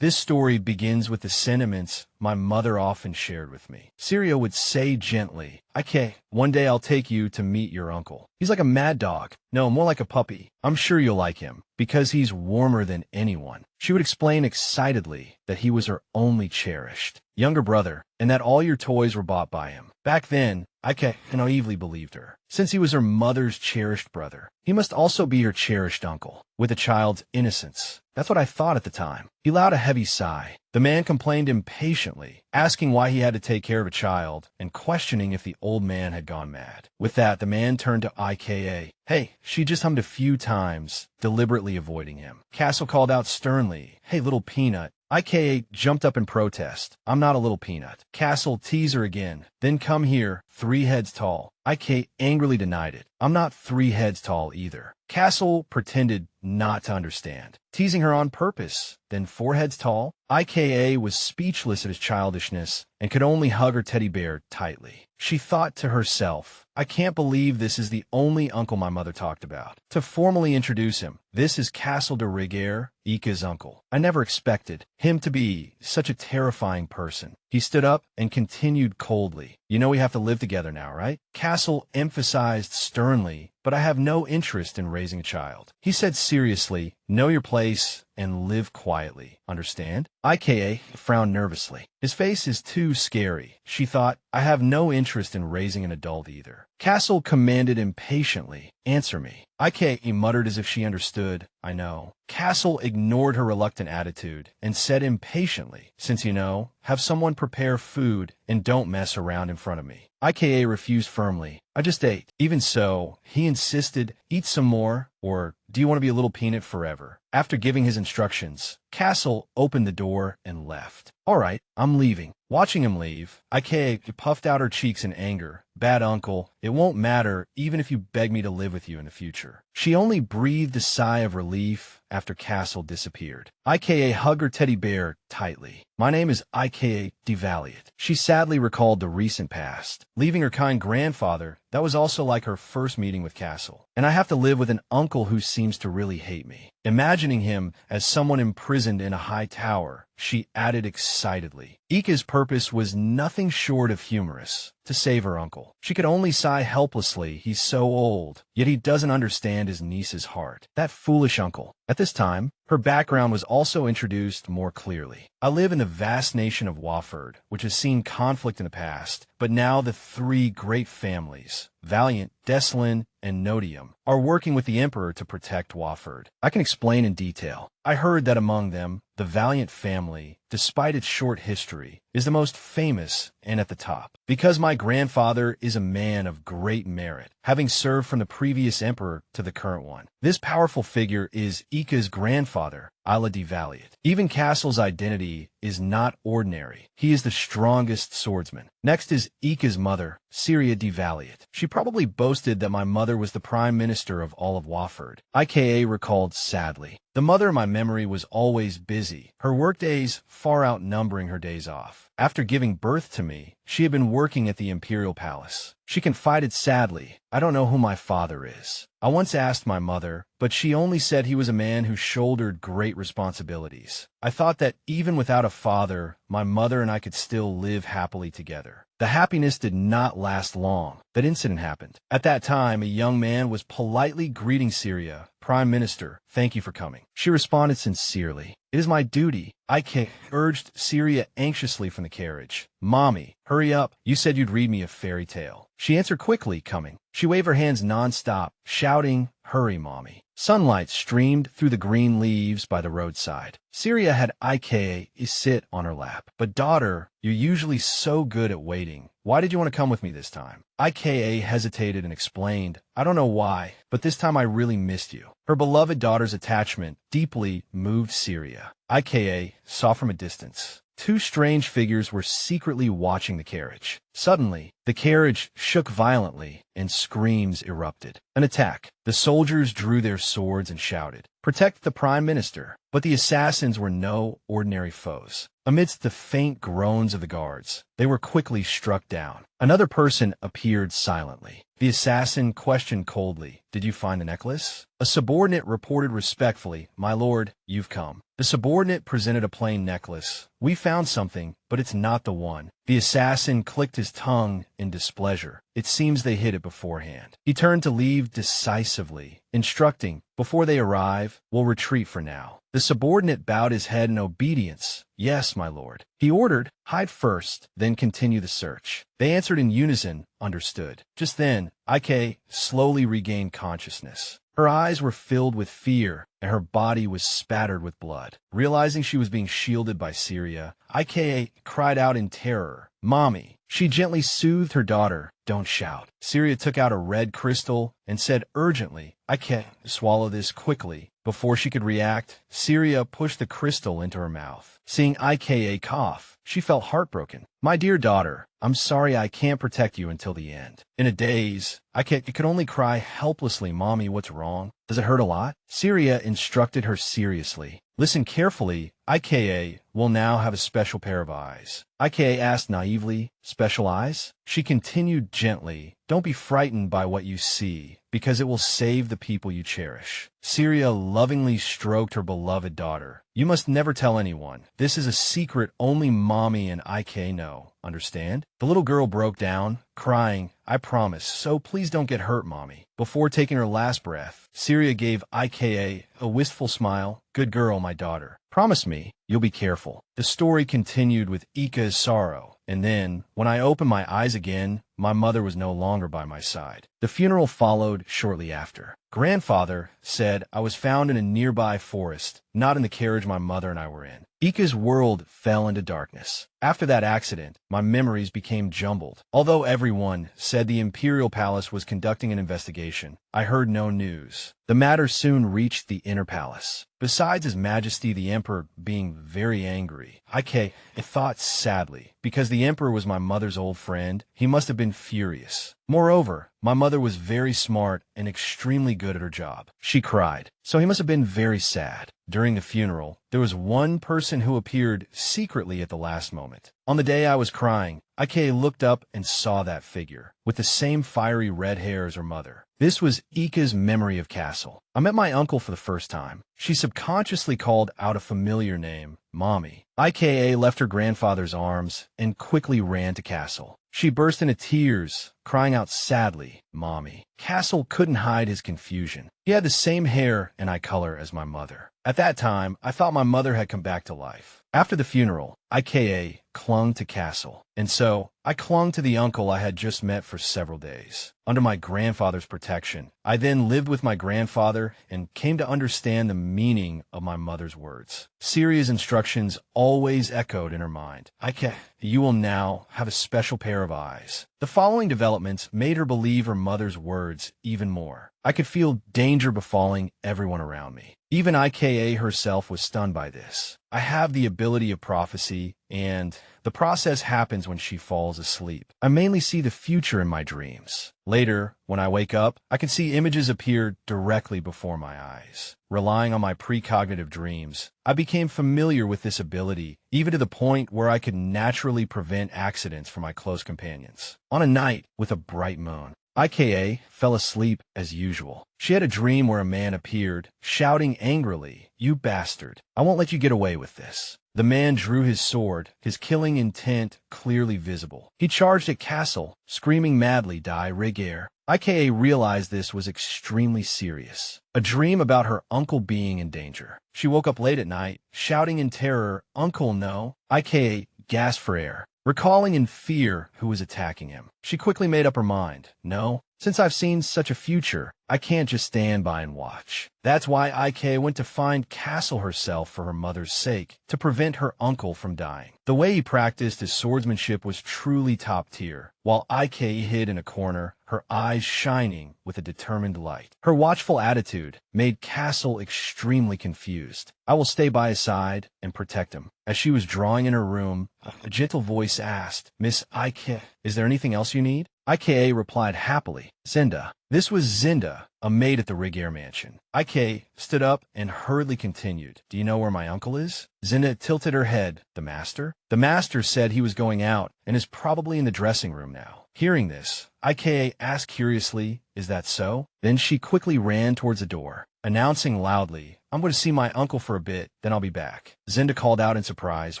This story begins with the sentiments my mother often shared with me. Syria would say gently, "Okay, one day I'll take you to meet your uncle. He's like a mad dog. No, more like a puppy. I'm sure you'll like him, because he's warmer than anyone." She would explain excitedly that he was her only cherished younger brother, and that all your toys were bought by him. Back then, I naively believed her. Since he was her mother's cherished brother, he must also be her cherished uncle, with a child's innocence. That's what I thought at the time. He allowed a heavy sigh. The man complained impatiently, asking why he had to take care of a child, and questioning if the old man had gone mad. With that, the man turned to Ika. Hey, she just hummed a few times, deliberately avoiding him. Castle called out sternly, "Hey, little peanut." Ika jumped up in protest. "I'm not a little peanut." Castle teased her again. "Then come here, 3 heads tall." Ika angrily denied it. "I'm not 3 heads tall either." Castle pretended not to understand, teasing her on purpose. "Then 4 heads tall?" Ika was speechless at his childishness and could only hug her teddy bear tightly. She thought to herself, "I can't believe this is the only uncle my mother talked about." To formally introduce him, "This is Castle de Rigueur, Ika's uncle. I never expected him to be such a terrifying person." He stood up and continued coldly, "You know we have to live together now, right?" Castle emphasized sternly, "But I have no interest in raising a child." He said seriously, "Know your place and live quietly, understand?" Ika frowned nervously. His face is too scary, she thought. "I have no interest in raising an adult either." Castle commanded impatiently, "Answer me." Ika muttered as if she understood, "I know." Castle ignored her reluctant attitude and said impatiently, "Since you know, have someone prepare food and don't mess around in front of me." Ika refused firmly. "I just ate." Even so, he insisted, "Eat some more, or do you want to be a little peanut forever?" After giving his instructions, Castle opened the door and left. "All right, I'm leaving." Watching him leave, Ika puffed out her cheeks in anger. "Bad uncle, it won't matter even if you beg me to live with you in the future." She only breathed a sigh of relief after Castle disappeared. Ika hugged her teddy bear tightly. "My name is Ika de Valiant." She sadly recalled the recent past. Leaving her kind grandfather, that was also like her first meeting with Castle. "And I have to live with an uncle who seems to really hate me." Imagining him as someone imprisoned in a high tower, she added excitedly. Ika's purpose was nothing short of humorous, to save her uncle. She could only sigh helplessly. He's so old, yet he doesn't understand his niece's heart. That foolish uncle. At this time, her background was also introduced more clearly. "I live in the vast nation of Wofford, which has seen conflict in the past, but now the 3 great families, Valiant, Deslin, and Nodium, are working with the Emperor to protect Wofford. I can explain in detail. I heard that among them, the Valiant family, despite its short history, is the most famous and at the top. Because my grandfather is a man of great merit, having served from the previous emperor to the current one. This powerful figure is Ika's grandfather, Isla de Valiant. Even Castle's identity is not ordinary. He is the strongest swordsman. Next is Ika's mother, Syria de Valiant. She probably boasted that my mother was the prime minister of all of Wofford. Ika recalled sadly. "The mother in my memory was always busy, her workdays far outnumbering her days off. After giving birth to me, she had been working at the imperial palace." She confided sadly, "I don't know who my father is. I once asked my mother, but she only said he was a man who shouldered great responsibilities. I thought that even without a father, my mother and I could still live happily together." The happiness did not last long. That incident happened. At that time, a young man was politely greeting Syria. "Prime Minister, thank you for coming." She responded sincerely, "It is my duty." Ika urged Syria anxiously from the carriage. "Mommy, hurry up. You said you'd read me a fairy tale." She answered quickly, coming. She waved her hands non-stop, shouting, "Hurry, Mommy." Sunlight streamed through the green leaves by the roadside. Syria had Ika sit on her lap. "But daughter, you're usually so good at waiting. Why did you want to come with me this time?" Ika hesitated and explained, "I don't know why, but this time I really missed you." Her beloved daughter's attachment deeply moved Syria. Ika saw from a distance. 2 strange figures were secretly watching the carriage. Suddenly, the carriage shook violently and screams erupted. An attack. The soldiers drew their swords and shouted, "Protect the Prime Minister." But the assassins were no ordinary foes. Amidst the faint groans of the guards, they were quickly struck down. Another person appeared silently. The assassin questioned coldly, "Did you find the necklace?" A subordinate reported respectfully, "My lord, you've come." The subordinate presented a plain necklace. We found something, but it's not the one. The assassin clicked his tongue in displeasure. It seems they hid it beforehand. He turned to leave decisively, instructing, before they arrive, we'll retreat for now. The subordinate bowed his head in obedience. Yes, my lord. He ordered, hide first, then continue the search. They answered in unison, understood. Just then, Ik slowly regained consciousness. Her eyes were filled with fear, and her body was spattered with blood. Realizing she was being shielded by Syria, Ik cried out in terror, Mommy. She gently soothed her daughter. Don't shout. Syria took out a red crystal and said urgently, Ik, swallow this quickly. Before she could react, Syria pushed the crystal into her mouth. Seeing Ik cough, she felt heartbroken. My dear daughter, I'm sorry I can't protect you until the end. In a daze, Ik could only cry helplessly, Mommy, what's wrong? Does it hurt a lot? Syria instructed her seriously. Listen carefully. Ik will now have a special pair of eyes. Ik asked naively, special eyes? She continued gently, don't be frightened by what you see, because it will save the people you cherish. Syria lovingly stroked her beloved daughter. You must never tell anyone. This is a secret only Mommy and Ik know. Understand? The little girl broke down, crying, I promise, so please don't get hurt, Mommy. Before taking her last breath, Syria gave Ik a wistful smile. Good girl, my daughter. Promise me, you'll be careful. The story continued with Ika's sorrow, and then, when I opened my eyes again, my mother was no longer by my side. The funeral followed shortly after. Grandfather said I was found in a nearby forest, not in the carriage my mother and I were in. Ika's world fell into darkness. After that accident, my memories became jumbled. Although everyone said the imperial palace was conducting an investigation, I heard no news. The matter soon reached the inner palace. Besides His Majesty the Emperor being very angry, Ik thought sadly, because the Emperor was my mother's old friend, he must have been furious. Moreover, my mother was very smart and extremely good at her job. She cried, so he must have been very sad. During the funeral, there was one person who appeared secretly at the last moment. On the day I was crying, Ik looked up and saw that figure, with the same fiery red hair as her mother. This was Ika's memory of Castle. I met my uncle for the first time. She subconsciously called out a familiar name, Mommy. Ik left her grandfather's arms and quickly ran to Castle. She burst into tears, crying out sadly, Mommy. Castle couldn't hide his confusion. He had the same hair and eye color as my mother. At that time, I thought my mother had come back to life. After the funeral, Ik clung to Castle, and so I clung to the uncle I had just met for several days. Under my grandfather's protection, I then lived with my grandfather and came to understand the meaning of my mother's words. Syria's instructions always echoed in her mind. Ik, you will now have a special pair of eyes. The following developments made her believe her mother's words even more. I could feel danger befalling everyone around me. Even Ik herself was stunned by this. I have the ability of prophecy, and the process happens when she falls asleep. I mainly see the future in my dreams. Later, when I wake up, I can see images appear directly before my eyes. Relying on my precognitive dreams, I became familiar with this ability, even to the point where I could naturally prevent accidents for my close companions. On a night with a bright moon, Ik fell asleep as usual. She had a dream where a man appeared, shouting angrily, You bastard, I won't let you get away with this. The man drew his sword, his killing intent clearly visible. He charged at Castle, screaming madly, Die rigueur. Ik realized this was extremely serious. A dream about her uncle being in danger. She woke up late at night, shouting in terror, Uncle, no. Ik gasped for air, recalling in fear who was attacking him. She quickly made up her mind. No, since I've seen such a future, I can't just stand by and watch. That's why Ik went to find Castle herself for her mother's sake, to prevent her uncle from dying. The way he practiced his swordsmanship was truly top tier. While Ik hid in a corner, her eyes shining with a determined light. Her watchful attitude made Castle extremely confused. I will stay by his side and protect him. As she was drawing in her room, a gentle voice asked, Miss Ik, is there anything else you need? Ik replied happily, Zinda. This was Zinda, a maid at the Rigueur mansion. Ik stood up and hurriedly continued, Do you know where my uncle is? Zinda tilted her head. The master? The master said he was going out and is probably in the dressing room now. Hearing this, Ik asked curiously, Is that so? Then she quickly ran towards the door. announcing loudly, I'm going to see my uncle for a bit, then I'll be back. Zinda called out in surprise.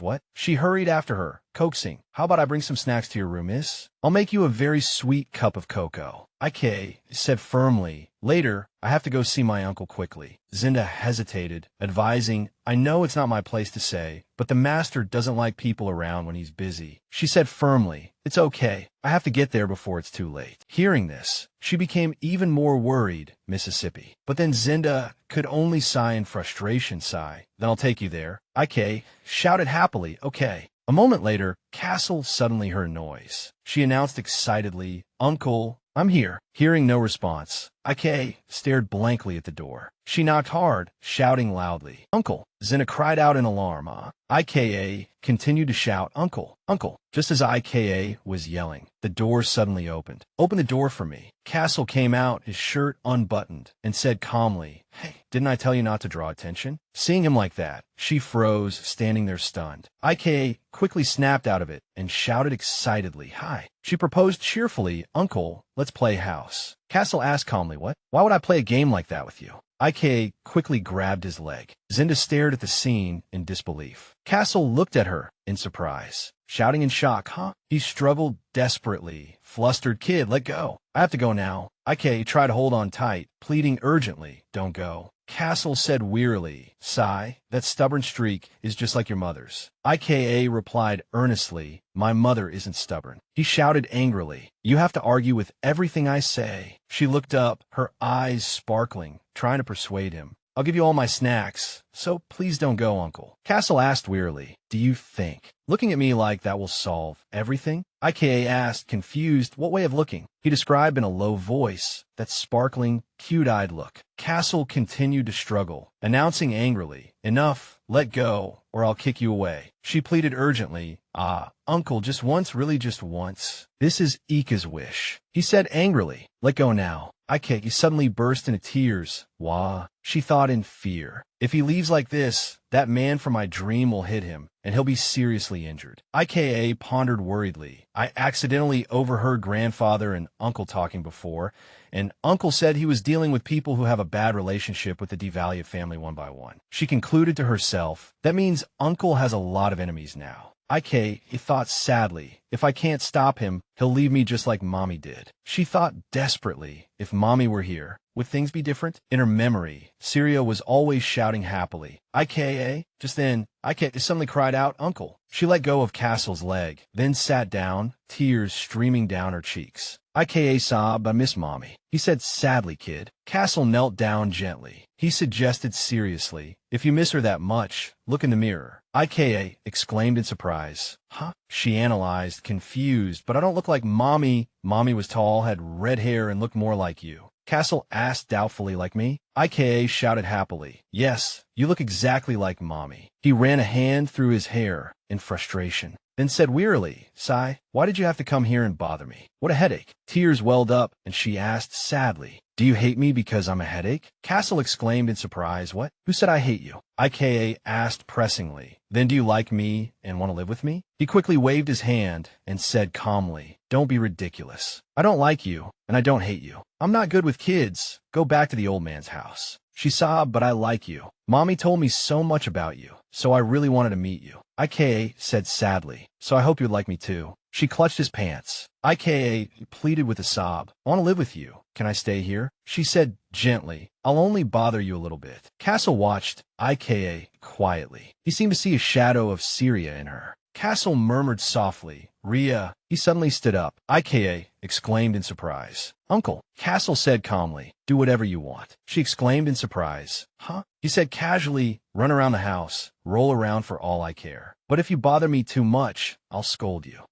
What? She hurried after her, coaxing. How about I bring some snacks to your room, miss? I'll make you a very sweet cup of cocoa. I said firmly. Later, I have to go see my uncle quickly. Zinda hesitated, advising, I know it's not my place to say, but the master doesn't like people around when he's busy. She said firmly, it's okay. I have to get there before it's too late. Hearing this, she became even more worried, Mississippi. But then Zinda could only sigh in frustration. Then I'll take you there. I shouted happily, okay. A moment later, Castle suddenly heard a noise. She announced excitedly, Uncle, I'm here. Hearing no response, I stared blankly at the door. She knocked hard, shouting loudly, Uncle! Zinda cried out in alarm. I continued to shout, Uncle, Uncle. Just as I was yelling, the door suddenly opened. Open the door for me. Castle came out, his shirt unbuttoned, and said calmly, Hey, didn't I tell you not to draw attention? Seeing him like that, she froze, standing there stunned. I quickly snapped out of it and shouted excitedly, Hi. She proposed cheerfully, Uncle, let's play house. Castle asked calmly, What? Why would I play a game like that with you? I quickly grabbed his leg. Zinda stared at the scene in disbelief. Castle looked at her in surprise, shouting in shock, Huh? He struggled desperately. Flustered kid, let go. I have to go now. I tried to hold on tight, pleading urgently, Don't go. Castle said wearily, Sigh, that stubborn streak is just like your mother's. I replied earnestly, My mother isn't stubborn. He shouted angrily, You have to argue with everything I say. She looked up, her eyes sparkling, trying to persuade him. I'll give you all my snacks, so please don't go, Uncle. Castle asked wearily, Do you think looking at me like that will solve everything? I asked, confused, what way of looking? He described in a low voice, that sparkling, cute-eyed look. Castle continued to struggle, announcing angrily, Enough, let go, or I'll kick you away. She pleaded urgently, Uncle, just once, really just once. This is Ika's wish. He said angrily, Let go now. He suddenly burst into tears. Wah, she thought in fear. If he leaves like this, that man from my dream will hit him, and he'll be seriously injured. I pondered worriedly. I accidentally overheard grandfather and uncle talking before, and uncle said he was dealing with people who have a bad relationship with the Devalia family one by one. She concluded to herself, that means uncle has a lot of enemies now. He thought sadly, if I can't stop him, he'll leave me just like Mommy did. She thought desperately, if Mommy were here, would things be different? In her memory, Syria was always shouting happily, Just then, suddenly cried out, Uncle. She let go of Castle's leg, then sat down, tears streaming down her cheeks. Sobbed, I miss Mommy. He said sadly, kid. Castle knelt down gently. He suggested seriously, if you miss her that much, look in the mirror. Exclaimed in surprise. Huh? She analyzed, confused, but I don't look like Mommy. Mommy was tall, had red hair, and looked more like you. Castle asked doubtfully, like me? Shouted happily. Yes, you look exactly like Mommy. He ran a hand through his hair in frustration, then said wearily, Sigh, why did you have to come here and bother me? What a headache. Tears welled up, and she asked sadly, Do you hate me because I'm a headache? Castle exclaimed in surprise, What? Who said I hate you? Asked pressingly, Then do you like me and want to live with me? He quickly waved his hand and said calmly, Don't be ridiculous. I don't like you, and I don't hate you. I'm not good with kids. Go back to the old man's house. She sobbed, But I like you. Mommy told me so much about you, so I really wanted to meet you. Said sadly, So I hope you'd like me too. She clutched his pants. Pleaded with a sob, I want to live with you. Can I stay here? She said gently, I'll only bother you a little bit. Castle watched quietly. He seemed to see a shadow of Syria in her. Castle murmured softly, Rhea. He suddenly stood up. Exclaimed in surprise. Uncle. Castle said calmly, Do whatever you want. She exclaimed in surprise. Huh? He said casually, Run around the house. Roll around for all I care. But if you bother me too much, I'll scold you.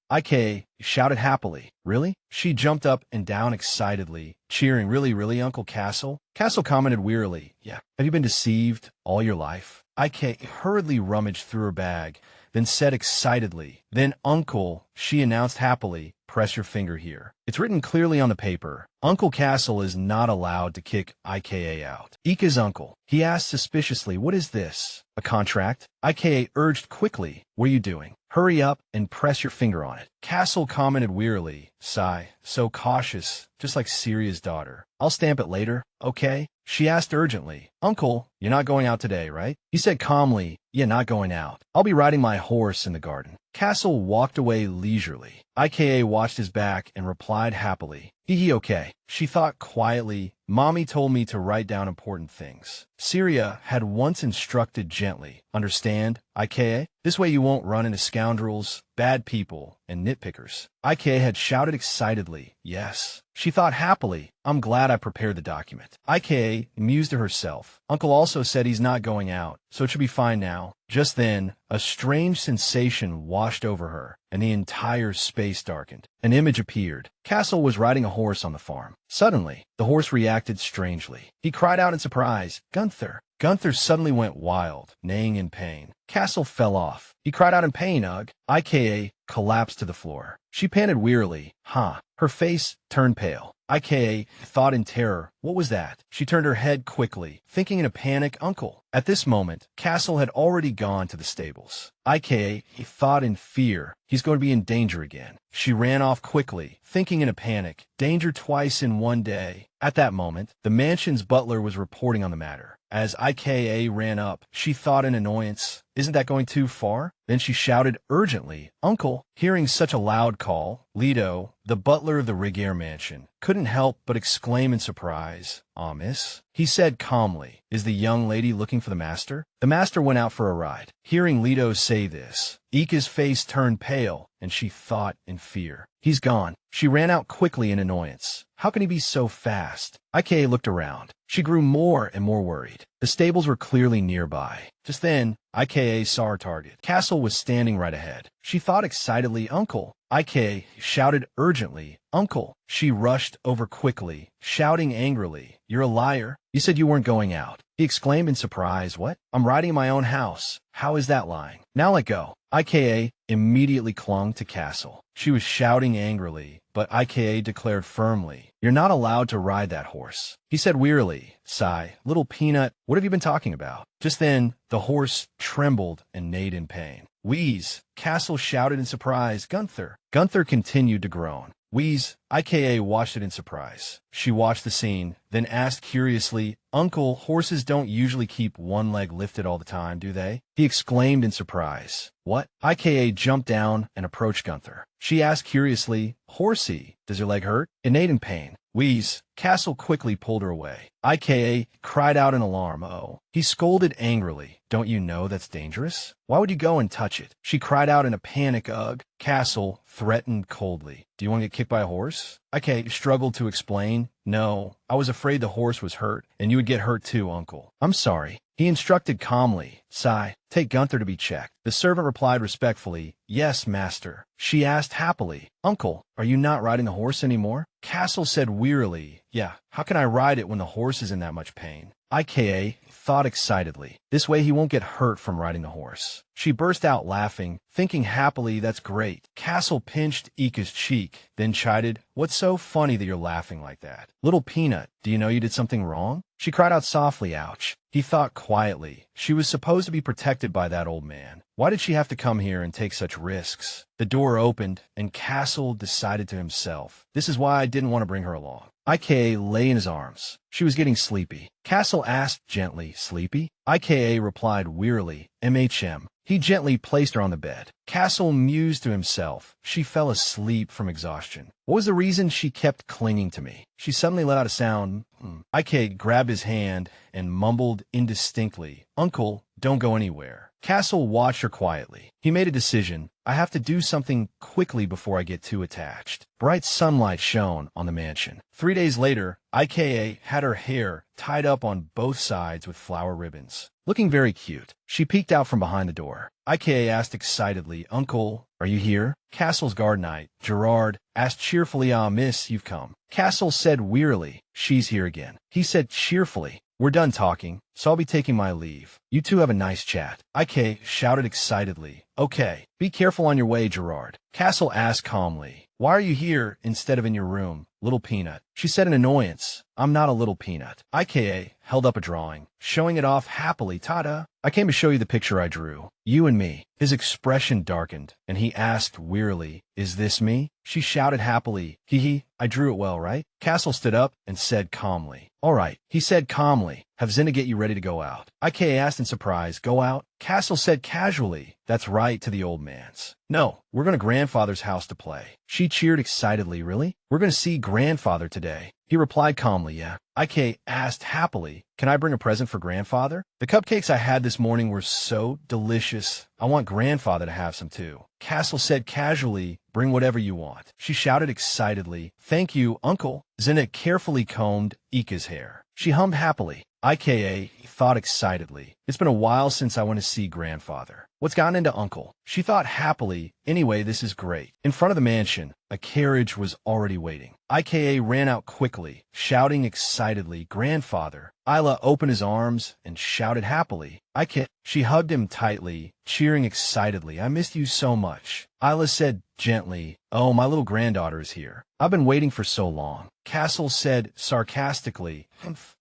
Shouted happily. Really? She jumped up and down excitedly, cheering, Really, Uncle Castle? Castle commented wearily, Yeah. Have you been deceived all your life? Hurriedly rummaged through her bag, then said excitedly, Then, Uncle, she announced happily, Press your finger here. It's written clearly on the paper. Uncle Castle is not allowed to kick Ika out. Ika's uncle. He asked suspiciously, What is this? A contract? IKA urged quickly. What are you doing? Hurry up and press your finger on it. Castle commented wearily. Sigh. So cautious, just like Syria's daughter. I'll stamp it later, okay? She asked urgently. Uncle, you're not going out today, right? He said calmly, yeah, not going out. I'll be riding my horse in the garden. Castle walked away leisurely. IKA watched his back and replied happily. Hee okay. She thought quietly, Mommy told me to write down important things. Syria had once instructed gently. Understand, IKA? This way you won't run into scoundrels, bad people, and nitpickers. IKA had shouted excitedly, yes. She thought happily, I'm glad I prepared the document. IKA mused to herself. Uncle also said he's not going out, so it should be fine now. Just then, a strange sensation washed over her, and the entire space darkened. An image appeared. Castle was riding a horse on the farm. Suddenly, the horse reacted strangely. He cried out in surprise, Gunther. Gunther suddenly went wild, neighing in pain. Castle fell off. He cried out in pain, ugh. IKA collapsed to the floor. She panted wearily. Huh. Her face turned pale. IKA thought in terror. What was that? She turned her head quickly, thinking in a panic, Uncle. At this moment, Castle had already gone to the stables. IKA thought in fear. He's going to be in danger again. She ran off quickly, thinking in a panic. Danger twice in one day. At that moment, the mansion's butler was reporting on the matter. As IKA ran up, she thought in annoyance, isn't that going too far? Then she shouted urgently, Uncle. Hearing such a loud call, Leto, the butler of the Rigier mansion, couldn't help but exclaim in surprise, miss? He said calmly, is the young lady looking for the master? The master went out for a ride. Hearing Leto say this, Ika's face turned pale, and she thought in fear. He's gone. She ran out quickly in annoyance. How can he be so fast? IKA looked around. She grew more and more worried. The stables were clearly nearby. Just then, IKA saw her target. Castle was standing right ahead. She thought excitedly, Uncle. IKA shouted urgently, Uncle. She rushed over quickly, shouting angrily, You're a liar. You said you weren't going out. He exclaimed in surprise, What? I'm riding in my own house. How is that lying? Now let go. IKA immediately clung to Castle. She was shouting angrily, but IKA declared firmly, You're not allowed to ride that horse. He said wearily, Sigh, little peanut, what have you been talking about? Just then, the horse trembled and neighed in pain. Wheeze! Castle shouted in surprise, Gunther. Gunther continued to groan. Wheeze! IKA watched it in surprise. She watched the scene, then asked curiously, Uncle, horses don't usually keep one leg lifted all the time, do they? He exclaimed in surprise. What? IKA jumped down and approached Gunther. She asked curiously, Horsey, does your leg hurt? It neighed in pain. Wheeze! Castle quickly pulled her away. IKA cried out in alarm, Oh. He scolded angrily. Don't you know that's dangerous? Why would you go and touch it? She cried out in a panic, ugh. Castle threatened coldly. Do you want to get kicked by a horse? IKA struggled to explain. No, I was afraid the horse was hurt, and you would get hurt too, Uncle. I'm sorry. He instructed calmly. Sigh, take Gunther to be checked. The servant replied respectfully, Yes, master. She asked happily, Uncle, are you not riding the horse anymore? Castle said wearily, Yeah, how can I ride it when the horse is in that much pain? IKA thought excitedly. This way he won't get hurt from riding the horse. She burst out laughing, thinking happily, That's great. Castle pinched Ika's cheek, then chided, What's so funny that you're laughing like that? Little peanut, do you know you did something wrong? She cried out softly, Ouch. He thought quietly. She was supposed to be protected by that old man. Why did she have to come here and take such risks? The door opened, and Castle decided to himself, This is why I didn't want to bring her along. IKA lay in his arms. She was getting sleepy. Castle asked gently, Sleepy? IKA replied wearily, MHM. He gently placed her on the bed. Castle mused to himself. She fell asleep from exhaustion. What was the reason she kept clinging to me? She suddenly let out a sound. IKA grabbed his hand and mumbled indistinctly, Uncle, don't go anywhere. Castle watched her quietly. He made a decision. I have to do something quickly before I get too attached. Bright sunlight shone on the mansion. 3 days later, IKA had her hair tied up on both sides with flower ribbons. Looking very cute, she peeked out from behind the door. IKA asked excitedly, Uncle, are you here? Castle's guard knight, Gerard, asked cheerfully, Miss, you've come. Castle said wearily, She's here again. He said cheerfully, We're done talking, so I'll be taking my leave. You two have a nice chat. IKA shouted excitedly, Okay, be careful on your way, Gerard. Castle asked calmly, Why are you here instead of in your room? little peanut. She said in annoyance, I'm not a little peanut. IKA held up a drawing, showing it off happily. Ta-da! I came to show you the picture I drew. You and me. His expression darkened, and he asked wearily, Is this me? She shouted happily, Hee hee, I drew it well, right? Castle stood up and said calmly, All right, he said calmly. Have Zinna get you ready to go out. IKA asked in surprise, Go out? Castle said casually, That's right, to the old man's. No, we're going to grandfather's house to play. She cheered excitedly, Really? We're going to see grandfather today. He replied calmly, Yeah. IK asked happily, Can I bring a present for grandfather? The cupcakes I had this morning were so delicious. I want grandfather to have some too. Castle said casually, Bring whatever you want. She shouted excitedly, Thank you, uncle. Zinna carefully combed Ika's hair. She hummed happily. IKA thought excitedly, It's been a while since I went to see grandfather. What's gotten into uncle? She thought happily, Anyway, this is great. In front of the mansion, a carriage was already waiting. IKA ran out quickly, shouting excitedly, Grandfather. Isla opened his arms and shouted happily, IKA. She hugged him tightly, cheering excitedly, I missed you so much. Isla said gently, Oh, my little granddaughter is here. I've been waiting for so long. Castle said sarcastically,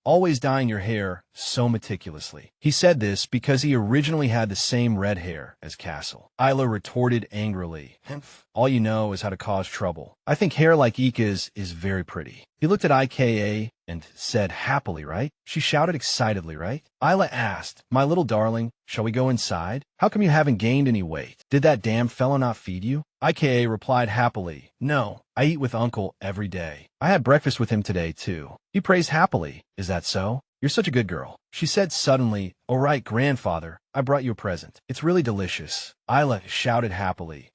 Always dyeing your hair so meticulously. He said this because he originally had the same red hair as Castle. Isla retorted angrily, All you know is how to cause trouble. I think hair like Ika's is very pretty. He looked at IKA and said happily, right? She shouted excitedly, right? Isla asked, My little darling, shall we go inside? How come you haven't gained any weight? Did that damn fellow not feed you? IKA replied happily, No, I eat with uncle every day. I had breakfast with him today, too. He praised happily, Is that so? You're such a good girl. She said suddenly, All right, grandfather, I brought you a present. It's really delicious. Isla shouted happily,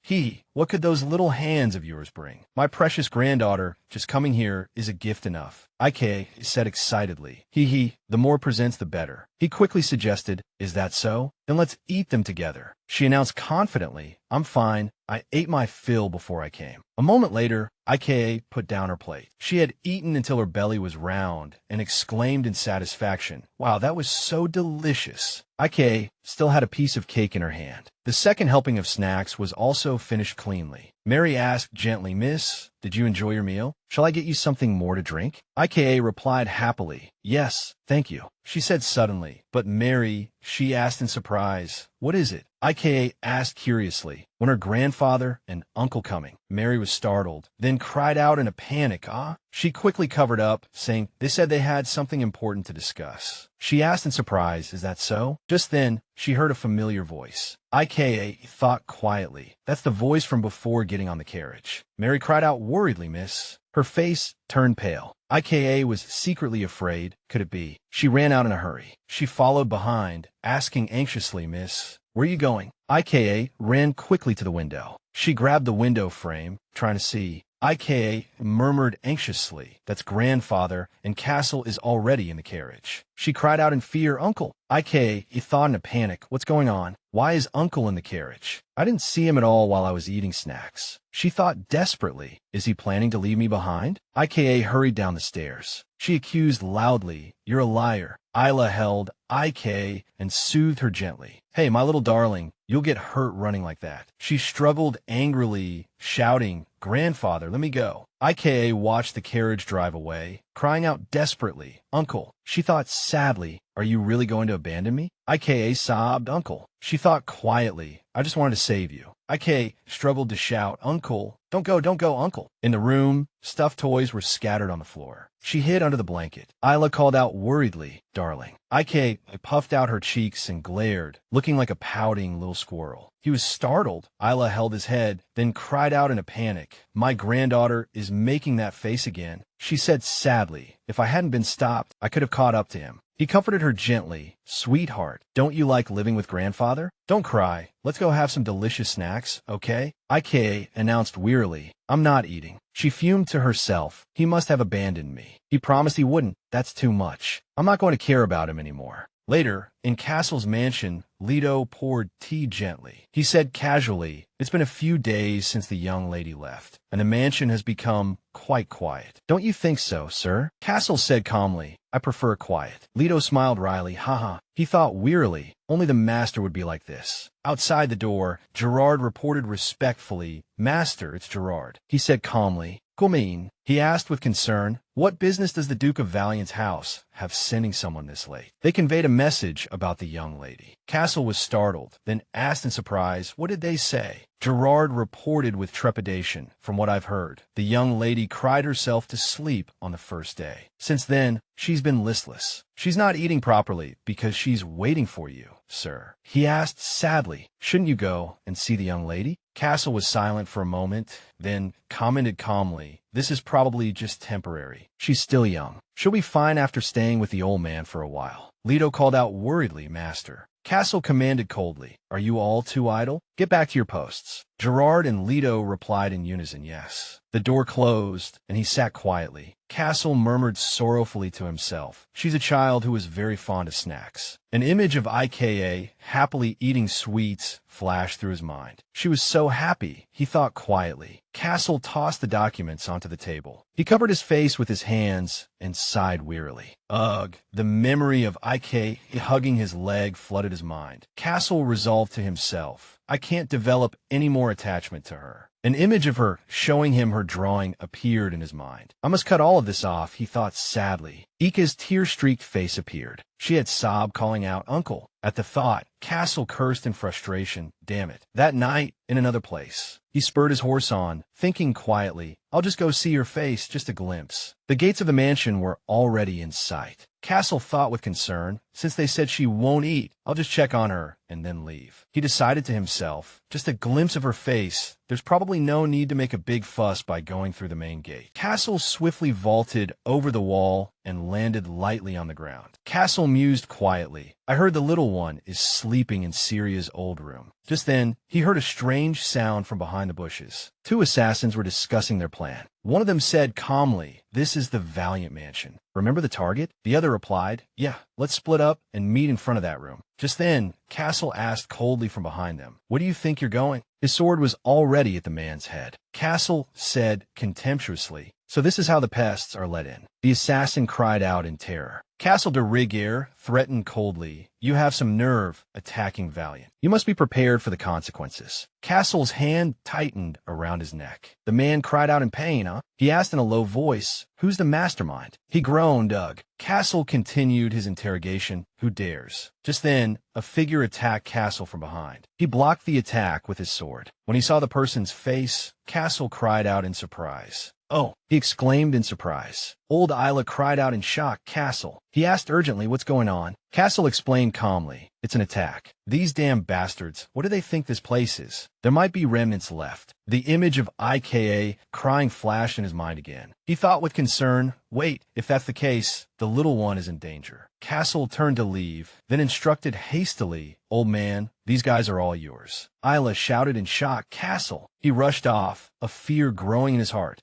What could those little hands of yours bring? My precious granddaughter just coming here is a gift enough. IK said excitedly, The more presents the better. He quickly suggested, Is that so? Then let's eat them together. She announced confidently, I'm fine. I ate my fill before I came. A moment later, IKA put down her plate. She had eaten until her belly was round and exclaimed in satisfaction, Wow, that was so delicious. IKA still had a piece of cake in her hand. The second helping of snacks was also finished cleanly. Mary asked gently, Miss, did you enjoy your meal? Shall I get you something more to drink? IKA replied happily, Yes, thank you. She said suddenly, But Mary, she asked in surprise, What is it? IKA asked curiously. When her grandfather and uncle coming? Mary was startled, then cried out in a panic, Ah? She quickly covered up, saying, They said they had something important to discuss. She asked in surprise, Is that so? Just then, she heard a familiar voice. IKA thought quietly, That's the voice from before getting on the carriage. Mary cried out worriedly, Miss. Her face turned pale. IKA was secretly afraid. Could it be? She ran out in a hurry. She followed behind, asking anxiously, Miss, where are you going? IKA ran quickly to the window. She grabbed the window frame, trying to see. IKA murmured anxiously, That's grandfather, and Castle is already in the carriage. She cried out in fear, Uncle. IKA thought in a panic, What's going on? Why is Uncle in the carriage? I didn't see him at all while I was eating snacks. She thought desperately, Is he planning to leave me behind? IKA hurried down the stairs. She accused loudly, You're a liar. Isla held IK and soothed her gently. Hey, my little darling, you'll get hurt running like that. She struggled angrily, shouting, Grandfather, let me go. IKA watched the carriage drive away, crying out desperately, Uncle. She thought sadly, Are you really going to abandon me? IKA sobbed, Uncle. She thought quietly, I just wanted to save you. IK struggled to shout, Uncle. Don't go, Uncle. In the room, stuffed toys were scattered on the floor. She hid under the blanket. Isla called out worriedly, Darling. IK puffed out her cheeks and glared, looking like a pouting little squirrel. He was startled. Isla held his head, then cried out in a panic, My granddaughter is making that face again. She said sadly, If I hadn't been stopped, I could have caught up to him. He comforted her gently, Sweetheart, don't you like living with grandfather? Don't cry. Let's go have some delicious snacks, okay? IK announced wearily, I'm not eating. She fumed to herself. He must have abandoned me. He promised he wouldn't. That's too much. I'm not going to care about him anymore. Later, in Castle's mansion, Leto poured tea gently. He said casually, It's been a few days since the young lady left, and the mansion has become quite quiet. Don't you think so, sir? Castle said calmly, I prefer quiet. Leto smiled wryly, Haha. He thought wearily, Only the master would be like this. Outside the door, Gerard reported respectfully, Master, it's Gerard. He said calmly, mean? He asked with concern. What business does the Duke of Valiant's house have sending someone this late? They conveyed a message about the young lady. Castle was startled, then asked in surprise, what did they say? Gerard reported with trepidation. From what I've heard, the young lady cried herself to sleep on the first day. Since then, she's been listless. She's not eating properly because she's waiting for you, sir. He asked sadly, shouldn't you go and see the young lady? Castle was silent for a moment, then commented calmly, this is probably just temporary. She's still young. She'll be fine after staying with the old man for a while. Leto called out worriedly, Master. Castle commanded coldly, are you all too idle? Get back to your posts. Gerard and Leto replied in unison, yes. The door closed, and he sat quietly. Castle murmured sorrowfully to himself. She's a child who is very fond of snacks. An image of IKA happily eating sweets flashed through his mind. She was so happy, he thought quietly. Castle tossed the documents onto the table. He covered his face with his hands and sighed wearily. Ugh, the memory of IK hugging his leg flooded his mind. Castle resolved to himself, I can't develop any more attachment to her. An image of her showing him her drawing appeared in his mind. I must cut all of this off, he thought sadly. Ika's tear-streaked face appeared. She had sobbed, calling out, Uncle. At the thought, Castle cursed in frustration. Damn it. That night, in another place. He spurred his horse on, thinking quietly, I'll just go see her face, just a glimpse. The gates of the mansion were already in sight. Castle thought with concern, since they said she won't eat, I'll just check on her and then leave. He decided to himself, just a glimpse of her face, there's probably no need to make a big fuss by going through the main gate. Castle swiftly vaulted over the wall and landed lightly on the ground. Castle mused quietly. I heard the little one is sleeping in Syria's old room. Just then, he heard a strange sound from behind the bushes. Two assassins were discussing their plan. One of them said calmly, this is the Valiant Mansion. Remember the target? The other replied, yeah, let's split up and meet in front of that room. Just then, Castle asked coldly from behind them, where do you think you're going? His sword was already at the man's head. Castle said contemptuously, so this is how the pests are let in. The assassin cried out in terror. Castle de Rigueur threatened coldly, you have some nerve attacking Valiant. You must be prepared for the consequences. Castle's hand tightened around his neck. The man cried out in pain, huh? He asked in a low voice, who's the mastermind? He groaned, ugh. Castle continued his interrogation, who dares? Just then, a figure attacked Castle from behind. He blocked the attack with his sword. When he saw the person's face, Castle cried out in surprise. Oh, he exclaimed in surprise. Old Isla cried out in shock, Castle. He asked urgently, what's going on? Castle explained calmly, it's an attack. These damn bastards, what do they think this place is? There might be remnants left. The image of IKA crying flashed in his mind again. He thought with concern, wait, if that's the case, the little one is in danger. Castle turned to leave, then instructed hastily, old man, these guys are all yours. Isla shouted in shock, Castle. He rushed off, a fear growing in his heart.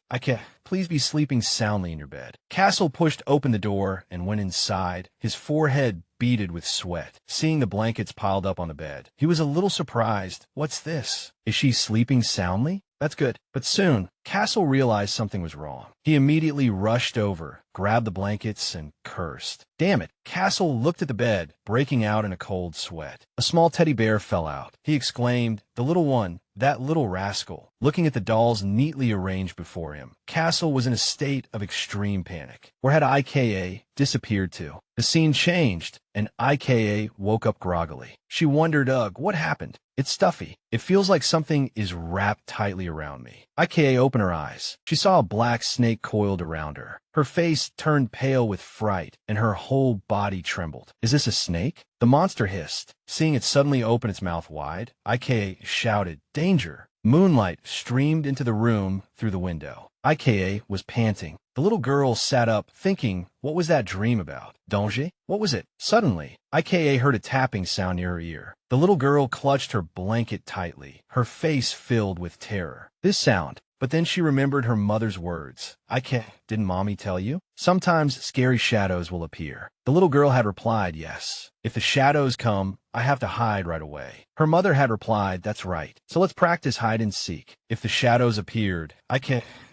Please be sleeping soundly in your bed. Castle pushed open the door and went inside, his forehead beaded with sweat. Seeing the blankets piled up on the bed, he was a little surprised. What's this? Is she sleeping soundly? That's good. But soon, Castle realized something was wrong. He immediately rushed over, grabbed the blankets, and cursed. Damn it. Castle looked at the bed, breaking out in a cold sweat. A small teddy bear fell out. He exclaimed, the little one, that little rascal, looking at the dolls neatly arranged before him. Castle was in a state of extreme panic. Where had IKA disappeared to? The scene changed, and IKA woke up groggily. She wondered, ugh, what happened? It's stuffy. It feels like something is wrapped tightly around me. IKA opened her eyes. She saw a black snake coiled around her. Her face turned pale with fright, and her whole body trembled. Is this a snake? The monster hissed. Seeing it suddenly open its mouth wide, IKA shouted, danger! Moonlight streamed into the room through the window. IKA was panting. The little girl sat up, thinking, what was that dream about? Danger? What was it? Suddenly, IKA heard a tapping sound near her ear. The little girl clutched her blanket tightly, her face filled with terror. This sound. But then she remembered her mother's words. Didn't Mommy tell you? Sometimes scary shadows will appear. The little girl had replied, yes. If the shadows come, I have to hide right away. Her mother had replied, that's right. So let's practice hide and seek. If the shadows appeared,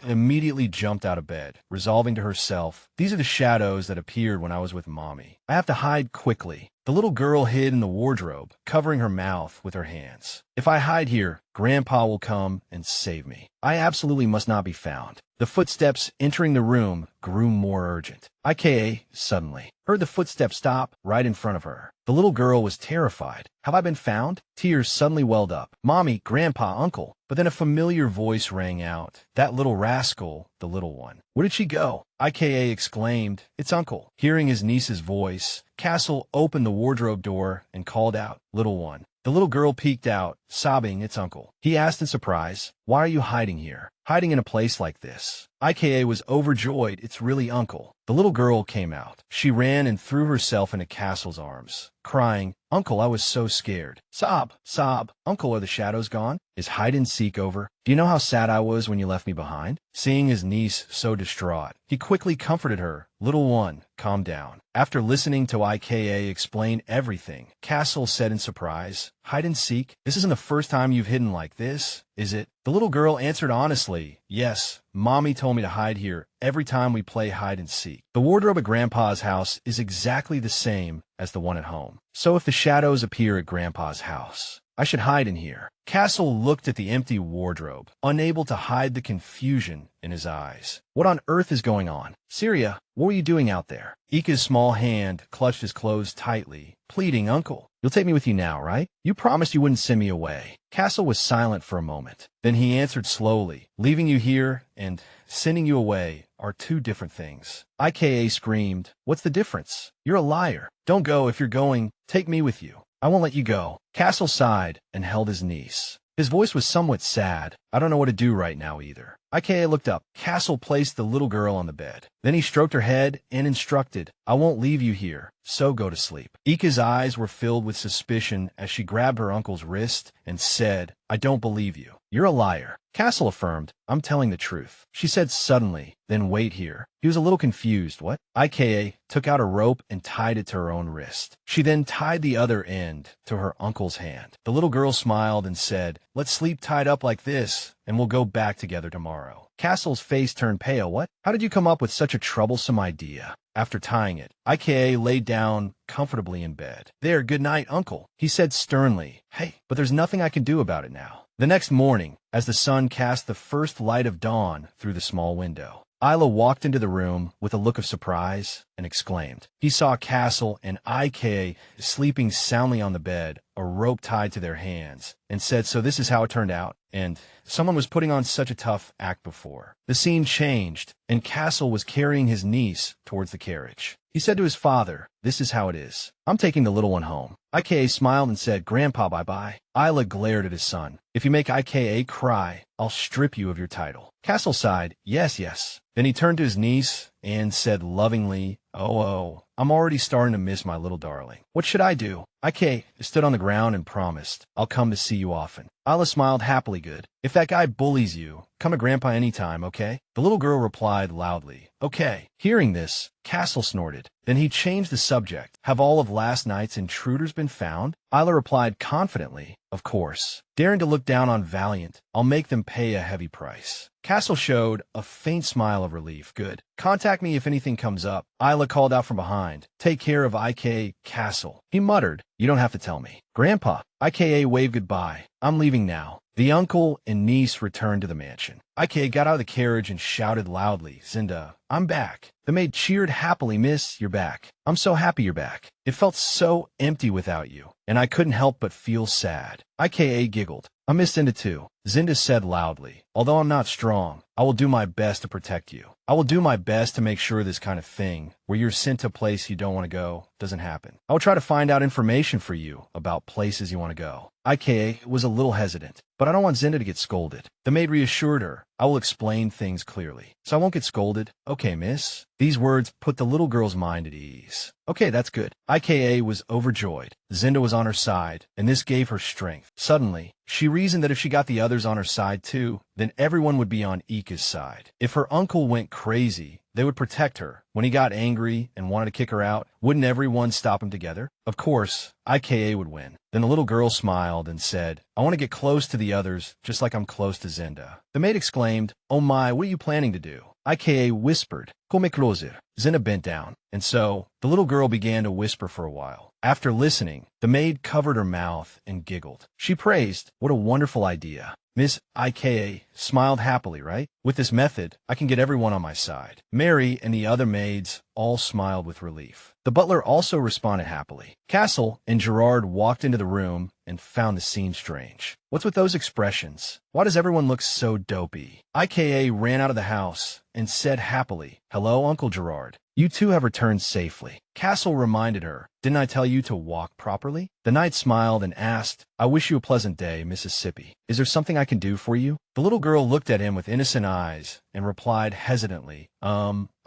immediately jumped out of bed, resolving to herself, these are the shadows that appeared when I was with Mommy. I have to hide quickly. The little girl hid in the wardrobe, covering her mouth with her hands. If I hide here, Grandpa will come and save me. I absolutely must not be found. The footsteps entering the room grew more urgent. IKA suddenly heard the footsteps stop right in front of her. The little girl was terrified. Have I been found? Tears suddenly welled up. Mommy, Grandpa, Uncle. But then a familiar voice rang out. That little rascal, the little one. Where did she go? IKA exclaimed, It's Uncle. Hearing his niece's voice, Castle opened the wardrobe door and called out, Little one. The little girl peeked out, sobbing, It's Uncle. He asked in surprise, Why are you hiding here? Hiding in a place like this? IKA was overjoyed. It's really Uncle. The little girl came out. She ran and threw herself into Castle's arms, crying, Uncle, I was so scared. Sob, sob. Uncle, are the shadows gone? Is hide-and-seek over? Do you know how sad I was when you left me behind? Seeing his niece so distraught, he quickly comforted her. Little one, calm down. After listening to IKA explain everything, Castle said in surprise, Hide-and-seek? This isn't the first time you've hidden like this, is it? The little girl answered honestly, Yes, Mommy told me to hide here every time we play hide-and-seek. The wardrobe at Grandpa's house is exactly the same as the one at home. So if the shadows appear at Grandpa's house, I should hide in here. Castle looked at the empty wardrobe, unable to hide the confusion in his eyes. What on earth is going on? Syria, what were you doing out there? Ika's small hand clutched his clothes tightly, pleading, Uncle, you'll take me with you now, right? You promised you wouldn't send me away. Castle was silent for a moment. Then he answered slowly, Leaving you here and sending you away are two different things. IKA screamed, What's the difference? You're a liar. Don't go. If you're going, take me with you. I won't let you go. Castle sighed and held his niece. His voice was somewhat sad. I don't know what to do right now either. IKA looked up. Castle placed the little girl on the bed. Then he stroked her head and instructed, I won't leave you here, so go to sleep. Ika's eyes were filled with suspicion as she grabbed her uncle's wrist and said, I don't believe you. You're a liar. Castle affirmed, I'm telling the truth. She said suddenly, then wait here. He was a little confused. What? IKA took out a rope and tied it to her own wrist. She then tied the other end to her uncle's hand. The little girl smiled and said, Let's sleep tied up like this, and we'll go back together tomorrow. Castle's face turned pale. What? How did you come up with such a troublesome idea? After tying it, IKA laid down comfortably in bed. There, good night, Uncle, he said sternly. Hey, but there's nothing I can do about it now. The next morning, as the sun cast the first light of dawn through the small window, Isla walked into the room with a look of surprise and exclaimed. He saw Castle and IK sleeping soundly on the bed, a rope tied to their hands, and said, So this is how it turned out, and someone was putting on such a tough act before. The scene changed, and Castle was carrying his niece towards the carriage. He said to his father, This is how it is. I'm taking the little one home. IKA smiled and said, Grandpa, bye-bye. Isla glared at his son. If you make IKA cry, I'll strip you of your title. Castle sighed, Yes, yes. Then he turned to his niece and said lovingly, Oh, I'm already starting to miss my little darling. What should I do? IK stood on the ground and promised, I'll come to see you often. Isla smiled happily. Good. If that guy bullies you, come to Grandpa anytime, okay? The little girl replied loudly, Okay. Hearing this, Castle snorted. Then he changed the subject. Have all of last night's intruders been found? Isla replied confidently, Of course. Daring to look down on Valiant, I'll make them pay a heavy price. Castle showed a faint smile of relief. Good. Contact me if anything comes up. Isla called out from behind. Take care of IK, Castle. He muttered, You don't have to tell me. Grandpa. IKA waved goodbye. I'm leaving now. The uncle and niece returned to the mansion. IK got out of the carriage and shouted loudly, Zinda, I'm back. The maid cheered happily, Miss, you're back. I'm so happy you're back. It felt so empty without you, and I couldn't help but feel sad. IKA giggled. I miss Zinda too. Zinda said loudly, Although I'm not strong, I will do my best to protect you. I will do my best to make sure this kind of thing, where you're sent to a place you don't want to go, doesn't happen. I will try to find out information for you about places you want to go. IKA was a little hesitant, but I don't want Zinda to get scolded. The maid reassured her, I will explain things clearly, so I won't get scolded. Okay, miss. These words put the little girl's mind at ease. Okay, that's good. IKA was overjoyed. Zinda was on her side, and this gave her strength. Suddenly, she reasoned that if she got the others on her side too, then everyone would be on Ika's side. If her uncle went crazy, they would protect her. When he got angry and wanted to kick her out, wouldn't everyone stop him together? Of course, IKA would win. Then the little girl smiled and said, I want to get close to the others, just like I'm close to Zinda. The maid exclaimed, Oh my, what are you planning to do? aka whispered. Come closer. Zena bent down, and so, the little girl began to whisper for a while. After listening, the maid covered her mouth and giggled. She praised, "What a wonderful idea." Miss Ika smiled happily, right? With this method, I can get everyone on my side. Mary and the other maids all smiled with relief. The butler also responded happily. Castle and Gerard walked into the room and found the scene strange. What's with those expressions? Why does everyone look so dopey? Ika ran out of the house and said happily, "Hello, Uncle Gerard. You two have returned safely." Castle reminded her, "Didn't I tell you to walk properly?" The knight smiled and asked, "I wish you a pleasant day, Mississippi. Is there something I can do for you?" The little girl looked at him with innocent eyes and replied hesitantly,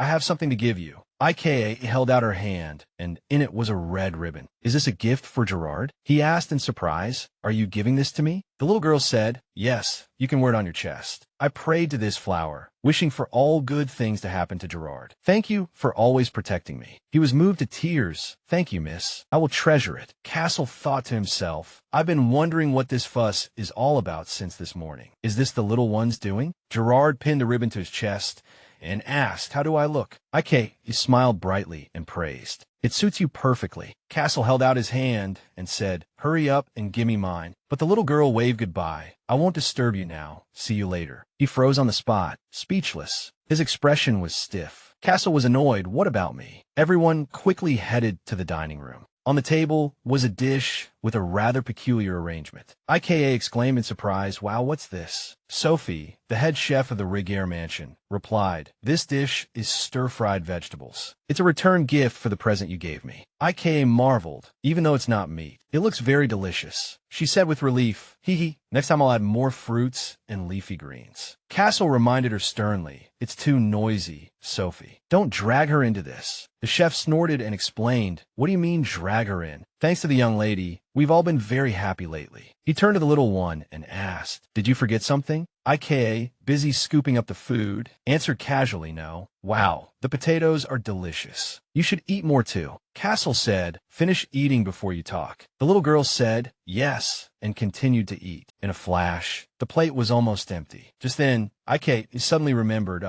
I have something to give you." Ika held out her hand, and in it was a red ribbon. "Is this a gift for Gerard?" he asked in surprise. "Are you giving this to me?" The little girl said, "Yes, you can wear it on your chest. I prayed to this flower, wishing for all good things to happen to Gerard. Thank you for always protecting me." He was moved to tears. "Thank you, miss. I will treasure it." Castle thought to himself, "I've been wondering what this fuss is all about since this morning. Is this the little one's doing?" Gerard pinned the ribbon to his chest and asked, "How do I look?" Ike smiled brightly and praised, "It suits you perfectly." Castle held out his hand and said, "Hurry up and give me mine." But the little girl waved goodbye. "I won't disturb you now. See you later." He froze on the spot, speechless. His expression was stiff. Castle was annoyed. "What about me?" Everyone quickly headed to the dining room. On the table was a dish with a rather peculiar arrangement. Ika exclaimed in surprise, "Wow, what's this?" Sophie, the head chef of the Rigueur mansion, replied, "This dish is stir-fried vegetables. It's a return gift for the present you gave me." Ika marveled, "Even though it's not meat, it looks very delicious." She said with relief, "Hee, next time I'll add more fruits and leafy greens." Castle reminded her sternly, "It's too noisy, Sophie. Don't drag her into this." The chef snorted and explained, "What do you mean drag her in? Thanks to the young lady, we've all been very happy lately." He turned to the little one and asked, "Did you forget something?" Ika, busy scooping up the food, answered casually, "No." "Wow, the potatoes are delicious. You should eat more too." Castle said, "Finish eating before you talk." The little girl said, "Yes," and continued to eat. In a flash, the plate was almost empty. Just then, Ika suddenly remembered,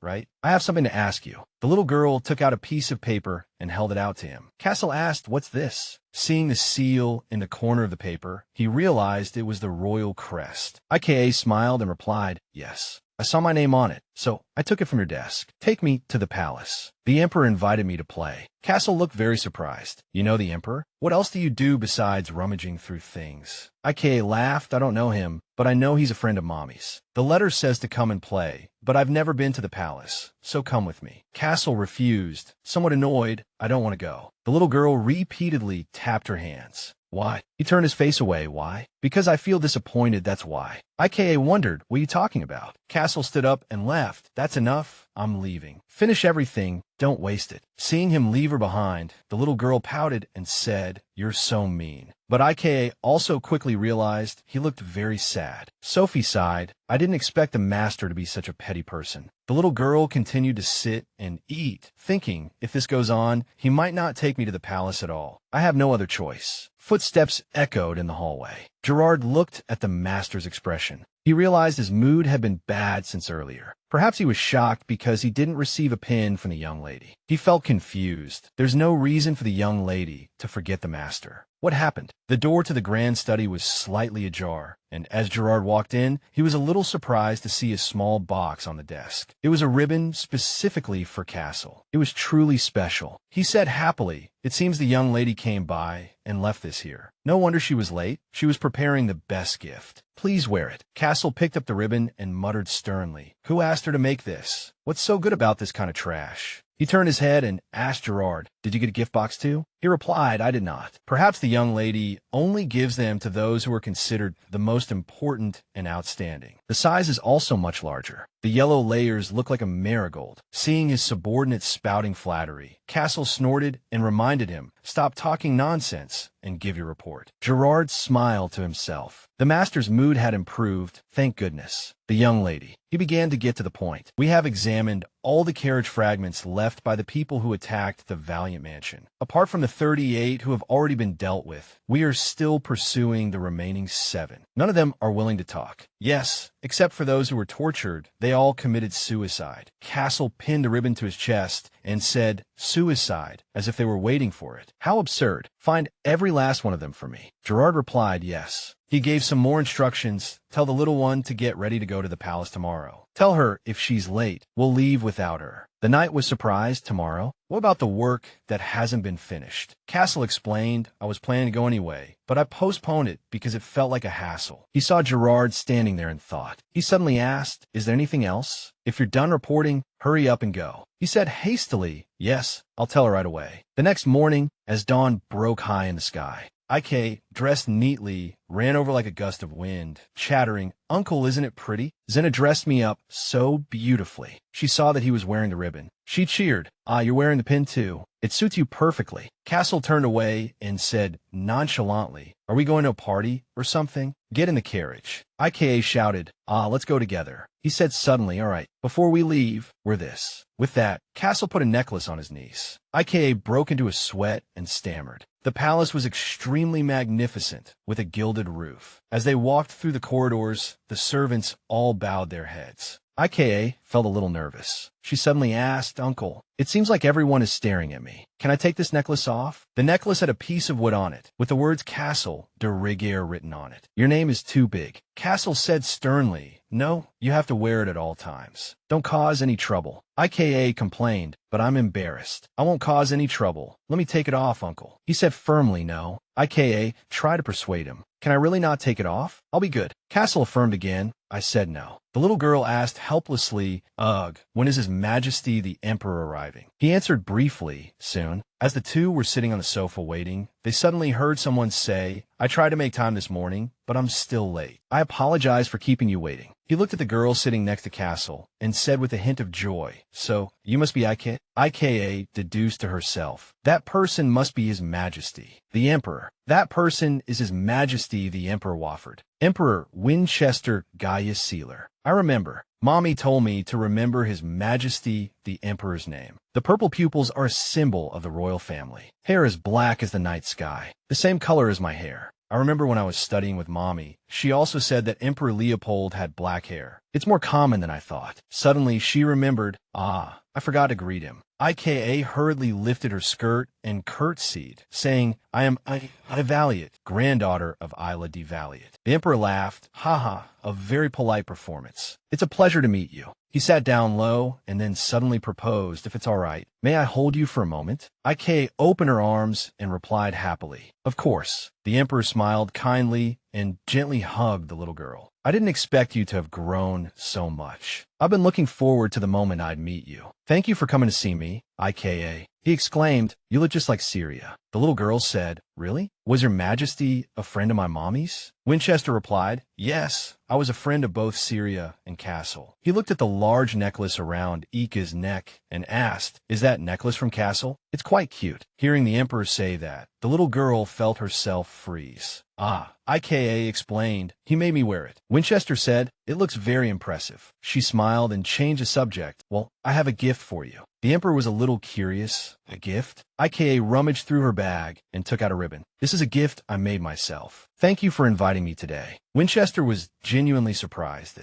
right? "I have something to ask you." The little girl took out a piece of paper and held it out to him. Castle asked, "What's this?" Seeing the seal in the corner of the paper, he realized it was the royal crest. Ika smiled and replied, "Yes. I saw my name on it, so I took it from your desk. Take me to the palace. The emperor invited me to play." Castle looked very surprised. "You know the emperor? What else do you do besides rummaging through things?" Ika laughed. "I don't know him, but I know he's a friend of Mommy's. The letter says to come and play, but I've never been to the palace, so come with me." Castle refused. Somewhat annoyed, "I don't want to go." The little girl repeatedly tapped her hands. "Why?" He turned his face away. "Why?" "Because I feel disappointed, that's why." Ika wondered, "What are you talking about?" Castle stood up and left. "That's enough. I'm leaving. Finish everything. Don't waste it." Seeing him leave her behind, the little girl pouted and said, "You're so mean." But Ika also quickly realized he looked very sad. Sophie sighed, "I didn't expect the master to be such a petty person." The little girl continued to sit and eat, thinking, if this goes on, he might not take me to the palace at all. I have no other choice. Footsteps echoed in the hallway. Gerard looked at the master's expression. He realized his mood had been bad since earlier. Perhaps he was shocked because he didn't receive a pin from the young lady. He felt confused. There's no reason for the young lady to forget the master. What happened? The door to the grand study was slightly ajar, and as Gerard walked in, he was a little surprised to see a small box on the desk. It was a ribbon specifically for Castle. It was truly special. He said happily, "It seems the young lady came by and left this here. No wonder she was late. She was preparing the best gift. Please wear it." Castle picked up the ribbon and muttered sternly, "Who asked her to make this? What's so good about this kind of trash?" He turned his head and asked Gerard, "Did you get a gift box too?" He replied, "I did not." Perhaps the young lady only gives them to those who are considered the most important and outstanding. The size is also much larger. The yellow layers look like a marigold. Seeing his subordinate spouting flattery, Castle snorted and reminded him, "Stop talking nonsense and give your report." Gerard smiled to himself. The master's mood had improved, thank goodness. The young lady. He began to get to the point. "We have examined all the carriage fragments left by the people who attacked the Valiant Mansion. Apart from the 38 who have already been dealt with, we are still pursuing the remaining 7. None of them are willing to talk. Yes, except for those who were tortured. They all committed suicide. Castle pinned a ribbon to his chest and said, "Suicide," as if they were waiting for it. How absurd. Find every last one of them for me. Gerard replied, yes. He gave some more instructions. Tell the little one to get ready to go to the palace tomorrow. Tell her if she's late, we'll leave without her. The knight was surprised. Tomorrow? What about the work that hasn't been finished? Castle explained, I was planning to go anyway, but I postponed it because it felt like a hassle. He saw Gerard standing there and thought. He suddenly asked, is there anything else? If you're done reporting, hurry up and go. He said hastily, yes, I'll tell her right away. The next morning, as dawn broke high in the sky, Ik, dressed neatly, ran over like a gust of wind, chattering, Uncle, isn't it pretty? Zena dressed me up so beautifully. She saw that he was wearing the ribbon. She cheered, you're wearing the pin too. It suits you perfectly. Castle turned away and said nonchalantly, are we going to a party or something? Get in the carriage. Ika shouted, let's go together. He said suddenly, all right, before we leave, we're this. With that, Castle put a necklace on his niece. Ika broke into a sweat and stammered. The palace was extremely magnificent, with a gilded roof. As they walked through the corridors, the servants all bowed their heads. Ika felt a little nervous. She suddenly asked, Uncle, it seems like everyone is staring at me. Can I take this necklace off? The necklace had a piece of wood on it, with the words Castle de Rigueur written on it. Your name is too big. Castle said sternly, no, you have to wear it at all times. Don't cause any trouble. Ika complained, but I'm embarrassed. I won't cause any trouble. Let me take it off, Uncle. He said firmly, no. Ika tried to persuade him. Can I really not take it off? I'll be good. Castle affirmed again. I said no. The little girl asked helplessly, ugh, when is His Majesty the Emperor arriving? He answered briefly, soon. As the two were sitting on the sofa waiting, they suddenly heard someone say, I tried to make time this morning, but I'm still late. I apologize for keeping you waiting. He looked at the girl sitting next to Castle and said with a hint of joy, so, you must be Ika? Ika deduced to herself, that person must be His Majesty, the Emperor. That person is His Majesty the Emperor Wofford. Emperor Winchester Gaius Sealer. I remember. Mommy told me to remember His Majesty the Emperor's name. The purple pupils are a symbol of the royal family. Hair as black as the night sky, the same color as my hair. I remember when I was studying with Mommy, she also said that Emperor Leopold had black hair. It's more common than I thought. Suddenly, she remembered, I forgot to greet him. Ika hurriedly lifted her skirt and curtsied, saying, I am Valiant, granddaughter of Isla de Valiant. The Emperor laughed, a very polite performance. It's a pleasure to meet you. He sat down low and then suddenly proposed, if it's all right, may I hold you for a moment? Ika opened her arms and replied happily, of course. The Emperor smiled kindly and gently hugged the little girl. I didn't expect you to have grown so much. I've been looking forward to the moment I'd meet you. Thank you for coming to see me, Ika. He exclaimed, you look just like Syria. The little girl said, really? Was Your Majesty a friend of my mommy's? Winchester replied, yes, I was a friend of both Syria and Castle. He looked at the large necklace around Ika's neck and asked, is that necklace from Castle? It's quite cute. Hearing the Emperor say that, the little girl felt herself freeze. Ika explained, he made me wear it. Winchester said, it looks very impressive. She smiled and changed the subject. Well, I have a gift for you. The Emperor was a little curious. A gift? Ika rummaged through her bag and took out a ribbon. This is a gift I made myself. Thank you for inviting me today. Winchester was genuinely surprised.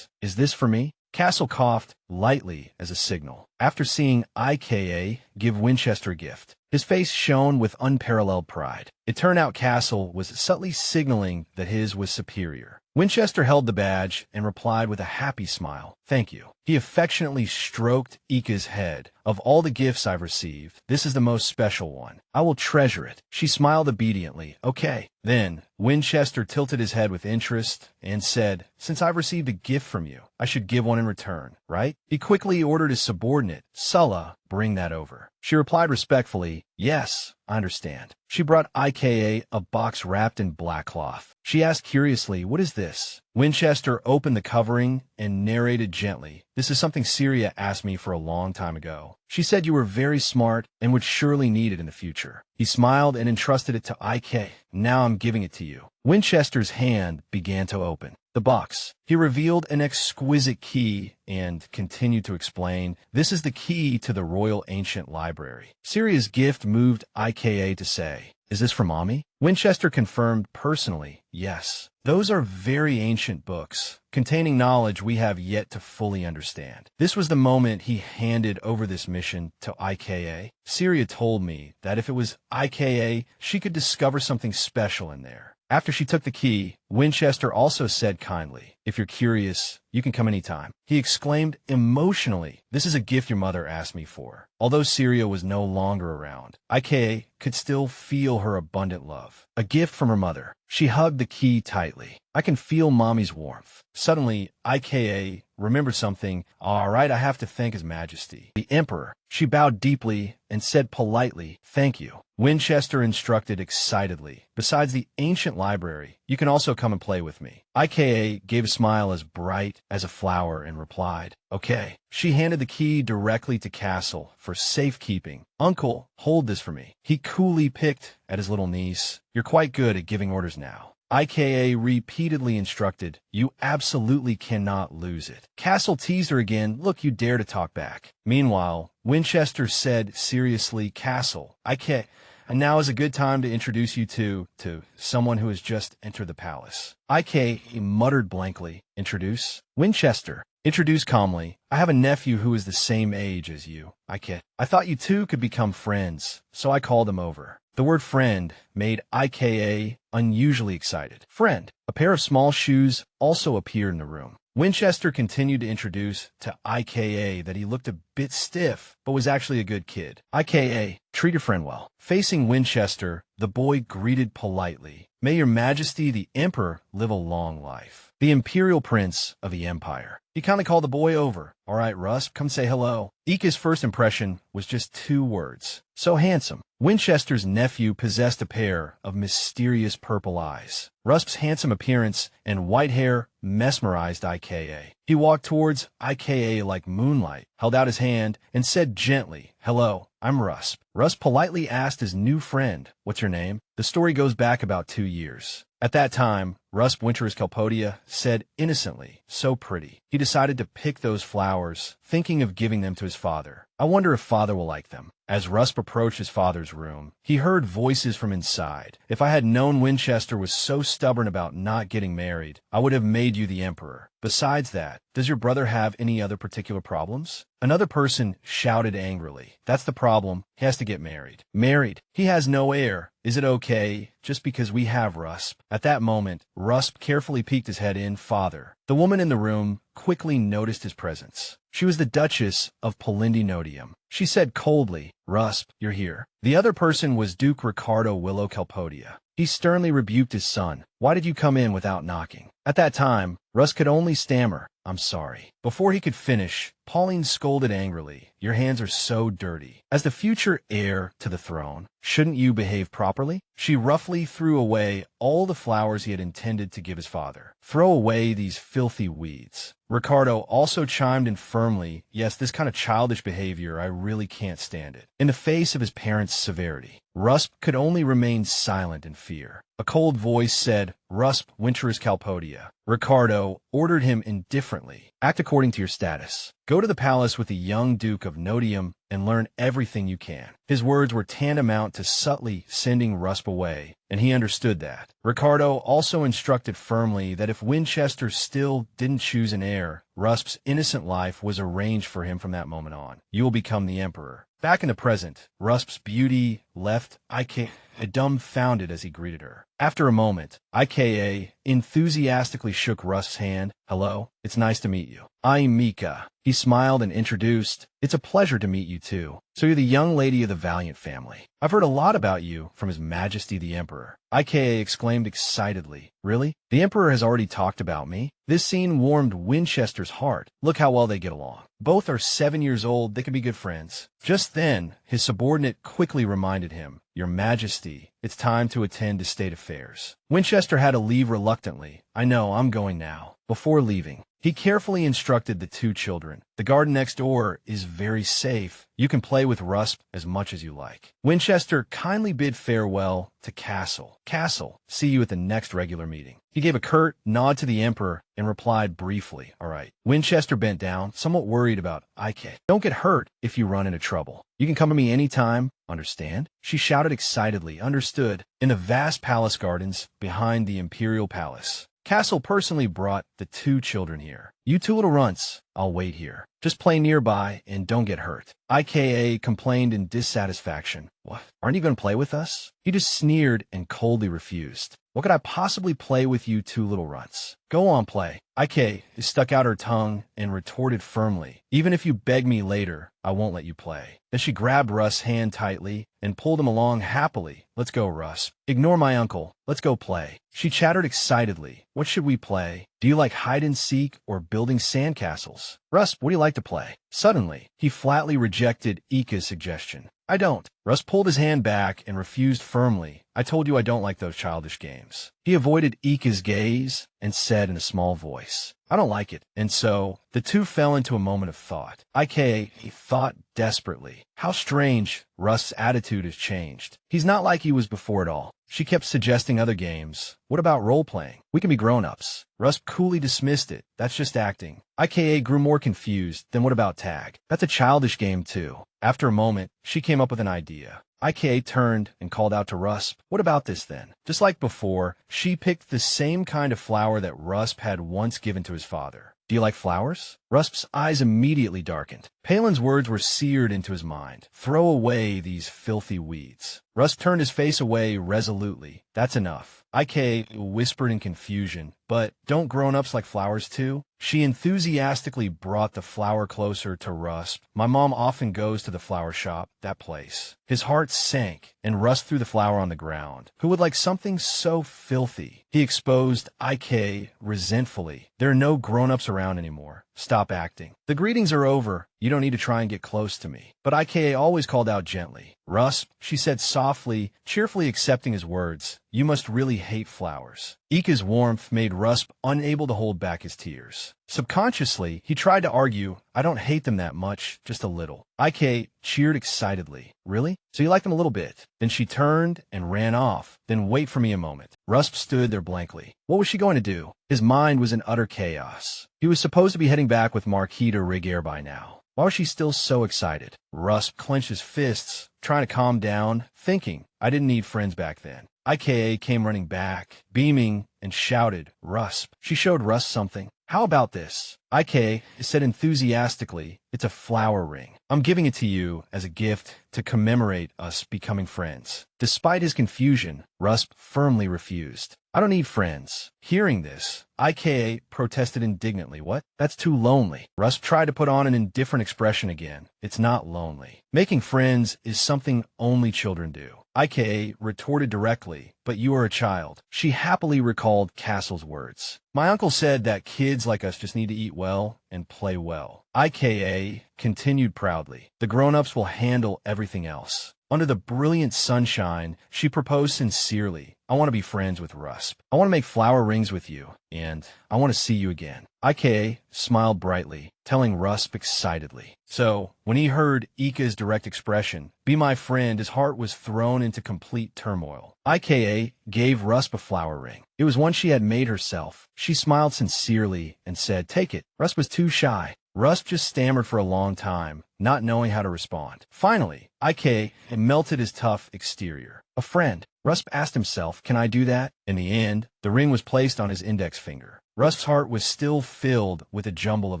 Is this for me? Castle coughed lightly as a signal. After seeing Ika give Winchester a gift, his face shone with unparalleled pride. It turned out Castle was subtly signaling that his was superior. Winchester held the badge and replied with a happy smile, thank you. He affectionately stroked Ika's head. Of all the gifts I've received, this is the most special one. I will treasure it. She smiled obediently. Okay. Then, Winchester tilted his head with interest and said, since I've received a gift from you, I should give one in return, right? He quickly ordered his subordinate, Sulla, bring that over. She replied respectfully, yes, I understand. She brought Ika a box wrapped in black cloth. She asked curiously, what is this? Winchester opened the covering and narrated gently, this is something Syria asked me for a long time ago. She said you were very smart and would surely need it in the future. He smiled and entrusted it to Ika. Now I'm giving it to you. Winchester's hand began to open the box. He revealed an exquisite key and continued to explain, this is the key to the Royal Ancient Library. Syria's gift moved Ika to say, Is this for Mommy? Winchester confirmed personally, yes. Those are very ancient books, containing knowledge we have yet to fully understand. This was the moment he handed over this mission to IKA. Syria told me that if it was IKA, she could discover something special in there. After she took the key, Winchester also said kindly, "If you're curious, you can come anytime." He exclaimed emotionally, "This is a gift your mother asked me for." Although Syria was no longer around, IKA could still feel her abundant love. A gift from her mother. She hugged the key tightly. "I can feel Mommy's warmth." Suddenly, IKA remembered something. "All right, I have to thank His Majesty, the Emperor." She bowed deeply and said politely, "Thank you." Winchester instructed excitedly, "Besides the ancient library, you can also come and play with me." IKA gave a smile as bright as a flower and replied, "Okay." She handed the key directly to Castle for safekeeping. "Uncle, hold this for me." He coolly picked at his little niece. "You're quite good at giving orders now." IKA repeatedly instructed, "You absolutely cannot lose it." Castle teased her again, "Look, you dare to talk back." Meanwhile, Winchester said seriously, "Castle, IKA, and now is a good time to introduce you to someone who has just entered the palace." IKA muttered blankly, "Introduce?" Winchester introduced calmly, "I have a nephew who is the same age as you, IKA. I thought you two could become friends, so I called him over." The word friend made IKA unusually excited. Friend. A pair of small shoes also appeared in the room. Winchester continued to introduce to IKA that he looked a bit stiff, but was actually a good kid. IKA, treat your friend well. Facing Winchester, the boy greeted politely, "May your Majesty the Emperor live a long life. The Imperial Prince of the Empire." He kindly called the boy over. "All right, Russ, come say hello." Ika's first impression was just 2 words. So handsome. Winchester's nephew possessed a pair of mysterious purple eyes. Rusp's handsome appearance and white hair mesmerized IKA. He walked towards IKA like moonlight, held out his hand, and said gently, "Hello, I'm Rusp." Rusp politely asked his new friend, "What's your name?" The story goes back about 2 years. At that time, Rusp Winter's Calpodia said innocently, "So pretty." He decided to pick those flowers, thinking of giving them to his father. "I wonder if father will like them." As Rusp approached his father's room, he heard voices from inside. "If I had known Winchester was so stubborn about not getting married, I would have made you the emperor. Besides that, does your brother have any other particular problems?" Another person shouted angrily, "That's the problem. He has to get married." Married. He has no heir. Is it okay, just because we have Rusp? At that moment, Rusp carefully peeked his head in. "Father." The woman in the room quickly noticed his presence. She was the Duchess of Polindinodium. She said coldly, "Rusp, you're here." The other person was Duke Ricardo Willow Calpodia. He sternly rebuked his son. "Why did you come in without knocking?" At that time, Russ could only stammer, "I'm sorry." Before he could finish, Pauline scolded angrily, "Your hands are so dirty. As the future heir to the throne, shouldn't you behave properly?" She roughly threw away all the flowers he had intended to give his father. "Throw away these filthy weeds." Ricardo also chimed in firmly, "Yes, this kind of childish behavior, I really can't stand it." In the face of his parents' severity, Rusp could only remain silent in fear. A cold voice said, "Rusp Winter's Calpodia." Ricardo ordered him indifferently, "Act according to your status. Go to the palace with the young Duke of Nodium and learn everything you can." His words were tantamount to subtly sending Rusp away, and he understood that. Ricardo also instructed firmly that if Winchester still didn't choose an heir, Rusp's innocent life was arranged for him from that moment on. "You will become the emperor." Back in the present, Rusp's beauty left IKA dumbfounded as he greeted her. After a moment, IKA enthusiastically shook Rusp's hand. "Hello, it's nice to meet you. I'm Mika." He smiled and introduced, "It's a pleasure to meet you too. So you're the young lady of the Valiant family. I've heard a lot about you from His Majesty the Emperor." IKA exclaimed excitedly, "Really? The Emperor has already talked about me?" This scene warmed Winchester's heart. Look how well they get along. Both are 7 years old, they could be good friends. Just then, his subordinate quickly reminded him, "Your Majesty, it's time to attend to state affairs." Winchester had to leave reluctantly. "I know, I'm going now." Before leaving, he carefully instructed the two children. The garden next door is very safe. You can play with Rusp as much as you like. Winchester kindly bid farewell to Castle. Castle, see you at the next regular meeting. He gave a curt nod to the Emperor and replied briefly, all right. Winchester bent down, somewhat worried about Ik. Don't get hurt if you run into trouble. You can come to me anytime, understand? She shouted excitedly, understood, in the vast palace gardens behind the Imperial Palace. Castle personally brought the two children here. You two little runts, I'll wait here. Just play nearby and don't get hurt. IKA complained in dissatisfaction. What? Aren't you going to play with us? He just sneered and coldly refused. What could I possibly play with you two little runts? Go on, play. IK stuck out her tongue and retorted firmly. Even if you beg me later, I won't let you play. Then she grabbed Russ' hand tightly and pulled him along happily. Let's go, Russ. Ignore my uncle. Let's go play. She chattered excitedly. What should we play? Do you like hide and seek or building sandcastles? Russ, what do you like to play? Suddenly, he flatly rejected Ika's suggestion. I don't. Russ pulled his hand back and refused firmly. I told you I don't like those childish games. He avoided Ika's gaze and said in a small voice, I don't like it. And so, the two fell into a moment of thought. He thought desperately. How strange Russ's attitude has changed. He's not like he was before at all. She kept suggesting other games. What about role-playing? We can be grown-ups. Russ coolly dismissed it. That's just acting. IKA grew more confused. Then what about tag? That's a childish game too. After a moment, she came up with an idea. IKA turned and called out to Rusp, what about this then? Just like before, she picked the same kind of flower that Rusp had once given to his father. Do you like flowers? Rusp's eyes immediately darkened. Palin's words were seared into his mind. Throw away these filthy weeds. Rusp turned his face away resolutely. That's enough. IK whispered in confusion. But don't grown-ups like flowers too? She enthusiastically brought the flower closer to Rusp. My mom often goes to the flower shop, that place. His heart sank, and Rusp threw the flower on the ground. Who would like something so filthy? He exposed IK resentfully. There are no grown-ups around anymore. Stop acting. The greetings are over. You don't need to try and get close to me. But IKA always called out gently. Rusp, she said softly, cheerfully accepting his words. You must really hate flowers. Ika's warmth made Rusp unable to hold back his tears. Subconsciously, he tried to argue, I don't hate them that much, just a little. IK cheered excitedly. Really? So you like them a little bit? Then she turned and ran off. Then wait for me a moment. Rusp stood there blankly. What was she going to do? His mind was in utter chaos. He was supposed to be heading back with Marquis to Rigair by now. Why was she still so excited? Rusp clenched his fists, trying to calm down, thinking, I didn't need friends back then. IKA came running back, beaming, and shouted, Rusp. She showed Rusp something. How about this? IK said enthusiastically, it's a flower ring. I'm giving it to you as a gift to commemorate us becoming friends. Despite his confusion, Rusp firmly refused. I don't need friends. Hearing this, IKA protested indignantly. What? That's too lonely. Rusp tried to put on an indifferent expression again. It's not lonely. Making friends is something only children do. IKA retorted directly, but you are a child. She happily recalled Castle's words. My uncle said that kids like us just need to eat well and play well. IKA continued proudly. The grown-ups will handle everything else. Under the brilliant sunshine, she proposed sincerely. I want to be friends with Rusp. I want to make flower rings with you, and I want to see you again. IK smiled brightly, telling Rusp excitedly. So, when he heard Ika's direct expression, be my friend, his heart was thrown into complete turmoil. IKA gave Rusp a flower ring. It was one she had made herself. She smiled sincerely and said, take it. Rusp was too shy. Rusp just stammered for a long time, not knowing how to respond. Finally, IK melted his tough exterior. A friend. Rusp asked himself, can I do that? In the end, the ring was placed on his index finger. Rusp's heart was still filled with a jumble of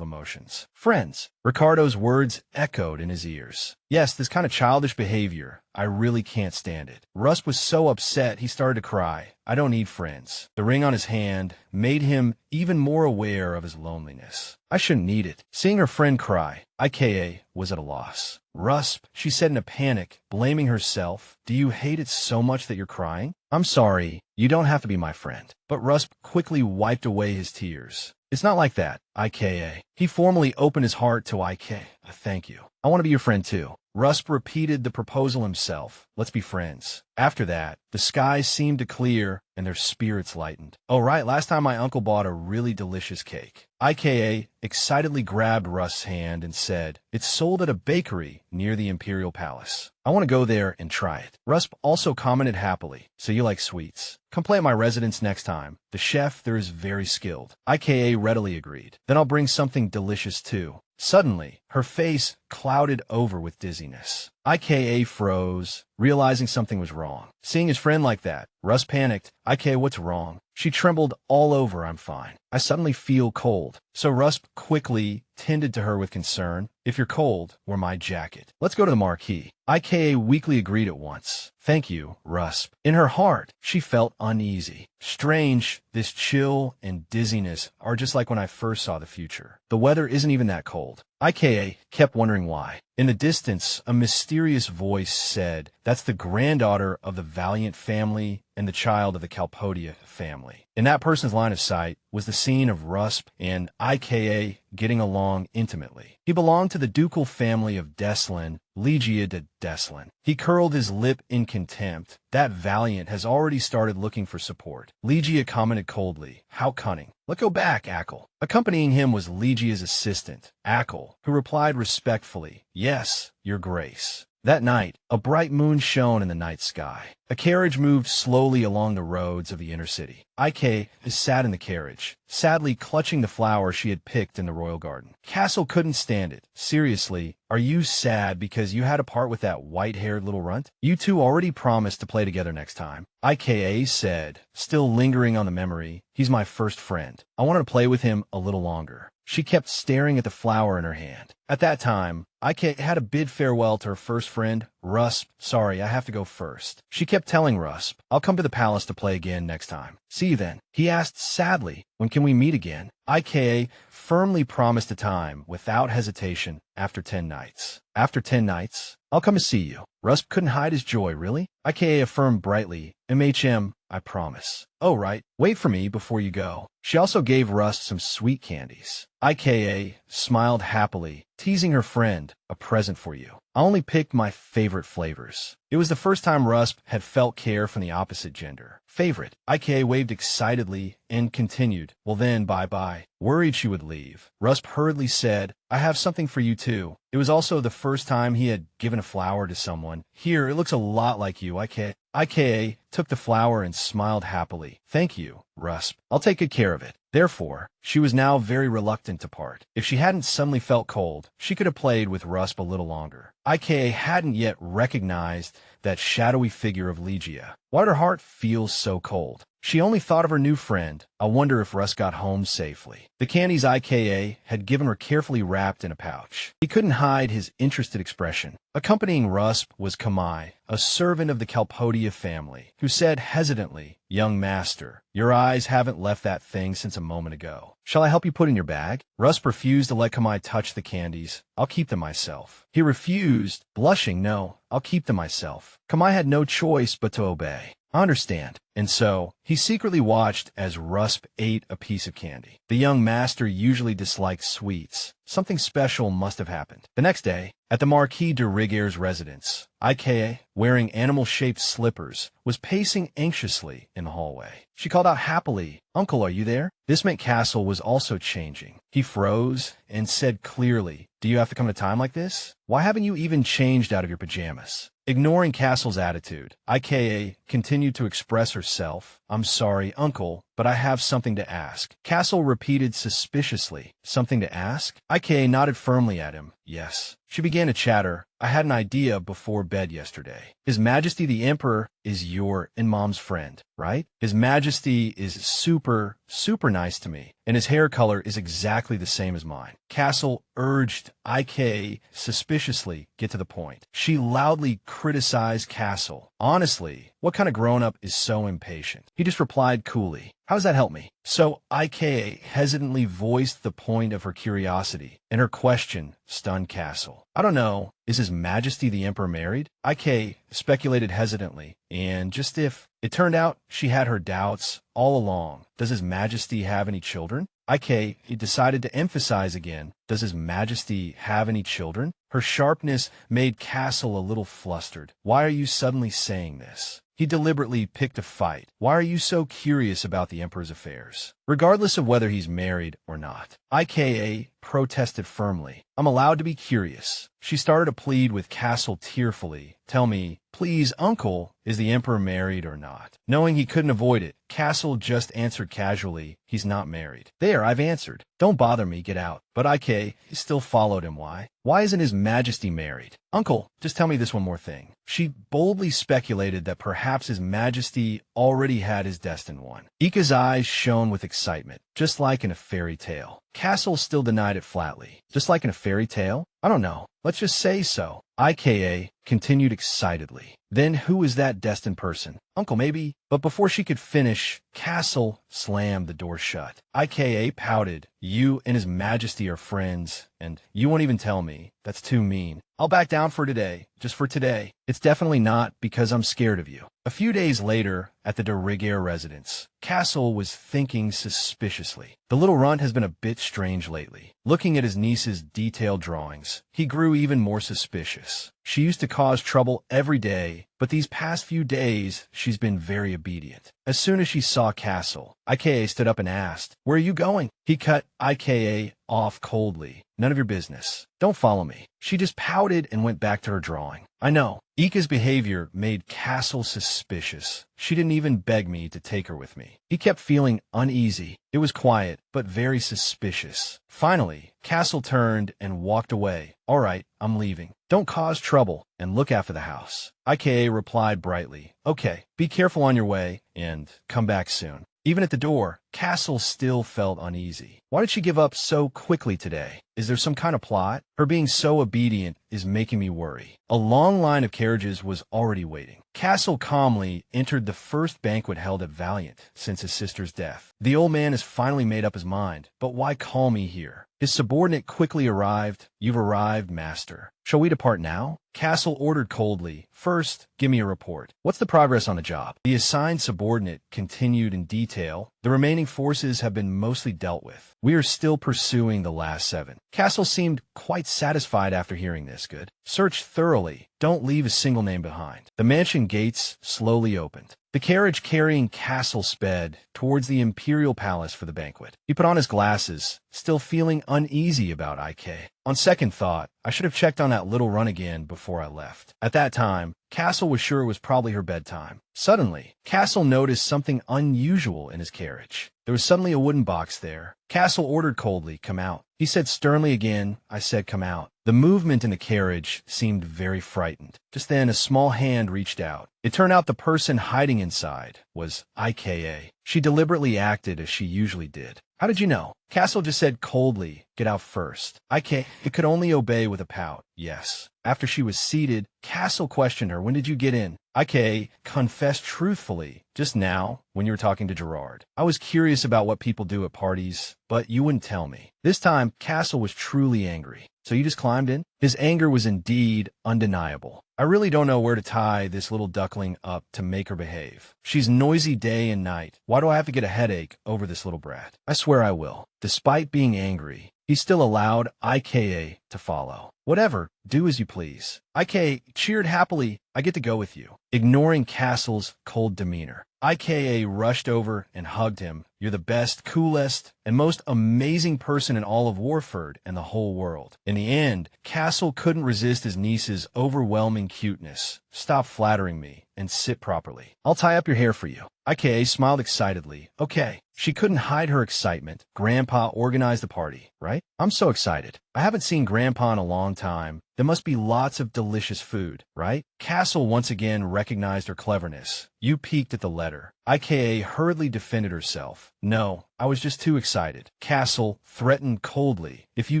emotions. Friends. Ricardo's words echoed in his ears. Yes, this kind of childish behavior. I really can't stand it. Rusp was so upset he started to cry. I don't need friends. The ring on his hand made him even more aware of his loneliness. I shouldn't need it. Seeing her friend cry, IKA was at a loss. Rusp, she said in a panic, blaming herself, do you hate it so much that you're crying? I'm sorry. You don't have to be my friend. But Rusp quickly wiped away his tears. It's not like that, IKA. He formally opened his heart to IK. Thank you. I want to be your friend too. Rusp repeated the proposal himself. Let's be friends. After that, the skies seemed to clear and their spirits lightened. Oh right, last time my uncle bought a really delicious cake. IKA excitedly grabbed Rusp's hand and said, "It's sold at a bakery near the Imperial Palace. I want to go there and try it." Rusp also commented happily, "So you like sweets? Come play at my residence next time. The chef there is very skilled." IKA readily agreed. "Then I'll bring something delicious too." Suddenly, her face clouded over with dizziness. IKA froze, realizing something was wrong. Seeing his friend like that, Russ panicked. "IKA, what's wrong?" She trembled all over. "I'm fine. I suddenly feel cold." So Russ quickly tended to her with concern. "If you're cold, wear my jacket. Let's go to the marquee." IKA weakly agreed at once. "Thank you, Rusp." In her heart, she felt uneasy. Strange, this chill and dizziness are just like when I first saw the future. The weather isn't even that cold. IKA kept wondering why. In the distance, a mysterious voice said, "That's the granddaughter of the Valiant family and the child of the Calpodia family." In that person's line of sight was the scene of Rusp and IKA getting along intimately. He belonged to the ducal family of Deslin, Legia de Deslin. He curled his lip in contempt. "That Valiant has already started looking for support." Legia commented coldly, "How cunning. Let go back, Ackle." Accompanying him was Legia's assistant, Ackle, who replied respectfully, "Yes, your grace." That night, a bright moon shone in the night sky. A carriage moved slowly along the roads of the inner city. IK sat in the carriage, sadly clutching the flower she had picked in the royal garden. Castle couldn't stand it. "Seriously, are you sad because you had a part with that white-haired little runt? You two already promised to play together next time." IKA said, still lingering on the memory, "He's my first friend. I wanted to play with him a little longer." She kept staring at the flower in her hand. At that time, IK had a bid farewell to her first friend, Rusp. "Sorry, I have to go first." She kept telling Rusp, "I'll come to the palace to play again next time." "See you then." He asked sadly, "When can we meet again?" IKA firmly promised a time without hesitation after 10 nights. "After 10 nights, I'll come to see you." Rusp couldn't hide his joy. "Really?" IKA affirmed brightly. "MHM, I promise." "Oh, right. Wait for me before you go." She also gave Rusp some sweet candies. IKA smiled happily, teasing her friend, "A present for you. I only picked my favorite flavors." It was the first time Rusp had felt care from the opposite gender. "Favorite?" IKA waved excitedly and continued, "Well then, bye-bye." Worried she would leave, Rusp hurriedly said, "I have something for you too." It was also the first time he had given a flower to someone. "Here, it looks a lot like you, IKA." IKA took the flower and smiled happily. "Thank you, Rusp. I'll take good care of it." Therefore, she was now very reluctant to part. If she hadn't suddenly felt cold, she could have played with Rusp a little longer. IKA hadn't yet recognized that shadowy figure of Legia. Why did her heart feel so cold? She only thought of her new friend. I wonder if Russ got home safely. The candies IKA had given were carefully wrapped in a pouch. He couldn't hide his interested expression. Accompanying Rusp was Kamai, a servant of the Calpodia family, who said hesitantly, "Young master, your eyes haven't left that thing since a moment ago. Shall I help you put in your bag?" Rusp refused to let Kamai touch the candies. "I'll keep them myself." He refused, blushing, "No, I'll keep them myself." Kamai had no choice but to obey. "I understand." And so, he secretly watched as Rusp ate a piece of candy. The young master usually disliked sweets. Something special must have happened. The next day, at the Marquis de Rigueur's residence, IKA, wearing animal-shaped slippers, was pacing anxiously in the hallway. She called out happily, "Uncle, are you there?" This meant Castle was also changing. He froze and said clearly, "Do you have to come at a time like this? Why haven't you even changed out of your pajamas?" Ignoring Castle's attitude, IKA continued to express herself. "I'm sorry, Uncle, but I have something to ask." Castle repeated suspiciously, "Something to ask?" IKA nodded firmly at him. "Yes." She began to chatter. "I had an idea before bed yesterday. His Majesty the Emperor is your and Mom's friend, right? His Majesty is super nice to me, and his hair color is exactly the same as mine." Castle urged IK suspiciously get to the point. She loudly criticized Castle. Honestly, what kind of grown-up is so impatient? He just replied coolly, "How does that help me?" So IK hesitantly voiced the point of her curiosity, and her question stunned Castle. "I don't know. Is His Majesty the Emperor married?" IK speculated hesitantly, and just if it turned out she had her doubts all along. "Does His Majesty have any children?" Ike, he decided to emphasize again. Does His Majesty have any children? Her sharpness made Castle a little flustered. Why are you suddenly saying this? He deliberately picked a fight. Why are you so curious about the Emperor's affairs? Regardless of whether he's married or not. Ika protested firmly. I'm allowed to be curious. She started to plead with Castle tearfully. Tell me, please, Uncle, is the Emperor married or not? Knowing he couldn't avoid it, Castle just answered casually, he's not married. There, I've answered. Don't bother me, get out. But Ike still followed him. Why? Why isn't His Majesty married? Uncle, just tell me this one more thing. She boldly speculated that perhaps His Majesty already had his destined one. Ika's eyes shone with excitement, just like in a fairy tale. Castle still denied it flatly. Just like in a fairy tale? I don't know. Let's just say so. Ika continued excitedly. Then who is that destined person? Uncle, maybe? But before she could finish, Castle slammed the door shut. Ika pouted. You and His Majesty are friends, and you won't even tell me. That's too mean. I'll back down for today. Just for today. It's definitely not because I'm scared of you. A few days later, at the de Rigier residence, Castle was thinking suspiciously. The little runt has been a bit strange lately. Looking at his niece's detailed drawings, he grew even more suspicious. She used to cause trouble every day, but these past few days, she's been very obedient. As soon as she saw Castle, Ika stood up and asked, "Where are you going?" He cut Ika off coldly. "None of your business. Don't follow me." She just pouted and went back to her drawing. I know. Ika's behavior made Castle suspicious. She didn't even beg me to take her with me. He kept feeling uneasy. It was quiet, but very suspicious. Finally, Castle turned and walked away. All right, I'm leaving. Don't cause trouble, and look after the house. Ika replied brightly. Okay, be careful on your way, and come back soon. Even at the door, Castle still felt uneasy. Why did she give up so quickly today? Is there some kind of plot? Her being so obedient is making me worry. A long line of carriages was already waiting. Castle calmly entered the first banquet held at Valiant since his sister's death. The old man has finally made up his mind, but why call me here? His subordinate quickly arrived. You've arrived, master. Shall we depart now? Castle ordered coldly. First, give me a report. What's the progress on the job? The assigned subordinate continued in detail. The remaining forces have been mostly dealt with. We are still pursuing the last 7. Castle seemed quite satisfied after hearing this. Good. Search thoroughly. Don't leave a single name behind. The mansion gates slowly opened. The carriage carrying Castle sped towards the imperial palace for the banquet. He put on his glasses, still feeling uneasy about Ika. On second thought, I should have checked on that little run again before I left. At that time, Castle was sure it was probably her bedtime. Suddenly, Castle noticed something unusual in his carriage. There was suddenly a wooden box there. Castle ordered coldly, "Come out." He said sternly again, "I said come out." The movement in the carriage seemed very frightened. Just then, a small hand reached out. It turned out the person hiding inside was Ika. She deliberately acted as she usually did. How did you know? Castle just said coldly, "Get out first." Ika could only obey with a pout. Yes. After she was seated, Castle questioned her, "When did you get in?" Ika confessed truthfully, "Just now, when you were talking to Gerard. I was curious about what people do at parties, but you wouldn't tell me." This time, Castle was truly angry. "So you just climbed in?" His anger was indeed undeniable. "I really don't know where to tie this little duckling up to make her behave. She's noisy day and night. Why do I have to get a headache over this little brat? I swear I will." Despite being angry, he still allowed Ika to follow. "Whatever, do as you please." Ika cheered happily. "I get to go with you." Ignoring Castle's cold demeanor, Ika rushed over and hugged him. "You're the best, coolest, and most amazing person in all of Orphaned and the whole world." In the end, Castle couldn't resist his niece's overwhelming cuteness. "Stop flattering me and sit properly. I'll tie up your hair for you." Ika smiled excitedly. "Okay." She couldn't hide her excitement. Grandpa organized the party, right? I'm so excited. I haven't seen Grandpa in a long time. There must be lots of delicious food, right? Castle once again recognized her cleverness. "You peeked at the letter." Ika hurriedly defended herself. "No, I was just too excited." Castle threatened coldly. "If you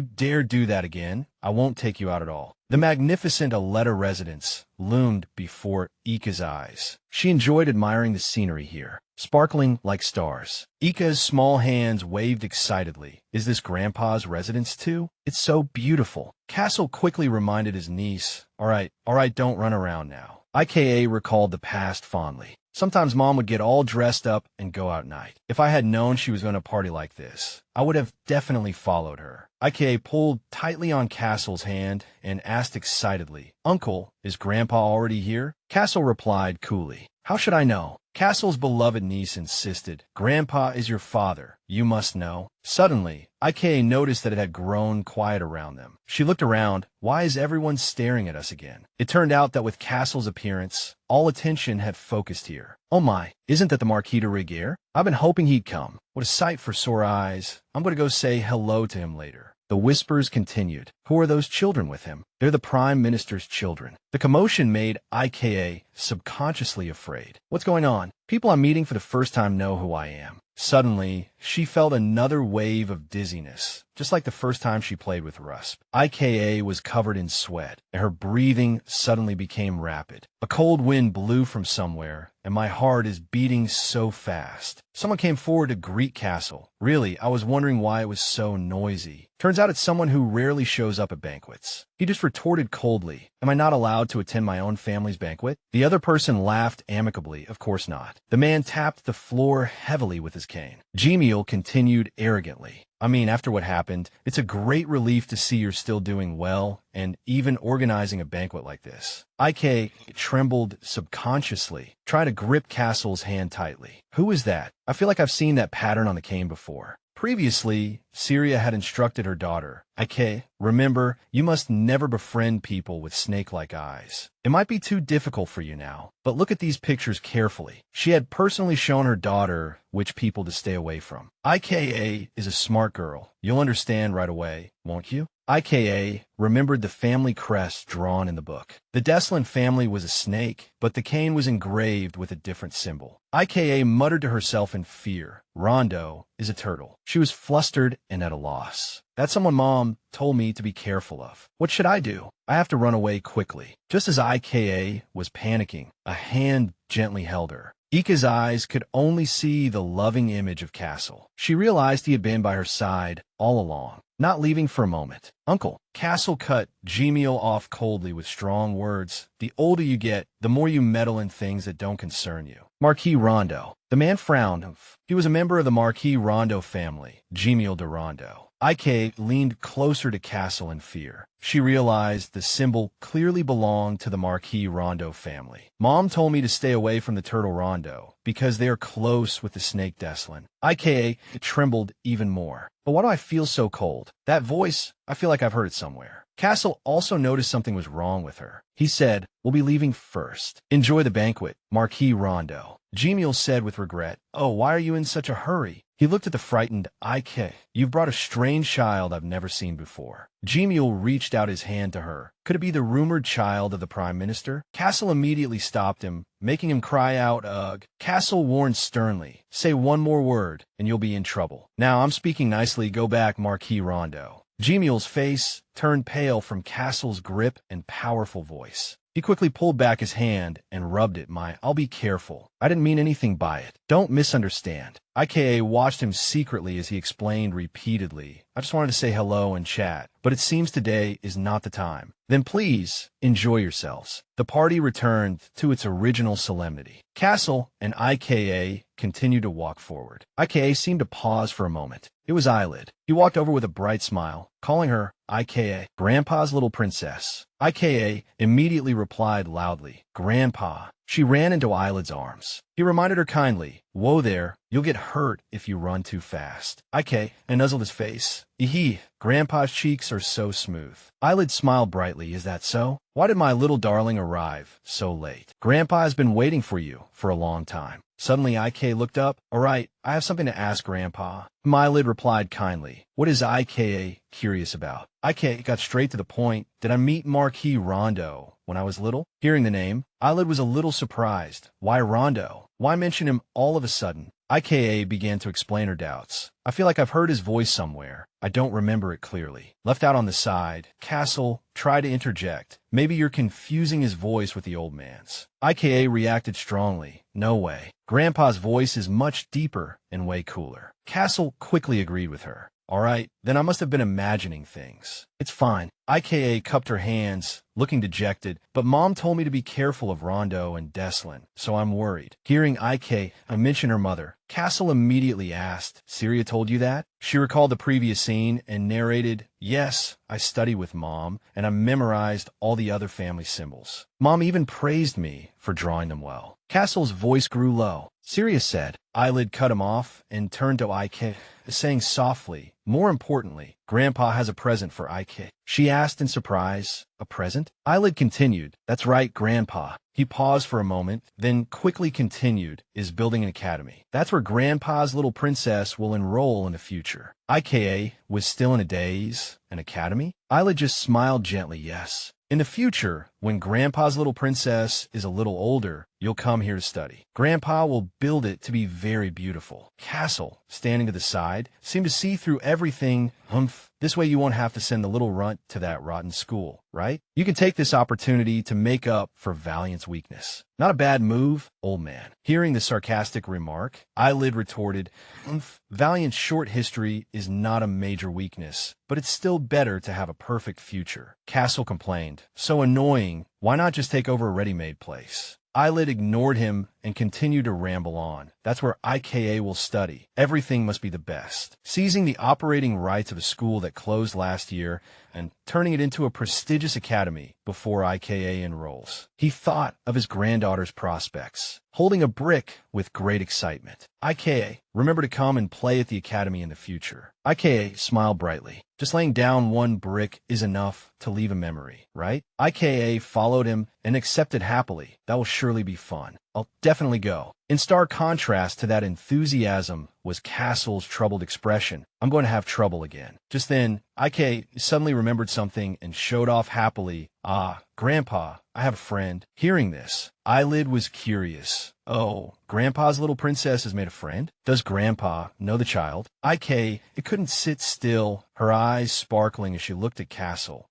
dare do that again, I won't take you out at all." The magnificent Aletta residence loomed before Ika's eyes. She enjoyed admiring the scenery here, sparkling like stars. Ika's small hands waved excitedly. "Is this Grandpa's residence too? It's so beautiful." Castle quickly reminded his niece, All right, don't run around now." Ika recalled the past fondly. Sometimes Mom would get all dressed up and go out at night. If I had known she was going to party like this, I would have definitely followed her. Ike pulled tightly on Castle's hand and asked excitedly, "Uncle, is Grandpa already here?" Castle replied coolly, "How should I know?" Castle's beloved niece insisted, "Grandpa is your father. You must know." Suddenly, Ike noticed that it had grown quiet around them. She looked around. Why is everyone staring at us again? It turned out that with Castle's appearance, all attention had focused here. Oh my, isn't that the Marquis de Rigueur? I've been hoping he'd come. What a sight for sore eyes. I'm going to go say hello to him later. The whispers continued. Who are those children with him? They're the Prime Minister's children. The commotion made Ika subconsciously afraid. What's going on? People I'm meeting for the first time know who I am. Suddenly, she felt another wave of dizziness, just like the first time she played with Rusp. Ika was covered in sweat, and her breathing suddenly became rapid. A cold wind blew from somewhere, and my heart is beating so fast. Someone came forward to greet Castle. Really, I was wondering why it was so noisy. Turns out it's someone who rarely shows up at banquets. He just retorted coldly, "Am I not allowed to attend my own family's banquet?" The other person laughed amicably, "Of course not." The man tapped the floor heavily with his cane. Gemiel continued arrogantly, "I mean, after what happened, it's a great relief to see you're still doing well and even organizing a banquet like this." Ike trembled subconsciously, trying to grip Castle's hand tightly. "Who is that? I feel like I've seen that pattern on the cane before." Previously, Syria had instructed her daughter, "Ike, remember, you must never befriend people with snake-like eyes. It might be too difficult for you now, but look at these pictures carefully." She had personally shown her daughter which people to stay away from. Ika is a smart girl. You'll understand right away, won't you? Ika remembered the family crest drawn in the book. The Deslin family was a snake, but the cane was engraved with a different symbol. Ika muttered to herself in fear, "Rondo is a turtle." She was flustered and at a loss. "That's someone Mom told me to be careful of. What should I do? I have to run away quickly." Just as Ika was panicking, a hand gently held her. Ika's eyes could only see the loving image of Castle. She realized he had been by her side all along, not leaving for a moment. "Uncle." Castle cut Gemiel off coldly with strong words. "The older you get, the more you meddle in things that don't concern you." Marquis Rondo. The man frowned. He was a member of the Marquis Rondo family, Gemiel de Rondo. Ike leaned closer to Castle in fear. She realized the symbol clearly belonged to the Marquis Rondo family. "Mom told me to stay away from the turtle Rondo because they are close with the snake Deslin." Ike trembled even more. "But why do I feel so cold? That voice, I feel like I've heard it somewhere." Castle also noticed something was wrong with her. He said, "We'll be leaving first. Enjoy the banquet, Marquis Rondo." Gemiel said with regret, "Oh, why are you in such a hurry?" He looked at the frightened Ike. "You've brought a strange child I've never seen before." Gemiel reached out his hand to her. Could it be the rumored child of the Prime Minister? Castle immediately stopped him, making him cry out, "Ugh." Castle warned sternly, "Say one more word, and you'll be in trouble." "Now, I'm speaking nicely. Go back, Marquis Rondo." Gemiel's face turned pale from Castle's grip and powerful voice. He quickly pulled back his hand and rubbed it. "I'll be careful. I didn't mean anything by it. Don't misunderstand." Ika watched him secretly as he explained repeatedly, "I just wanted to say hello and chat, but it seems today is not the time." "Then please, enjoy yourselves." The party returned to its original solemnity. Castle and Ika continued to walk forward. Ika seemed to pause for a moment. It was Eyelid. He walked over with a bright smile, calling her Ika, "Grandpa's little princess." Ika immediately replied loudly, "Grandpa." She ran into Eyelid's arms. He reminded her kindly, "Whoa there, you'll get hurt if you run too fast." Ike nuzzled his face. "Eehee, Grandpa's cheeks are so smooth." Eyelid smiled brightly. "Is that so? Why did my little darling arrive so late?" "Grandpa has been waiting for you for a long time." Suddenly Ike looked up. "All right, I have something to ask Grandpa." Eyelid replied kindly. "What is Ike curious about?" Ike got straight to the point. "Did I meet Marquis Rondo when I was little?" Hearing the name, Eyelid was a little surprised. "Why Rondo? Why mention him all of a sudden?" Ika began to explain her doubts. "I feel like I've heard his voice somewhere. I don't remember it clearly." Left out on the side, Castle tried to interject. "Maybe you're confusing his voice with the old man's." Ika reacted strongly. "No way. Grandpa's voice is much deeper and way cooler." Castle quickly agreed with her. All right, then I must have been imagining things. It's fine. IKA cupped her hands, looking dejected, but Mom told me to be careful of Rondo and Deslin, so I'm worried. Hearing IK mention her mother, Castle immediately asked, Syria told you that? She recalled the previous scene and narrated, yes, I study with Mom, and I memorized all the other family symbols. Mom even praised me for drawing them well. Castle's voice grew low. Syria said. Eyelid cut him off and turned to IK, saying softly, more importantly, Grandpa has a present for IK. She asked in surprise, a present? Eyelid continued, that's right, Grandpa. He paused for a moment, then quickly continued, is building an academy. That's where Grandpa's little princess will enroll in the future. IKA was still in a daze. An academy? Eyelid just smiled gently, yes. In the future, when Grandpa's little princess is a little older, you'll come here to study. Grandpa will build it to be very beautiful. Castle, standing to the side, seemed to see through everything. Humph. This way you won't have to send the little runt to that rotten school, right? You can take this opportunity to make up for Valiant's weakness. Not a bad move, old man. Hearing the sarcastic remark, Eyelid retorted, Humph. Valiant's short history is not a major weakness, but it's still better to have a perfect future. Castle complained, so annoying, why not just take over a ready-made place? Eyelid ignored him and continued to ramble on. That's where IKA will study. Everything must be the best. Seizing the operating rights of a school that closed last year and turning it into a prestigious academy before IKA enrolls. He thought of his granddaughter's prospects, holding a brick with great excitement. IKA, remember to come and play at the academy in the future. IKA smiled brightly. Just laying down one brick is enough to leave a memory, right? IKA followed him and accepted happily. That will surely be fun. I'll definitely go. In stark contrast to that enthusiasm was Castle's troubled expression. I'm going to have trouble again. Just then, IK suddenly remembered something and showed off happily. Ah, Grandpa, I have a friend. Hearing this, Eyelid was curious. Oh, Grandpa's little princess has made a friend? Does Grandpa know the child? IK, it couldn't sit still, her eyes sparkling as she looked at Castle.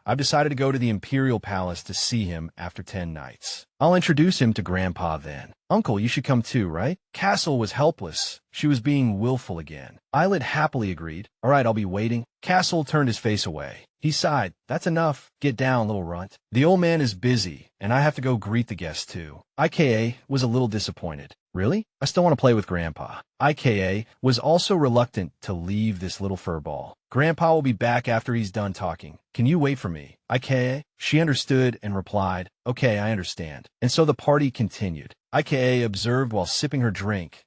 I've decided to go to the Imperial Palace to see him after 10 nights. I'll introduce him to Grandpa then. Uncle, you should come too, right? Castle was helpless. She was being willful again. Eyelid happily agreed. All right, I'll be waiting. Castle turned his face away. He sighed. That's enough. Get down, little runt. The old man is busy, and I have to go greet the guests too. IKA was a little disappointed. Really? I still want to play with Grandpa. IKA was also reluctant to leave this little furball. Grandpa will be back after he's done talking. Can you wait for me? IKA? She understood and replied, okay, I understand. And so the party continued. IKA observed while sipping her drink.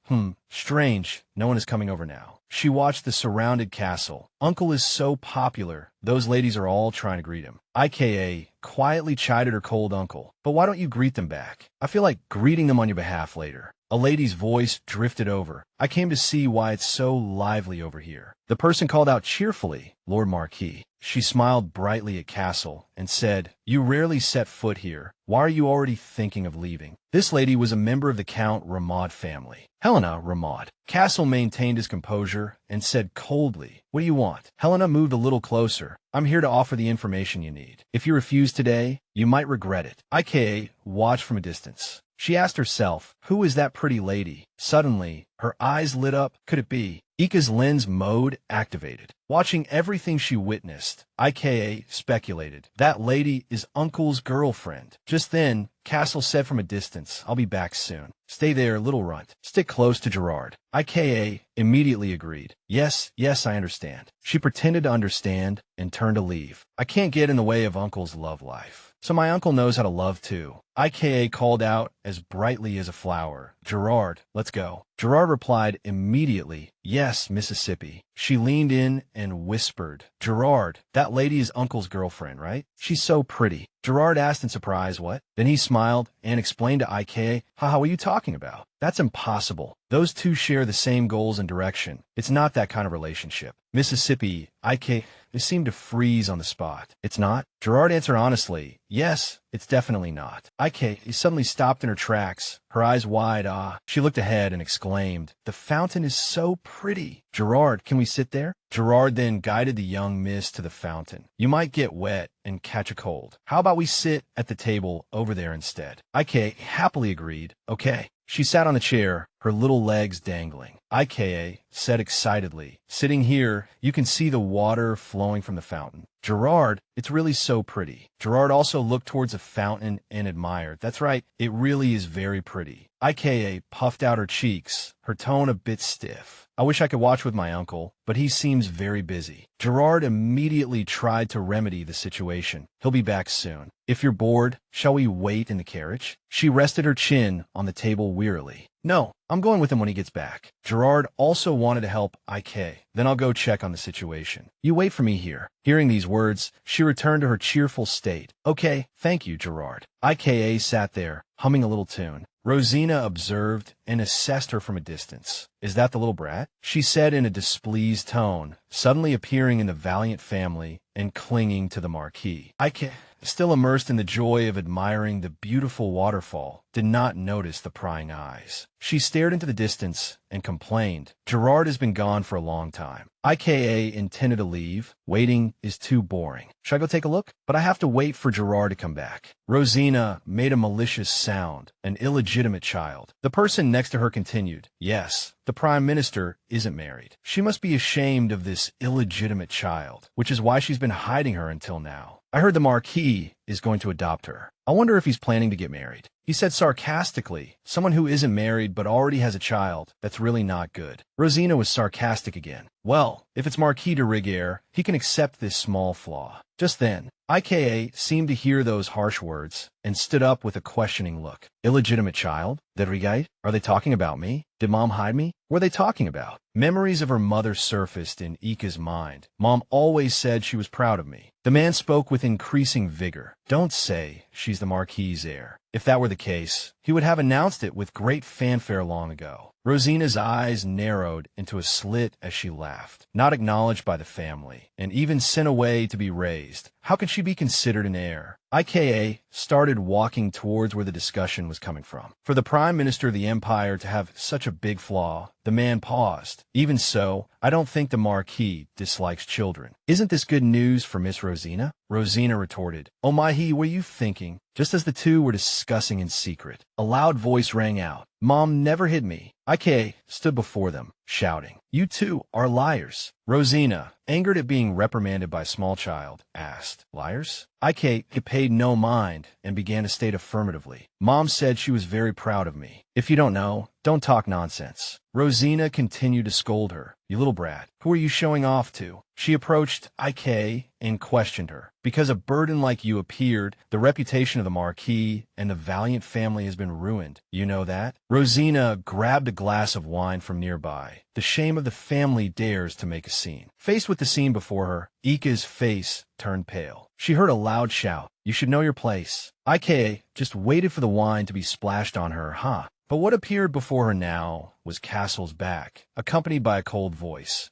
Strange. No one is coming over now. She watched the surrounded castle. Uncle is so popular. Those ladies are all trying to greet him. IKA quietly chided her cold uncle. But why don't you greet them back? I feel like greeting them on your behalf later. A lady's voice drifted over. I came to see why it's so lively over here. The person called out cheerfully, Lord Marquis. She smiled brightly at Castle and said, you rarely set foot here. Why are you already thinking of leaving? This lady was a member of the Count Ramad family. Helena Ramad. Castle maintained his composure and said coldly, what do you want? Helena moved a little closer. I'm here to offer the information you need. If you refuse today, you might regret it. IKA watched from a distance. She asked herself, who is that pretty lady? Suddenly, her eyes lit up. Could it be? Ika's lens mode activated. Watching everything she witnessed, IKA speculated, that lady is Uncle's girlfriend. Just then, Castle said from a distance, I'll be back soon. Stay there, little runt. Stick close to Gerard. IKA immediately agreed. Yes, I understand. She pretended to understand and turned to leave. I can't get in the way of Uncle's love life. So my uncle knows how to love too. IKA called out as brightly as a flower. Gerard, let's go. Gerard replied immediately, yes, Mississippi. She leaned in and whispered, Gerard, that lady is Uncle's girlfriend, right? She's so pretty. Gerard asked in surprise, what? Then he smiled and explained to IKA, haha, what are you talking about? That's impossible. Those two share the same goals and direction. It's not that kind of relationship. Mississippi, IKA, they seemed to freeze on the spot. It's not? Gerard answered honestly, yes, it's definitely not. IKA suddenly stopped in her tracks, her eyes wide. She looked ahead and exclaimed, the fountain is so pretty. Gerard, can we sit there? Gerard then guided the young miss to the fountain. You might get wet and catch a cold. How about we sit at the table over there instead? IKA happily agreed. Okay. She sat on the chair, her little legs dangling. Ika said excitedly, "Sitting here, you can see the water flowing from the fountain. Gerard, it's really so pretty." Gerard also looked towards the fountain and admired. "That's right, it really is very pretty." Ika puffed out her cheeks, her tone a bit stiff. "I wish I could watch with my uncle, but he seems very busy." Gerard immediately tried to remedy the situation. "He'll be back soon. If you're bored, shall we wait in the carriage?" She rested her chin on the table wearily. "No, I'm going with him when he gets back." Gerard also wanted to help Ik. "Then I'll go check on the situation. You wait for me here." Hearing these words, she returned to her cheerful state. "Okay, thank you, Gerard." Ika sat there, humming a little tune. Rosina observed and assessed her from a distance. "Is that the little brat?" she said in a displeased tone, suddenly appearing in the valiant family and clinging to the marquis. Ika, still immersed in the joy of admiring the beautiful waterfall, did not notice the prying eyes. She stared into the distance and complained, "Gerard has been gone for a long time." Ika intended to leave. "Waiting is too boring. Should I go take a look? But I have to wait for Gerard to come back." Rosina made a malicious sound, an illegitimate child. The person next to her continued, "Yes, the Prime Minister isn't married. She must be ashamed of this illegitimate child, which is why she's been hiding her until now. I heard the Marquis is going to adopt her. I wonder if he's planning to get married." He said sarcastically, "Someone who isn't married but already has a child, that's really not good." Rosina was sarcastic again. "Well, if it's Marquis de Rigueur, he can accept this small flaw." Just then, Ika seemed to hear those harsh words and stood up with a questioning look. "Illegitimate child? De Rigueur? Are they talking about me? Did Mom hide me? What are they talking about?" Memories of her mother surfaced in Ika's mind. "Mom always said she was proud of me." The man spoke with increasing vigor. "Don't say she's the Marquis's heir. If that were the case, he would have announced it with great fanfare long ago." Rosina's eyes narrowed into a slit as she laughed. Not acknowledged by the family, and even sent away to be raised, how could she be considered an heir? Ika started walking towards where the discussion was coming from. For the Prime Minister of the Empire to have such a big flaw, the man paused. "Even so, I don't think the Marquis dislikes children. Isn't this good news for Miss Rosina?" Rosina retorted, "Oh my, what are you thinking?" Just as the two were discussing in secret, a loud voice rang out. "Mom never hid me." Ika stood before them, shouting, "You two are liars." Rosina, angered at being reprimanded by a small child, asked, "Liars?" Ika paid no mind and began to state affirmatively, "Mom said she was very proud of me. If you don't know, don't talk nonsense." Rosina continued to scold her. "You little brat, who are you showing off to?" She approached Ika and questioned her. "Because a burden like you appeared, the reputation of the Marquis and the valiant family has been ruined. You know that?" Rosina grabbed a glass of wine from nearby. The shame of the family dares to make a scene. Faced with the scene before her, Ika's face turned pale. She heard a loud shout, "You should know your place." Ika just waited for the wine to be splashed on her, huh? But what appeared before her now was Castle's back, accompanied by a cold voice.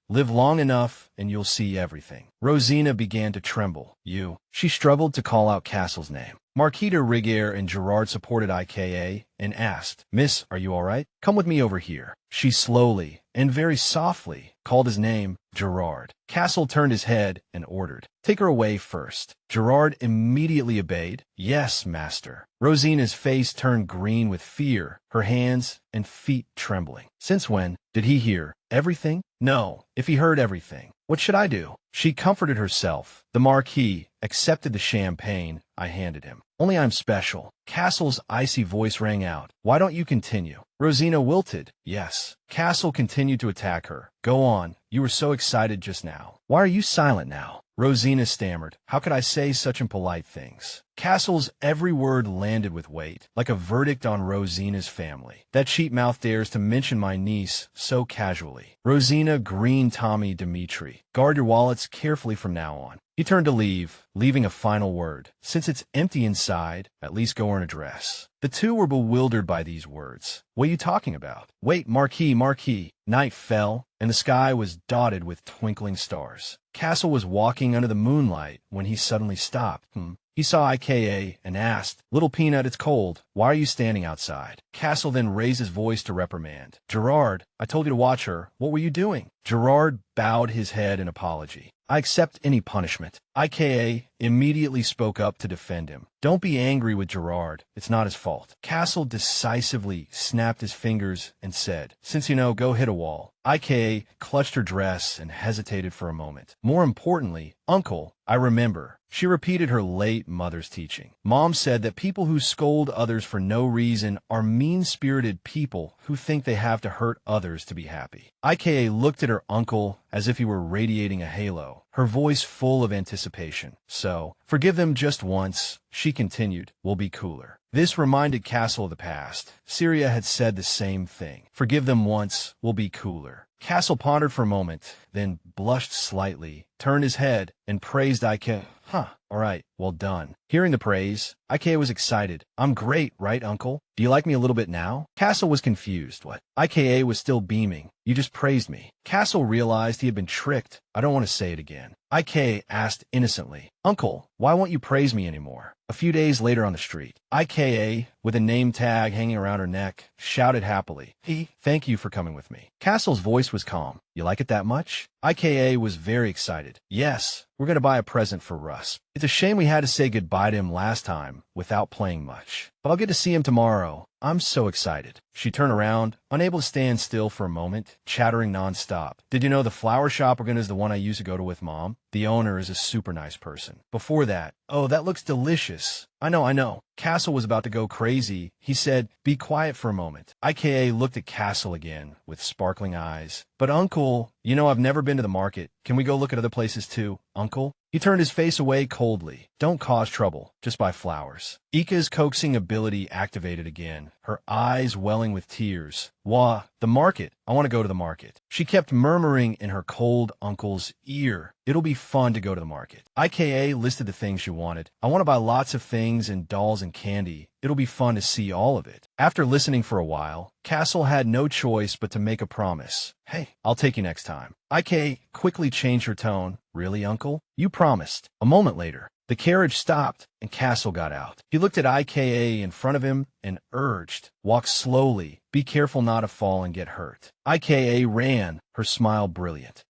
"Live long enough, and you'll see everything." Rosina began to tremble. "You." She struggled to call out Castle's name. Marquis de Rigueur and Gerard supported Ika and asked, "Miss, are you all right? Come with me over here." She slowly and very softly called his name, Gerard. Castle turned his head and ordered, "Take her away first." Gerard immediately obeyed. "Yes, master." Rosina's face turned green with fear, her hands and feet trembling. Since when did he hear everything? No, if he heard everything, what should I do? She comforted herself. The Marquis accepted the champagne I handed him. "Only I'm special." Castle's icy voice rang out. "Why don't you continue?" Rosina wilted. "Yes." Castle continued to attack her. "Go on. You were so excited just now. Why are you silent now?" Rosina stammered. "How could I say such impolite things?" Castle's every word landed with weight, like a verdict on Rosina's family. "That cheap mouth dares to mention my niece so casually." Rosina greened Tommy Dimitri. "Guard your wallets carefully from now on." He turned to leave, leaving a final word. "Since it's empty inside, at least go earn a dress." The two were bewildered by these words. "What are you talking about?" "Wait, Marquis." Night fell, and the sky was dotted with twinkling stars. Castle was walking under the moonlight when he suddenly stopped. He saw Ika and asked, "Little Peanut, it's cold. Why are you standing outside?" Castle then raised his voice to reprimand. Gerard, I told you to watch her. What were you doing? Gerard bowed his head in apology. I accept any punishment. IKA immediately spoke up to defend him. Don't be angry with Gerard. It's not his fault. Castle decisively snapped his fingers and said, since you know, go hit a wall. IKA clutched her dress and hesitated for a moment. More importantly, Uncle, I remember. She repeated her late mother's teaching. Mom said that people who scold others for no reason are mean-spirited people who think they have to hurt others to be happy. IKA looked at her uncle as if he were radiating a halo, her voice full of anticipation. So, forgive them just once, she continued, we'll be cooler. This reminded Castle of the past. Syria had said the same thing. Forgive them once, we'll be cooler. Castle pondered for a moment, then blushed slightly, turned his head, and praised IKA. All right, well done. Hearing the praise, IKA was excited. I'm great, right, Uncle? Do you like me a little bit now? Castle was confused. What? IKA was still beaming. You just praised me. Castle realized he had been tricked. I don't want to say it again. IKA asked innocently, Uncle, why won't you praise me anymore? A few days later on the street, IKA, with a name tag hanging around her neck, shouted happily, thank you for coming with me. Castle's voice was calm. You like it that much? IKA was very excited. Yes, we're going to buy a present for Russ. It's a shame we had to say goodbye to him last time without playing much. But I'll get to see him tomorrow. I'm so excited. She turned around, unable to stand still for a moment, chattering nonstop. Did you know the flower shop we're going to is the one I used to go to with Mom? The owner is a super nice person. Before that, oh, that looks delicious. I know. Castle was about to go crazy. He said, be quiet for a moment. IKA looked at Castle again with sparkling eyes. But Uncle, you know I've never been to the market. Can we go look at other places too, Uncle? He turned his face away coldly. Don't cause trouble. Just buy flowers. Ika's coaxing ability activated again, her eyes welling with tears. Wah, the market. I want to go to the market. She kept murmuring in her cold uncle's ear. It'll be fun to go to the market. IKA listed the things she wanted. I want to buy lots of things and dolls and candy. It'll be fun to see all of it. After listening for a while, Castle had no choice but to make a promise. Hey, I'll take you next time. IKA quickly changed her tone. Really, Uncle? You promised. A moment later, the carriage stopped and Castle got out. He looked at IKA in front of him and urged, walk slowly, be careful not to fall and get hurt. IKA ran, her smile brilliant.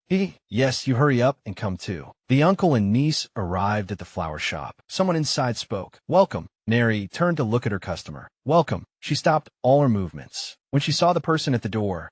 Yes, you hurry up and come too. The uncle and niece arrived at the flower shop. Someone inside spoke. Welcome. Neri turned to look at her customer. Welcome. She stopped all her movements. When she saw the person at the door,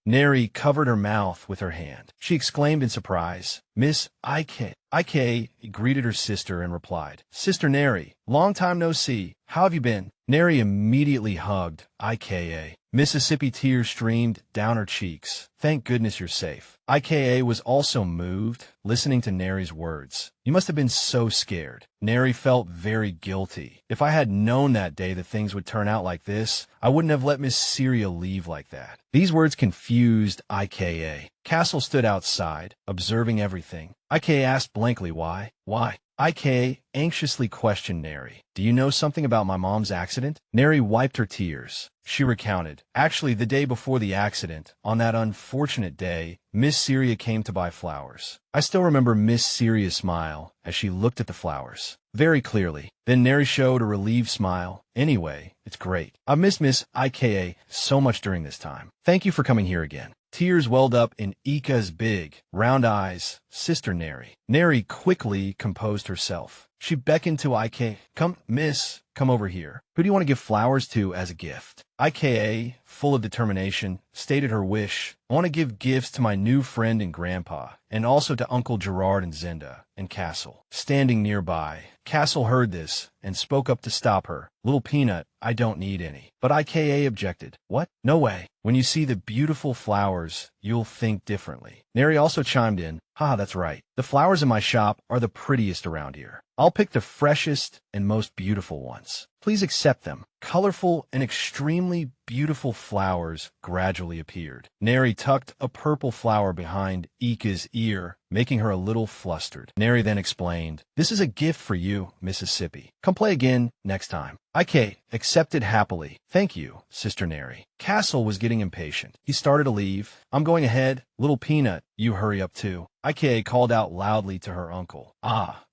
Neri covered her mouth with her hand. She exclaimed in surprise, Miss IK. IK greeted her sister and replied, Sister Neri, long time no see. How have you been? Neri immediately hugged IKA. Mississippi tears streamed down her cheeks. Thank goodness you're safe. IKA was also moved, listening to Neri's words. You must have been so scared. Neri felt very guilty. If I had known that day that things would turn out like this, I wouldn't have let Miss Syria leave like that. These words confused IKA. Castle stood outside, observing everything. IKA asked blankly why. Why? IKA anxiously questioned Neri. Do you know something about my mom's accident? Neri wiped her tears. She recounted. Actually, the day before the accident, on that unfortunate day, Miss Syria came to buy flowers. I still remember Miss Syria's smile as she looked at the flowers. Very clearly. Then Neri showed a relieved smile. Anyway, it's great. I've missed Miss IKA so much during this time. Thank you for coming here again. Tears welled up in Ika's big, round eyes. Sister Neri. Neri quickly composed herself. She beckoned to IK. Come, miss, come over here. Who do you want to give flowers to as a gift? IKA, full of determination, stated her wish. I want to give gifts to my new friend and grandpa, and also to Uncle Gerard and Zenda, and Castle. Standing nearby, Castle heard this and spoke up to stop her. Little Peanut, I don't need any. But IKA objected. What? No way. When you see the beautiful flowers, you'll think differently. Neri also chimed in. That's right. The flowers in my shop are the prettiest around here. I'll pick the freshest and most beautiful ones. Please accept them. Colorful and extremely beautiful flowers gradually appeared. Neri tucked a purple flower behind Ika's ear, making her a little flustered. Neri then explained, This is a gift for you, Mississippi. Come play again next time. IK accepted happily. Thank you, Sister Neri. Castle was getting impatient. He started to leave. I'm going ahead. Little Peanut, you hurry up too. IK called out loudly to her uncle.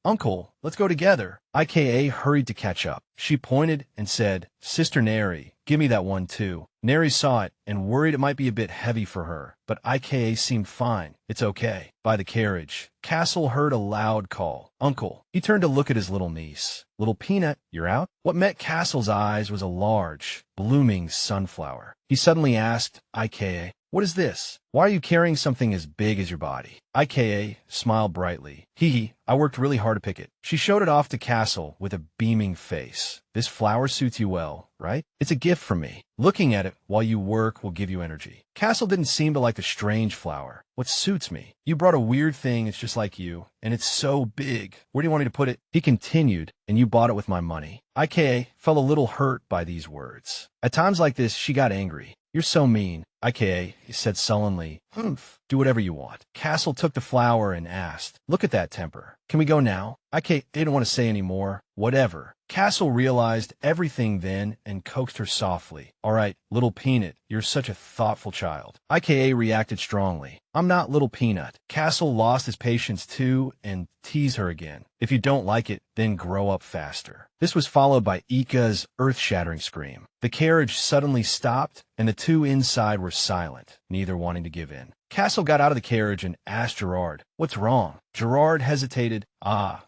Uncle, let's go together. IKA hurried to catch up. She pointed and said, Sister Neri, give me that one too. Neri saw it and worried it might be a bit heavy for her, but IKA seemed fine. It's okay. By the carriage, Castle heard a loud call. Uncle. He turned to look at his little niece. Little Peanut, you're out? What met Castle's eyes was a large, blooming sunflower. He suddenly asked IKA, what is this? Why are you carrying something as big as your body? IKA smiled brightly. Hee, I worked really hard to pick it. She showed it off to Castle with a beaming face. This flower suits you well, right? It's a gift from me. Looking at it while you work will give you energy. Castle didn't seem to like the strange flower. What suits me? You brought a weird thing, it's just like you, and it's so big. Where do you want me to put it? He continued, and you bought it with my money. IKA felt a little hurt by these words. At times like this, she got angry. You're so mean. IKA, he said sullenly. Humph. Do whatever you want. Castle took the flower and asked, look at that temper. Can we go now? IKA didn't want to say any more. Whatever. Castle realized everything then and coaxed her softly. All right, Little Peanut, you're such a thoughtful child. IKA reacted strongly. I'm not Little Peanut. Castle lost his patience too and teased her again. If you don't like it, then grow up faster. This was followed by Ika's earth-shattering scream. The carriage suddenly stopped, and the two inside were silent, neither wanting to give in. Castle got out of the carriage and asked Gerard, what's wrong? Gerard hesitated.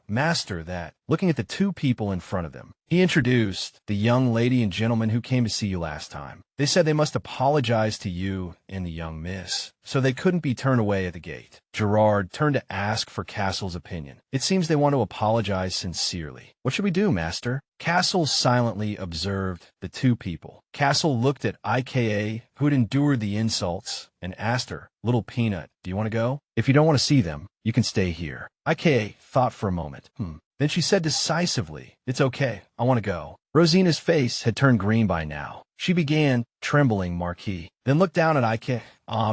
Master, that. Looking at the two people in front of them. He introduced the young lady and gentleman who came to see you last time. They said they must apologize to you and the young miss, so they couldn't be turned away at the gate. Gerard turned to ask for Castle's opinion. It seems they want to apologize sincerely. What should we do, Master? Castle silently observed the two people. Castle looked at IKA, who had endured the insults, and asked her, Little Peanut, do you want to go? If you don't want to see them, you can stay here. IKA thought for a moment. Then she said decisively, it's okay, I want to go. Rosina's face had turned green by now. She began, trembling Marquis, then looked down at IKA.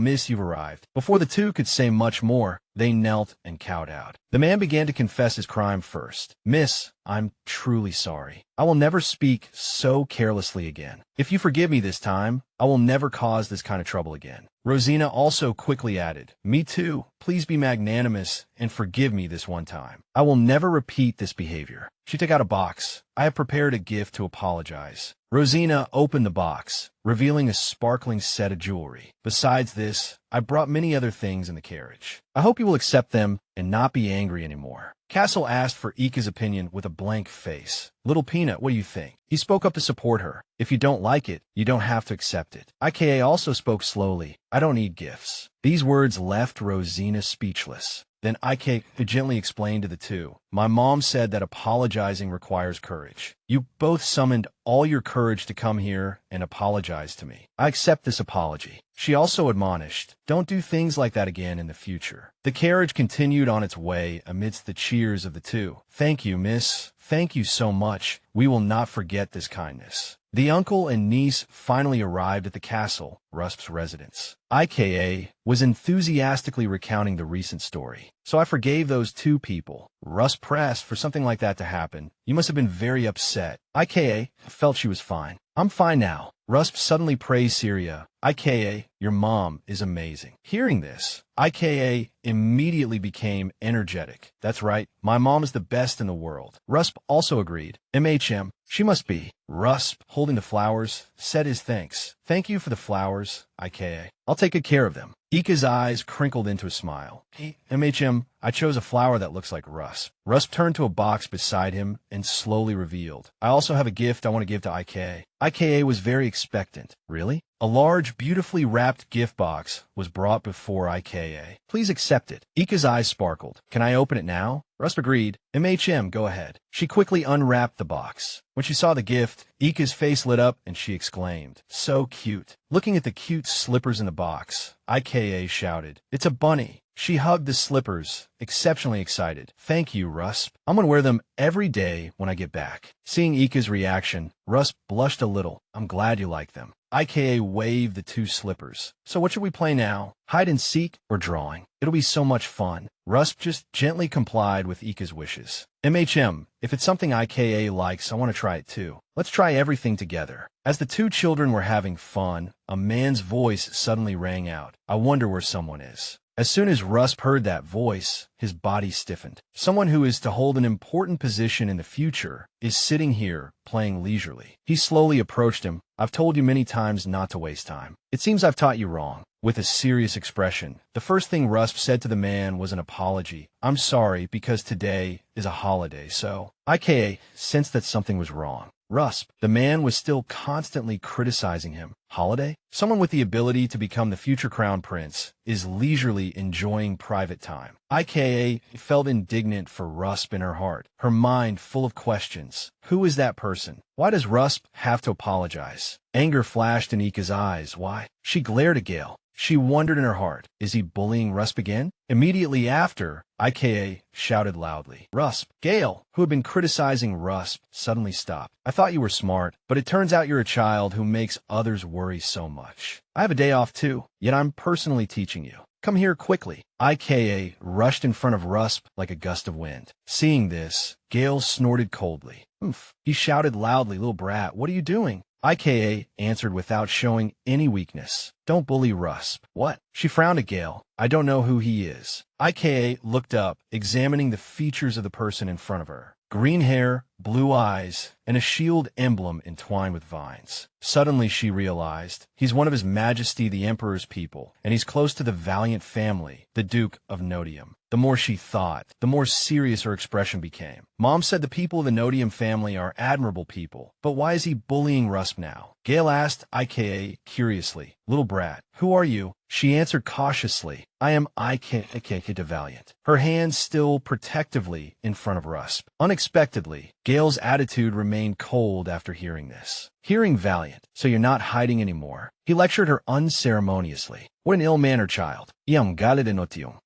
Miss, you've arrived. Before the two could say much more, they knelt and cowed out. The man began to confess his crime first. Miss, I'm truly sorry. I will never speak so carelessly again. If you forgive me this time, I will never cause this kind of trouble again. Rosina also quickly added, me too. Please be magnanimous and forgive me this one time. I will never repeat this behavior. She took out a box. I have prepared a gift to apologize. Rosina opened the box, revealing a sparkling set of jewelry. Besides this, I brought many other things in the carriage. I hope you will accept them and not be angry anymore. Castle asked for Ika's opinion with a blank face. Little Peanut, what do you think? He spoke up to support her. If you don't like it, you don't have to accept it. IKA also spoke slowly. I don't need gifts. These words left Rosina speechless. Then IKA gently explained to the two. My mom said that apologizing requires courage. You both summoned all your courage to come here and apologize to me. I accept this apology. She also admonished, don't do things like that again in the future. The carriage continued on its way amidst the cheers of the two. Thank you, miss. Thank you so much. We will not forget this kindness. The uncle and niece finally arrived at the castle, Rusp's residence. IKA was enthusiastically recounting the recent story. So I forgave those two people. Rusp pressed for something like that to happen. You must have been very upset. IKA felt she was fine. I'm fine now. Rusp suddenly praised Syria. IKA, your mom is amazing. Hearing this, IKA immediately became energetic. That's right, my mom is the best in the world. Rusp also agreed. MHM, she must be. Rusp, holding the flowers, said his thanks. Thank you for the flowers, IKA. I'll take good care of them. Ika's eyes crinkled into a smile. Hey, MHM, I chose a flower that looks like Rusp. Rusp turned to a box beside him and slowly revealed. I also have a gift I want to give to IKA. IKA was very expectant. Really? A large, beautifully wrapped gift box was brought before IKA. Please accept it. Ika's eyes sparkled. Can I open it now? Rusp agreed. MHM, go ahead. She quickly unwrapped the box. When she saw the gift, Ika's face lit up and she exclaimed, so cute. Looking at the cute slippers in the box, IKA shouted, it's a bunny. She hugged the slippers, exceptionally excited. Thank you, Rusp. I'm gonna wear them every day when I get back. Seeing Ika's reaction, Rusp blushed a little. I'm glad you like them. IKA waved the two slippers. So what should we play now? Hide and seek or drawing? It'll be so much fun. Rusp just gently complied with Ika's wishes. MHM, if it's something IKA likes, I want to try it too. Let's try everything together. As the two children were having fun, a man's voice suddenly rang out. I wonder where someone is. As soon as Rusp heard that voice, his body stiffened. Someone who is to hold an important position in the future is sitting here, playing leisurely. He slowly approached him. I've told you many times not to waste time. It seems I've taught you wrong. With a serious expression, the first thing Rusp said to the man was an apology. I'm sorry, because today is a holiday, so IKA sensed that something was wrong. Rusp, the man was still constantly criticizing him. Holiday? Someone with the ability to become the future crown prince is leisurely enjoying private time. IKA felt indignant for Rusp in her heart, her mind full of questions. Who is that person? Why does Rusp have to apologize? Anger flashed in Ika's eyes. Why? She glared at Gale. She wondered in her heart, is he bullying Rusp again? Immediately after, IKA shouted loudly. Rusp. Gale, who had been criticizing Rusp, suddenly stopped. I thought you were smart, but it turns out you're a child who makes others worry so much. I have a day off too, yet I'm personally teaching you. Come here quickly. IKA rushed in front of Rusp like a gust of wind. Seeing this, Gale snorted coldly. Oof. He shouted loudly, little brat, what are you doing? IKA answered without showing any weakness. Don't bully Rusp. What? She frowned at Gale. I don't know who he is. IKA looked up, examining the features of the person in front of her. Green hair, blue eyes, and a shield emblem entwined with vines. Suddenly she realized, he's one of His Majesty the Emperor's people, and he's close to the valiant family, the Duke of Nodium. The more she thought, the more serious her expression became. Mom said the people of the Nodium family are admirable people, but why is he bullying Rusp now? Gale asked IKA curiously. Little brat, who are you? She answered cautiously. I am IKA the Valiant. Her hands still protectively in front of Rusp. Unexpectedly, Gale's attitude remained cold after hearing this. Hearing valiant, so you're not hiding anymore. He lectured her unceremoniously. What an ill-mannered child.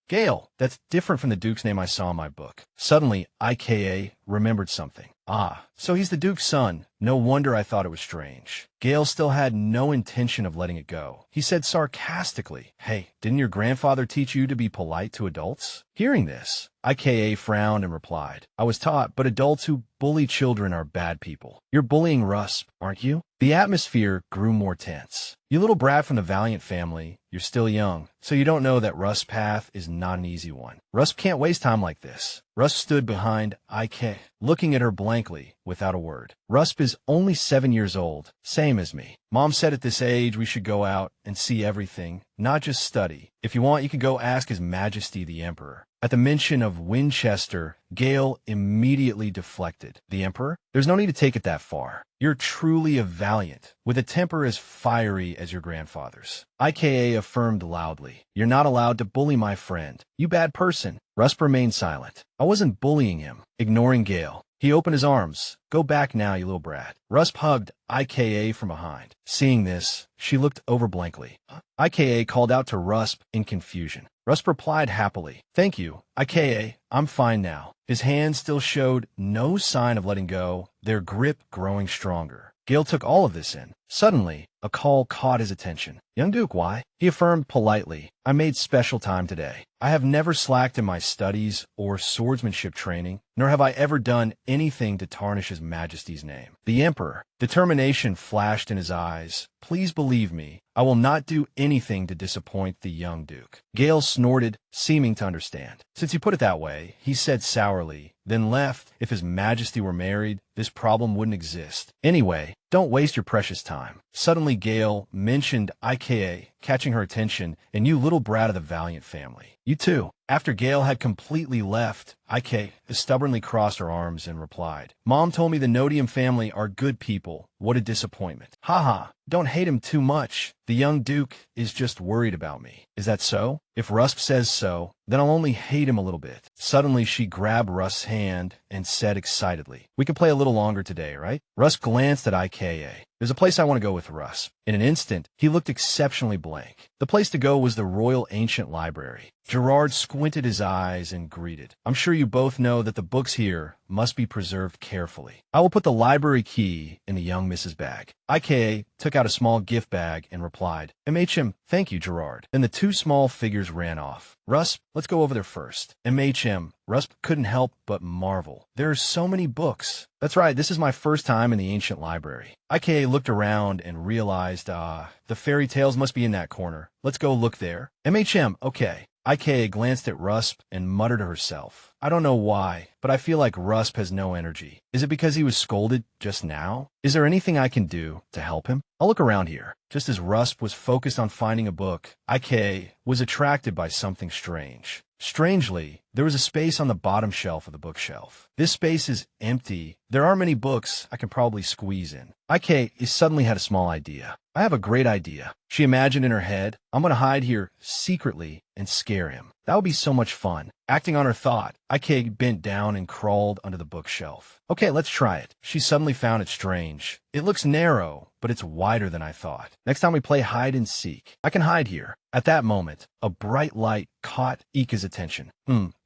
Gale, that's different from the Duke's name I saw in my book. Suddenly, IKA remembered something. Ah, so he's the Duke's son. No wonder I thought it was strange. Gale still had no intention of letting it go. He said sarcastically, Hey, didn't your grandfather teach you to be polite to adults? Hearing this, IKA frowned and replied, I was taught, but adults who bully children are bad people. You're bullying Rusp, aren't you? The atmosphere grew more tense. You little brat from the Valiant family, you're still young, so you don't know that Rusp's path is not an easy one. Rusp can't waste time like this. Rusp stood behind IK, looking at her blankly, without a word. Rusp is only 7 years old, same as me. Mom said at this age we should go out and see everything, not just study. If you want, you can go ask His Majesty the Emperor. At the mention of Winchester, Gale immediately deflected. The Emperor? There's no need to take it that far. You're truly a valiant, with a temper as fiery as your grandfather's. IKA affirmed loudly. You're not allowed to bully my friend. You bad person. Rusp remained silent. I wasn't bullying him. Ignoring Gale, he opened his arms. Go back now, you little brat. Rusp hugged IKA from behind. Seeing this, she looked over blankly. IKA called out to Rusp in confusion. Rusp replied happily. Thank you, IKA. I'm fine now. His hands still showed no sign of letting go, their grip growing stronger. Gale took all of this in. Suddenly, a call caught his attention. Young Duke, why? He affirmed politely. I made special time today. I have never slacked in my studies or swordsmanship training, nor have I ever done anything to tarnish His Majesty's name. The Emperor. Determination flashed in his eyes. Please believe me, I will not do anything to disappoint the young Duke. Gale snorted, seeming to understand. Since you put it that way, he said sourly, then left. If His Majesty were married, this problem wouldn't exist. Anyway, don't waste your precious time. Suddenly Gale mentioned IKA, catching her attention, and you little brat of the Valiant family. You too. After Gale had completely left, IK stubbornly crossed her arms and replied, Mom told me the Nodium family are good people. What a disappointment. Haha, don't hate him too much. The young Duke is just worried about me. Is that so? If Rusp says so, then I'll only hate him a little bit. Suddenly she grabbed Rusp's hand and said excitedly, We can play a little longer today, right? Rusp glanced at IKA. There's a place I want to go with Rusp. In an instant, he looked exceptionally blank. The place to go was the Royal Ancient Library. Gerard squinted his eyes and greeted. I'm sure you both know that the books here must be preserved carefully. I will put the library key in the young Mrs. bag. IKA took out a small gift bag and replied, MHM, thank you, Gerard. Then the two small figures ran off. Rusp, let's go over there first. MHM, Rusp couldn't help but marvel. There are so many books. That's right, this is my first time in the ancient library. IKA looked around and realized, the fairy tales must be in that corner. Let's go look there. MHM, okay. Ika glanced at Rusp and muttered to herself. I don't know why, but I feel like Rusp has no energy. Is it because he was scolded just now? Is there anything I can do to help him? I'll look around here. Just as Rusp was focused on finding a book, Ika was attracted by something strange. Strangely, there was a space on the bottom shelf of the bookshelf. This space is empty. There are many books I can probably squeeze in. Ika suddenly had a small idea. I have a great idea. She imagined in her head, I'm going to hide here secretly and scare him. That would be so much fun. Acting on her thought, Ika bent down and crawled under the bookshelf. Okay, let's try it. She suddenly found it strange. It looks narrow, but it's wider than I thought. Next time we play hide and seek, I can hide here. At that moment, a bright light caught Ika's attention.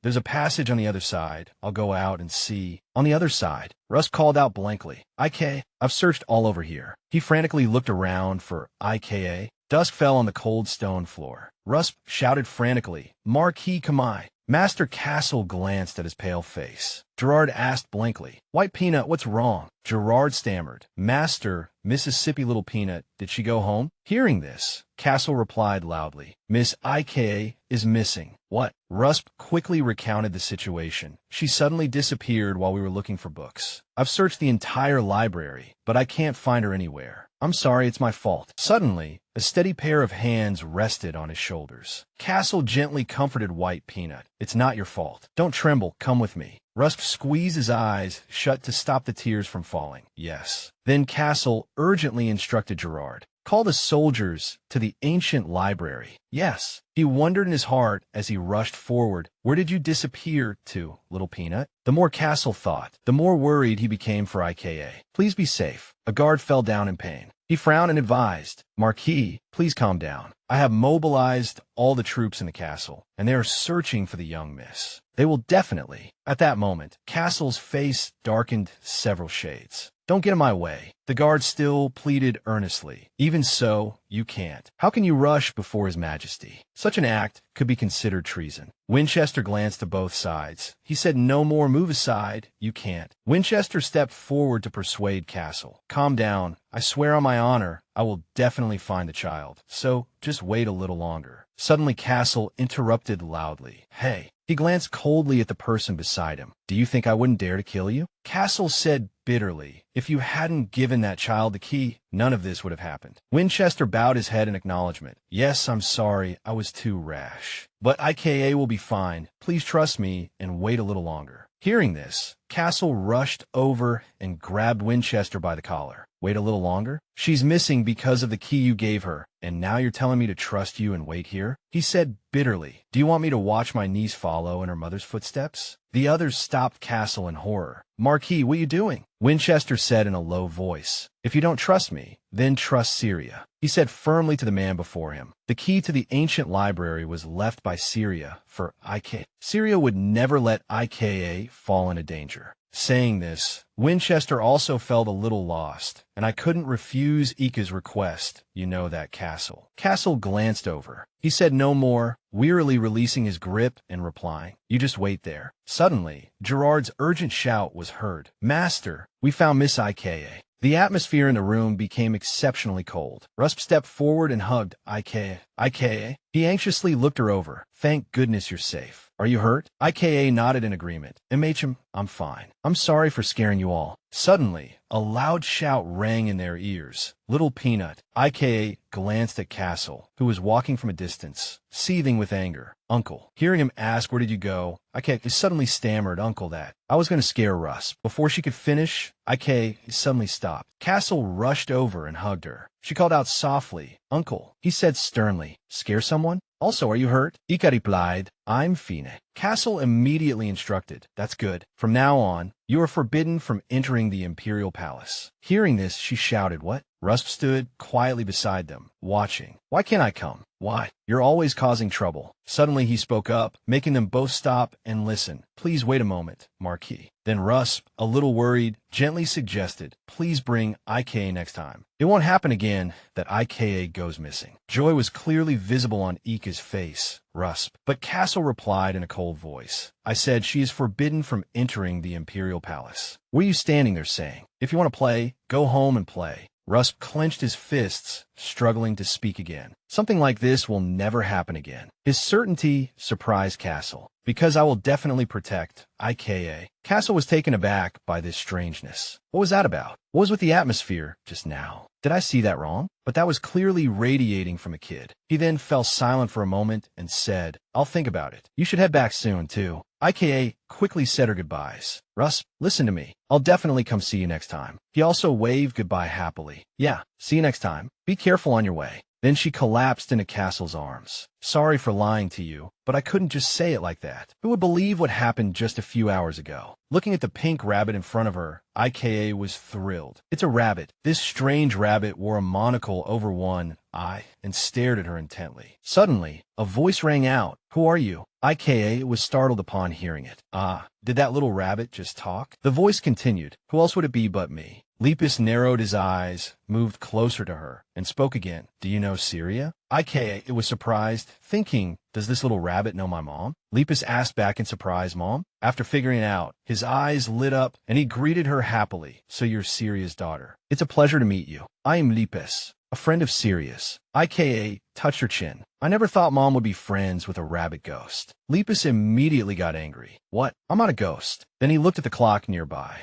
There's a passage on the other side. I'll go out and see. On the other side, Russ called out blankly. Ika, I've searched all over here. He frantically looked around for Ika. Dusk fell on the cold stone floor. Russ shouted frantically, Marquis Kamai. Master Castle glanced at his pale face. Gerard asked blankly, White Peanut, what's wrong? Gerard stammered, Master, Mississippi Little Peanut, did she go home? Hearing this, Castle replied loudly, Miss Ika is missing. What? Rusp quickly recounted the situation. She suddenly disappeared while we were looking for books. I've searched the entire library, but I can't find her anywhere. I'm sorry, it's my fault. Suddenly, a steady pair of hands rested on his shoulders. Castle gently comforted White Peanut. It's not your fault. Don't tremble, come with me. Rusp squeezed his eyes shut to stop the tears from falling. Yes. Then Castle urgently instructed Gerard. Call the soldiers to the ancient library. Yes. He wondered in his heart as he rushed forward. Where did you disappear to, Little Peanut? The more Castle thought, the more worried he became for Ika. Please be safe. A guard fell down in pain. He frowned and advised, Marquis, please calm down. I have mobilized all the troops in the castle, and they are searching for the young miss. They will definitely. At that moment, Castle's face darkened several shades. Don't get in my way. The guard still pleaded earnestly. Even so, you can't. How can you rush before His Majesty? Such an act could be considered treason. Winchester glanced to both sides. He said, no more, move aside. You can't. Winchester stepped forward to persuade Castle. Calm down. I swear on my honor, I will definitely find the child. So, just wait a little longer. Suddenly Castle interrupted loudly. Hey. He glanced coldly at the person beside him. Do you think I wouldn't dare to kill you? Castle said bitterly, if you hadn't given that child the key, none of this would have happened. Winchester bowed his head in acknowledgement. Yes, I'm sorry, I was too rash. But Ika will be fine. Please trust me and wait a little longer. Hearing this, Castle rushed over and grabbed Winchester by the collar. Wait a little longer? She's missing because of the key you gave her, and now you're telling me to trust you and wait here? He said bitterly. Do you want me to watch my niece follow in her mother's footsteps? The others stopped Castle in horror. Marquis, what are you doing? Winchester said in a low voice. If you don't trust me, then trust Syria. He said firmly to the man before him. The key to the ancient library was left by Syria for Ika. Syria would never let Ika fall into danger. Saying this, Winchester also felt a little lost, and I couldn't refuse Ika's request. You know that, Castle. Castle glanced over. He said no more, wearily releasing his grip and replying, You just wait there. Suddenly, Gerard's urgent shout was heard. Master, we found Miss Ika. The atmosphere in the room became exceptionally cold. Rusp stepped forward and hugged Ika. Ika? He anxiously looked her over. Thank goodness you're safe. Are you hurt? Ika nodded in agreement. MHM, I'm fine. I'm sorry for scaring you all. Suddenly, a loud shout rang in their ears. Little Peanut. Ika glanced at Castle, who was walking from a distance, seething with anger. Uncle. Hearing him ask, where did you go? Ika suddenly stammered, Uncle, that. I was going to scare Russ. Before she could finish, Ika suddenly stopped. Castle rushed over and hugged her. She called out softly, Uncle. He said sternly, Scare someone? Also, are you hurt? Ika replied, I'm fine. Castle immediately instructed, That's good. From now on, you are forbidden from entering the imperial palace. Hearing this, she shouted, What? Rusp stood quietly beside them, watching. Why can't I come? Why? You're always causing trouble. Suddenly he spoke up, making them both stop and listen. Please wait a moment, Marquis. Then Rusp, a little worried, gently suggested, Please bring Ika next time. It won't happen again that Ika goes missing. Joy was clearly visible on Ika's face. Rusp. But Castle replied in a cold voice. I said she is forbidden from entering the imperial palace. What are you standing there saying? If you want to play, go home and play. Russ clenched his fists, struggling to speak again. Something like this will never happen again. His certainty surprised Castle. Because I will definitely protect, IKA. Castle was taken aback by this strangeness. What was that about? What was with the atmosphere just now? Did I see that wrong? But that was clearly radiating from a kid. He then fell silent for a moment and said, I'll think about it. You should head back soon, too. IKA quickly said her goodbyes. Russ, listen to me. I'll definitely come see you next time. He also waved goodbye happily. Yeah, see you next time. Be careful on your way. Then she collapsed into Castle's arms. Sorry for lying to you, but I couldn't just say it like that. Who would believe what happened just a few hours ago? Looking at the pink rabbit in front of her, IKA was thrilled. It's a rabbit. This strange rabbit wore a monocle over one eye and stared at her intently. Suddenly, a voice rang out. Who are you? IKA was startled upon hearing it. Ah, did that little rabbit just talk? The voice continued. Who else would it be but me? Lepus narrowed his eyes, moved closer to her, and spoke again. Do you know Syria? IKA was surprised, thinking, does this little rabbit know my mom? Lepus asked back in surprise, Mom? After figuring it out, his eyes lit up, and he greeted her happily. So you're Syria's daughter. It's a pleasure to meet you. I am Lepus, a friend of Syria's. IKA touched her chin. I never thought Mom would be friends with a rabbit ghost. Lepus immediately got angry. What? I'm not a ghost. Then he looked at the clock nearby.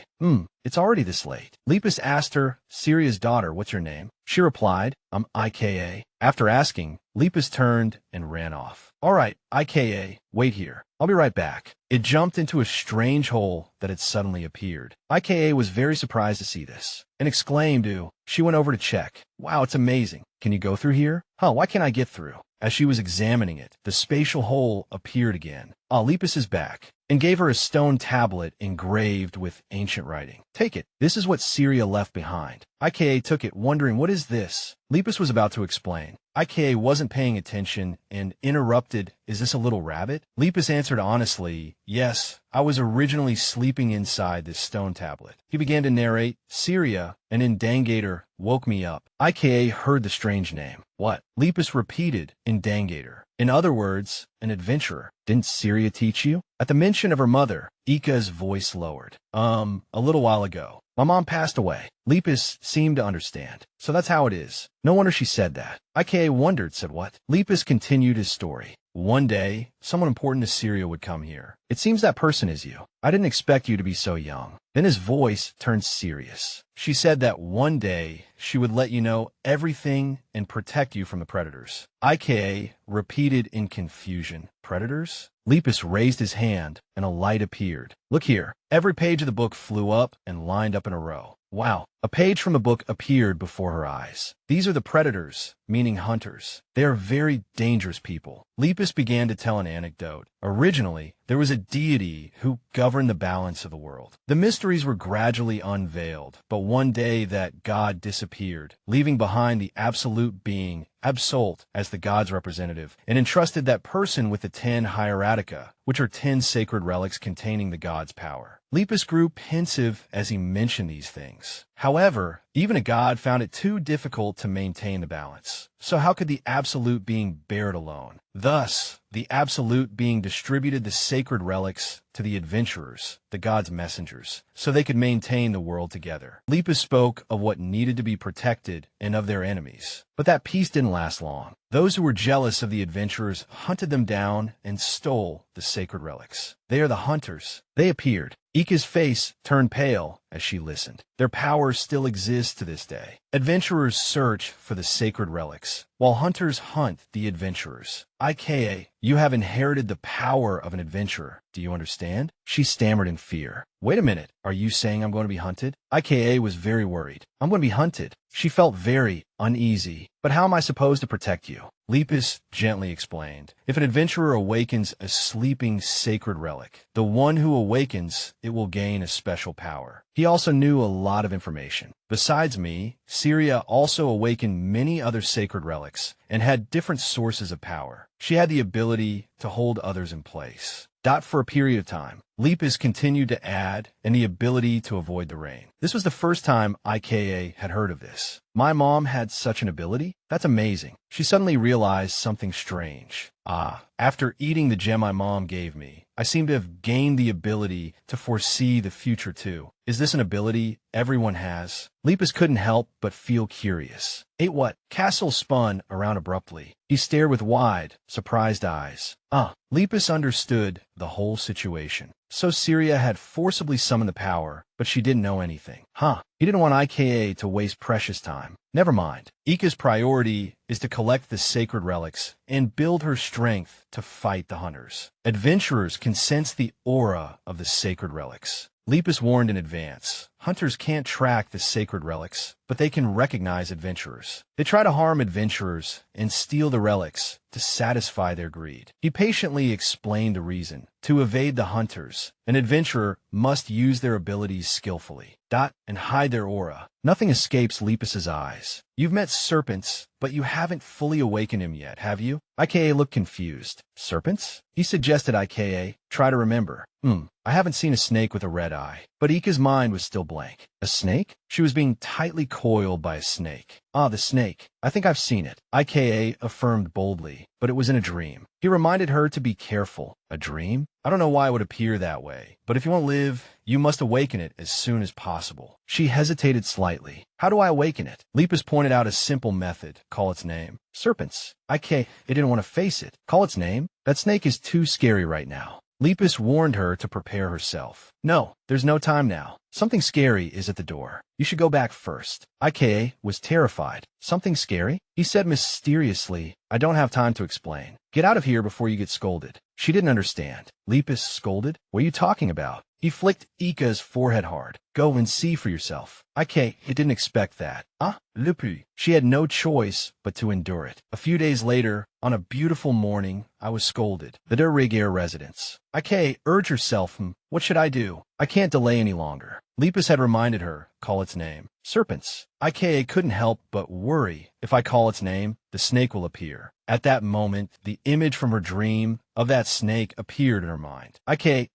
It's already this late. Lepus asked her, Syria's daughter, what's your name? She replied, I'm IKA. After asking, Lepus turned and ran off. All right, IKA, wait here. I'll be right back. It jumped into a strange hole that had suddenly appeared. IKA was very surprised to see this and exclaimed, Ew. She went over to check. Wow, it's amazing. Can you go through here? Huh, why can't I get through? As she was examining it, the spatial hole appeared again. Lepus is back, and gave her a stone tablet engraved with ancient writing. Take it. This is what Syria left behind. IKA took it, wondering, what is this? Lepus was about to explain. IKA wasn't paying attention and interrupted, is this a little rabbit? Lepus answered honestly, yes, I was originally sleeping inside this stone tablet. He began to narrate, Syria, an indangator, woke me up. IKA heard the strange name. What? Lepus repeated, indangator. In other words, an adventurer. Didn't Syria teach you? At the mention of her mother, Ika's voice lowered. A little while ago. My mom passed away. Lepus seemed to understand. So that's how it is. No wonder she said that. IKA wondered, said what? Lepus continued his story. One day, someone important to Syria would come here. It seems that person is you. I didn't expect you to be so young. Then his voice turned serious. She said that one day she would let you know everything and protect you from the predators. IKA repeated in confusion. Predators? Lepus raised his hand and a light appeared. Look here. Every page of the book flew up and lined up in a row. Wow. A page from the book appeared before her eyes. These are the predators, meaning hunters. They are very dangerous people. Lepus began to tell an anecdote. Originally, there was a deity who governed the balance of the world. The mysteries were gradually unveiled, but one day that god disappeared, leaving behind the absolute being, Absolt, as the god's representative, and entrusted that person with the 10 hieratica, which are 10 sacred relics containing the god's power. Lepus grew pensive as he mentioned these things. However, even a god found it too difficult to maintain the balance. So how could the absolute being bear it alone? Thus, the absolute being distributed the sacred relics to the adventurers, the god's messengers, so they could maintain the world together. Lepus spoke of what needed to be protected and of their enemies. But that peace didn't last long. Those who were jealous of the adventurers hunted them down and stole the sacred relics. They are the hunters. They appeared. Ika's face turned pale as she listened. Their power still exists to this day. Adventurers search for the sacred relics, while hunters hunt the adventurers. IKA, you have inherited the power of an adventurer. Do you understand? She stammered in fear. Wait a minute. Are you saying I'm going to be hunted? IKA was very worried. I'm going to be hunted. She felt very uneasy. But how am I supposed to protect you? Lepus gently explained. If an adventurer awakens a sleeping sacred relic, the one who awakens it will gain a special power. He also knew a lot of information. Besides me, Syria also awakened many other sacred relics and had different sources of power. She had the ability to hold others in place. For a period of time. Lepus continued to add, and the ability to avoid the rain. This was the first time IKA had heard of this. My mom had such an ability? That's amazing. She suddenly realized something strange. After eating the gem my mom gave me, I seem to have gained the ability to foresee the future too. Is this an ability everyone has? Lepus couldn't help but feel curious. Ate what? Castle spun around abruptly. He stared with wide, surprised eyes. Lepus understood the whole situation. So Syria had forcibly summoned the power, but she didn't know anything. He didn't want IKA to waste precious time. Never mind. Ika's priority is to collect the sacred relics and build her strength to fight the hunters. Adventurers can sense the aura of the sacred relics. Lepus warned in advance. Hunters can't track the sacred relics, but they can recognize adventurers. They try to harm adventurers and steal the relics to satisfy their greed. He patiently explained the reason. To evade the hunters, an adventurer must use their abilities skillfully, and hide their aura. Nothing escapes Lepus's eyes. You've met serpents, but you haven't fully awakened him yet, have you? IKA looked confused. Serpents? He suggested IKA try to remember. I haven't seen a snake with a red eye. But Ika's mind was still blank. A snake? She was being tightly coiled by a snake. The snake. I think I've seen it. IKA affirmed boldly, but it was in a dream. He reminded her to be careful. A dream? I don't know why it would appear that way, but if you want to live, you must awaken it as soon as possible. She hesitated slightly. How do I awaken it? Lepus pointed out a simple method. Call its name. Serpents. It didn't want to face it. Call its name? That snake is too scary right now. Lepus warned her to prepare herself. No, there's no time now. Something scary is at the door. You should go back first. IKA was terrified. Something scary? He said mysteriously, I don't have time to explain. Get out of here before you get scolded. She didn't understand. Lepus scolded? What are you talking about? He flicked Ika's forehead hard. Go and see for yourself. It didn't expect that. Lepus. She had no choice but to endure it. A few days later, on a beautiful morning, I was scolded. The de Rigueur residence. Urge yourself. What should I do? I can't delay any longer. Lepus had reminded her, call its name. Serpents. IKA couldn't help but worry. If I call its name, the snake will appear. At that moment, the image from her dream of that snake appeared in her mind.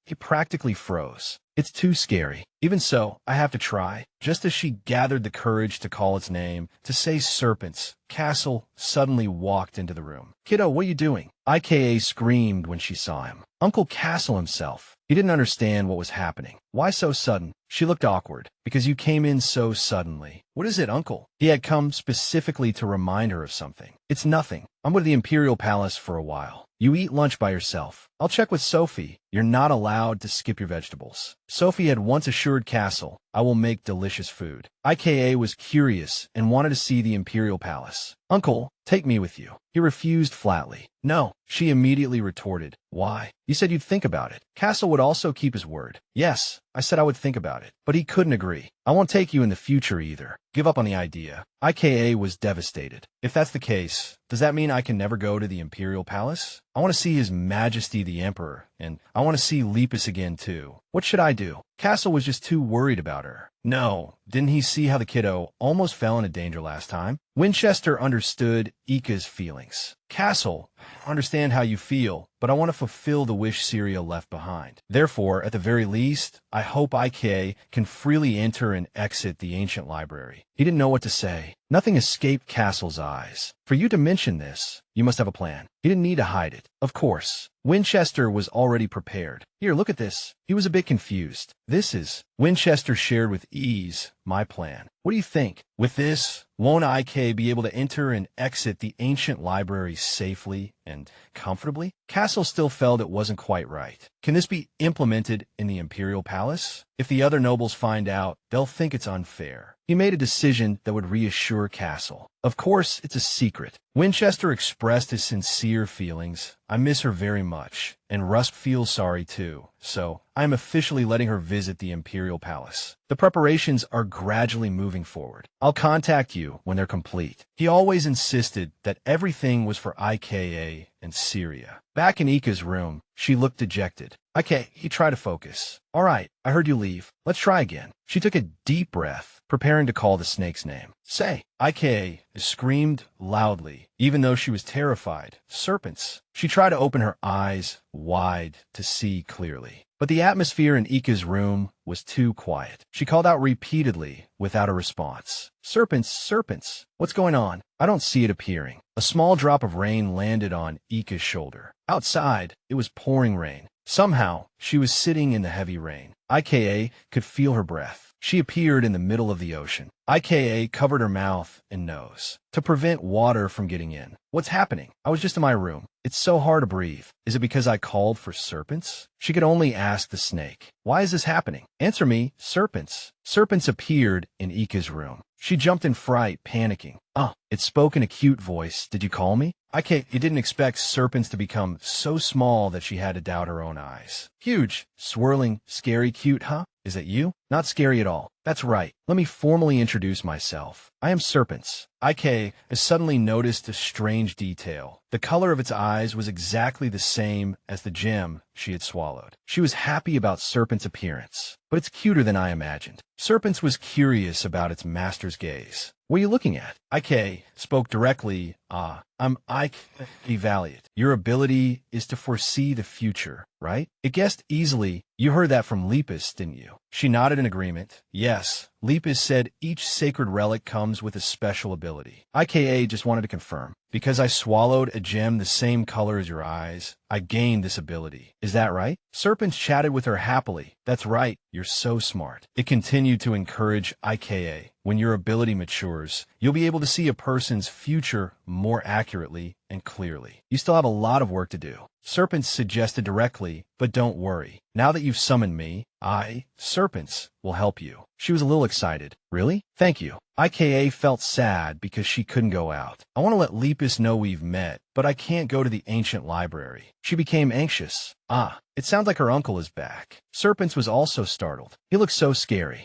He practically froze. It's too scary. Even so, I have to try. Just as she gathered the courage to call its name, to say serpents, Castle suddenly walked into the room. Kiddo, what are you doing? IKA screamed when she saw him. Uncle Castle himself. He didn't understand what was happening. Why so sudden? She looked awkward. Because you came in so suddenly. What is it, Uncle? He had come specifically to remind her of something. It's nothing. I'm going to the Imperial Palace for a while. You eat lunch by yourself. I'll check with Sophie. You're not allowed to skip your vegetables. Sophie had once assured Castle, I will make delicious food. IKA was curious and wanted to see the Imperial Palace. Uncle, take me with you. He refused flatly. No, she immediately retorted. Why? You said you'd think about it. Castle would also keep his word. Yes, I said I would think about it. But he couldn't agree. I won't take you in the future either. Give up on the idea. IKA was devastated. If that's the case, does that mean I can never go to the Imperial Palace? I want to see His Majesty the Emperor, and I want to see Lepus again too. What should I do? Castle was just too worried about her. No, didn't he see how the kiddo almost fell into danger last time? Winchester understood Ika's feelings. Castle, I understand how you feel, but I want to fulfill the wish Syria left behind. Therefore, at the very least, I hope IK can freely enter and exit the ancient library. He didn't know what to say. Nothing escaped Castle's eyes. For you to mention this, you must have a plan. He didn't need to hide it. Of course. Winchester was already prepared. Here, look at this. He was a bit confused. This is... Winchester shared with ease my plan. What do you think? With this, won't IK be able to enter and exit the ancient library safely and comfortably? Castle still felt it wasn't quite right. Can this be implemented in the Imperial Palace? If the other nobles find out, they'll think it's unfair. He made a decision that would reassure Castle. Of course, it's a secret. Winchester expressed his sincere feelings. I miss her very much, and Rust feels sorry too. So, I am officially letting her visit the Imperial Palace. The preparations are gradually moving forward. I'll contact you when they're complete. He always insisted that everything was for IKA and Syria. Back in Ika's room, she looked dejected. He tried to focus. All right, I heard you leave. Let's try again. She took a deep breath, preparing to call the snake's name. Say, IKA screamed loudly, even though she was terrified. Serpents. She tried to open her eyes wide to see clearly. But the atmosphere in Ika's room was too quiet. She called out repeatedly without a response. Serpents, serpents. What's going on? I don't see it appearing. A small drop of rain landed on Ika's shoulder. Outside, it was pouring rain. Somehow, she was sitting in the heavy rain. IKA could feel her breath. She appeared in the middle of the ocean. IKA covered her mouth and nose to prevent water from getting in. What's happening? I was just in my room. It's so hard to breathe. Is it because I called for serpents? She could only ask the snake. Why is this happening? Answer me, serpents. Serpents appeared in Ika's room. She jumped in fright, panicking. It spoke in a cute voice. Did you call me? You didn't expect serpents to become so small that she had to doubt her own eyes. Huge, swirling, scary, cute, huh? Is it you? Not scary at all. That's right. Let me formally introduce myself. I am Serpents. IK has suddenly noticed a strange detail. The color of its eyes was exactly the same as the gem she had swallowed. She was happy about Serpent's appearance, but it's cuter than I imagined. Serpents was curious about its master's gaze. What are you looking at? IK spoke directly. I'm Ike Valiant. Your ability is to foresee the future, right? It guessed easily. You heard that from Lepus, didn't you? She nodded in agreement. Yes, Lepus said each sacred relic comes with a special ability. IKA just wanted to confirm. Because I swallowed a gem the same color as your eyes, I gained this ability. Is that right? Serpents chatted with her happily. That's right. You're so smart. It continued to encourage IKA. When your ability matures, you'll be able to see a person's future more accurately and clearly. You still have a lot of work to do. Serpents suggested directly, but don't worry. Now that you've summoned me, Serpents, will help you. She was a little excited. Really? Thank you. IKA felt sad because she couldn't go out. I want to let Lepus know we've met, but I can't go to the ancient library. She became anxious. It sounds like her uncle is back. Serpents was also startled. He looked so scary.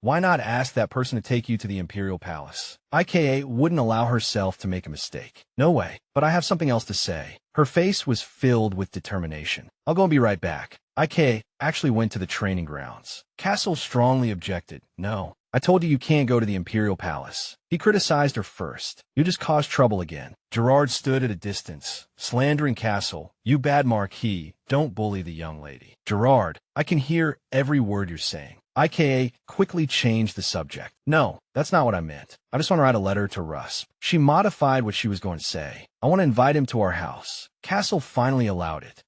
Why not ask that person to take you to the Imperial Palace? IKA wouldn't allow herself to make a mistake. No way, but I have something else to say. Her face was filled with determination. I'll go and be right back. IKA actually went to the training grounds. Castle strongly objected. No, I told you you can't go to the Imperial Palace. He criticized her first. You just caused trouble again. Gerard stood at a distance, slandering Castle. You bad Marquis, don't bully the young lady. Gerard, I can hear every word you're saying. IKA quickly changed the subject. No, that's not what I meant. I just want to write a letter to Russ. She modified what she was going to say. I want to invite him to our house. Castle finally allowed it.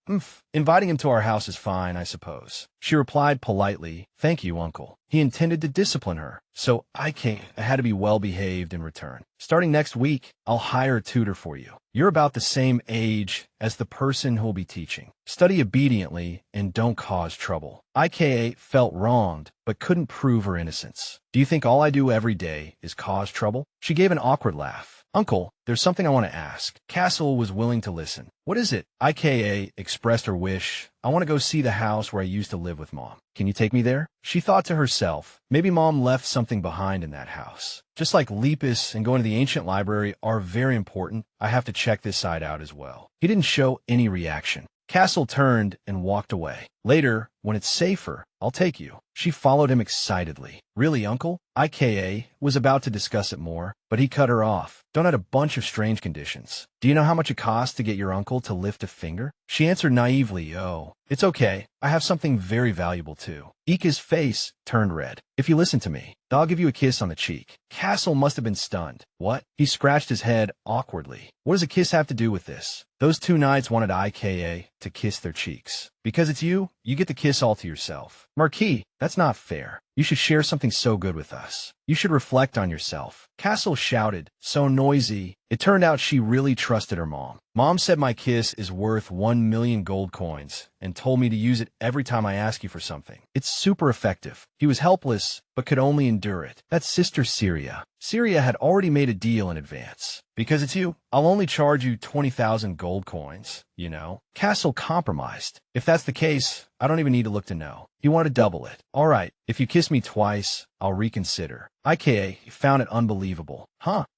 Inviting him to our house is fine, I suppose. She replied politely, thank you, uncle. He intended to discipline her, so I had to be well-behaved in return. Starting next week, I'll hire a tutor for you. You're about the same age as the person who'll be teaching. Study obediently and don't cause trouble. IKA felt wronged, but couldn't prove her innocence. Do you think all I do every day is cause trouble? She gave an awkward laugh. Uncle, there's something I want to ask. Castle was willing to listen. What is it? IKA expressed her wish. I want to go see the house where I used to live with Mom. Can you take me there? She thought to herself, maybe Mom left something behind in that house. Just like Lepus and going to the ancient library are very important, I have to check this side out as well. He didn't show any reaction. Castle turned and walked away. Later, when it's safer, I'll take you. She followed him excitedly. Really, uncle? IKA was about to discuss it more, but he cut her off. Don't add a bunch of strange conditions. Do you know how much it costs to get your uncle to lift a finger? She answered naively, oh, it's okay. I have something very valuable too. Ika's face turned red. If you listen to me, I'll give you a kiss on the cheek. Castle must have been stunned. What? He scratched his head awkwardly. What does a kiss have to do with this? Those two knights wanted IKA to kiss their cheeks. Because it's you, you get the kiss all to yourself. Marquis, that's not fair. You should share something so good with us. You should reflect on yourself. Castle shouted, so noisy. It turned out she really trusted her mom. Mom said my kiss is worth 1 million gold coins and told me to use it every time I ask you for something. It's super effective. He was helpless, but could only endure it. That's Sister Syria. Syria had already made a deal in advance. Because it's you, I'll only charge you 20,000 gold coins, you know. Castle compromised. If that's the case, I don't even need to look to know. You want to double it. All right, if you kiss me twice, I'll reconsider. IKA found it unbelievable.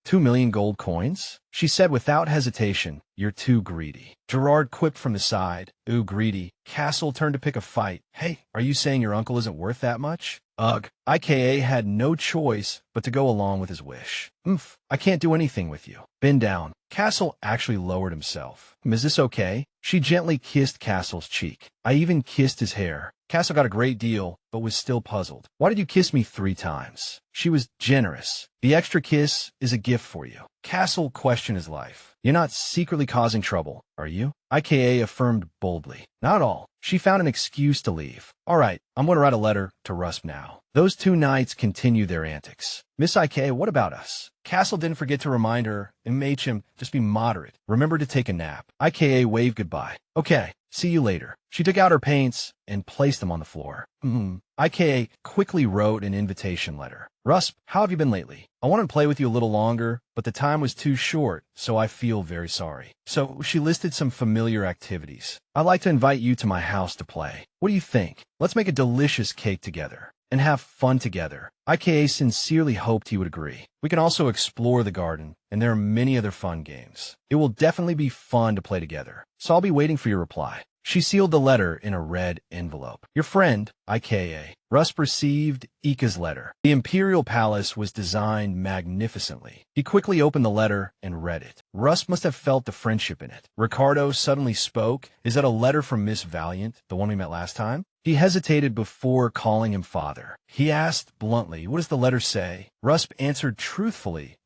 2 million gold coins? She said without hesitation, you're too greedy. Gerard quipped from the side, ooh, greedy. Castle turned to pick a fight. Hey, are you saying your uncle isn't worth that much? Ugh. IKA had no choice but to go along with his wish. I can't do anything with you. Bend down. Castle actually lowered himself. Is this okay? She gently kissed Castle's cheek. I even kissed his hair. Castle got a great deal, but was still puzzled. Why did you kiss me 3 times? She was generous. The extra kiss is a gift for you. Castle questioned his life. You're not secretly causing trouble, are you? IKA affirmed boldly. Not at all. She found an excuse to leave. All right, I'm going to write a letter to Rusp now. Those two knights continue their antics. Miss IK, what about us? Castle didn't forget to remind her and made him just be moderate. Remember to take a nap. IKA waved goodbye. Okay, see you later. She took out her paints and placed them on the floor. IKA quickly wrote an invitation letter. Rusp, how have you been lately? I wanted to play with you a little longer, but the time was too short, so I feel very sorry. So she listed some familiar activities. I'd like to invite you to my house to play. What do you think? Let's make a delicious cake together and have fun together. IKA sincerely hoped he would agree. We can also explore the garden, and there are many other fun games. It will definitely be fun to play together, so I'll be waiting for your reply. She sealed the letter in a red envelope. Your friend, IKA. Rusp received Ika's letter. The imperial palace was designed magnificently. He quickly opened the letter and read it. Rusp must have felt the friendship in it. Ricardo suddenly spoke. Is that a letter from Miss Valiant, the one we met last time? He hesitated before calling him father. He asked bluntly, what does the letter say? Rusp answered truthfully,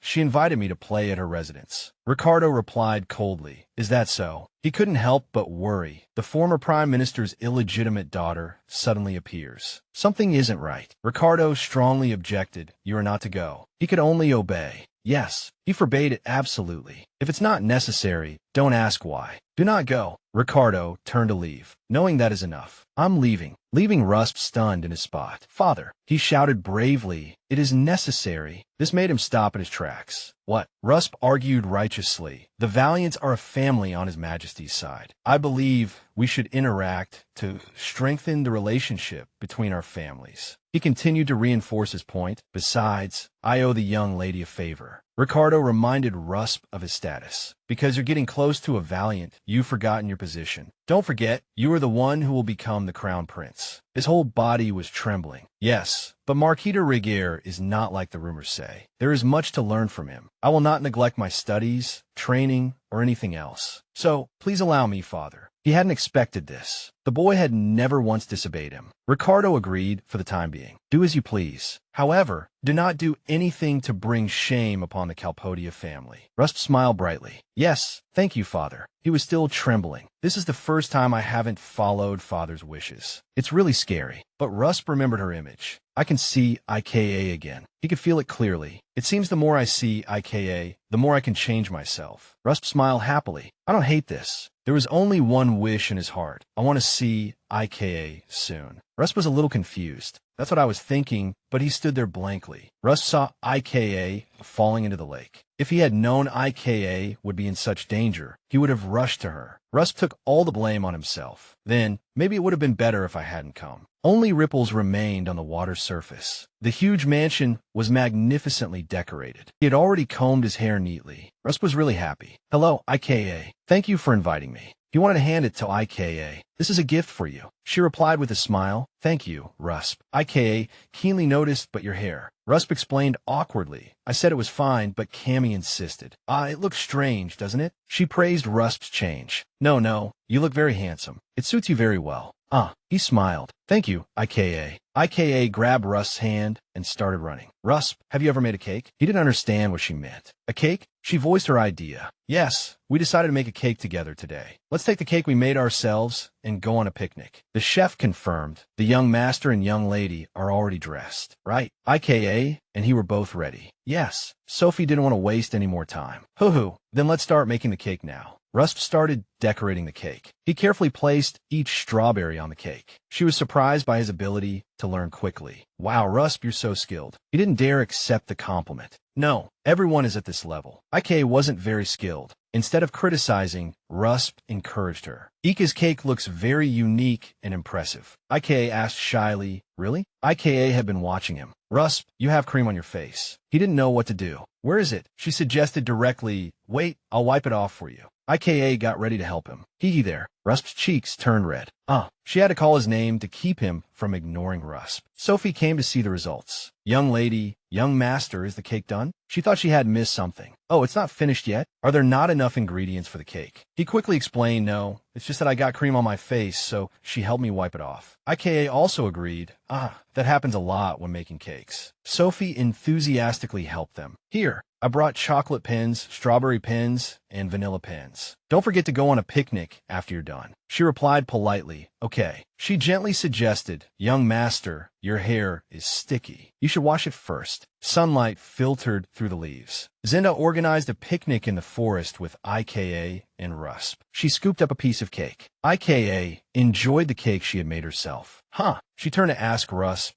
she invited me to play at her residence. Ricardo replied coldly, is that so? He couldn't help but worry. The former prime minister's illegitimate daughter suddenly appears. Something isn't right. Ricardo strongly objected. You are not to go. He could only obey. Yes, he forbade it absolutely. If it's not necessary, don't ask why. Do not go. Ricardo turned to leave. Knowing that is enough. I'm leaving. Leaving Rusp stunned in his spot. Father, he shouted bravely. It is necessary. This made him stop in his tracks. What? Rusp argued righteously. The Valiants are a family on His Majesty's side. I believe we should interact to strengthen the relationship between our families. He continued to reinforce his point. Besides, I owe the young lady a favor. Ricardo reminded Rusp of his status. Because you're getting close to a Valiant, you've forgotten your position. Don't forget, you are the one who will become the crown prince. His whole body was trembling. Yes, but Marquis de Rigueur is not like the rumors say. There is much to learn from him. I will not neglect my studies, training, or anything else. So, please allow me, father. He hadn't expected this. The boy had never once disobeyed him. Ricardo agreed for the time being. Do as you please. However, do not do anything to bring shame upon the Calpodia family. Rusp smiled brightly. Yes, thank you, father. He was still trembling. This is the first time I haven't followed father's wishes. It's really scary. But Rusp remembered her image. I can see IKA again. He could feel it clearly. It seems the more I see IKA, the more I can change myself. Rusp smiled happily. I don't hate this. There was only one wish in his heart. I want to see IKA soon. Rusp was a little confused. That's what I was thinking, but he stood there blankly. Rusp saw IKA falling into the lake. If he had known IKA would be in such danger, he would have rushed to her. Rusp took all the blame on himself. Then, maybe it would have been better if I hadn't come. Only ripples remained on the water's surface. The huge mansion was magnificently decorated. He had already combed his hair neatly. Rusp was really happy. Hello, IKA. Thank you for inviting me. He wanted to hand it to IKA. This is a gift for you. She replied with a smile. Thank you, Rusp. IKA keenly noticed, but your hair. Rusp explained awkwardly. I said it was fine, but Cammy insisted. It looks strange, doesn't it? She praised Rusp's change. No, you look very handsome. It suits you very well. He smiled. Thank you, IKA. IKA grabbed Rusp's hand and started running. Rusp, have you ever made a cake? He didn't understand what she meant. A cake? She voiced her idea. Yes, we decided to make a cake together today. Let's take the cake we made ourselves and go on a picnic. The chef confirmed. The young master and young lady are already dressed. Right. IKA and he were both ready. Yes. Sophie didn't want to waste any more time. Hoo-hoo. Then let's start making the cake now. Rusp started decorating the cake. He carefully placed each strawberry on the cake. She was surprised by his ability to learn quickly. Wow, Rusp, you're so skilled. He didn't dare accept the compliment. No, everyone is at this level. IK wasn't very skilled. Instead of criticizing, Rusp encouraged her. Ika's cake looks very unique and impressive. IKA asked shyly, really? IKA had been watching him. Rusp, you have cream on your face. He didn't know what to do. Where is it? She suggested directly. Wait, I'll wipe it off for you. IKA got ready to help him. Hee there. Rusp's cheeks turned red. She had to call his name to keep him from ignoring Rusp. Sophie came to see the results. Young lady, young master, is the cake done? She thought she had missed something. Oh, it's not finished yet? Are there not enough ingredients for the cake? He quickly explained, no, it's just that I got cream on my face, so she helped me wipe it off. IKA also agreed. That happens a lot when making cakes. Sophie enthusiastically helped them. Here, I brought chocolate pins, strawberry pins, and vanilla pins. Don't forget to go on a picnic after you're done. She replied politely, okay. She gently suggested, young master, your hair is sticky. You should wash it first. Sunlight filtered through the leaves. Zinda organized a picnic in the forest with IKA and Rusp. She scooped up a piece of cake. IKA enjoyed the cake she had made herself. Huh. She turned to ask Rusp,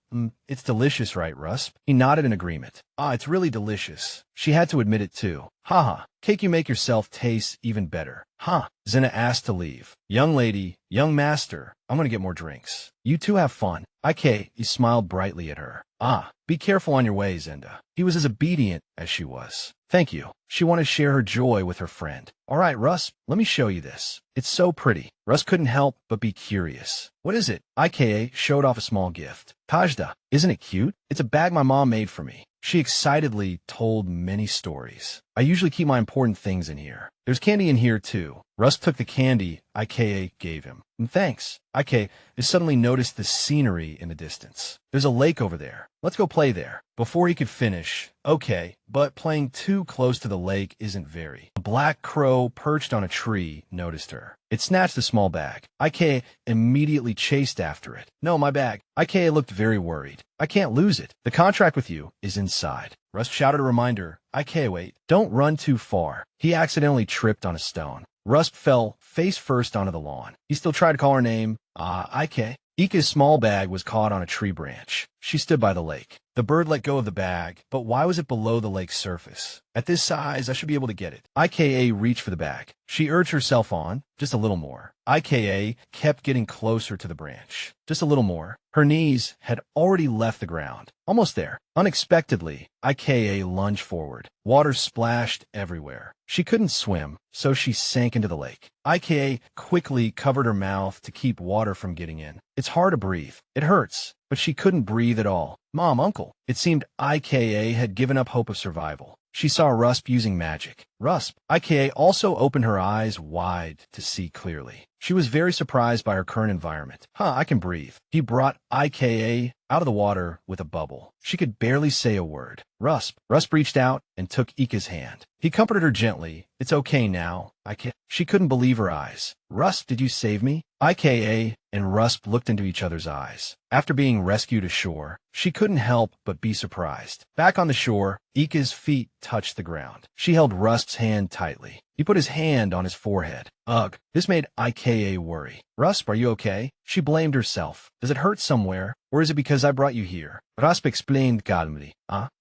it's delicious, right, Rusp? He nodded in agreement. Ah, it's really delicious. She had to admit it too. Haha, cake you make yourself tastes even better. Huh. Zinna asked to leave. Young lady, young master, I'm gonna get more drinks. You two have fun. IK, he smiled brightly at her. Ah, be careful on your way, Zinda. He was as obedient as she was. Thank you. She wanted to share her joy with her friend. All right, Russ, let me show you this. It's so pretty. Russ couldn't help but be curious. What is it? IKA showed off a small gift. Tajda, isn't it cute? It's a bag my mom made for me. She excitedly told many stories. I usually keep my important things in here. There's candy in here too. Russ took the candy IKA gave him. Thanks. IK suddenly noticed the scenery in the distance. There's a lake over there. Let's go play there. Before he could finish, okay, but playing too close to the lake isn't very. A black crow perched on a tree noticed her. It snatched the small bag. IK immediately chased after it. No, my bag. IK looked very worried. I can't lose it. The contract with you is inside. Russ shouted a reminder. IK, wait. Don't run too far. He accidentally tripped on a stone. Russ fell face first onto the lawn. He still tried to call her name. IK. Ika's small bag was caught on a tree branch. She stood by the lake. The bird let go of the bag, but why was it below the lake's surface? At this size, I should be able to get it. IKA reached for the bag. She urged herself on, just a little more. IKA kept getting closer to the branch. Just a little more. Her knees had already left the ground. Almost there. Unexpectedly, IKA lunged forward. Water splashed everywhere. She couldn't swim, so she sank into the lake. IKA quickly covered her mouth to keep water from getting in. It's hard to breathe. It hurts, but she couldn't breathe at all. Mom, uncle. It seemed IKA had given up hope of survival. She saw Rusp using magic. Rusp. IKA also opened her eyes wide to see clearly. She was very surprised by her current environment. I can breathe. He brought IKA out of the water with a bubble. She could barely say a word. Rusp. Rusp reached out and took Ika's hand. He comforted her gently. It's okay now. She couldn't believe her eyes. Rusp, did you save me? IKA and Rusp looked into each other's eyes. After being rescued ashore, she couldn't help but be surprised. Back on the shore, Ika's feet touched the ground. She held Rusp's hand tightly. He put his hand on his forehead. Ugh, this made IKA worry. Rusp, are you okay? She blamed herself. Does it hurt somewhere? Or is it because I brought you here? Rusp explained calmly.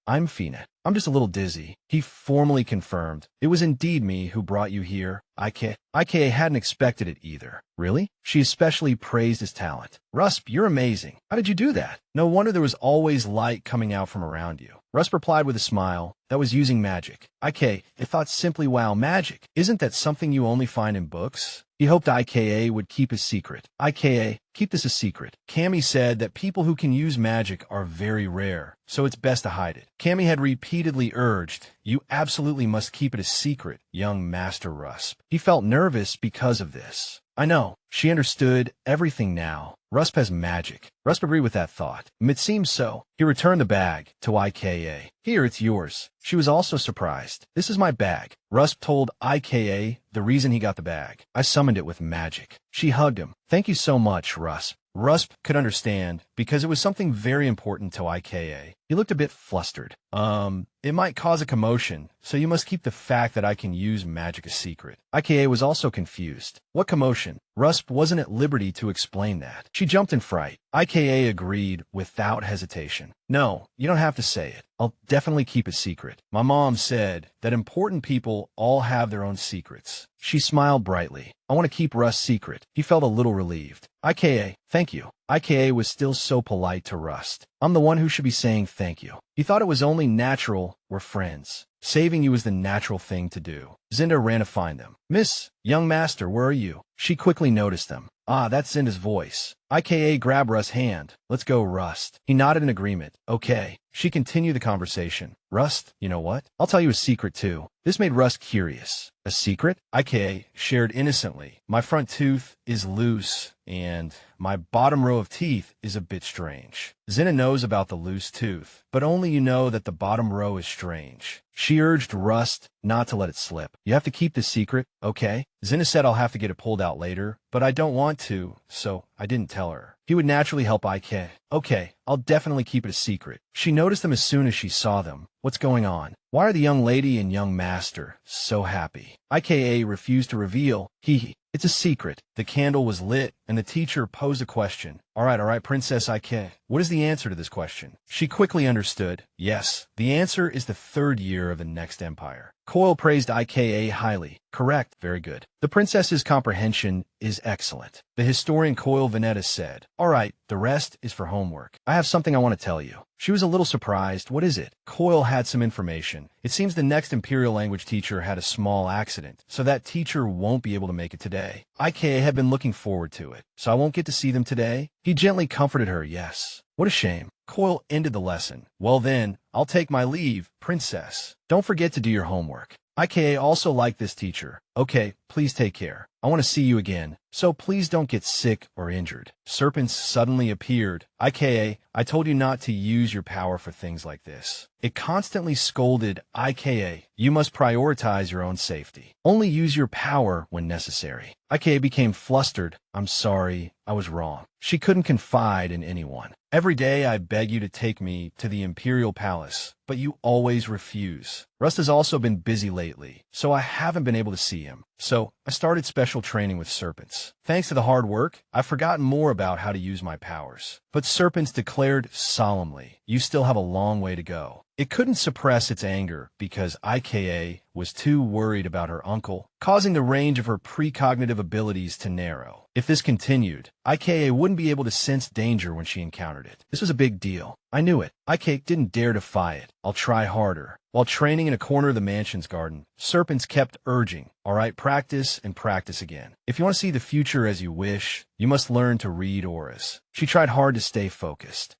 I'm Fina. I'm just a little dizzy. He formally confirmed. It was indeed me who brought you here. IKA hadn't expected it either. Really? She especially praised his talent. Rusp, you're amazing. How did you do that? No wonder there was always light coming out from around you. Rusp replied with a smile. That was using magic. IK thought simply, wow, magic. Isn't that something you only find in books? He hoped IKA would keep his secret. IKA, keep this a secret. Cammy said that people who can use magic are very rare, so it's best to hide it. Cammy had repeatedly urged, you absolutely must keep it a secret, young Master Rusp. He felt nervous because of this. I know. She understood everything now. Rusp has magic. Rusp agreed with that thought. It seems so. He returned the bag to IKA. Here, it's yours. She was also surprised. This is my bag. Rusp told IKA the reason he got the bag. I summoned it with magic. She hugged him. Thank you so much, Rusp. Rusp could understand because it was something very important to IKA. He looked a bit flustered. It might cause a commotion, so you must keep the fact that I can use magic a secret. IKA was also confused. What commotion? Rusp wasn't at liberty to explain that. She jumped in fright. IKA agreed without hesitation. No, you don't have to say it. I'll definitely keep it secret. My mom said that important people all have their own secrets. She smiled brightly. I want to keep Russ secret. He felt a little relieved. IKA, thank you. IKA was still so polite to Rust. I'm the one who should be saying thank you. He thought it was only natural we're friends. Saving you was the natural thing to do. Zinda ran to find them. Miss, young master, where are you? She quickly noticed them. That's Zinda's voice. IKA grabbed Rust's hand. Let's go, Rust. He nodded in agreement. Okay. She continued the conversation. Rust, you know what? I'll tell you a secret too. This made Rust curious. A secret? IKA shared innocently. My front tooth is loose, and my bottom row of teeth is a bit strange. Zinna knows about the loose tooth, but only you know that the bottom row is strange. She urged Rust not to let it slip. You have to keep this secret, okay? Zina said I'll have to get it pulled out later, but I don't want to, so I didn't tell her. He would naturally help IK. Okay, I'll definitely keep it a secret. She noticed them as soon as she saw them. What's going on? Why are the young lady and young master so happy? IKA refused to reveal. It's a secret. The candle was lit, and the teacher posed a question. All right, Princess IK. What is the answer to this question? She quickly understood. Yes, the answer is the 3rd year of the next empire. Coil praised IKA highly. Correct. Very good. The princess's comprehension is excellent. The historian Coil Veneta said, all right, the rest is for homework. I have something I want to tell you. She was a little surprised. What is it? Coil had some information. It seems the next imperial language teacher had a small accident, so that teacher won't be able to make it today. IKA had been looking forward to it, so I won't get to see them today. He gently comforted her. Yes. What a shame. Coil ended the lesson. Well then, I'll take my leave, princess. Don't forget to do your homework. IKA also liked this teacher. Okay, please take care. I want to see you again, so please don't get sick or injured. Serpents suddenly appeared. IKA, I told you not to use your power for things like this. It constantly scolded IKA. You must prioritize your own safety. Only use your power when necessary. IKA became flustered. I'm sorry, I was wrong. She couldn't confide in anyone. Every day I beg you to take me to the imperial palace, but you always refuse. Rust has also been busy lately, so I haven't been able to see him. So I started special training with serpents. Thanks to the hard work, I've forgotten more about how to use my powers. But serpents declared solemnly, you still have a long way to go. It couldn't suppress its anger because IKA was too worried about her uncle, causing the range of her precognitive abilities to narrow. If this continued, IKA wouldn't be able to sense danger when she encountered it. This was a big deal. I knew it. IKA didn't dare defy it. I'll try harder. While training in a corner of the mansion's garden, serpents kept urging, all right, practice and practice again. If you want to see the future as you wish, you must learn to read auras. She tried hard to stay focused.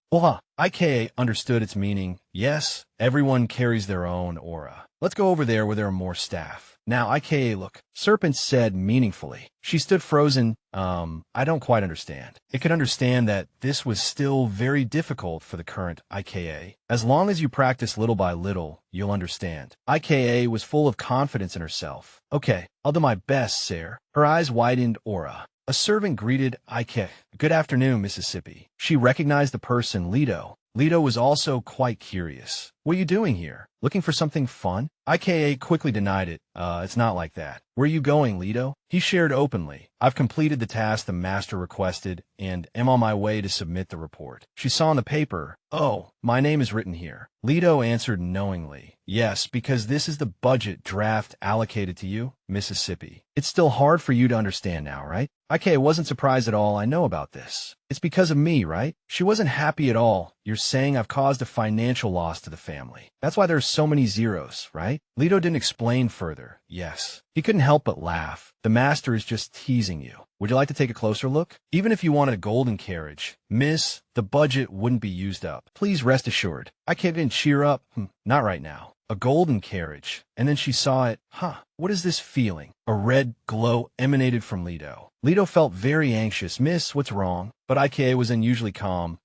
IKA understood its meaning. Yes, everyone carries their own aura. Let's go over there where there are more staff. Now, IKA, look, Serpent said meaningfully. She stood frozen. I don't quite understand. It could understand that this was still very difficult for the current IKA. As long as you practice little by little, you'll understand. IKA was full of confidence in herself. Okay, I'll do my best, sir. Her eyes widened aura. A servant greeted IKA. Good afternoon, Mississippi. She recognized the person, Leto. Leto was also quite curious. What are you doing here? Looking for something fun? IKA quickly denied it. It's not like that. Where are you going, Leto? He shared openly. I've completed the task the master requested and am on my way to submit the report. She saw in the paper. Oh, my name is written here. Leto answered knowingly. Yes, because this is the budget draft allocated to you, Mississippi. It's still hard for you to understand now, right? IKA wasn't surprised at all. I know about this. It's because of me, right? She wasn't happy at all. You're saying I've caused a financial loss to the family. That's why there's so many zeros, right? Leto didn't explain further. Yes. He couldn't help but laugh. The master is just teasing you. Would you like to take a closer look? Even if you wanted a golden carriage, miss, the budget wouldn't be used up. Please rest assured. I can't even cheer up. Not right now. A golden carriage. And then she saw it. What is this feeling? A red glow emanated from Leto. Leto felt very anxious. Miss, what's wrong? But IKA was unusually calm.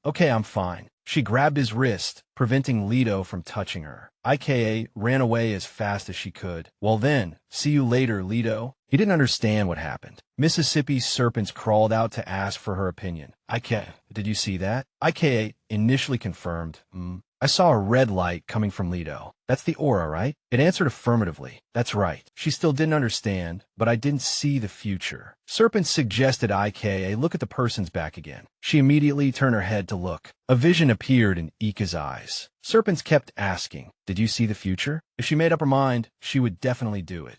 Okay, I'm fine. She grabbed his wrist, preventing Leto from touching her. IKA ran away as fast as she could. Well then, see you later, Leto. He didn't understand what happened. Mississippi's serpents crawled out to ask for her opinion. IKA, did you see that? IKA initially confirmed. I saw a red light coming from Leto. That's the aura, right? It answered affirmatively. That's right. She still didn't understand, but I didn't see the future. Serpent suggested IKA look at the person's back again. She immediately turned her head to look. A vision appeared in Ika's eyes. Serpents kept asking, did you see the future? If she made up her mind, she would definitely do it.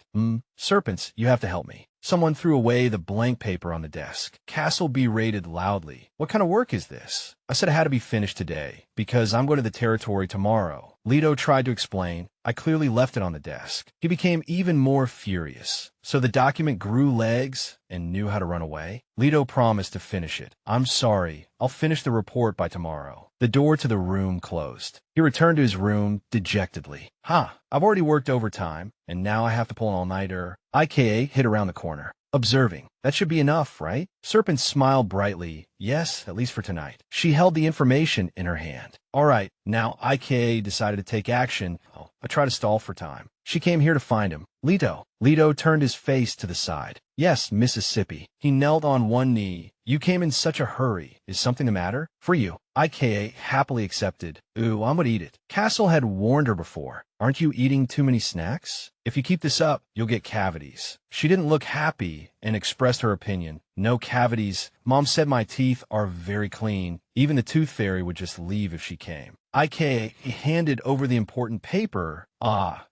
Serpents, you have to help me. Someone threw away the blank paper on the desk. Castle berated loudly. What kind of work is this? I said it had to be finished today, because I'm going to the territory tomorrow. Leto tried to explain. I clearly left it on the desk. He became even more furious. So the document grew legs and knew how to run away? Leto promised to finish it. I'm sorry. I'll finish the report by tomorrow. The door to the room closed. He returned to his room dejectedly. I've already worked overtime, and now I have to pull an all-nighter. IKA hid around the corner, observing. That should be enough, right? Serpent smiled brightly. Yes, at least for tonight. She held the information in her hand. All right, now IKA decided to take action. I try to stall for time. She came here to find him. Leto. Leto turned his face to the side. Yes, Mississippi. He knelt on one knee. You came in such a hurry. Is something the matter? For you. IKA happily accepted. Ooh, I'm gonna eat it. Castle had warned her before. Aren't you eating too many snacks? If you keep this up, you'll get cavities. She didn't look happy and expressed her opinion. No cavities. Mom said my teeth are very clean. Even the tooth fairy would just leave if she came. IKA handed over the important paper.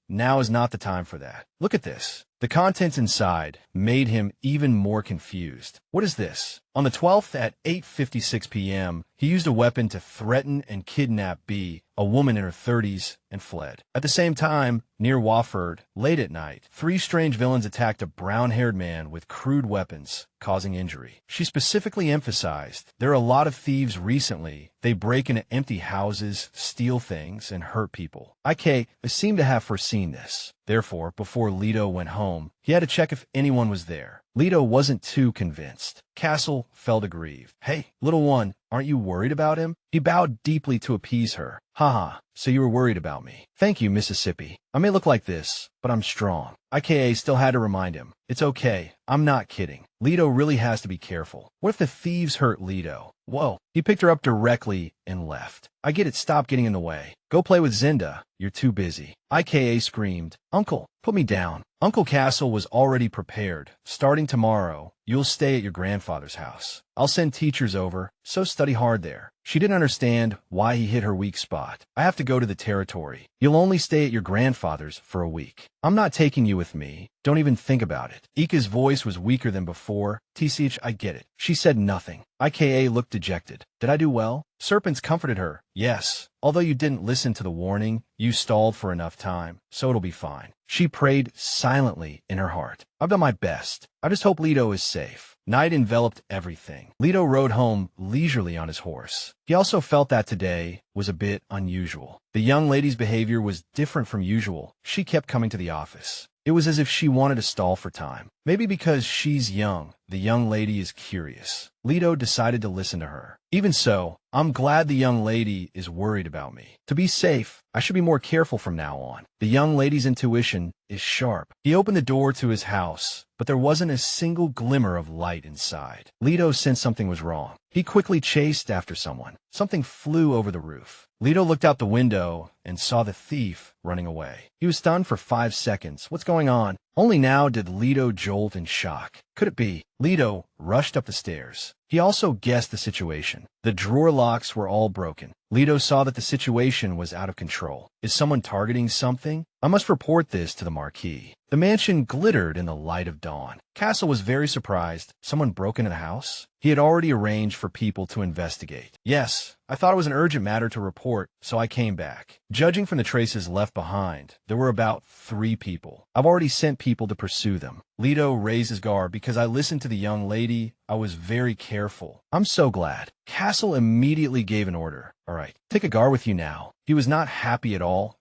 Now is not the time for that. Look at this. The contents inside made him even more confused. What is this? On the 12th at 8:56 p.m., he used a weapon to threaten and kidnap B, a woman in her 30s, and fled. At the same time, near Orphaned, late at night, 3 strange villains attacked a brown-haired man with crude weapons, causing injury. She specifically emphasized, there are a lot of thieves recently. They break into empty houses, steal things, and hurt people. IK seemed to have foreseen this. Therefore, before Leto went home, he had to check if anyone was there. Leto wasn't too convinced. Castle felt aggrieved. Hey, little one, aren't you worried about him? He bowed deeply to appease her. Haha, so you were worried about me. Thank you, Mississippi. I may look like this, but I'm strong. IKA still had to remind him. It's okay. I'm not kidding. Leto really has to be careful. What if the thieves hurt Leto? Whoa. He picked her up directly and left. I get it. Stop getting in the way. Go play with Zinda. You're too busy. IKA screamed. Uncle, put me down. Uncle Castle was already prepared. Starting tomorrow, you'll stay at your grandfather's house. I'll send teachers over, so study hard there. She didn't understand why he hit her weak spot. I have to go to the territory. You'll only stay at your grandfather's for a week. I'm not taking you with me. Don't even think about it. Ika's voice was weaker than before. TCH, I get it. She said nothing. IKA looked dejected. Did I do well? Serpents comforted her. Yes. Although you didn't listen to the warning, you stalled for enough time, so it'll be fine. She prayed silently in her heart. I've done my best. I just hope Leto is safe. Night enveloped everything. Leto rode home leisurely on his horse. He also felt that today was a bit unusual. The young lady's behavior was different from usual. She kept coming to the office. It was as if she wanted to stall for time. Maybe because she's young, the young lady is curious. Leto decided to listen to her. Even so, I'm glad the young lady is worried about me. To be safe, I should be more careful from now on. The young lady's intuition is sharp. He opened the door to his house, but there wasn't a single glimmer of light inside. Leto sensed something was wrong. He quickly chased after someone. Something flew over the roof. Leto looked out the window and saw the thief running away. He was stunned for 5 seconds. What's going on? Only now did Leto jolt in shock. Could it be? Leto rushed up the stairs. He also guessed the situation. The drawer locks were all broken. Leto saw that the situation was out of control. Is someone targeting something? I must report this to the Marquis. The mansion glittered in the light of dawn. Castle was very surprised. Someone broke into the house? He had already arranged for people to investigate. Yes, I thought it was an urgent matter to report, so I came back. Judging from the traces left behind, there were about 3 people. I've already sent people to pursue them. Leto raised his guard because I listened to the young lady. I was very careful. I'm so glad. Castle immediately gave an order. All right, take a guard with you now. He was not happy at all.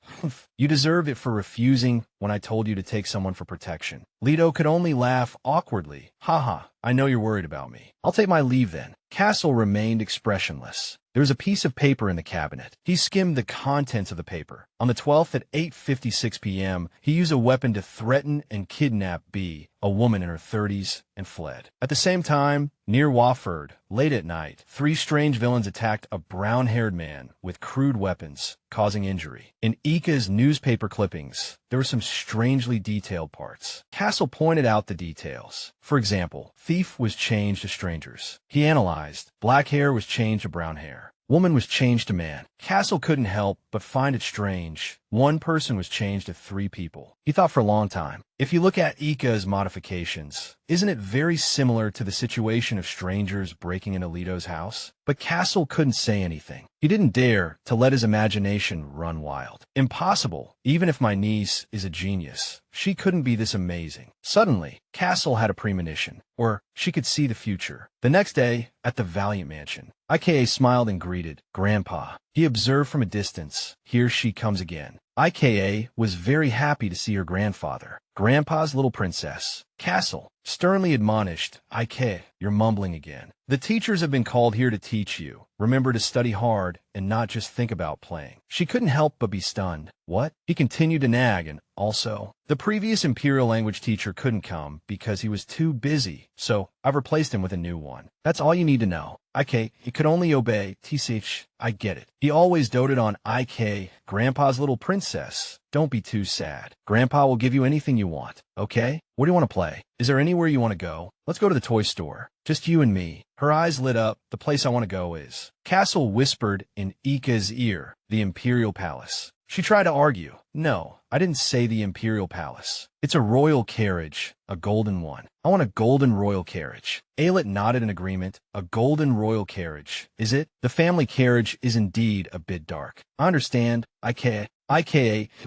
You deserve it for refusing when I told you to take someone for protection. Leto could only laugh awkwardly. Haha, I know you're worried about me. I'll take my leave then. Castle remained expressionless. There was a piece of paper in the cabinet. He skimmed the contents of the paper. On the 12th at 8:56 p.m., he used a weapon to threaten and kidnap B, a woman in her 30s, and fled. At the same time, near Orphaned, late at night, 3 strange villains attacked a brown-haired man with crude weapons, causing injury. In Ika's newspaper clippings, there were some strangely detailed parts. Castle pointed out the details. For example, thief was changed to strangers. He analyzed. Black hair was changed to brown hair. Woman was changed to man. Castle couldn't help but find it strange. One person was changed to 3 people. He thought for a long time. If you look at Ika's modifications, isn't it very similar to the situation of strangers breaking into Leto's house? But Castle couldn't say anything. He didn't dare to let his imagination run wild. Impossible, even if my niece is a genius. She couldn't be this amazing. Suddenly, Castle had a premonition, or she could see the future. The next day, at the Valiant Mansion, IKA smiled and greeted Grandpa. He observed from a distance. Here she comes again. IKA was very happy to see her grandfather. Grandpa's little princess. Castle, sternly admonished, "Ik, you're mumbling again. The teachers have been called here to teach you. Remember to study hard and not just think about playing." She couldn't help but be stunned. What? He continued to nag, and also, the previous imperial language teacher couldn't come because he was too busy, so I've replaced him with a new one. That's all you need to know. Ik, he could only obey. Tsh, I get it. He always doted on Ik, Grandpa's little princess. Don't be too sad. Grandpa will give you anything you want, okay? What do you want to play? Is there anywhere you want to go? Let's go to the toy store. Just you and me. Her eyes lit up. The place I want to go is. Castle whispered in Ika's ear, the Imperial Palace. She tried to argue. No, I didn't say the Imperial Palace. It's a royal carriage, a golden one. I want a golden royal carriage. Aelith nodded in agreement. A golden royal carriage, is it? The family carriage is indeed a bit dark. I understand. Ika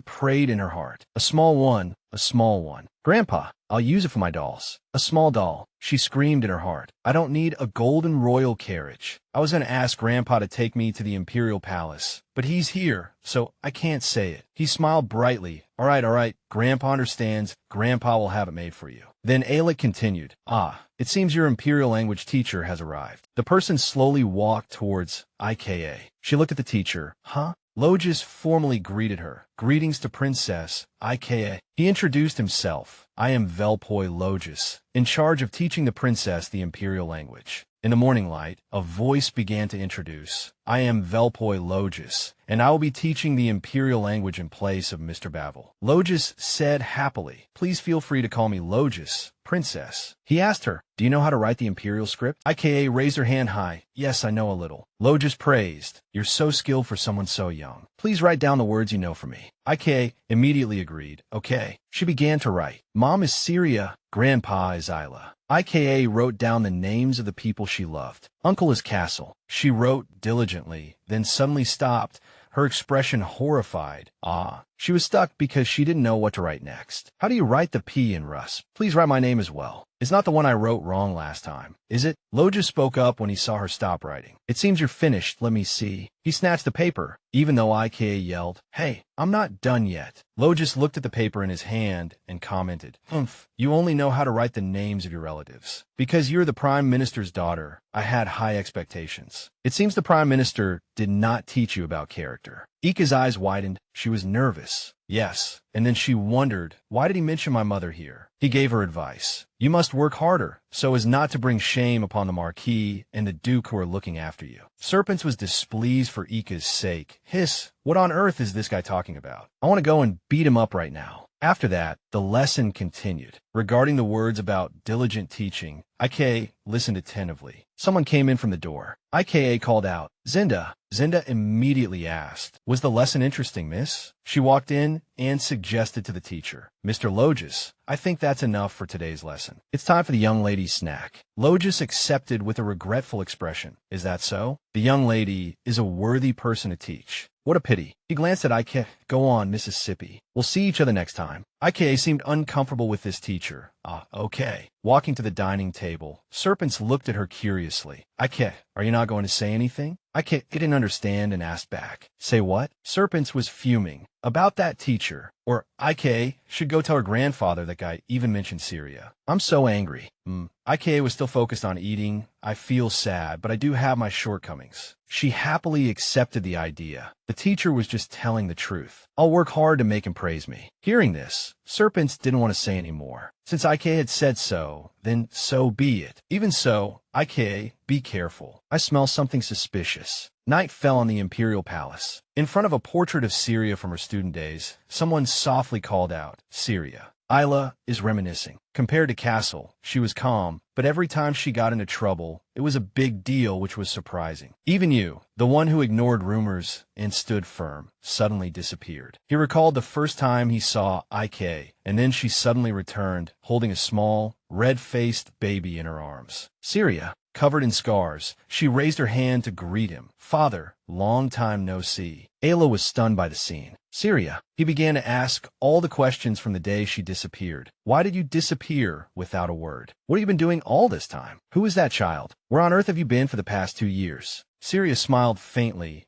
prayed in her heart. A small one, a small one. Grandpa, I'll use it for my dolls. A small doll. She screamed in her heart. I don't need a golden royal carriage. I was going to ask Grandpa to take me to the Imperial Palace, but he's here, so I can't say it. He smiled brightly. All right. Grandpa understands. Grandpa will have it made for you. Then Aelith continued. It seems your imperial language teacher has arrived. The person slowly walked towards Ika. She looked at the teacher. Huh? Logis formally greeted her. Greetings to Princess Ika. He introduced himself. I am Velpoi Logis, in charge of teaching the princess the imperial language. In the morning light, a voice began to introduce. I am Velpoi Logis, and I will be teaching the imperial language in place of Mr. Bavel. Logis said happily, please feel free to call me Logis, Princess. He asked her, do you know how to write the imperial script? Ika raised her hand high. Yes, I know a little. Logis praised. You're so skilled for someone so young. Please write down the words you know for me. Ika immediately agreed. Okay. She began to write. Mom is Syria. Grandpa is Isla. Ika wrote down the names of the people she loved. Uncle is Castle. She wrote diligently, then suddenly stopped, her expression horrified. She was stuck because she didn't know what to write next. How do you write the P in Rus? Please write my name as well. It's not the one I wrote wrong last time, is it? Logis spoke up when he saw her stop writing. It seems you're finished, let me see. He snatched the paper, even though Ika yelled, hey, I'm not done yet. Logis looked at the paper in his hand and commented, you only know how to write the names of your relatives. Because you're the Prime Minister's daughter, I had high expectations. It seems the Prime Minister did not teach you about character. Ika's eyes widened. She was nervous. Yes, and then she wondered, why did he mention my mother here? He gave her advice. You must work harder, so as not to bring shame upon the Marquis and the Duke who are looking after you. Serpents was displeased for Ika's sake. Hiss, what on earth is this guy talking about? I want to go and beat him up right now. After that, the lesson continued. Regarding the words about diligent teaching, Ika listened attentively. Someone came in from the door. Ika called out, Zinda. Zinda immediately asked, was the lesson interesting, miss? She walked in and suggested to the teacher, Mr. Logis, I think that's enough for today's lesson. It's time for the young lady's snack. Logis accepted with a regretful expression. Is that so? The young lady is a worthy person to teach. What a pity. He glanced at Ika. Go on, Mississippi. We'll see each other next time. Ika seemed uncomfortable with this teacher. Okay. Walking to the dining table, Serpents looked at her curiously. Ika, are you not going to say anything? Ika didn't understand and asked back. Say what? Serpents was fuming. About that teacher. Or Ika should go tell her grandfather that guy even mentioned Syria. I'm so angry. Ika was still focused on eating. I feel sad, but I do have my shortcomings. She happily accepted the idea. The teacher was just telling the truth. I'll work hard to make him praise me. Hearing this, Serpents didn't want to say any more. Since Ika had said so, then so be it. Even so, Ika, be careful. I smell something suspicious. Night fell on the Imperial Palace. In front of a portrait of Syria from her student days, someone softly called out, Syria. Isla is reminiscing. Compared to Castle, she was calm, but every time she got into trouble, it was a big deal, which was surprising. Even you, the one who ignored rumors and stood firm, suddenly disappeared. He recalled the first time he saw Ik, and then she suddenly returned, holding a small, red-faced baby in her arms. Syria, covered in scars, she raised her hand to greet him. Father, long time no see. Ayla was stunned by the scene. Syria, he began to ask all the questions from the day she disappeared. Why did you disappear without a word? What have you been doing all this time? Who is that child? Where on earth have you been for the past 2 years? Syria smiled faintly.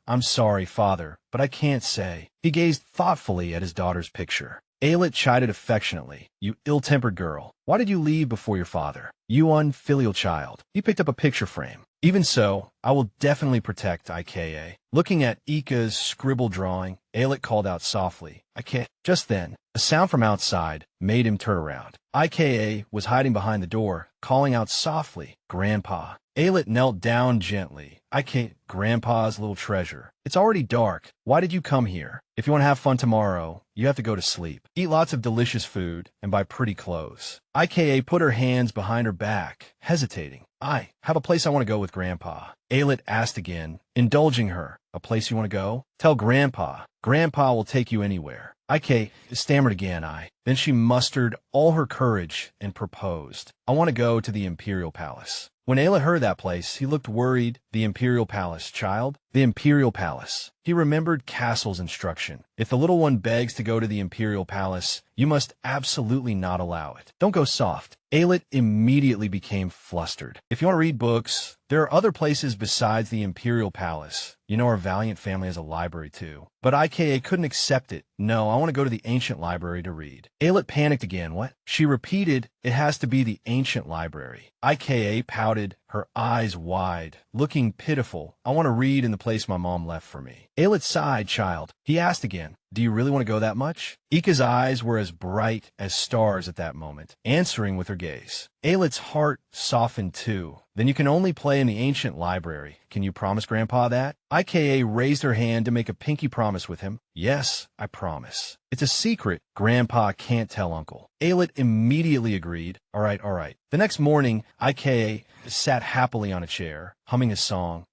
I'm sorry, father, but I can't say. He gazed thoughtfully at his daughter's picture. Ayelet chided affectionately. You ill-tempered girl. Why did you leave before your father? You unfilial child. He picked up a picture frame. Even so, I will definitely protect Ika. Looking at Ika's scribbled drawing, Ayelet called out softly, Ika. Just then, a sound from outside made him turn around. Ika was hiding behind the door, calling out softly, Grandpa. Ayelet knelt down gently. Grandpa's little treasure. It's already dark. Why did you come here? If you want to have fun tomorrow, you have to go to sleep. Eat lots of delicious food and buy pretty clothes. Ika put her hands behind her back, hesitating. I have a place I want to go with Grandpa. Ayelet asked again, indulging her. A place you want to go? Tell Grandpa. Grandpa will take you anywhere. Ika stammered again. Then she mustered all her courage and proposed. I want to go to the Imperial Palace. When Ayelet heard that place, he looked worried. The Imperial Palace, child? The Imperial Palace. He remembered Castle's instruction. If the little one begs to go to the Imperial Palace, you must absolutely not allow it. Don't go soft. Ayelet immediately became flustered. If you want to read books, there are other places besides the Imperial Palace. You know our valiant family has a library too. But Ika couldn't accept it. No, I want to go to the ancient library to read. Ayelet panicked again. What? She repeated, it has to be the ancient library. Ika pouted, her eyes wide, looking pitiful. I want to read in the place my mom left for me. Ayelet sighed, child. He asked again, do you really want to go that much? Ika's eyes were as bright as stars at that moment, answering with her gaze. Ayelet's heart softened too. Then you can only play in the ancient library. Can you promise Grandpa that? Ika raised her hand to make a pinky promise with him. Yes, I promise. It's a secret. Grandpa can't tell Uncle. Ayelet immediately agreed. All right. The next morning, Ika sat happily on a chair, humming a song.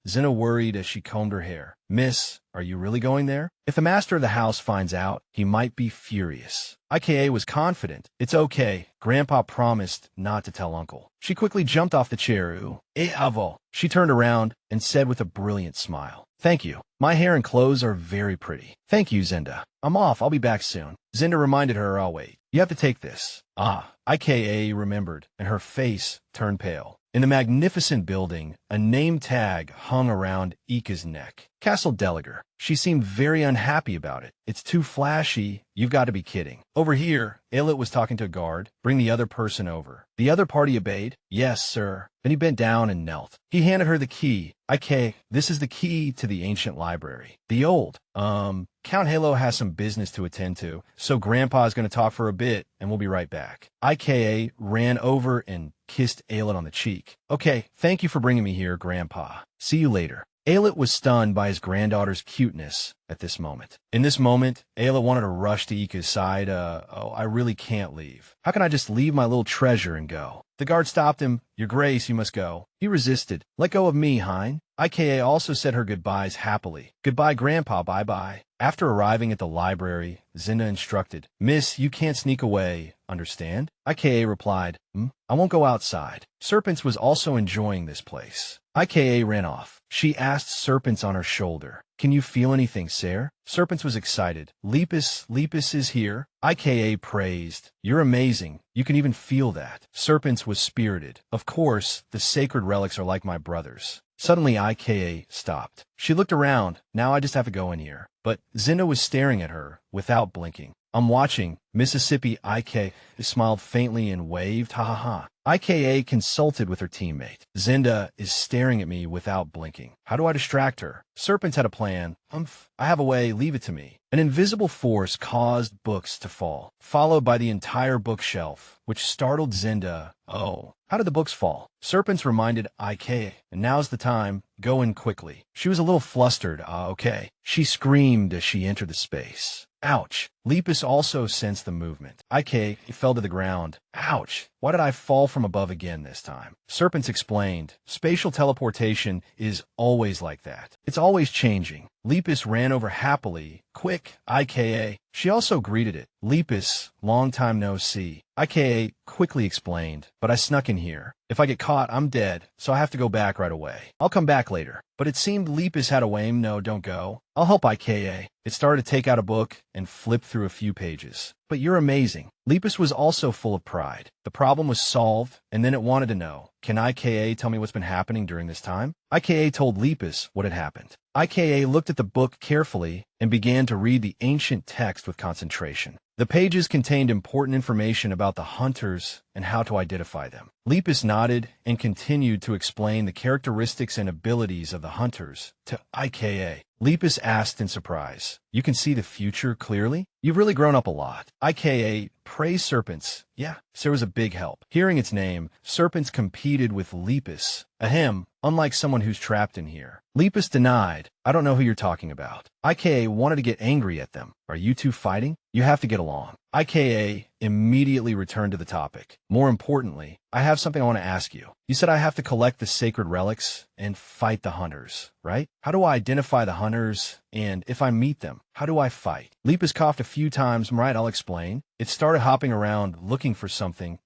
Zinna worried as she combed her hair. Miss, are you really going there? If the master of the house finds out, he might be furious. Ika was confident. It's okay. Grandpa promised not to tell Uncle. She quickly jumped off the chair. Avo. She turned around and said with a brilliant smile, thank you. My hair and clothes are very pretty. Thank you, Zinda. I'm off. I'll be back soon. Zinda reminded her, I'll wait. You have to take this. Ika remembered, and her face turned pale. In the magnificent building, a name tag hung around Ika's neck. Castle Delager. She seemed very unhappy about it. It's too flashy. You've got to be kidding. Over here, Ayelet was talking to a guard. Bring the other person over. The other party obeyed. Yes, sir. Then he bent down and knelt. He handed her the key. Ika, this is the key to the ancient library. The old. Count Halo has some business to attend to, so Grandpa is going to talk for a bit, and we'll be right back. Ika ran over and kissed Ayelet on the cheek. Okay, thank you for bringing me here, Grandpa. See you later. Ayelet was stunned by his granddaughter's cuteness at this moment. In this moment, Ayelet wanted to rush to Ika's side. I really can't leave. How can I just leave my little treasure and go? The guard stopped him. Your Grace, you must go. He resisted. Let go of me, Hein. Ika also said her goodbyes happily. Goodbye, Grandpa, bye-bye. After arriving at the library, Zinda instructed, Miss, you can't sneak away, understand? Ika replied, I won't go outside. Serpents was also enjoying this place. Ika ran off. She asked Serpents on her shoulder, can you feel anything, sir? Serpents was excited. Lepus is here. Ika praised. You're amazing. You can even feel that. Serpents was spirited. Of course, the sacred relics are like my brothers. Suddenly, Ika stopped. She looked around. Now I just have to go in here. But Zinda was staring at her without blinking. I'm watching. Mississippi. Ika smiled faintly and waved. Ha ha ha. Ika consulted with her teammate. Zinda is staring at me without blinking. How do I distract her? Serpents had a plan. I have a way. Leave it to me. An invisible force caused books to fall, followed by the entire bookshelf, which startled Zinda. Oh, how did the books fall? Serpents reminded Ika, and now's the time. Go in quickly. She was a little flustered. Okay. She screamed as she entered the space. Ouch. Lepus also sensed the movement. Ika fell to the ground. Ouch. Why did I fall from above again this time? Serpents explained. Spatial teleportation is always like that. It's always changing. Lepus ran over happily. Quick, Ika. She also greeted it. Lepus, long time no see. Ika quickly explained, but I snuck in here. If I get caught, I'm dead, so I have to go back right away. I'll come back later. But it seemed Lepus had a way. No, don't go. I'll help Ika. It started to take out a book and flip through a few pages. But you're amazing. Lepus was also full of pride. The problem was solved, and then it wanted to know, can Ika tell me what's been happening during this time? Ika told Lepus what had happened. Ika looked at the book carefully and began to read the ancient text with concentration. The pages contained important information about the hunters and how to identify them. Lepus nodded and continued to explain the characteristics and abilities of the hunters to Ika. Lepus asked in surprise, "You can see the future clearly? You've really grown up a lot." Ika praised serpents. Yeah, Sarah was a big help. Hearing its name, serpents competed with Lepus. Ahem, unlike someone who's trapped in here. Lepus denied, "I don't know who you're talking about." Ika wanted to get angry at them. "Are you two fighting? You have to get along." Ika immediately returned to the topic. "More importantly, I have something I want to ask you. You said I have to collect the sacred relics and fight the hunters, right? How do I identify the hunters? And if I meet them, how do I fight?" Lepus coughed a few times. "Right, I'll explain." It started hopping around looking for something.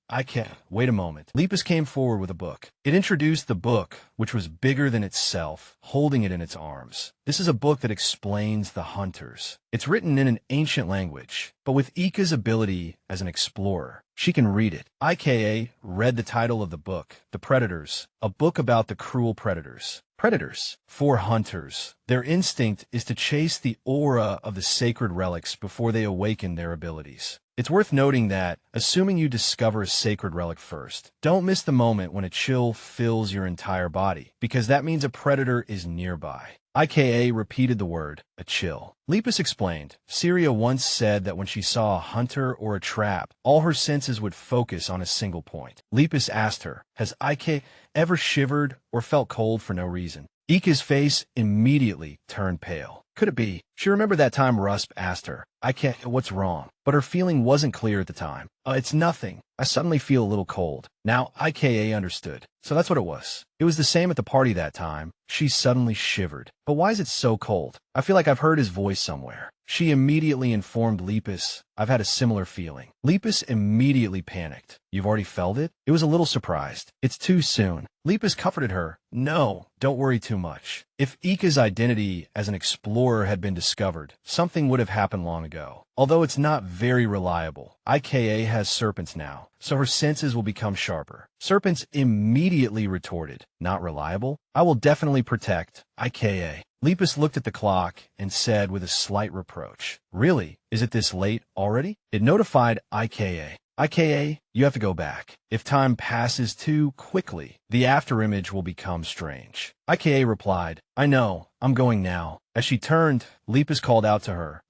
Wait a moment. Lepus came forward with a book. It introduced the book, which was bigger than itself, holding it in its arms. This is a book that explains the hunters. It's written in an ancient language, but with Ika's ability as an explorer, she can read it. Ika read the title of the book, The Predators, a book about the cruel predators. Predators, for hunters. Their instinct is to chase the aura of the sacred relics before they awaken their abilities. It's worth noting that, assuming you discover a sacred relic first, don't miss the moment when a chill fills your entire body, because that means a predator is nearby. Ika repeated the word, a chill. Lepus explained, Syria once said that when she saw a hunter or a trap, all her senses would focus on a single point. Lepus asked her, has Ika ever shivered or felt cold for no reason? Ika's face immediately turned pale. Could it be? She remembered that time Rusp asked her, Ika, what's wrong? But her feeling wasn't clear at the time. It's nothing. I suddenly feel a little cold. Now Ika understood. So that's what it was. It was the same at the party that time. She suddenly shivered. But why is it so cold? I feel like I've heard his voice somewhere. She immediately informed Lepus, I've had a similar feeling. Lepus immediately panicked. You've already felt it? It was a little surprised. It's too soon. Lepus comforted her. No, don't worry too much. If Ika's identity as an explorer had been discovered, something would have happened long ago. Although it's not very reliable, Ika has serpents now, so her senses will become sharper. Serpents immediately retorted, not reliable? I will definitely protect Ika. Lepus looked at the clock and said with a slight reproach, Really? Is it this late already? It notified Ika. Ika, you have to go back. If time passes too quickly, the afterimage will become strange. Ika replied, I know, I'm going now. As she turned, Lepus called out to her,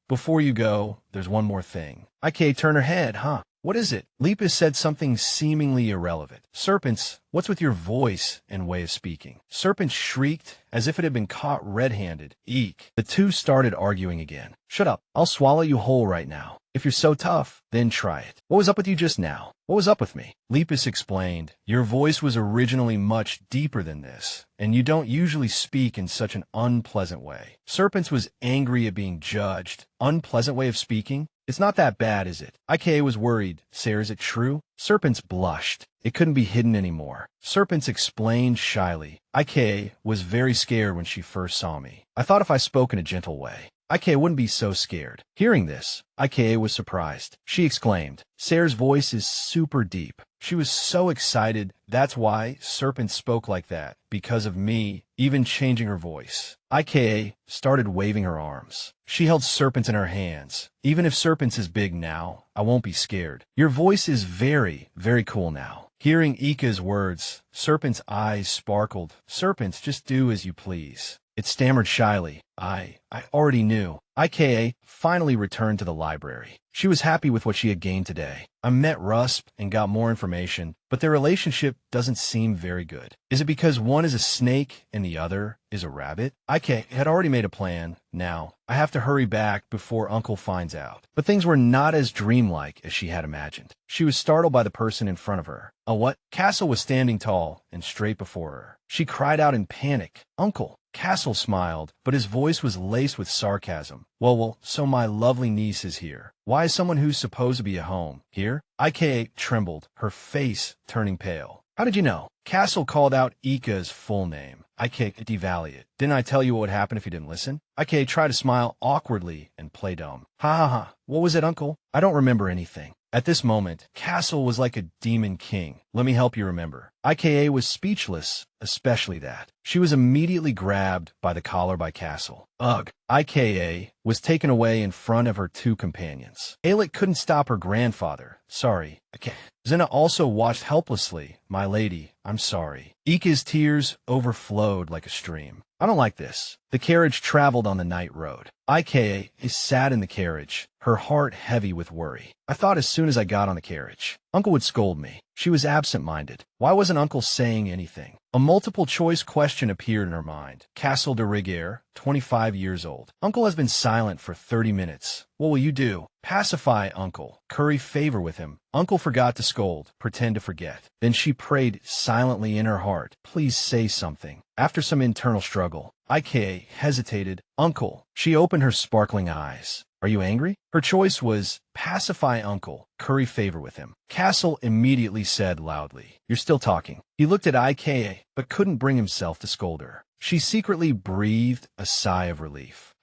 before you go, there's one more thing. Ika turned her head, What is it? Lepus said something seemingly irrelevant. Serpents, what's with your voice and way of speaking? Serpents shrieked as if it had been caught red-handed. Eek. The two started arguing again. Shut up. I'll swallow you whole right now. If you're so tough, then try it. What was up with you just now? What was up with me? Lepus explained, Your voice was originally much deeper than this, and you don't usually speak in such an unpleasant way. Serpents was angry at being judged. Unpleasant way of speaking? It's not that bad, is it? Ika was worried. Sarah, is it true? Serpents blushed. It couldn't be hidden anymore. Serpents explained shyly. Ika was very scared when she first saw me. I thought if I spoke in a gentle way, Ika wouldn't be so scared. Hearing this, Ika was surprised. She exclaimed, Sarah's voice is super deep. She was so excited. That's why Serpent spoke like that, because of me, even changing her voice. Ika started waving her arms. She held Serpents in her hands. Even if Serpents is big now, I won't be scared. Your voice is very, very cool now. Hearing Ika's words, Serpent's eyes sparkled. Serpents, just do as you please. It stammered shyly. I already knew. Ika finally returned to the library. She was happy with what she had gained today. I met Rusp and got more information, but their relationship doesn't seem very good. Is it because one is a snake and the other is a rabbit? Ika had already made a plan. Now, I have to hurry back before Uncle finds out. But things were not as dreamlike as she had imagined. She was startled by the person in front of her. A what? Castle was standing tall and straight before her. She cried out in panic, Uncle! Castle smiled, but his voice was laced with sarcasm. Well, so my lovely niece is here. Why is someone who's supposed to be at home here? Ika trembled, her face turning pale. How did you know? Castle called out Ika's full name. Ika devalued. Didn't I tell you what would happen if you didn't listen? Ika tried to smile awkwardly and play dumb. Ha. What was it, Uncle? I don't remember anything. At this moment, Castle was like a demon king. Let me help you remember. IKA was speechless, especially that. She was immediately grabbed by the collar by Castle. Ugh. IKA was taken away in front of her two companions. Aelek couldn't stop her grandfather. Sorry. Okay. Zena also watched helplessly. My lady, I'm sorry. Ika's tears overflowed like a stream. I don't like this. The carriage traveled on the night road. IKA sat in the carriage, her heart heavy with worry. I thought as soon as I got on the carriage, Uncle would scold me. She was absent-minded. Why wasn't Uncle saying anything? A multiple-choice question appeared in her mind. Castle de Rigueur, 25 years old. Uncle has been silent for 30 minutes. What will you do? Pacify Uncle. Curry favor with him. Uncle forgot to scold. Pretend to forget. Then she prayed silently in her heart. Please say something. After some internal struggle, IKA hesitated. Uncle. She opened her sparkling eyes. Are you angry? Her choice was pacify Uncle, curry favor with him. Castle immediately said loudly, You're still talking. He looked at IKA, but couldn't bring himself to scold her. She secretly breathed a sigh of relief.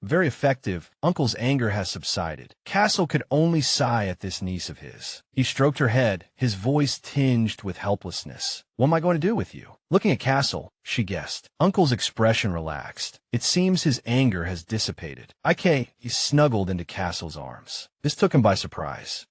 Very effective. Uncle's anger has subsided. Castle could only sigh at this niece of his. He stroked her head, his voice tinged with helplessness. What am I going to do with you? Looking at Castle, she guessed. Uncle's expression relaxed. It seems his anger has dissipated. He snuggled into Castle's arms. This took him by surprise.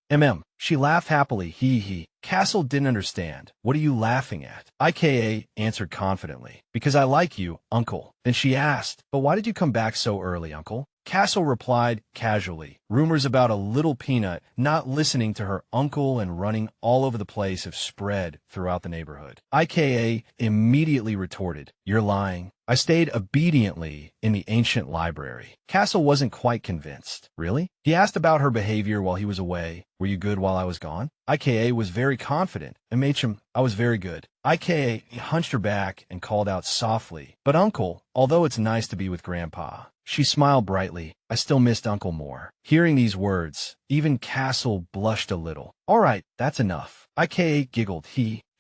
She laughed happily. He. Castle didn't understand. What are you laughing at? IKA answered confidently. Because I like you, Uncle. Then she asked, But why did you come back so early, Uncle? Castle replied casually. Rumors about a little peanut not listening to her uncle and running all over the place have spread throughout the neighborhood. IKA immediately retorted, You're lying. I stayed obediently in the ancient library. Castle wasn't quite convinced. Really? He asked about her behavior while he was away. Were you good while I was gone? IKA was very confident. I was very good. IKA hunched her back and called out softly, But Uncle, although it's nice to be with Grandpa. She smiled brightly. I still missed Uncle more. Hearing these words, even Castle blushed a little. All right, that's enough. IKA giggled.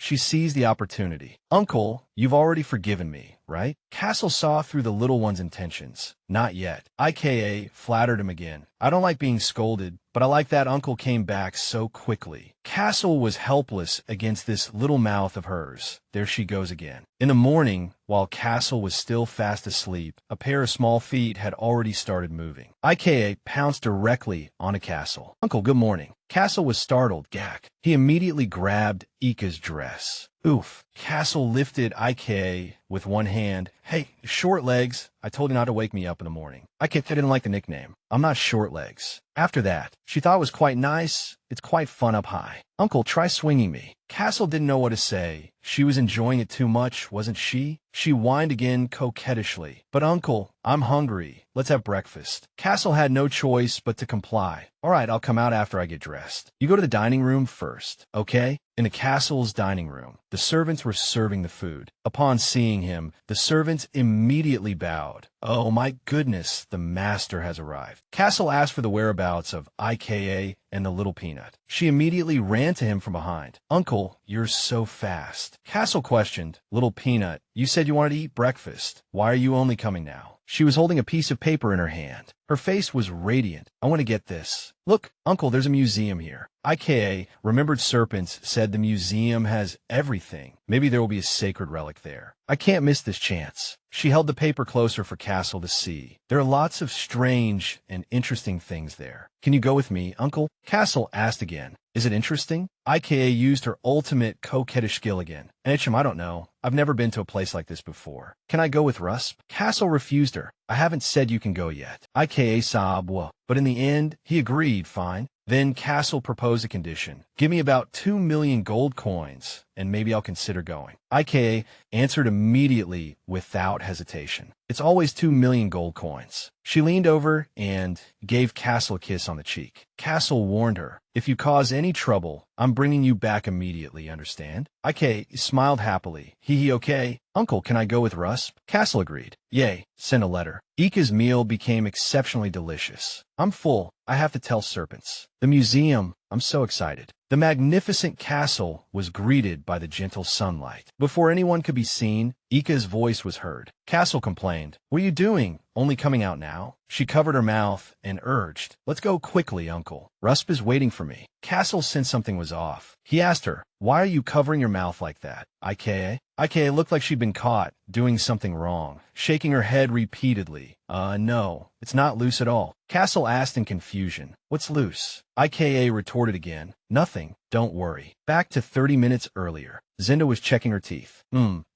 She seized the opportunity. Uncle, you've already forgiven me, right? Castle saw through the little one's intentions. Not yet. IKA flattered him again. I don't like being scolded, but I like that Uncle came back so quickly. Castle was helpless against this little mouth of hers. There she goes again. In the morning, while Castle was still fast asleep, a pair of small feet had already started moving. IKA pounced directly onto Castle. Uncle, good morning. Castle was startled. Gak. He immediately grabbed Ika's dress. Oof. Castle lifted IKA with one hand. Hey, short legs. I told you not to wake me up in the morning. I didn't like the nickname. I'm not short legs. After that, she thought it was quite nice. It's quite fun up high. Uncle, try swinging me. Castle didn't know what to say. She was enjoying it too much, wasn't she? She whined again coquettishly. But Uncle, I'm hungry. Let's have breakfast. Castle had no choice but to comply. All right, I'll come out after I get dressed. You go to the dining room first, okay? In the castle's dining room, the servants were serving the food. Upon seeing him, the servants immediately bowed. Oh my goodness, the master has arrived. Castle asked for the whereabouts of IKA and the little peanut. She immediately ran to him from behind. Uncle, you're so fast. Castle questioned, Little Peanut, you said you wanted to eat breakfast. Why are you only coming now? She was holding a piece of paper in her hand. Her face was radiant. I want to get this. Look, Uncle, there's a museum here. IKA, Remembered Serpents, said the museum has everything. Maybe there will be a sacred relic there. I can't miss this chance. She held the paper closer for Castle to see. There are lots of strange and interesting things there. Can you go with me, Uncle? Castle asked again. Is it interesting? IKA used her ultimate coquettish skill again. H.M. I don't know. I've never been to a place like this before. Can I go with Rusp? Castle refused her. I haven't said you can go yet. IKA sobbed, but in the end, he agreed, fine. Then Castle proposed a condition. Give me about 2 million gold coins, and maybe I'll consider going. IKA answered immediately without hesitation. It's always 2 million gold coins. She leaned over and gave Castle a kiss on the cheek. Castle warned her, if you cause any trouble, I'm bringing you back immediately, understand? IKA smiled happily. Okay. Uncle, can I go with Rusp? Castle agreed. Yay, send a letter. Ika's meal became exceptionally delicious. I'm full. I have to tell serpents. The museum. I'm so excited. The magnificent castle was greeted by the gentle sunlight. Before anyone could be seen, Ika's voice was heard. Castle complained, "What are you doing? Only coming out now?" She covered her mouth and urged, "Let's go quickly, uncle. Rusp is waiting for me." Castle sensed something was off. He asked her, "Why are you covering your mouth like that?" Ika looked like she'd been caught doing something wrong, shaking her head repeatedly. No, it's not loose at all." Castle asked in confusion, "What's loose?" Ika retorted again, "Nothing, don't worry." Back to 30 minutes earlier. Zinda was checking her teeth.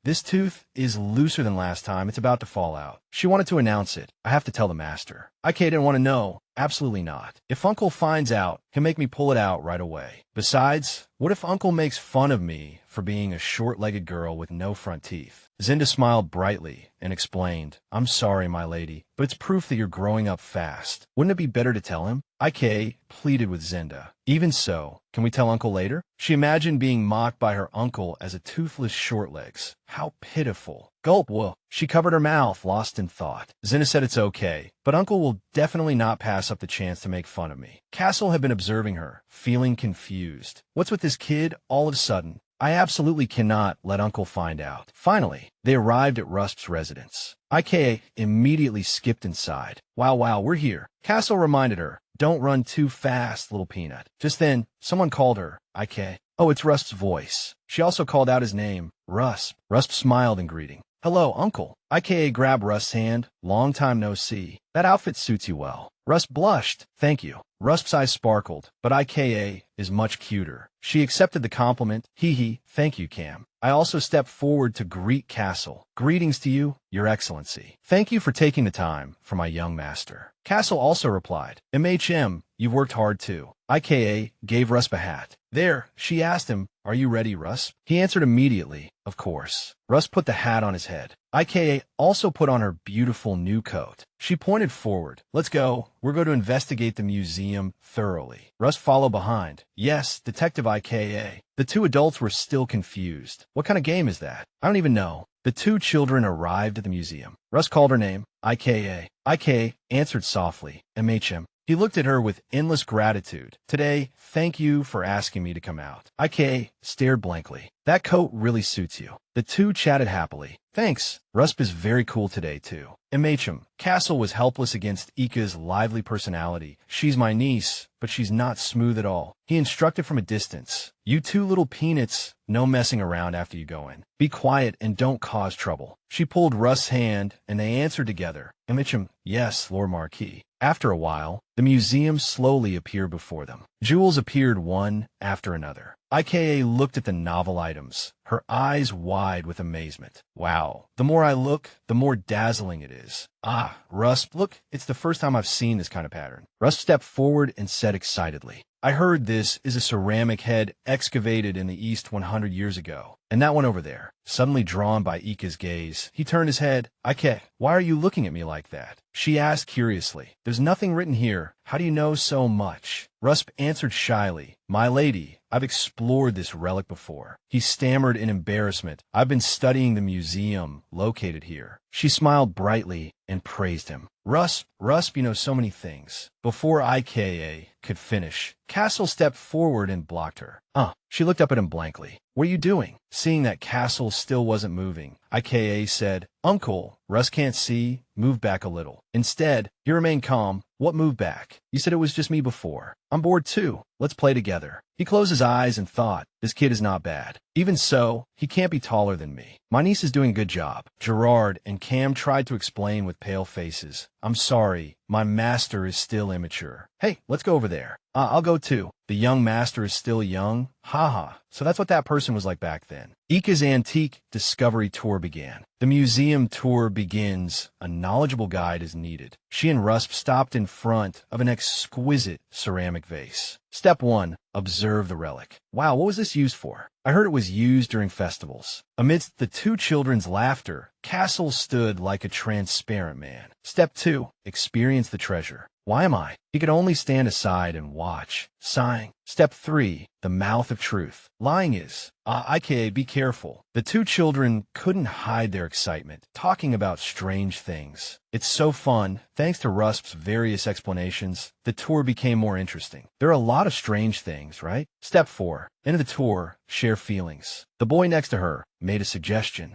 This tooth is looser than last time. It's about to fall out. She wanted to announce it. "I have to tell the master." Ika didn't want to know. Absolutely not. If Uncle finds out, he'll make me pull it out right away. Besides, what if Uncle makes fun of me for being a short-legged girl with no front teeth? Zinda smiled brightly and explained, "I'm sorry, my lady, but it's proof that you're growing up fast. Wouldn't it be better to tell him?" Ika pleaded with Zinda. "Even so, can we tell Uncle later?" She imagined being mocked by her uncle as a toothless shortlegs. How pitiful. Gulp, whoa. She covered her mouth, lost in thought. Zinda said it's okay, but Uncle will definitely not pass up the chance to make fun of me. Castle had been observing her, feeling confused. What's with this kid all of a sudden? I absolutely cannot let Uncle find out. Finally, they arrived at Rusp's residence. Ika immediately skipped inside. Wow, we're here. Castle reminded her, "Don't run too fast, little peanut." Just then, someone called her. Ika. Oh, it's Rusp's voice. She also called out his name, Rusp. Rusp smiled in greeting. "Hello, Uncle." Ika grabbed Rusp's hand. "Long time no see. That outfit suits you well." Rusp blushed. "Thank you." Rusp's eyes sparkled, but Ika is much cuter. She accepted the compliment. Thank you, Cam. I also stepped forward to greet Castle. "Greetings to you, Your Excellency. Thank you for taking the time for my young master." Castle also replied, You've worked hard too." Ika gave Rusp a hat. There, she asked him, "Are you ready, Rusp?" He answered immediately, "Of course." Rusp put the hat on his head. Ika also put on her beautiful new coat. She pointed forward. "Let's go. We're going to investigate the museum thoroughly." Rusp followed behind. "Yes, Detective Ika." The two adults were still confused. "What kind of game is that?" "I don't even know." The two children arrived at the museum. Rusp called her name. Ika. Ika answered softly, "MHM." He looked at her with endless gratitude. "Today, thank you for asking me to come out." Ika stared blankly. "That coat really suits you." The two chatted happily. "Thanks. Rusp is very cool today, too." MHM. Castle was helpless against Ika's lively personality. "She's my niece, but she's not smooth at all." He instructed from a distance. "You two little peanuts, no messing around after you go in. Be quiet and don't cause trouble." She pulled Russ's hand, and they answered together. MHM. "Yes, Lord Marquis." After a while, the museum slowly appeared before them. Jewels appeared one after another. Ika looked at the novel items, her eyes wide with amazement. "Wow, the more I look, the more dazzling it is." "Ah, Rusp, look, it's the first time I've seen this kind of pattern." Rusp stepped forward and said excitedly, "I heard this is a ceramic head excavated in the East 100 years ago. And that one over there." Suddenly drawn by Ika's gaze, he turned his head. "Ika, why are you looking at me like that?" She asked curiously. "There's nothing written here. How do you know so much?" Rusp answered shyly, "My lady, I've explored this relic before." He stammered in embarrassment. "I've been studying the museum located here." She smiled brightly and praised him. Rusp, you know so many things." Before Ika could finish, Castle stepped forward and blocked her. She looked up at him blankly. "What are you doing?" Seeing that Castle still wasn't moving, Ika said, "Uncle, Russ can't see. Move back a little." Instead, he remained calm. "What moved back? You said it was just me before. I'm bored too. Let's play together." He closed his eyes and thought, this kid is not bad. Even so, he can't be taller than me. My niece is doing a good job. Gerard and Cam tried to explain with pale faces. "I'm sorry, my master is still immature." "Hey, let's go over there." I'll go too." "The young master is still young?" Haha. So that's what that person was like back then. Ika's antique discovery tour began. The museum tour begins. A knowledgeable guide is needed. She and Rusp stopped in front of an exquisite ceramic vase. Step 1. Observe the relic. "Wow, what was this used for?" "I heard it was used during festivals." Amidst the two children's laughter, Castle stood like a transparent man. Step 2. Experience the treasure. "Why am I?" He could only stand aside and watch, sighing. Step 3. The mouth of truth. Lying is IKA, be careful. The two children couldn't hide their excitement, talking about strange things. It's so fun. Thanks to Rusp's various explanations, the tour became more interesting. There are a lot of strange things, right? Step 4. End of the tour, share feelings. The boy next to her made a suggestion.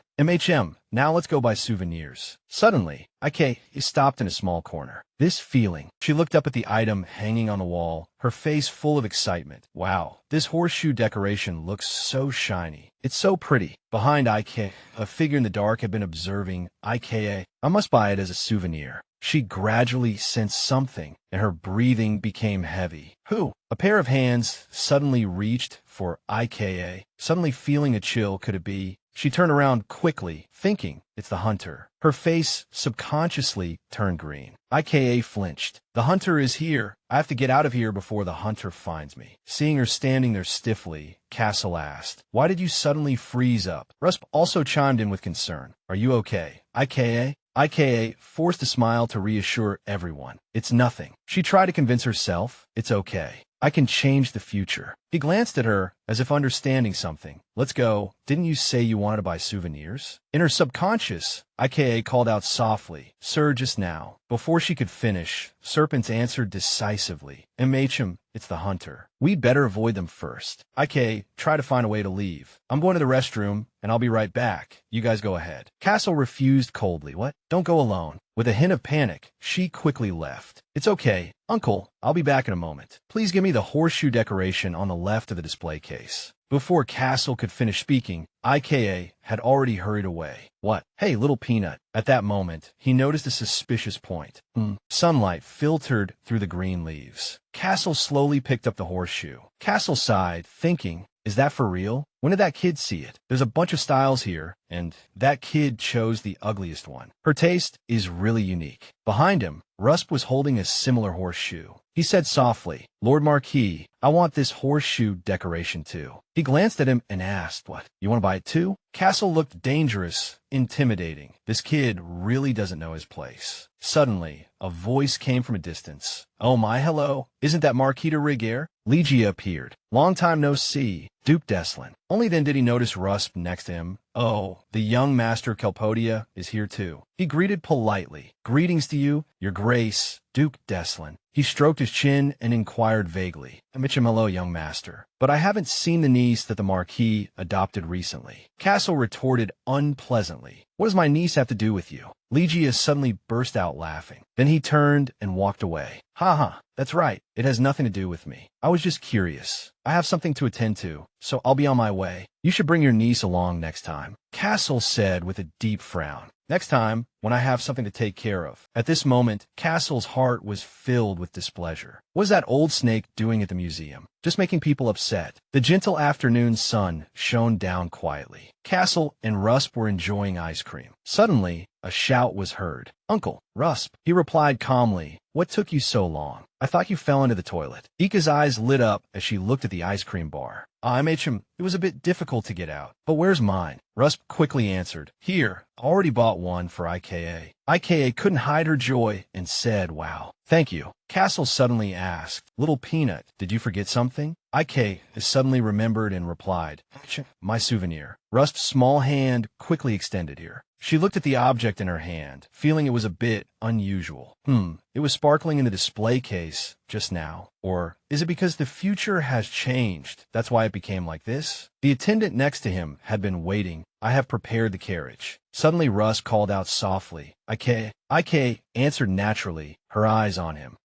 Now let's go buy souvenirs. Suddenly, IK stopped in a small corner. This feeling. She looked up at the item hanging on the wall, her face full of excitement. Wow, this horseshoe decoration looks so shiny. It's so pretty. Behind IK, a figure in the dark had been observing IKA. I must buy it as a souvenir. She gradually sensed something, and her breathing became heavy. Who? A pair of hands suddenly reached for IKA. Suddenly feeling a chill, could it be? She turned around quickly, thinking it's the hunter. Her face subconsciously turned green. IKA flinched. The hunter is here. I have to get out of here before the hunter finds me. Seeing her standing there stiffly, Castle asked, "Why did you suddenly freeze up?" Rusp also chimed in with concern. "Are you okay, IKA?" IKA forced a smile to reassure everyone. "It's nothing." She tried to convince herself, "It's okay. I can change the future." He glanced at her, as if understanding something. "Let's go. Didn't you say you wanted to buy souvenirs?" In her subconscious, IKA called out softly, "Sir, just now." Before she could finish, Serpents answered decisively, it's the hunter. We'd better avoid them first. IKA, try to find a way to leave. I'm going to the restroom, and I'll be right back. You guys go ahead." Castle refused coldly. "What? Don't go alone." With a hint of panic, she quickly left. "It's okay, Uncle. I'll be back in a moment. Please give me the horseshoe decoration on the left of the display case." Before Castle could finish speaking, IKA had already hurried away. "What? Hey, little peanut." At that moment, he noticed a suspicious point. Sunlight filtered through the green leaves. Castle slowly picked up the horseshoe. Castle sighed, thinking, is that for real? When did that kid see it? There's a bunch of styles here, and that kid chose the ugliest one. Her taste is really unique. Behind him, Rusp was holding a similar horseshoe. He said softly, "Lord Marquis, I want this horseshoe decoration too." He glanced at him and asked, "What, you want to buy it too?" Castle looked dangerous, intimidating. This kid really doesn't know his place. Suddenly, a voice came from a distance. "Oh my, hello. Isn't that Marquis de Rigueur?" Ligia appeared. "Long time no see, Duke Deslin." Only then did he notice Rusp next to him. "Oh, the young Master Kelpodia is here too." He greeted politely. "Greetings to you, your grace, Duke Deslin." He stroked his chin and inquired vaguely, "Hello, young master. But I haven't seen the niece that the Marquis adopted recently." Castle retorted unpleasantly, "What does my niece have to do with you?" Ligia suddenly burst out laughing. Then he turned and walked away. "Ha, that's right. It has nothing to do with me. I was just curious. I have something to attend to, so I'll be on my way. You should bring your niece along next time." Castle said with a deep frown, "Next time, when I have something to take care of." At this moment, Castle's heart was filled with displeasure. What was that old snake doing at the museum? Just making people upset. The gentle afternoon sun shone down quietly. Castle and Rusp were enjoying ice cream. Suddenly, a shout was heard. "Uncle, Rusp." He replied calmly, "What took you so long? I thought you fell into the toilet." Ika's eyes lit up as she looked at the ice cream bar. It was a bit difficult to get out. But where's mine?" Rusp quickly answered, "Here, I already bought one for IKA." IKA couldn't hide her joy and said, "Wow, thank you." Castle suddenly asked, "Little Peanut, did you forget something?" IK suddenly remembered and replied, "My souvenir." Rusp's small hand quickly extended here. She looked at the object in her hand, feeling it was a bit unusual. It was sparkling in the display case just now. Or is it because the future has changed? That's why it became like this? The attendant next to him had been waiting. "I have prepared the carriage." Suddenly Russ called out softly. IK answered naturally, her eyes on him.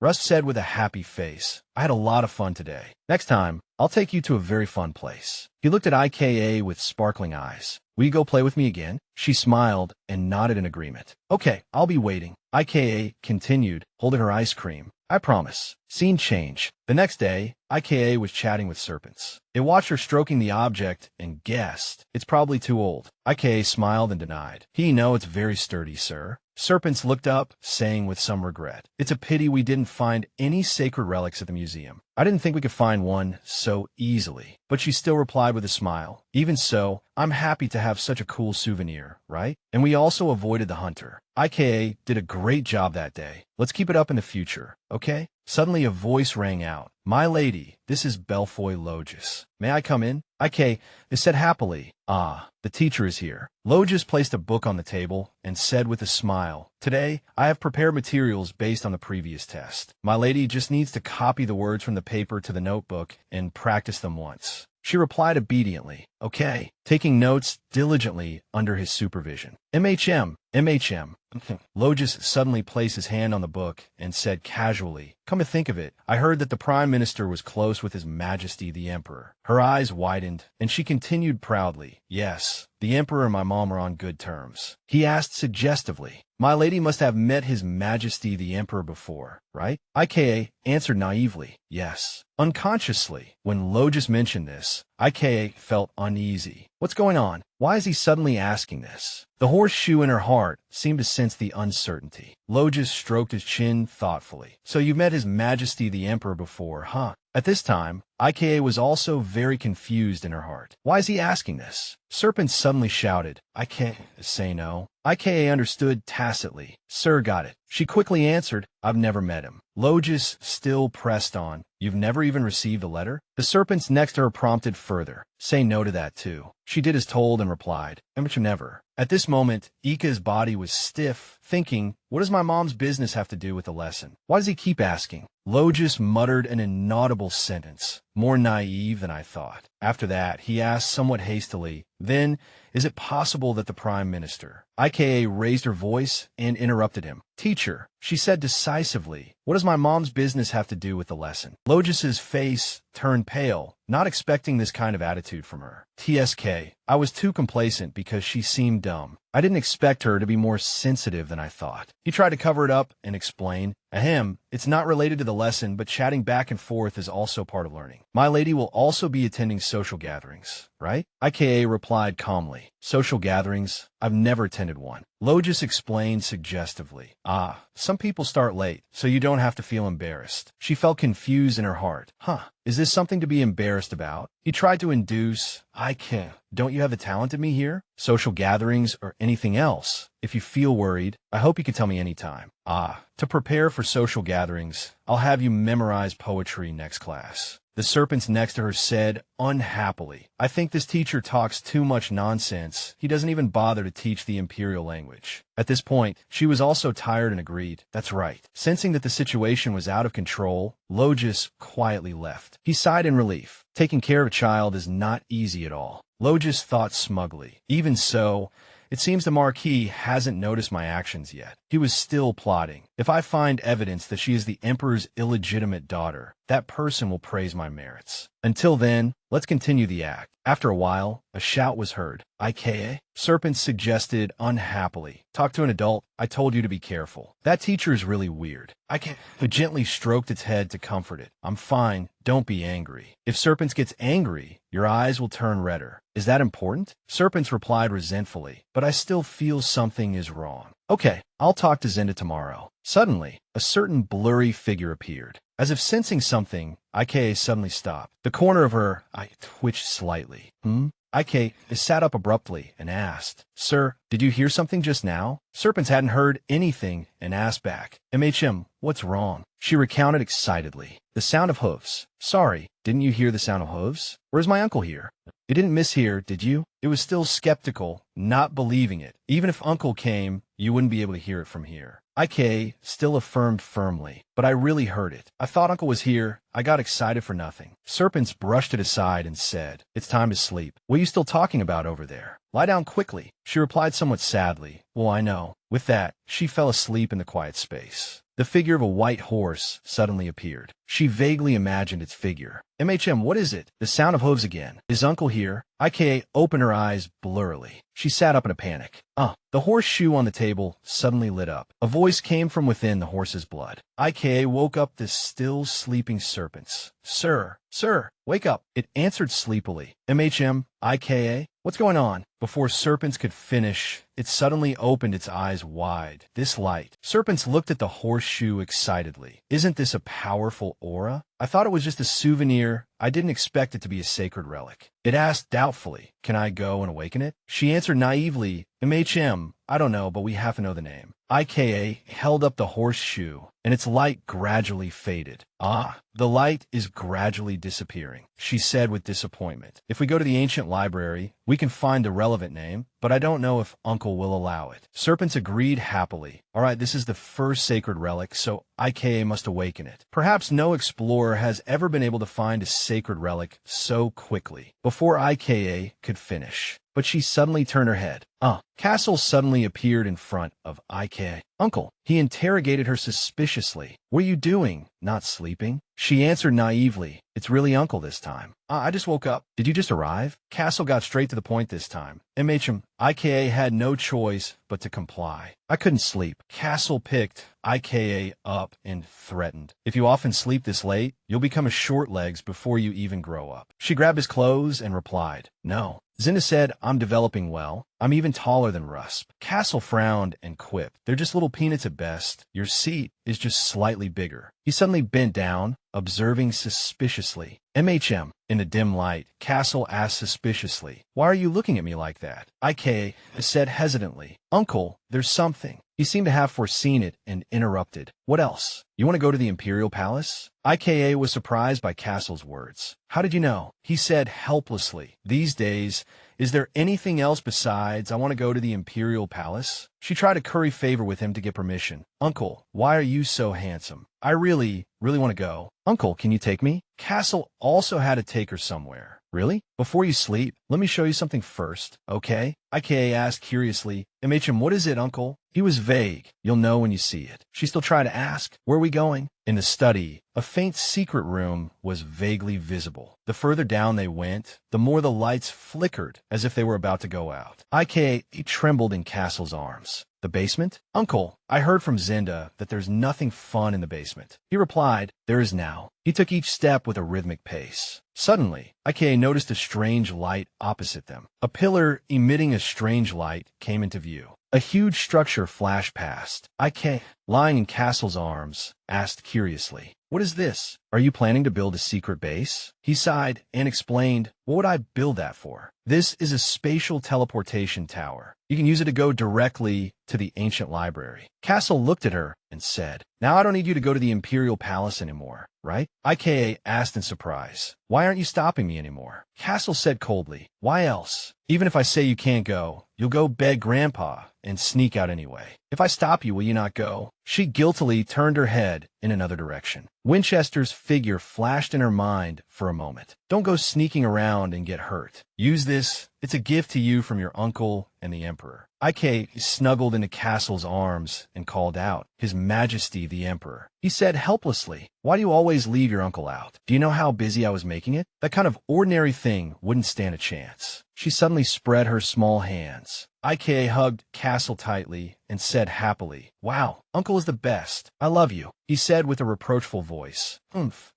Russ said with a happy face, "I had a lot of fun today. Next time, I'll take you to a very fun place." He looked at IKA with sparkling eyes. "Will you go play with me again?" She smiled and nodded in agreement. "Okay, I'll be waiting." IKA continued, holding her ice cream. "I promise." Scene change. The next day, IKA was chatting with Serpents. They watched her stroking the object and guessed, "It's probably too old." IKA smiled and denied. "No, it's very sturdy, sir." Serpents looked up, saying with some regret, "It's a pity we didn't find any sacred relics at the museum. I didn't think we could find one so easily." But she still replied with a smile, "Even so, I'm happy to have such a cool souvenir, right? And we also avoided the hunter. IKA did a great job that day. Let's keep it up in the future, okay?" Suddenly a voice rang out. My lady, this is Belfoy Logis. May I come in? Ike, they said happily. Ah, the teacher is here. Logis placed a book on the table and said with a smile, Today, I have prepared materials based on the previous test. My lady just needs to copy the words from the paper to the notebook and practice them once. She replied obediently, Okay, taking notes diligently under his supervision. MHM. Logis suddenly placed his hand on the book and said casually, Come to think of it, I heard that the Prime Minister was close with His Majesty the Emperor. Her eyes widened, and she continued proudly, Yes, the Emperor and my mom are on good terms. He asked suggestively, My lady must have met His Majesty the Emperor before, right? Ika answered naively, Yes. Unconsciously, when Logis mentioned this, Ika felt uneasy. What's going on? Why is he suddenly asking this? The horseshoe in her heart seemed to sense the uncertainty. Logis stroked his chin thoughtfully. So you met His Majesty the Emperor before, huh? At this time, Ika was also very confused in her heart. Why is he asking this? Serpent suddenly shouted, I can't say no. Ika understood tacitly. Sir, got it. She quickly answered, I've never met him. Logis still pressed on. You've never even received a letter? The serpents next to her prompted further. Say no to that too. She did as told and replied, never. At this moment, Ika's body was stiff, thinking, what does my mom's business have to do with the lesson? Why does he keep asking? Logis muttered an inaudible sentence, more naive than I thought. After that, he asked somewhat hastily, Then, is it possible that the Prime Minister? Ika raised her voice and interrupted him. Teacher, she said decisively, what does my mom's business have to do with the lesson? Logis's face turned pale, not expecting this kind of attitude from her. TSK, I was too complacent because she seemed dumb. I didn't expect her to be more sensitive than I thought. He tried to cover it up and explain, Ahem, it's not related to the lesson, but chatting back and forth is also part of learning. My lady will also be attending social gatherings, right? Ika replied calmly. Social gatherings? I've never attended one. Logis explained suggestively. Ah, some people start late, so you don't have to feel embarrassed. She felt confused in her heart. Is this something to be embarrassed about? He tried to induce, I can't. Don't you have the talent in me here? Social gatherings or anything else? If you feel worried, I hope you can tell me anytime. To prepare for social gatherings, I'll have you memorize poetry next class. The serpents next to her said, unhappily, I think this teacher talks too much nonsense. He doesn't even bother to teach the imperial language. At this point, she was also tired and agreed, that's right. Sensing that the situation was out of control, Logis quietly left. He sighed in relief. Taking care of a child is not easy at all. Logis thought smugly. Even so, it seems the Marquis hasn't noticed my actions yet. He was still plotting. If I find evidence that she is the Emperor's illegitimate daughter, that person will praise my merits. Until then, let's continue the act. After a while, a shout was heard. Ika? Serpent suggested unhappily. Talk to an adult. I told you to be careful. That teacher is really weird. Ika gently stroked its head to comfort it. I'm fine. Don't be angry. If Serpents gets angry, your eyes will turn redder. Is that important? Serpents replied resentfully, but I still feel something is wrong. Okay, I'll talk to Zenda tomorrow. Suddenly, a certain blurry figure appeared. As if sensing something, Ika suddenly stopped. The corner of her eye twitched slightly. Ika sat up abruptly and asked, Sir, did you hear something just now? Serpents hadn't heard anything and asked back, what's wrong? She recounted excitedly. The sound of hoofs. Sorry, didn't you hear the sound of hoofs? Where's my uncle here? You didn't mishear, did you? It was still skeptical, not believing it. Even if uncle came, you wouldn't be able to hear it from here. Ika still affirmed firmly, but I really heard it. I thought uncle was here. I got excited for nothing. Serpents brushed it aside and said, It's time to sleep. What are you still talking about over there? Lie down quickly. She replied somewhat sadly. Well, I know. With that, she fell asleep in the quiet space. The figure of a white horse suddenly appeared. She vaguely imagined its figure. What is it? The sound of hooves again. Is uncle here? Ika opened her eyes blurrily. She sat up in a panic. The horseshoe on the table suddenly lit up. A voice came from within the horse's blood. Ika woke up the still sleeping serpents. Sir, wake up. It answered sleepily. Ika, what's going on? Before Serpents could finish, it suddenly opened its eyes wide. This light. Serpents looked at the horseshoe excitedly. Isn't this a powerful aura? I thought it was just a souvenir. I didn't expect it to be a sacred relic. It asked doubtfully, can I go and awaken it? She answered naively, MHM, I don't know, but we have to know the name. IKA held up the horseshoe, and its light gradually faded. Ah, the light is gradually disappearing, she said with disappointment. If we go to the ancient library, we can find the relevant name, but I don't know if Uncle will allow it. Serpents agreed happily. All right, this is the first sacred relic, so IKA must awaken it. Perhaps no explorer has ever been able to find a sacred relic so quickly, before IKA could finish. But she suddenly turned her head. Castle suddenly appeared in front of IK. Uncle, he interrogated her suspiciously. What are you doing? Not sleeping? She answered naively. It's really Uncle this time. I just woke up. Did you just arrive? Castle got straight to the point this time. MHM, IKA had no choice but to comply. I couldn't sleep. Castle picked IKA up and threatened. If you often sleep this late, you'll become a short legs before you even grow up. She grabbed his clothes and replied, no. Zinda said, I'm developing well. I'm even taller than Rusp. Castle frowned and quipped, they're just little peanuts at best. Your seat is just slightly bigger. He suddenly bent down, observing suspiciously. MHM. In the dim light, Castle asked suspiciously, why are you looking at me like that? IK said hesitantly, Uncle, there's something. He seemed to have foreseen it and interrupted. What else? You want to go to the Imperial Palace? IKA was surprised by Castle's words. How did you know? He said helplessly. These days, is there anything else besides I want to go to the Imperial Palace? She tried to curry favor with him to get permission. Uncle, why are you so handsome? I really want to go. Uncle, can you take me? Castle also had to take her somewhere. Really? Before you sleep, let me show you something first, okay? IKA asked curiously, MHM, what is it, Uncle? He was vague. You'll know when you see it. She still tried to ask, where are we going? In the study, a faint secret room was vaguely visible. The further down they went, the more the lights flickered as if they were about to go out. IKA trembled in Castle's arms. The basement? Uncle, I heard from Zinda that there's nothing fun in the basement. He replied, there is now. He took each step with a rhythmic pace. Suddenly, IKA noticed a strange light opposite them. A pillar emitting a strange light came into view. A huge structure flashed past. IK, lying in Castle's arms, asked curiously, what is this? Are you planning to build a secret base? He sighed and explained, what would I build that for? This is a spatial teleportation tower. You can use it to go directly to the ancient library. Castle looked at her and said, now I don't need you to go to the Imperial Palace anymore, right? IKA asked in surprise, why aren't you stopping me anymore? Castle said coldly, why else? Even if I say you can't go, you'll go beg Grandpa and sneak out anyway. If I stop you, will you not go? She guiltily turned her head in another direction. Winchester's figure flashed in her mind for a moment. Don't go sneaking around and get hurt. Use this. It's a gift to you from your uncle and the Emperor. IK snuggled into Castle's arms and called out, His Majesty the Emperor. He said helplessly, why do you always leave your uncle out? Do you know how busy I was making it? That kind of ordinary thing wouldn't stand a chance. She suddenly spread her small hands. IK hugged Castle tightly and said happily, wow, Uncle is the best. I love you. He said with a reproachful voice.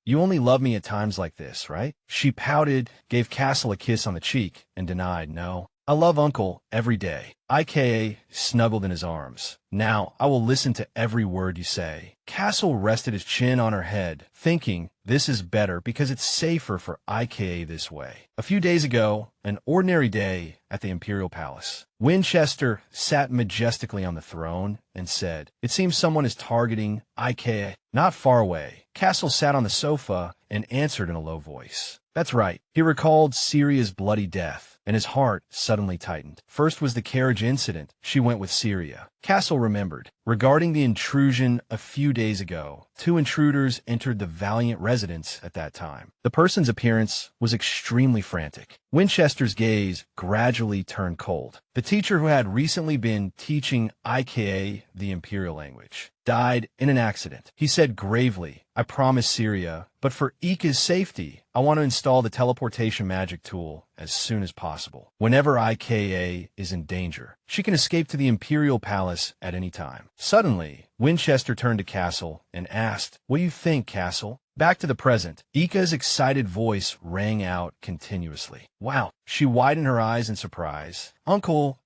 You only love me at times like this, right? She pouted, gave Castle a kiss on the cheek, and denied, no. I love Uncle every day. IKA snuggled in his arms. Now, I will listen to every word you say. Castle rested his chin on her head, thinking, this is better because it's safer for IKA this way. A few days ago, an ordinary day at the Imperial Palace. Winchester sat majestically on the throne and said, it seems someone is targeting IKA. Not far away. Castle sat on the sofa and answered in a low voice. That's right. He recalled Syria's bloody death, and his heart suddenly tightened. First was the carriage incident. She went with Syria. Castle remembered. Regarding the intrusion a few days ago, 2 intruders entered the Valiant residence at that time. The person's appearance was extremely frantic. Winchester's gaze gradually turned cold. The teacher who had recently been teaching IKA the Imperial language died in an accident. He said gravely, I promise Syria, but for Ika's safety, I want to install the teleportation magic tool as soon as possible. Whenever IKA is in danger, she can escape to the Imperial Palace at any time. Suddenly, Winchester turned to Castle and asked, "What do you think, Castle?" Back to the present, Ika's excited voice rang out continuously. Wow. She widened her eyes in surprise. Uncle,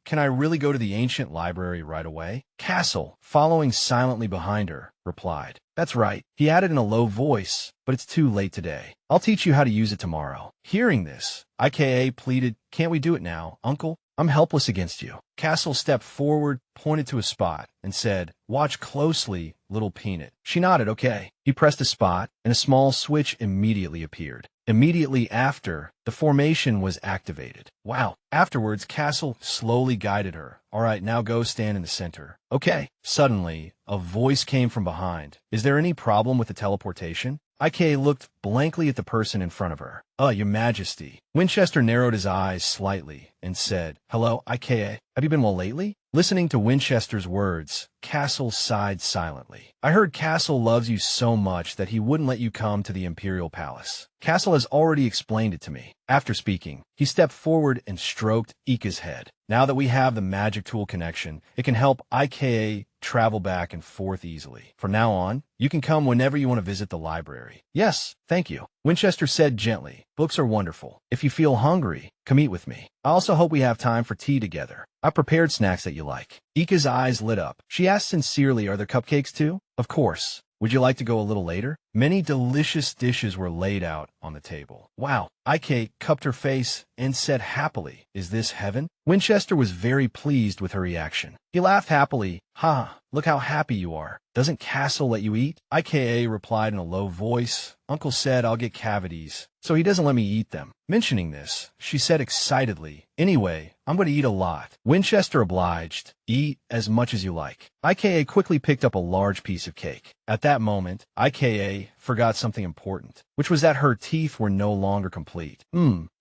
can I really go to the ancient library right away? Castle, following silently behind her, replied. That's right. He added in a low voice, but it's too late today. I'll teach you how to use it tomorrow. Hearing this, IKA pleaded, can't we do it now, Uncle? I'm helpless against you. Castle stepped forward, pointed to a spot, and said, watch closely, little peanut. She nodded, okay. He pressed a spot, and a small switch immediately appeared. Immediately after, the formation was activated. Wow. Afterwards, Castle slowly guided her. All right, now go stand in the center. Okay. Suddenly, a voice came from behind. Is there any problem with the teleportation? IKA looked blankly at the person in front of her. Your Majesty. Winchester narrowed his eyes slightly and said, hello, IKA. Have you been well lately? Listening to Winchester's words, Castle sighed silently. I heard Castle loves you so much that he wouldn't let you come to the Imperial Palace. Castle has already explained it to me. After speaking, he stepped forward and stroked Ika's head. Now that we have the magic tool connection, it can help IKA travel back and forth easily. From now on, you can come whenever you want to visit the library. Yes, thank you. Winchester said gently, books are wonderful. If you feel hungry, come eat with me. I also hope we have time for tea together. I prepared snacks that you like. Ika's eyes lit up. She asked sincerely, are there cupcakes too? Of course. Would you like to go a little later? Many delicious dishes were laid out on the table. Wow. Ike cupped her face and said happily, is this heaven? Winchester was very pleased with her reaction. He laughed happily. Ha, look how happy you are. Doesn't Castle let you eat? IKA replied in a low voice. Uncle said I'll get cavities, so he doesn't let me eat them. Mentioning this, she said excitedly, anyway, I'm going to eat a lot. Winchester obliged. Eat as much as you like. IKA quickly picked up a large piece of cake. At that moment, IKA forgot something important, which was that her teeth were no longer complete.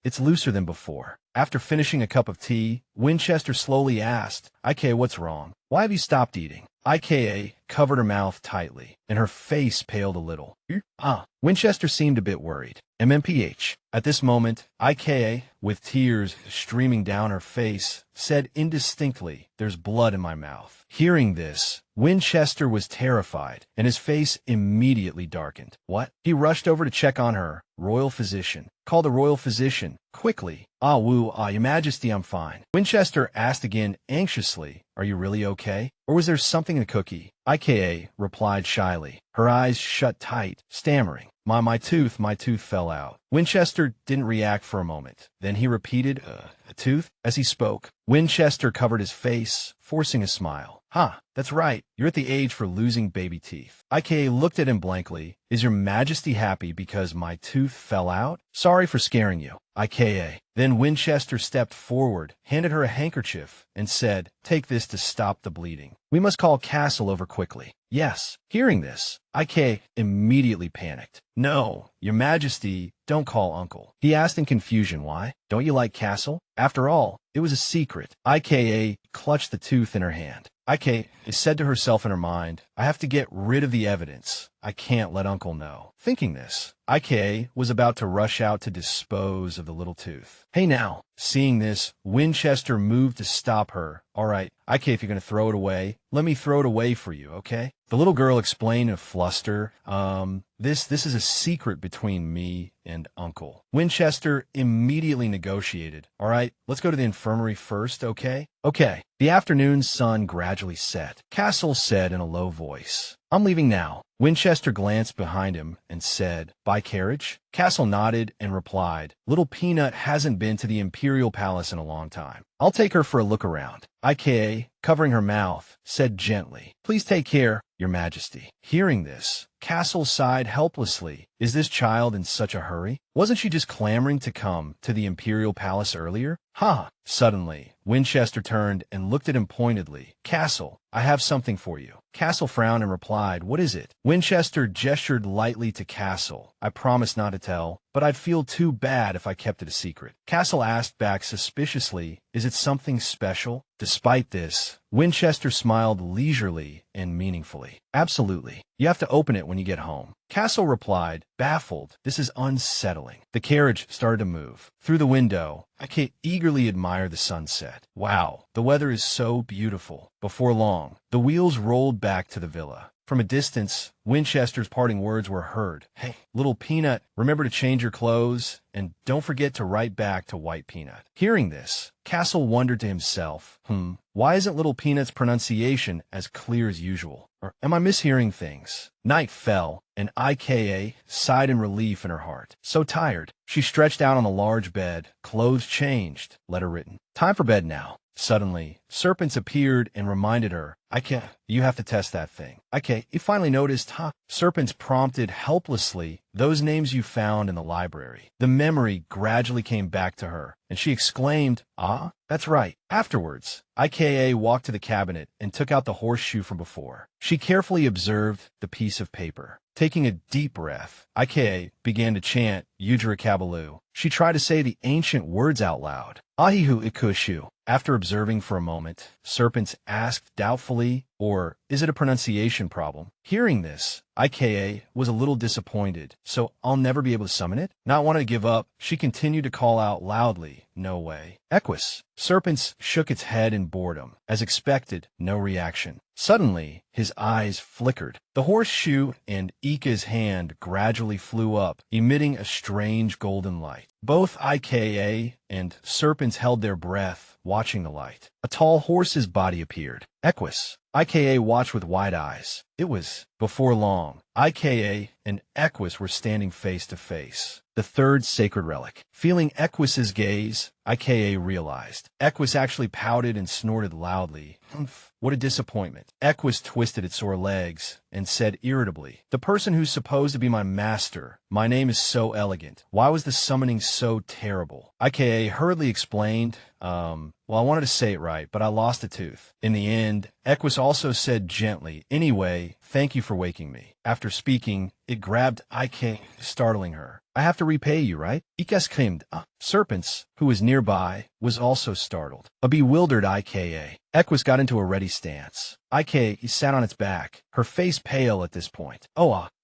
It's looser than before. After finishing a cup of tea, Winchester slowly asked, IKA, what's wrong? Why have you stopped eating? IKA covered her mouth tightly, and her face paled a little. Winchester seemed a bit worried. MMPH. At this moment, IKA, with tears streaming down her face, said indistinctly, there's blood in my mouth. Hearing this, Winchester was terrified, and his face immediately darkened. What? He rushed over to check on her. Royal physician. Call the royal physician. Quickly. Your Majesty, I'm fine. Winchester asked again anxiously, are you really okay? Or was there something in the cookie? IKA replied shyly, her eyes shut tight, stammering. My tooth fell out. Winchester didn't react for a moment. Then he repeated, a tooth? As he spoke, Winchester covered his face, forcing a smile. That's right. You're at the age for losing baby teeth. IKA looked at him blankly. Is your Majesty happy because my tooth fell out? Sorry for scaring you. IKA. Then Winchester stepped forward, handed her a handkerchief, and said, take this to stop the bleeding. We must call Castle over quickly. Yes. Hearing this, IKA immediately panicked. No, Your Majesty, don't call Uncle. He asked in confusion why. Don't you like Castle? After all, it was a secret. IKA clutched the tooth in her hand. IKA said to herself in her mind, I have to get rid of the evidence. I can't let Uncle know. Thinking this, IKA was about to rush out to dispose of the little tooth. Hey now. Seeing this, Winchester moved to stop her. All right, IKA, if you're going to throw it away, let me throw it away for you, okay? The little girl explained in a fluster, this is a secret between me and Uncle. Winchester immediately negotiated. All right, let's go to the infirmary first, okay? Okay. The afternoon sun gradually set. Castle said in a low voice, I'm leaving now. Winchester glanced behind him and said, by carriage? Castle nodded and replied, little Peanut hasn't been to the Imperial Palace in a long time. I'll take her for a look around. IKA, covering her mouth, said gently, please take care, Your Majesty. Hearing this, Castle sighed helplessly. Is this child in such a hurry? Wasn't she just clamoring to come to the Imperial Palace earlier? Suddenly, Winchester turned and looked at him pointedly. Castle, I have something for you. Castle frowned and replied, "What is it?" Winchester gestured lightly to Castle. "I promise not to tell, but I'd feel too bad if I kept it a secret." Castle asked back suspiciously, "Is it something special?" Despite this, Winchester smiled leisurely and meaningfully. "Absolutely. You have to open it when you get home." Castle replied, baffled. "This is unsettling." The carriage started to move. Through the window, I can eagerly admire the sunset. Wow, the weather is so beautiful. Before long, the wheels rolled back to the villa. From a distance, Winchester's parting words were heard. "Hey, little Peanut, remember to change your clothes, and don't forget to write back to White Peanut." Hearing this, Castle wondered to himself, why isn't Little Peanut's pronunciation as clear as usual? Or am I mishearing things? Night fell, and IKA sighed in relief in her heart. So tired, she stretched out on a large bed, clothes changed, letter written. Time for bed now. Suddenly, Serpents appeared and reminded her, you have to test that thing." You finally noticed, huh? Serpents prompted helplessly, "Those names you found in the library." The memory gradually came back to her, and she exclaimed, "Ah, that's right." Afterwards, IKA walked to the cabinet and took out the horseshoe from before. She carefully observed the piece of paper. Taking a deep breath, IKA began to chant Ujra Kabalu. She tried to say the ancient words out loud. Ahihu Ikushu. After observing for a moment, Serpents asked doubtfully, "Or is it a pronunciation problem?" Hearing this, IKA was a little disappointed. "So I'll never be able to summon it?" Not wanting to give up, she continued to call out loudly, "No way." Equus. Serpents shook its head in boredom. As expected, no reaction. Suddenly, his eyes flickered. The horseshoe and Ika's hand gradually flew up, emitting a strange golden light. Both IKA and Serpents held their breath, watching the light. A tall horse's body appeared. Equus. IKA watched with wide eyes. It was, before long, IKA and Equus were standing face to face. The third sacred relic. Feeling Equus's gaze, IKA realized. Equus actually pouted and snorted loudly. "Humph, what a disappointment." Equus twisted its sore legs and said irritably, "The person who's supposed to be my master. My name is so elegant. Why was the summoning so terrible?" IKA hurriedly explained, well, I wanted to say it right, but I lost a tooth. In the end, Equus also said gently, "Anyway, thank you for waking me." After speaking, it grabbed IKA, startling her. "I have to repay you, right?" Ika screamed. Serpents, who was nearby, was also startled. A bewildered IKA. Equus got into a ready stance. IKA sat on its back, her face pale at this point.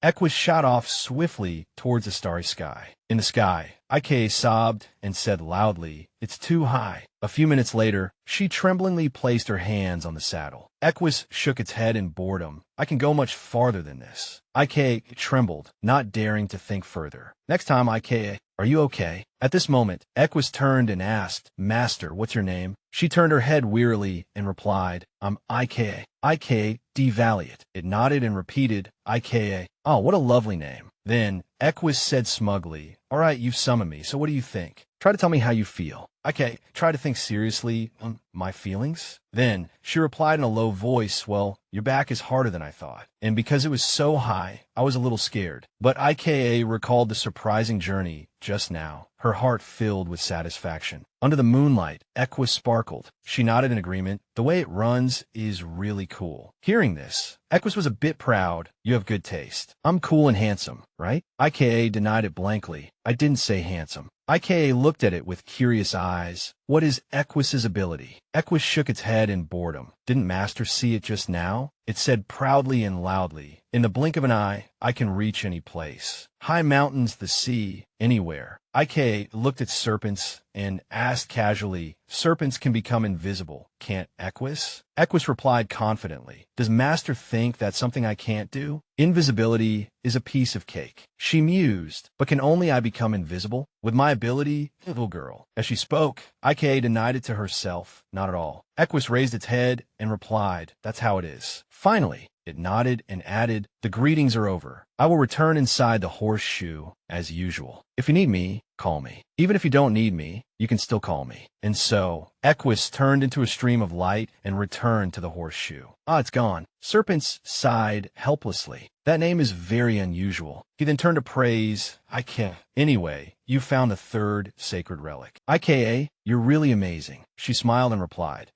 Equus shot off swiftly towards the starry sky. In the sky, IKA sobbed and said loudly, "It's too high." A few minutes later, she tremblingly placed her hands on the saddle. Equus shook its head in boredom. "I can go much farther than this." IKA trembled, not daring to think further. "Next time, IKA, are you okay?" At this moment, Equus turned and asked, "Master, what's your name?" She turned her head wearily and replied, "I'm IKA. IKA D. Valiant." It nodded and repeated, "IKA. Oh, what a lovely name." Then, Equus said smugly, "All right, you've summoned me, so what do you think? Try to tell me how you feel." IKA tried to think seriously, my feelings? Then, she replied in a low voice, "Well, your back is harder than I thought. And because it was so high, I was a little scared." But IKA recalled the surprising journey just now, her heart filled with satisfaction. Under the moonlight, Equus sparkled. She nodded in agreement. "The way it runs is really cool." Hearing this, Equus was a bit proud. "You have good taste. I'm cool and handsome, right?" IKA denied it blankly. "I didn't say handsome." IKA looked at it with curious eyes. "What is Equus's ability?" Equus shook its head in boredom. "Didn't Master see it just now?" It said proudly and loudly, "In the blink of an eye, I can reach any place. High mountains, the sea, anywhere." IKA looked at Serpents and asked casually, "Serpents can become invisible, can't Equus?" Equus replied confidently, "Does Master think that's something I can't do? Invisibility is a piece of cake." She mused, "But can only I become invisible? With my ability, little girl." As she spoke, IKA denied it to herself, "Not at all." Equus raised its head and replied, "That's how it is." Finally, it nodded and added, "The greetings are over. I will return inside the horseshoe as usual. If you need me, call me. Even if you don't need me, you can still call me." And so, Equus turned into a stream of light and returned to the horseshoe. It's gone. Serpents sighed helplessly. "That name is very unusual." He then turned to praise IKA. "Anyway, you found the third sacred relic. IKA, you're really amazing. She smiled and replied,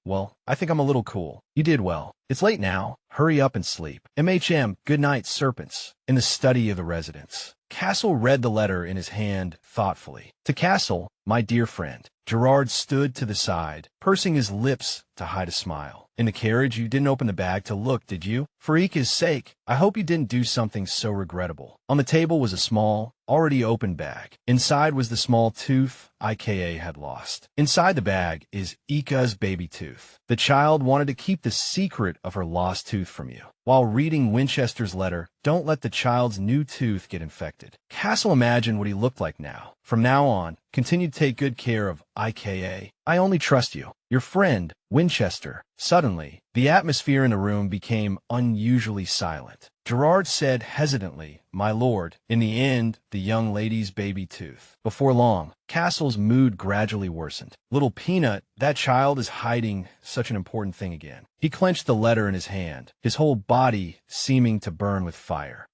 well, I think I'm a little cool. You did well. It's late now. Hurry up and sleep. MHM, good night, serpents. In the study of the residence. Castle read the letter in his hand thoughtfully. To Castle, my dear friend. Gerard stood to the side, pursing his lips to hide a smile. In the carriage, you didn't open the bag to look, did you? For Ika's sake, I hope you didn't do something so regrettable. On the table was a small, already opened bag. Inside was the small tooth IKA had lost. Inside the bag is Ika's baby tooth. The child wanted to keep the secret of her lost tooth from you. While reading Winchester's letter, don't let the child's new tooth get infected. Castle imagined what he looked like now. From now on, continue to take good care of IKA. I only trust you. Your friend, Winchester. Suddenly, the atmosphere in the room became unusually silent. Gerard said hesitantly, my lord, in the end, the young lady's baby tooth. Before long, Castle's mood gradually worsened. Little Peanut, that child is hiding such an important thing again. He clenched the letter in his hand, his whole body seeming to burn with fire.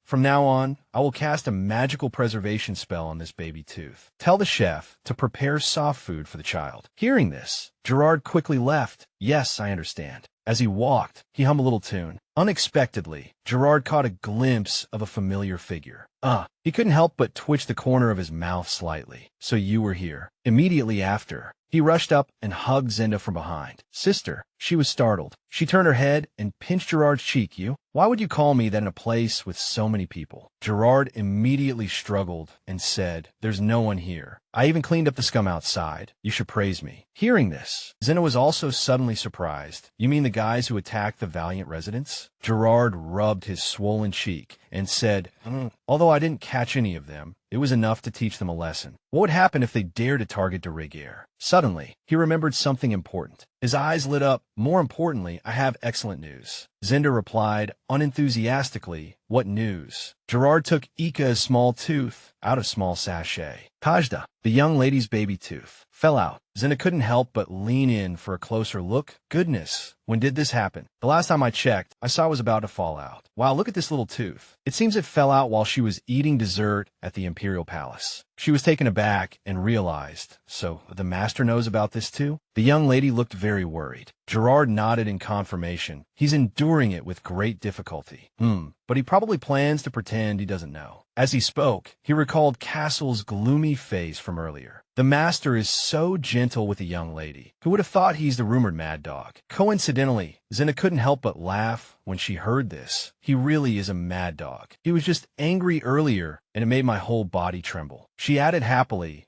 From now on, I will cast a magical preservation spell on this baby tooth. Tell the chef to prepare soft food for the child. Hearing this, Gerard quickly left. Yes, I understand. As he walked, he hummed a little tune. Unexpectedly, Gerard caught a glimpse of a familiar figure. He couldn't help but twitch the corner of his mouth slightly. So you were here. Immediately after, he rushed up and hugged Zenda from behind. Sister, she was startled. She turned her head and pinched Gerard's cheek. You? Why would you call me that in a place with so many people? Gerard immediately struggled and said, there's no one here. I even cleaned up the scum outside. You should praise me. Hearing this, Zenda was also suddenly surprised. You mean the guys who attacked the valiant residents? Gerard rubbed his swollen cheek and said, although I didn't catch any of them, it was enough to teach them a lesson. What would happen if they dared to target de Rigueur? Suddenly, he remembered something important. His eyes lit up. More importantly, I have excellent news. Zenda replied unenthusiastically, what news? Gerard took Ika's small tooth out of small sachet. Tajda, the young lady's baby tooth, fell out. Zenda couldn't help but lean in for a closer look. Goodness, when did this happen? The last time I checked, I saw it was about to fall out. Wow, look at this little tooth. It seems it fell out while she was eating dessert at the Imperial Palace. She was taken aback and realized, so the master knows about this too? The young lady looked very worried. Gerard nodded in confirmation. He's enduring it with great difficulty. But he probably plans to pretend he doesn't know. As he spoke, he recalled Castle's gloomy face from earlier. The master is so gentle with a young lady. Who would have thought he's the rumored mad dog? Coincidentally, Zenda couldn't help but laugh when she heard this. He really is a mad dog. He was just angry earlier, and it made my whole body tremble. She added happily,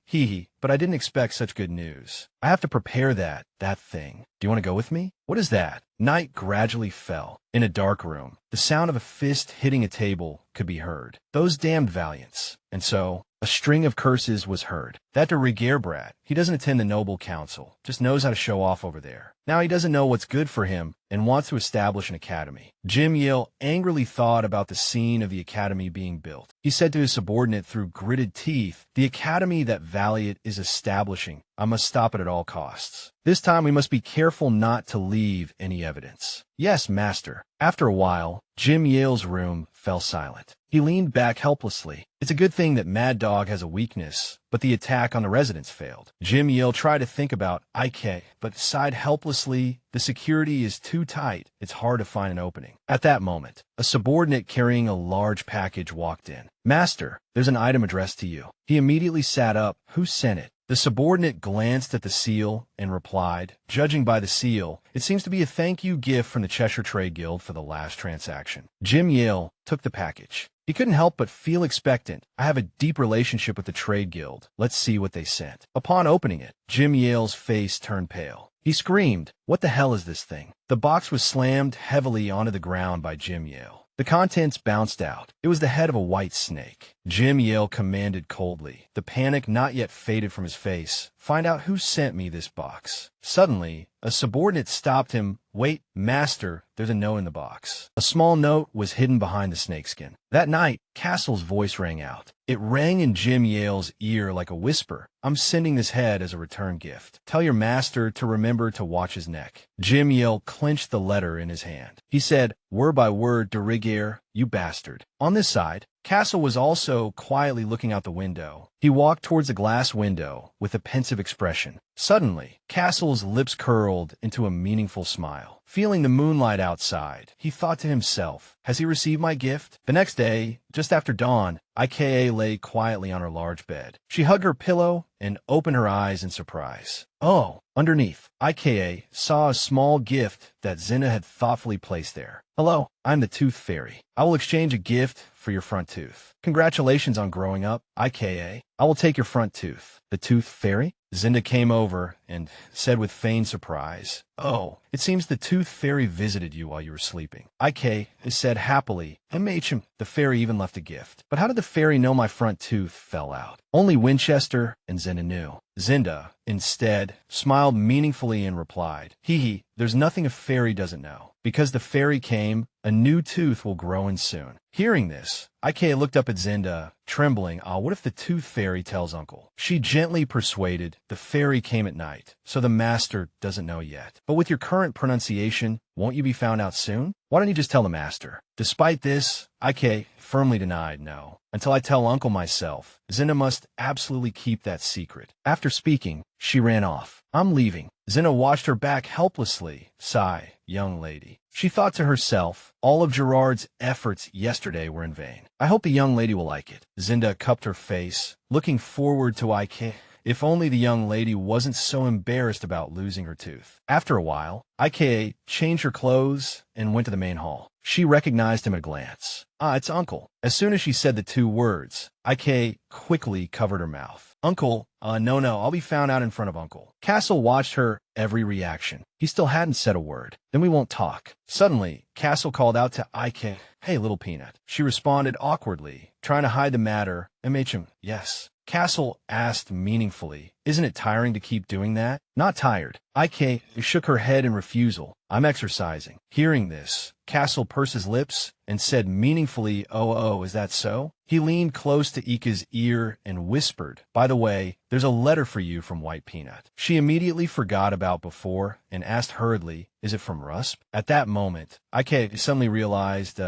but I didn't expect such good news. I have to prepare that thing. Do you want to go with me? What is that? Night gradually fell. In a dark room, the sound of a fist hitting a table could be heard. Those damned valiants. And so, a string of curses was heard. That de Rigueur brat, he doesn't attend the noble council, just knows how to show off over there. Now he doesn't know what's good for him and wants to establish an academy. Jim Yale angrily thought about the scene of the academy being built. He said to his subordinate through gritted teeth, the academy that Valiant is establishing, I must stop it at all costs. This time we must be careful not to leave any evidence. Yes, master. After a while, Jim Yale's room fell silent. He leaned back helplessly. It's a good thing that Mad Dog has a weakness, but the attack on the residents failed. Jim Yale tried to think about IK, but sighed helplessly. The security is too tight. It's hard to find an opening. At that moment, a subordinate carrying a large package walked in. Master, there's an item addressed to you. He immediately sat up. Who sent it? The subordinate glanced at the seal and replied, judging by the seal, it seems to be a thank you gift from the Cheshire Trade Guild for the last transaction. Jim Yale took the package. He couldn't help but feel expectant. I have a deep relationship with the Trade Guild. Let's see what they sent. Upon opening it, Jim Yale's face turned pale. He screamed, what the hell is this thing? The box was slammed heavily onto the ground by Jim Yale. The contents bounced out. It was the head of a white snake. Jim Yale commanded coldly. The panic not yet faded from his face. Find out who sent me this box. Suddenly, a subordinate stopped him. Wait, master, there's a note in the box. A small note was hidden behind the snakeskin. That night, Castle's voice rang out. It rang in Jim Yale's ear like a whisper. I'm sending this head as a return gift. Tell your master to remember to watch his neck. Jim Yale clenched the letter in his hand. He said, word by word, de Rigueur, you bastard. On this side, Castle was also quietly looking out the window. He walked towards a glass window with a pensive expression. Suddenly, Castle's lips curled into a meaningful smile. Feeling the moonlight outside, he thought to himself, has he received my gift? The next day, just after dawn, Ika lay quietly on her large bed. She hugged her pillow and opened her eyes in surprise. Oh, underneath, Ika saw a small gift that Zinna had thoughtfully placed there. Hello, I'm the Tooth Fairy. I will exchange a gift for your front tooth. Congratulations on growing up, Ika. I will take your front tooth. The Tooth Fairy? Zinda came over and said with feigned surprise, Oh, it seems the Tooth Fairy visited you while you were sleeping. Ika said happily, MHM, the fairy even left a gift. But how did the fairy know my front tooth fell out? Only Winchester and Zinda knew. Zinda, instead, smiled meaningfully and replied, Hee, there's nothing a fairy doesn't know. Because the fairy came, a new tooth will grow in soon. Hearing this, Ika looked up at Zinda, trembling. What if the Tooth Fairy tells Uncle? She gently persuaded, the fairy came at night, so the master doesn't know yet. But with your current pronunciation, won't you be found out soon? Why don't you just tell the master? Despite this, Ika firmly denied no. Until I tell Uncle myself, Zinna must absolutely keep that secret. After speaking, she ran off. I'm leaving. Zinna watched her back helplessly. Sigh, young lady. She thought to herself, all of Gerard's efforts yesterday were in vain. I hope the young lady will like it. Zinda cupped her face, looking forward to Ika. If only the young lady wasn't so embarrassed about losing her tooth. After a while, Ika changed her clothes and went to the main hall. She recognized him at a glance. It's Uncle. As soon as she said the two words, Ika quickly covered her mouth. Uncle, no, I'll be found out in front of Uncle. Castle watched her every reaction. He still hadn't said a word. Then we won't talk. Suddenly, Castle called out to Ika, Hey, little peanut. She responded awkwardly, trying to hide the matter. MHM, yes. Castle asked meaningfully, Isn't it tiring to keep doing that? Not tired. Ika shook her head in refusal. I'm exercising. Hearing this, Castle pursed his lips and said meaningfully, Oh, is that so? He leaned close to Ika's ear and whispered, By the way, there's a letter for you from White Peanut. She immediately forgot about before and asked hurriedly, Is it from Rusp? At that moment, Ika suddenly realized,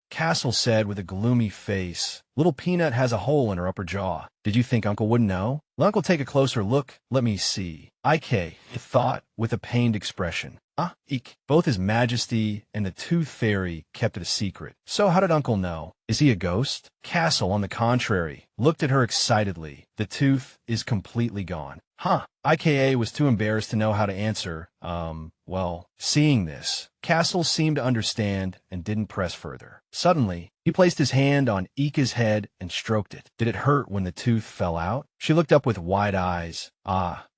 Castle said with a gloomy face, Little Peanut has a hole in her upper jaw. Did you think Uncle wouldn't know? Let Uncle take a closer look. Let me see. Ika thought with a pained expression. Eek. Both His Majesty and the Tooth Fairy kept it a secret. So how did Uncle know? Is he a ghost? Castle, on the contrary, looked at her excitedly. The tooth is completely gone. Ika was too embarrassed to know how to answer. Well, seeing this, Castle seemed to understand and didn't press further. Suddenly, he placed his hand on Ika's head and stroked it. Did it hurt when the tooth fell out? She looked up with wide eyes.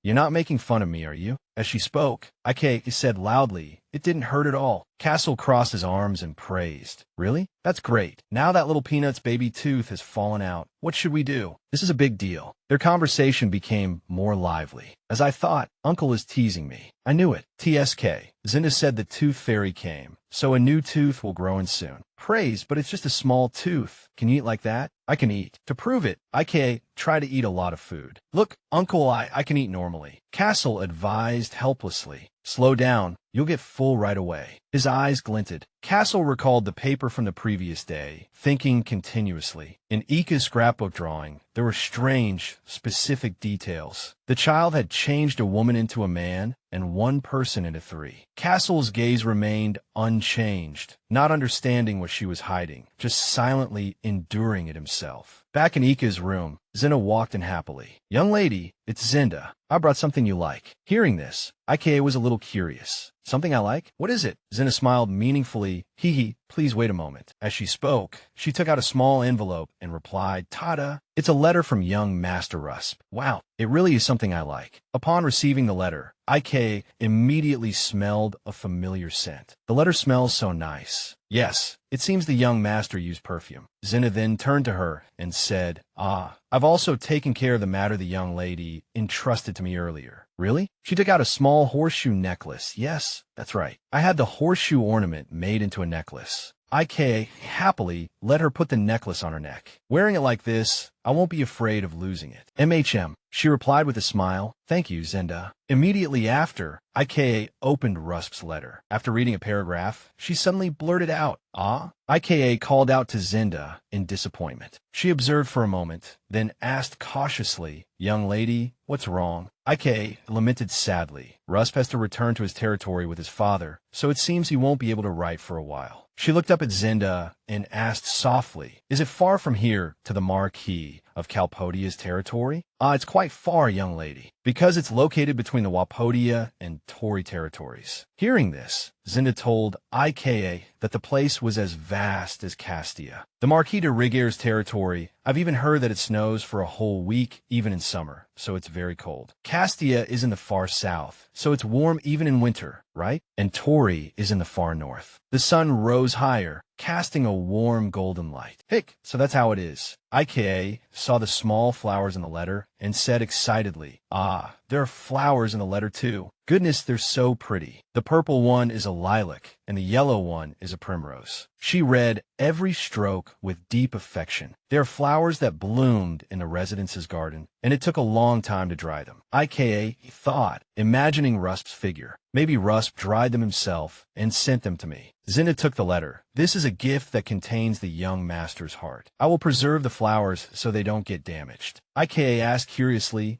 You're not making fun of me, are you? As she spoke, Ika said loudly, It didn't hurt at all. Castle crossed his arms and praised. Really? That's great. Now that little Peanut's baby tooth has fallen out, what should we do? This is a big deal. Their conversation became more lively. As I thought, Uncle is teasing me. I knew it. TSK. Zinda said the Tooth Fairy came, so a new tooth will grow in soon. Praise, but it's just a small tooth. Can you eat like that? I can eat. To prove it, Ika try to eat a lot of food. Look, Uncle, I can eat normally. Castle advised helplessly. Slow down. You'll get full right away. His eyes glinted. Castle recalled the paper from the previous day, thinking continuously. In Ika's scrapbook drawing, there were strange, specific details. The child had changed a woman into a man and one person into three. Castle's gaze remained unchanged, not understanding what she was hiding, just silently enduring it himself. Back in Ika's room, Zinna walked in happily. Young lady, it's Zinda. I brought something you like. Hearing this, Ika was a little curious. Something I like? What is it? Zinna smiled meaningfully. Please wait a moment. As she spoke, she took out a small envelope and replied, Ta-da! It's a letter from young Master Rusp. Wow, it really is something I like. Upon receiving the letter, Ika immediately smelled a familiar scent. The letter smells so nice. Yes, it seems the young master used perfume. Zinna then turned to her and said, I've also taken care of the matter the young lady entrusted to me earlier. Really? She took out a small horseshoe necklace. Yes, that's right. I had the horseshoe ornament made into a necklace. Ika happily let her put the necklace on her neck. Wearing it like this, I won't be afraid of losing it. MHM, she replied with a smile. Thank you, Zinda. Immediately after, IKA opened Rusp's letter. After reading a paragraph, she suddenly blurted out, "Ah?" IKA called out to Zinda in disappointment. She observed for a moment, then asked cautiously, "Young lady, what's wrong?" IKA lamented sadly. Rusp has to return to his territory with his father, so it seems he won't be able to write for a while. She looked up at Zinda and asked softly, "Is it far from here to the Marquis of Calpodia's territory?" It's quite far, young lady, because it's located between the Wapodia and Tori territories." Hearing this, Zinda told IKA that the place was as vast as Castia. The Marquis de Rigueur's territory, I've even heard that it snows for a whole week, even in summer, so it's very cold. Castia is in the far south, so it's warm even in winter, right? And Tori is in the far north. The sun rose higher, casting a warm golden light. Hick, so that's how it is. IKA saw the small flowers in the letter and said excitedly, "Ah, there are flowers in the letter too. Goodness, they're so pretty. The purple one is a lilac, and the yellow one is a primrose." She read every stroke with deep affection. They are flowers that bloomed in the residence's garden, and it took a long time to dry them. IKA thought, imagining Rusp's figure. Maybe Rusp dried them himself and sent them to me. Zinda took the letter. "This is a gift that contains the young master's heart. I will preserve the flowers so they don't get damaged." IKA asked curiously,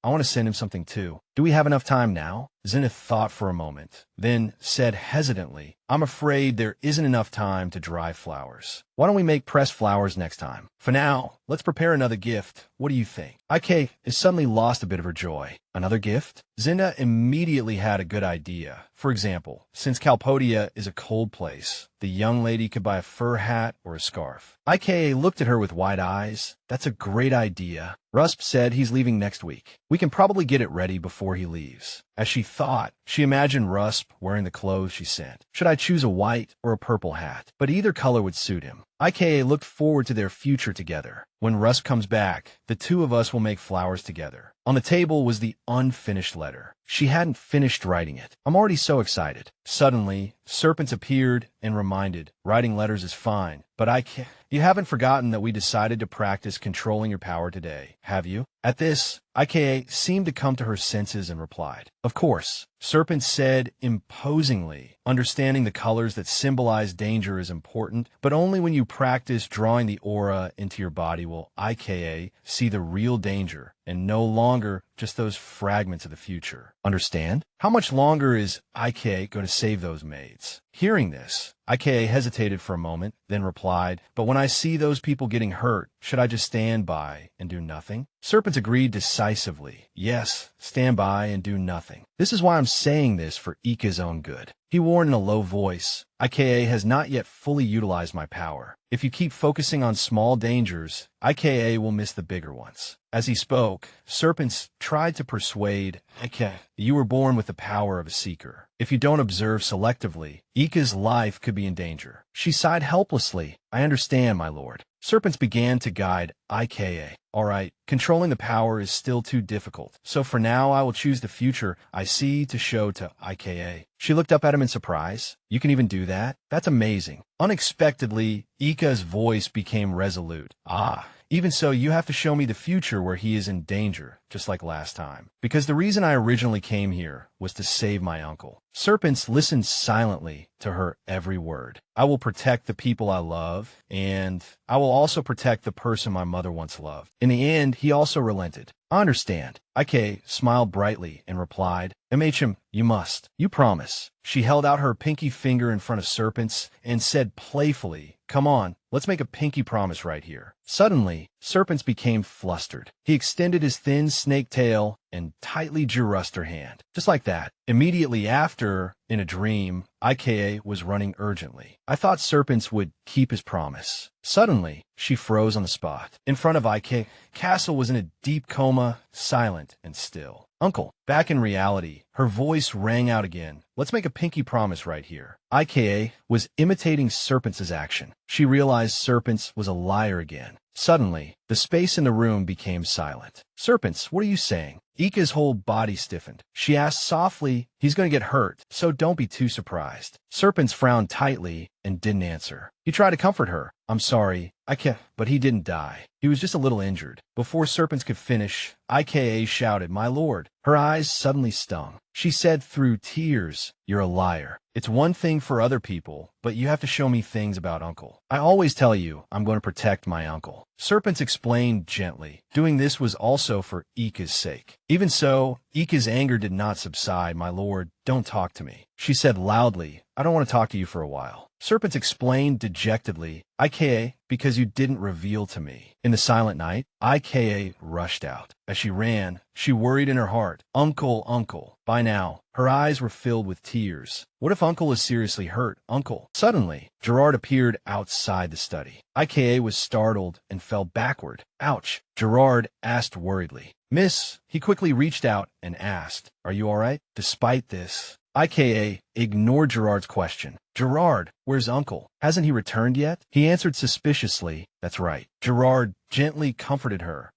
I want to send him something too. Do we have enough time now? Zinda thought for a moment, then said hesitantly, "I'm afraid there isn't enough time to dry flowers. Why don't we make pressed flowers next time? For now, let's prepare another gift. What do you think?" IK has suddenly lost a bit of her joy. Another gift? Zinda immediately had a good idea. For example, since Calpodia is a cold place, the young lady could buy a fur hat or a scarf. IKA looked at her with wide eyes. "That's a great idea." Rusp said he's leaving next week. We can probably get it ready before he leaves. As she thought, she imagined Rusp wearing the clothes she sent. Should I choose a white or a purple hat? But either color would suit him. IKA looked forward to their future together. When Rusp comes back, the two of us will make flowers together. On the table was the unfinished letter. She hadn't finished writing it. I'm already so excited. Suddenly, Serpents appeared and reminded, "Writing letters is fine, but I can't." "You haven't forgotten that we decided to practice controlling your power today, have you?" At this, IKA seemed to come to her senses and replied, "Of course." Serpent said imposingly, "Understanding the colors that symbolize danger is important, but only when you practice drawing the aura into your body will IKA see the real danger and no longer just those fragments of the future. Understand? How much longer is IKA going to save those maids?" Hearing this, IKA hesitated for a moment, then replied, "But when I see those people getting hurt, should I just stand by and do nothing?" Serpent agreed decisively. "Yes, stand by and do nothing. This is why I'm saying this for Ika's own good." He warned in a low voice, "IKA has not yet fully utilized my power. If you keep focusing on small dangers, IKA will miss the bigger ones." As he spoke, Serpents tried to persuade IKA, "You were born with the power of a seeker. If you don't observe selectively, Ika's life could be in danger." She sighed helplessly. "I understand, my lord." Serpents began to guide IKA. "All right, controlling the power is still too difficult, so for now I will choose the future I see to show to IKA." She looked up at him in surprise. "You can even do that? That's amazing." Unexpectedly, Ika's voice became resolute. Even so, you have to show me the future where he is in danger, just like last time. Because the reason I originally came here was to save my uncle." Serpents listened silently to her every word. "I will protect the people I love, and I will also protect the person my mother once loved." In the end, he also relented. "I understand." IK smiled brightly and replied, "MHM, you must. You promise." She held out her pinky finger in front of Serpents and said playfully, "Come on, let's make a pinky promise right here." Suddenly, Serpents became flustered. He extended his thin snake tail and tightly drew her hand. Just like that. Immediately after, in a dream, IKA was running urgently. I thought Serpents would keep his promise. Suddenly, she froze on the spot. In front of IK, Castle was in a deep coma, silent and still. "Uncle." Back in reality, her voice rang out again. "Let's make a pinky promise right here." IKA was imitating Serpents' action. She realized Serpents was a liar again. Suddenly, the space in the room became silent. "Serpents, what are you saying?" Ika's whole body stiffened. She asked softly He's going to get hurt, so don't be too surprised. Serpents frowned tightly and didn't answer. He tried to comfort her. I'm sorry, I can't, but he didn't die. He was just a little injured. Before Serpents could finish, IKA shouted, "My lord." Her eyes suddenly stung. She said through tears, "You're a liar. It's one thing for other people, but you have to show me things about Uncle. I always tell you I'm going to protect my uncle." Serpents explained gently. Doing this was also for Ika's sake. Even so, Ika's anger did not subside. "My lord, don't talk to me," she said loudly. "I don't want to talk to you for a while." Serpents explained dejectedly, "IKA, because you didn't reveal to me." In the silent night, IKA rushed out. As she ran, she worried in her heart, "Uncle, Uncle." By now, her eyes were filled with tears. What if Uncle is seriously hurt? Uncle. Suddenly, Gerard appeared outside the study. IKA was startled and fell backward. "Ouch," Gerard asked worriedly. "Miss," he quickly reached out and asked, "Are you all right?" Despite this, IKA ignored Gerard's question. "Gerard, where's Uncle? Hasn't he returned yet?" He answered suspiciously, "That's right." Gerard gently comforted her.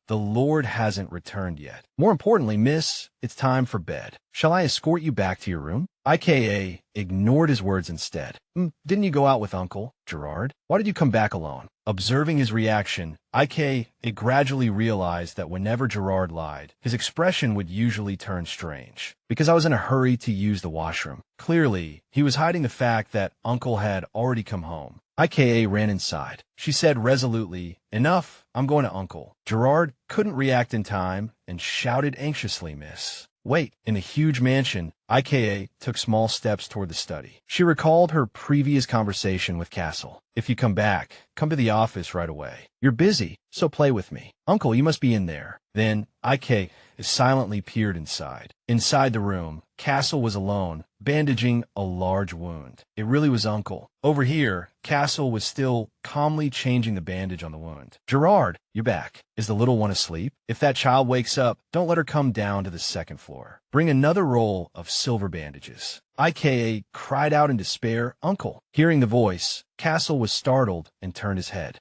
The Lord hasn't returned yet. More importantly, miss, it's time for bed. Shall I escort you back to your room?" IKA ignored his words instead. Didn't you go out with Uncle, Gerard? Why did you come back alone?" Observing his reaction, IKA gradually realized that whenever Gerard lied, his expression would usually turn strange. "Because I was in a hurry to use the washroom." Clearly, he was hiding the fact that Uncle had already come home. IKA ran inside. She said resolutely, "Enough, I'm going to Uncle." Gerard couldn't react in time and shouted anxiously, "Miss, wait." In the huge mansion, IKA took small steps toward the study. She recalled her previous conversation with Castle. "If you come back, come to the office right away. You're busy, so play with me. Uncle, you must be in there." Then IKA silently peered inside. Inside the room, Castle was alone, bandaging a large wound. It really was Uncle. Over here, Castle was still calmly changing the bandage on the wound. "Gerard, you're back. Is the little one asleep? If that child wakes up, don't let her come down to the second floor. Bring another roll of silver bandages." IKA cried out in despair, "Uncle." Hearing the voice, Castle was startled and turned his head.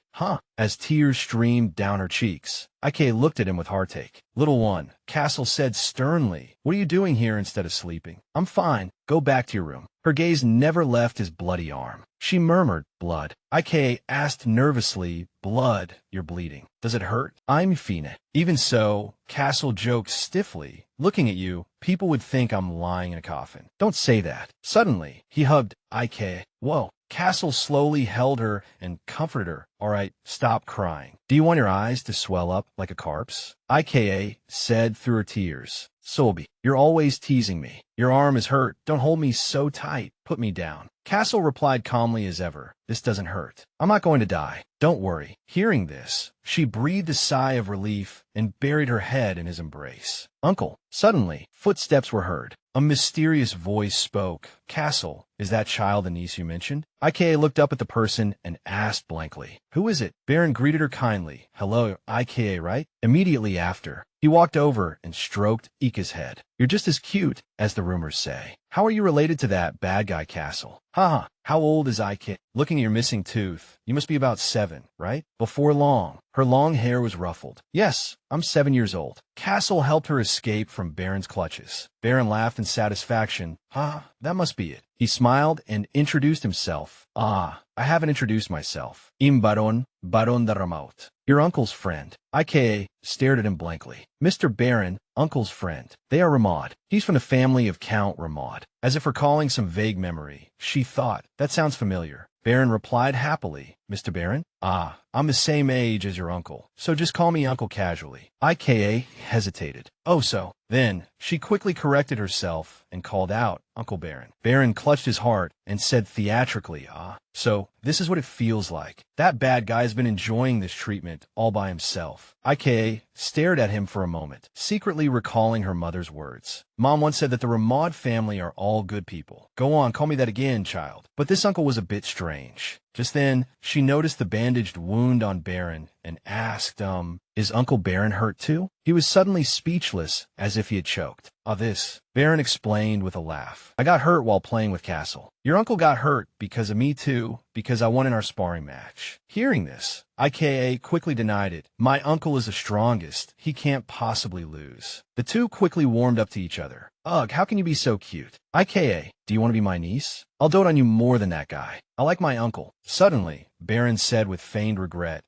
As tears streamed down her cheeks, IKA looked at him with heartache. "Little one," Castle said sternly, "what are you doing here instead of sleeping?" "I'm fine. Go back to your room." Her gaze never left his bloody arm. She murmured, "Blood." IKA asked nervously, "Blood, you're bleeding. Does it hurt?" "I'm fine." Even so, Castle joked stiffly, "Looking at you, people would think I'm lying in a coffin." "Don't say that." Suddenly, he hugged IKA. "Whoa." Castle slowly held her and comforted her. "All right, stop crying. Do you want your eyes to swell up like a carp's?" IKA said through her tears, "Sobi, you're always teasing me. Your arm is hurt. Don't hold me so tight. Put me down." Castle replied calmly as ever, "This doesn't hurt. I'm not going to die. Don't worry." Hearing this, she breathed a sigh of relief and buried her head in his embrace. "Uncle." Suddenly, footsteps were heard. A mysterious voice spoke. "Castle, is that child the niece you mentioned?" IKA looked up at the person and asked blankly, "Who is it?" Baron greeted her kindly. "Hello, IKA, right?" Immediately after, he walked over and stroked Ika's head. "You're just as cute as the rumors say. How are you related to that bad guy Castle?" "Haha, how old is Ika?" "Looking at your missing tooth, you must be about 7, right?" Before long, her long hair was ruffled. "Yes, I'm 7 years old." Castle helped her escape from Baron's clutches. Baron laughed in satisfaction. That must be it." He smiled and introduced himself. "I haven't introduced myself. Baron de Ramaut. Your uncle's friend." IKA stared at him blankly. "Mr. Baron, uncle's friend. They are Ramad. He's from the family of Count Ramad." As if recalling some vague memory, she thought, "That sounds familiar." Baron replied happily, "Mr. Baron? I'm the same age as your uncle, so just call me Uncle casually." IKA hesitated. "Oh, so." Then, she quickly corrected herself and called out, "Uncle Baron." Baron clutched his heart and said theatrically, "So, this is what it feels like. That bad guy's been enjoying this treatment all by himself." IKA stared at him for a moment, secretly recalling her mother's words. "Mom once said that the Ramad family are all good people." "Go on, call me that again, child." "But this uncle was a bit strange." Just then, she noticed the bandaged wound on Baron and asked, is Uncle Baron hurt too? He was suddenly speechless, as if he had choked. This, Baron explained with a laugh. I got hurt while playing with Castle. Your uncle got hurt because of me too, because I won in our sparring match. Hearing this, IKA quickly denied it. My uncle is the strongest. He can't possibly lose. The two quickly warmed up to each other. Ugh, how can you be so cute? IKA, do you want to be my niece? I'll dote on you more than that guy. I like my uncle. Suddenly, Baron said with feigned regret,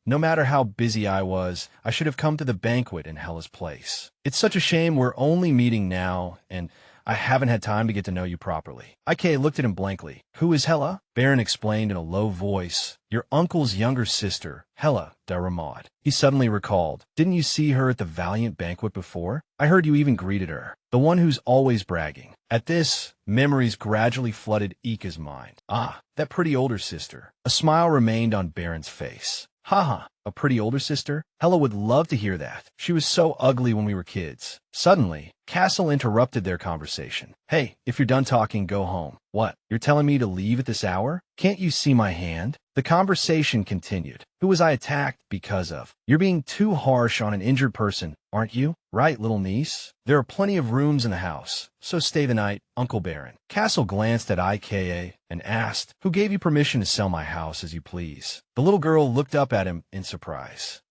no matter how busy I was, I should have come to the banquet in Hella's place. It's such a shame we're only meeting now, and I haven't had time to get to know you properly. IK looked at him blankly. Who is Hella? Baron explained in a low voice. Your uncle's younger sister, Hella de Ramad. He suddenly recalled. Didn't you see her at the Valiant banquet before? I heard you even greeted her. The one who's always bragging. At this, memories gradually flooded Ika's mind. That pretty older sister. A smile remained on Baron's face. Haha, a pretty older sister? Hella would love to hear that. She was so ugly when we were kids. Suddenly, Castle interrupted their conversation. Hey, if you're done talking, go home. What? You're telling me to leave at this hour? Can't you see my hand? The conversation continued. Who was I attacked because of? You're being too harsh on an injured person, aren't you? Right, little niece? There are plenty of rooms in the house, so stay the night, Uncle Baron. Castle glanced at IKA and asked, who gave you permission to sell my house as you please? The little girl looked up at him in surprise.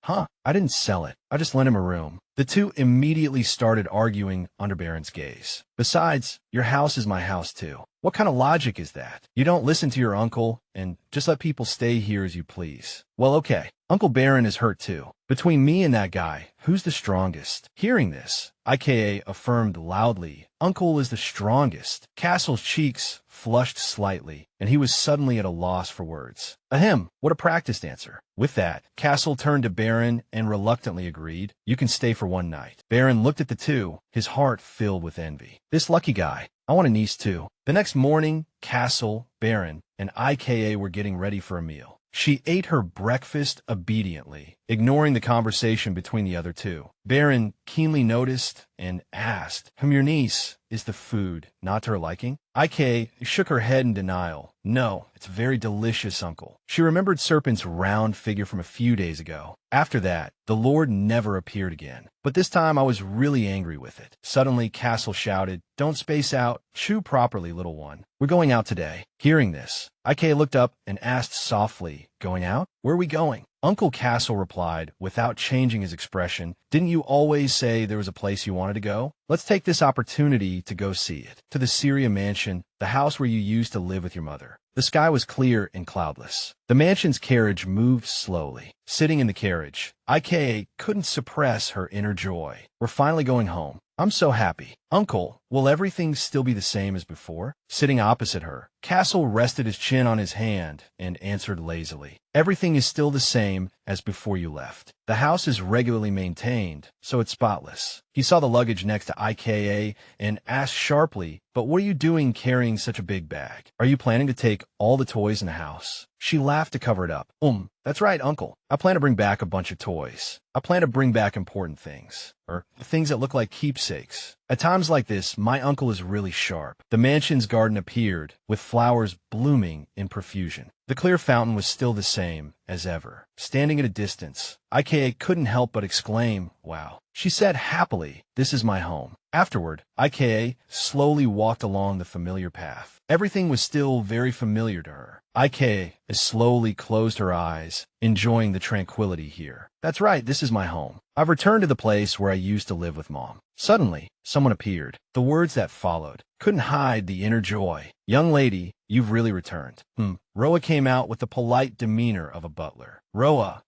I didn't sell it. I just lent him a room. The two immediately started arguing under Baron's gaze. Besides, your house is my house too. What kind of logic is that? You don't listen to your uncle and just let people stay here as you please. Well, okay. Uncle Baron is hurt too. Between me and that guy, who's the strongest? Hearing this, IKA affirmed loudly, Uncle is the strongest. Castle's cheeks flushed slightly, and he was suddenly at a loss for words. Ahem, what a practiced answer. With that, Castle turned to Baron and reluctantly agreed, you can stay for one night. Baron looked at the two, his heart filled with envy. This lucky guy. I want a niece too. The next morning, Castle, Baron, and IKA were getting ready for a meal. She ate her breakfast obediently, ignoring the conversation between the other two. Baron keenly noticed and asked, your niece, is the food not to her liking? IK shook her head in denial. No, it's very delicious, Uncle. She remembered Serpent's round figure from a few days ago. After that, the Lord never appeared again. But this time I was really angry with it. Suddenly, Castle shouted, don't space out. Chew properly, little one. We're going out today. Hearing this, IK looked up and asked softly, going out? Where are we going? Uncle Castle replied, without changing his expression, didn't you always say there was a place you wanted to go? Let's take this opportunity to go see it. To the Syria mansion, the house where you used to live with your mother. The sky was clear and cloudless. The mansion's carriage moved slowly. Sitting in the carriage, IK couldn't suppress her inner joy. We're finally going home. I'm so happy. Uncle, will everything still be the same as before? Sitting opposite her, Castle rested his chin on his hand and answered lazily. Everything is still the same as before you left. The house is regularly maintained, so it's spotless. He saw the luggage next to IKA and asked sharply, but what are you doing carrying such a big bag? Are you planning to take all the toys in the house? She laughed to cover it up. That's right, Uncle. I plan to bring back a bunch of toys. I plan to bring back important things, or things that look like keepsakes. At times like this, my uncle is really sharp. The mansion's garden appeared, with flowers blooming in profusion. The clear fountain was still the same as ever. Standing at a distance, IKA couldn't help but exclaim, wow. She said happily, this is my home. Afterward, IKA slowly walked along the familiar path. Everything was still very familiar to her. IKA slowly closed her eyes, enjoying the tranquility here. That's right, this is my home. I've returned to the place where I used to live with Mom. Suddenly, someone appeared. The words that followed couldn't hide the inner joy. Young lady, you've really returned. Roa came out with the polite demeanor of a butler. Roa,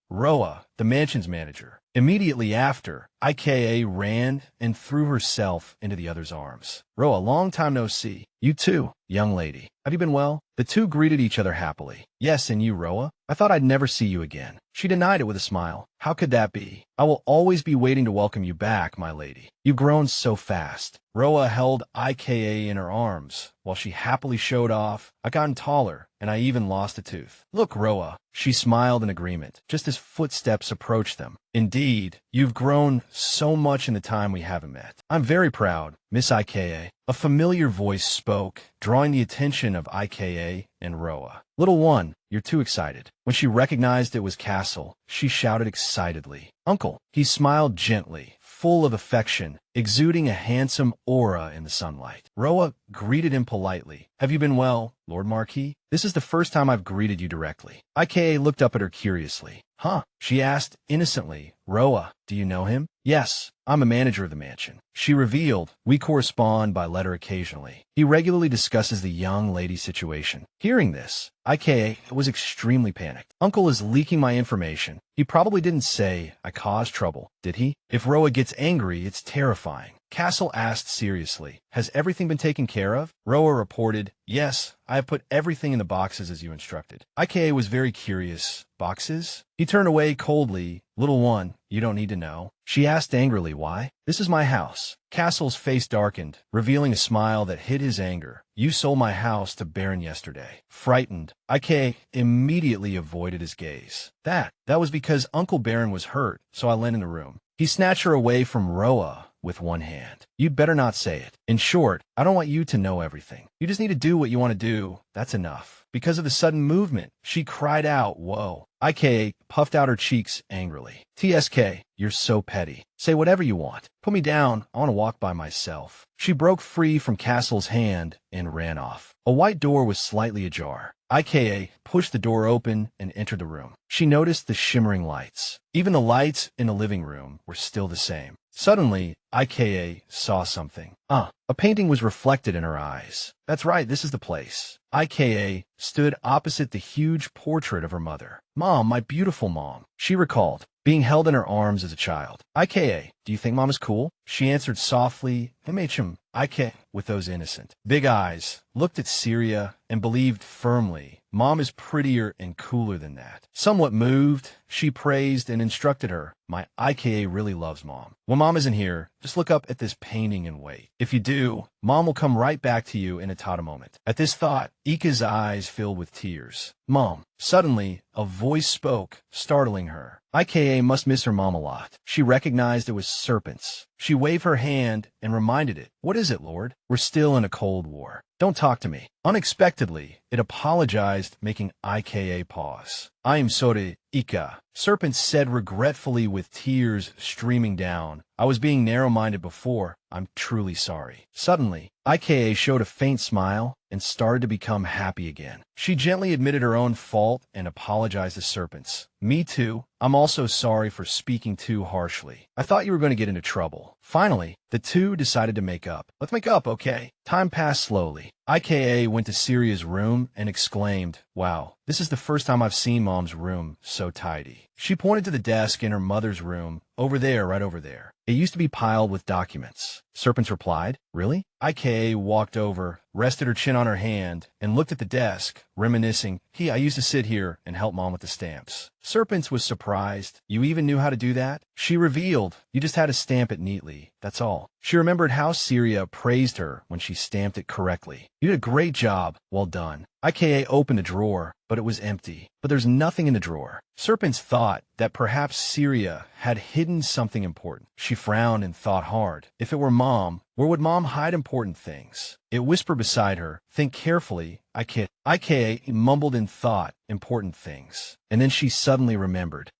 the mansion's manager. Immediately after, IKA ran and threw herself into the other's arms. Roa, long time no see. You too, young lady. Have you been well? The two greeted each other happily. Yes, and you, Roa? I thought I'd never see you again. She denied it with a smile. How could that be? I will always be waiting to welcome you back, my lady. You've grown so fast. Roa held IKA in her arms, while she happily showed off, I've gotten taller, and I even lost a tooth. Look, Roa. She smiled in agreement, just as footsteps approached them. Indeed, you've grown so much in the time we haven't met. I'm very proud, Miss IKA. hallway, a familiar voice spoke, drawing the attention of Ika and Roa. "Little one, you're too excited." When she recognized it was Castle, she shouted excitedly, "Uncle!" He smiled gently, full of affection, exuding a handsome aura in the sunlight. Roa greeted him politely. "Have you been well, Lord Marquis? This is the first time I've greeted you directly." Ika looked up at her curiously. "Huh?" she asked innocently. "Roa, do you know him?" "Yes, I'm a manager of the mansion." She revealed, "We correspond by letter occasionally. He regularly discusses the young lady's situation." Hearing this, Ika was extremely panicked. "Uncle is leaking my information. He probably didn't say I caused trouble, did he? If Roa gets angry, it's terrifying." Castle asked seriously, "Has everything been taken care of?" Roa reported, "Yes, I have put everything in the boxes as you instructed." Ika was very curious. "Boxes?" He turned away coldly. "Little one, you don't need to know." She asked angrily, "Why?" "This is my house." Castle's face darkened, revealing a smile that hid his anger. "You sold my house to Baron yesterday." Frightened, Ika immediately avoided his gaze. That was because Uncle Baron was hurt, so I lent in the room." He snatched her away from Roa with one hand. "You'd better not say it. In short, I don't want you to know everything. You just need to do what you want to do. That's enough." Because of the sudden movement, she cried out, "Whoa." Ika puffed out her cheeks angrily. "TSK, you're so petty. Say whatever you want. Put me down. I want to walk by myself." She broke free from Castle's hand and ran off. A white door was slightly ajar. Ika pushed the door open and entered the room. She noticed the shimmering lights. Even the lights in the living room were still the same. Suddenly, Ika saw something. A painting was reflected in her eyes. "That's right, this is the place." Ika stood opposite the huge portrait of her mother. "Mom, my beautiful mom," she recalled, being held in her arms as a child. "Ika, do you think Mom is cool?" She answered softly, "MHM." Ika, with those innocent, big eyes, looked at Syria and believed firmly, Mom is prettier and cooler than that. Somewhat moved, she praised and instructed her, "My Ika really loves Mom. When Mom isn't here, just look up at this painting and wait. If you do, Mom will come right back to you in a tot a moment." At this thought, Ika's eyes filled with tears. "Mom." Suddenly, a voice spoke, startling her. Ika must miss her mom a lot. She recognized it was Serpent's. She waved her hand and reminded it, "What is it, Lord? We're still in a cold war. Don't talk to me." Unexpectedly, it apologized, making Ika pause. "I am sorry, Ika," Serpent said regretfully with tears streaming down. "I was being narrow-minded before. I'm truly sorry." Suddenly, Ika showed a faint smile and started to become happy again. She gently admitted her own fault and apologized to Serpents. "Me too. I'm also sorry for speaking too harshly. I thought you were going to get into trouble." Finally, the two decided to make up. "Let's make up, okay?" Time passed slowly. Ika went to Syria's room and exclaimed, "Wow, this is the first time I've seen Mom's room so tidy." She pointed to the desk in her mother's room, "Over there, right over there. It used to be piled with documents." Serpents replied, "Really?" Ika walked over, rested her chin on her hand, and looked at the desk, reminiscing, I used to sit here and help Mom with the stamps." Serpents was surprised. "You even knew how to do that?" She revealed, "You just had to stamp it neatly, that's all." She remembered how Syria praised her when she stamped it correctly. "You did a great job. Well done." Ika opened a drawer, but it was empty. But there's nothing in the drawer. Serpents thought that perhaps Syria had hidden something important. She frowned and thought hard. If it were Mom, where would Mom hide important things? It whispered beside her, "Think carefully, Ika." Ika mumbled in thought, "Important things." And then she suddenly remembered.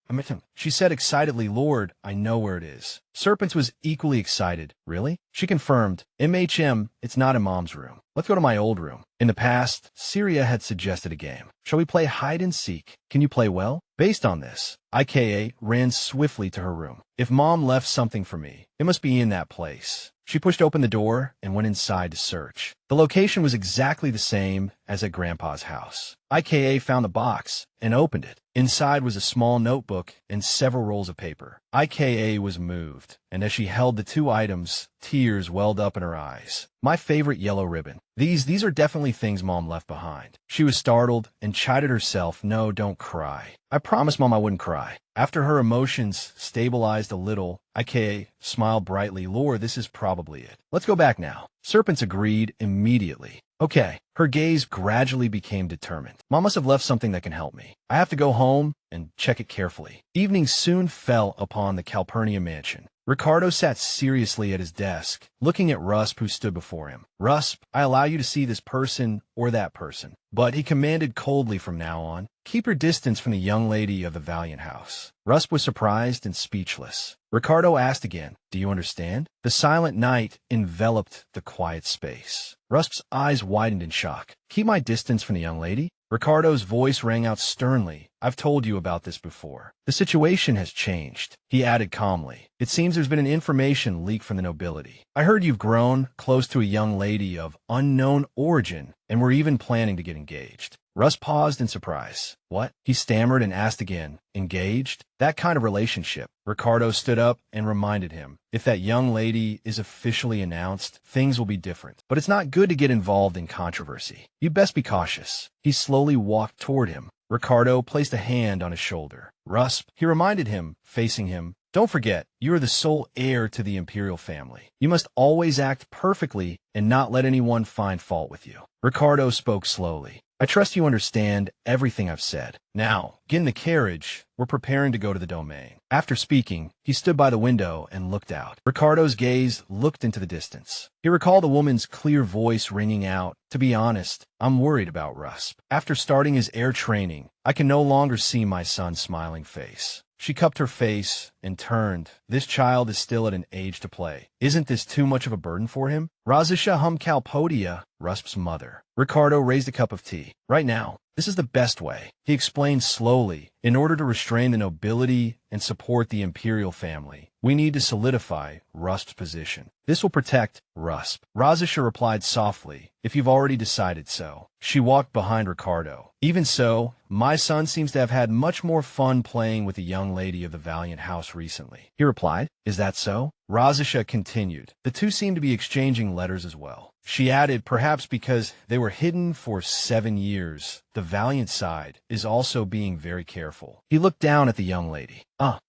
She said excitedly, "Lord, I know where it is." Serpents was equally excited. "Really?" She confirmed, "MHM, it's not in Mom's room. Let's go to my old room." In the past, Syria had suggested a game. "Shall we play hide and seek? Can you play well?" Based on this, Ika ran swiftly to her room. "If Mom left something for me, it must be in that place." She pushed open the door and went inside to search. The location was exactly the same as at Grandpa's house. Ika found the box and opened it. Inside was a small notebook and several rolls of paper. Ika was moved, and as she held the two items, tears welled up in her eyes. "My favorite yellow ribbon. These are definitely things Mom left behind." She was startled and chided herself, "No, don't cry. I promised Mom I wouldn't cry." After her emotions stabilized a little, Ika smiled brightly, "Lord, this is probably it. Let's go back now." Serpents agreed immediately. "Okay." Her gaze gradually became determined. "Mom must have left something that can help me. I have to go home and check it carefully." Evening soon fell upon the Calpurnia mansion. Ricardo sat seriously at his desk, looking at Rusp who stood before him. Rusp, I allow you to see this person or that person. But he commanded coldly from now on, keep your distance from the young lady of the Valiant House. Rusp was surprised and speechless. Ricardo asked again, do you understand? The silent night enveloped the quiet space. Rusp's eyes widened in shock. Keep my distance from the young lady? Ricardo's voice rang out sternly. I've told you about this before. The situation has changed, he added calmly. It seems there's been an information leak from the nobility. I heard you've grown close to a young lady of unknown origin, and we're even planning to get engaged. Russ paused in surprise. What? He stammered and asked again. Engaged? That kind of relationship. Ricardo stood up and reminded him. If that young lady is officially announced, things will be different. But it's not good to get involved in controversy. You best be cautious. He slowly walked toward him. Ricardo placed a hand on his shoulder. Rusp, he reminded him, facing him, don't forget, you are the sole heir to the imperial family. You must always act perfectly and not let anyone find fault with you. Ricardo spoke slowly. I trust you understand everything I've said. Now, get in the carriage. We're preparing to go to the domain. After speaking, he stood by the window and looked out. Ricardo's gaze looked into the distance. He recalled a woman's clear voice ringing out, to be honest, I'm worried about Rusp. After starting his air training, I can no longer see my son's smiling face. She cupped her face and turned. This child is still at an age to play. Isn't this too much of a burden for him? Razisha Humkalpodia, Rusp's mother. Ricardo raised a cup of tea. Right now, this is the best way, he explained slowly. In order to restrain the nobility and support the imperial family, we need to solidify Rusp's position. This will protect Rusp. Razisha replied softly, if you've already decided so. She walked behind Ricardo. Even so, my son seems to have had much more fun playing with the young lady of the Valiant House recently. He replied, is that so? Razisha continued. The two seem to be exchanging letters as well. She added, perhaps because they were hidden for 7 years, the Valiant side is also being very careful. He looked down at the young lady.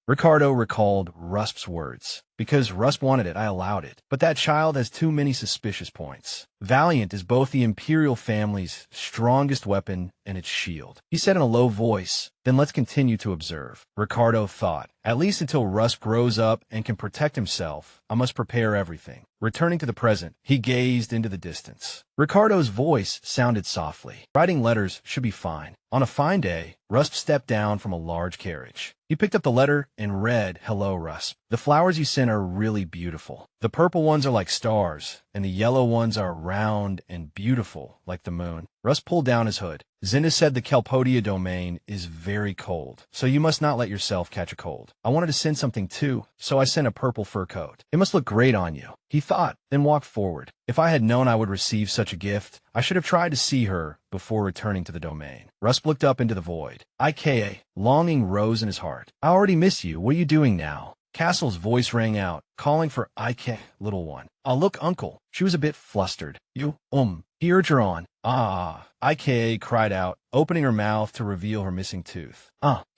Ricardo recalled Rusp's words. Because Rusp wanted it, I allowed it. But that child has too many suspicious points. Valiant is both the imperial family's strongest weapon and its shield. He said in a low voice, then let's continue to observe. Ricardo thought, at least until Rusp grows up and can protect himself, I must prepare everything. Returning to the present, he gazed into the distance. Ricardo's voice sounded softly. Writing letters should be fine. On a fine day, Rusp stepped down from a large carriage. He picked up the letter and read, hello, Rusp. The flowers you sent are really beautiful. The purple ones are like stars, and the yellow ones are round and beautiful, like the moon. Rusp pulled down his hood. Zinna said the Kelpodia domain is very cold, so you must not let yourself catch a cold. I wanted to send something too, so I sent a purple fur coat. It must look great on you. He thought, then walked forward. If I had known I would receive such a gift, I should have tried to see her before returning to the domain. Rusp looked up into the void. Ika, longing rose in his heart. I already miss you. What are you doing now? Castle's voice rang out, calling for Ike, little one. Look, uncle. She was a bit flustered. You, he urged her on. Ike cried out, opening her mouth to reveal her missing tooth.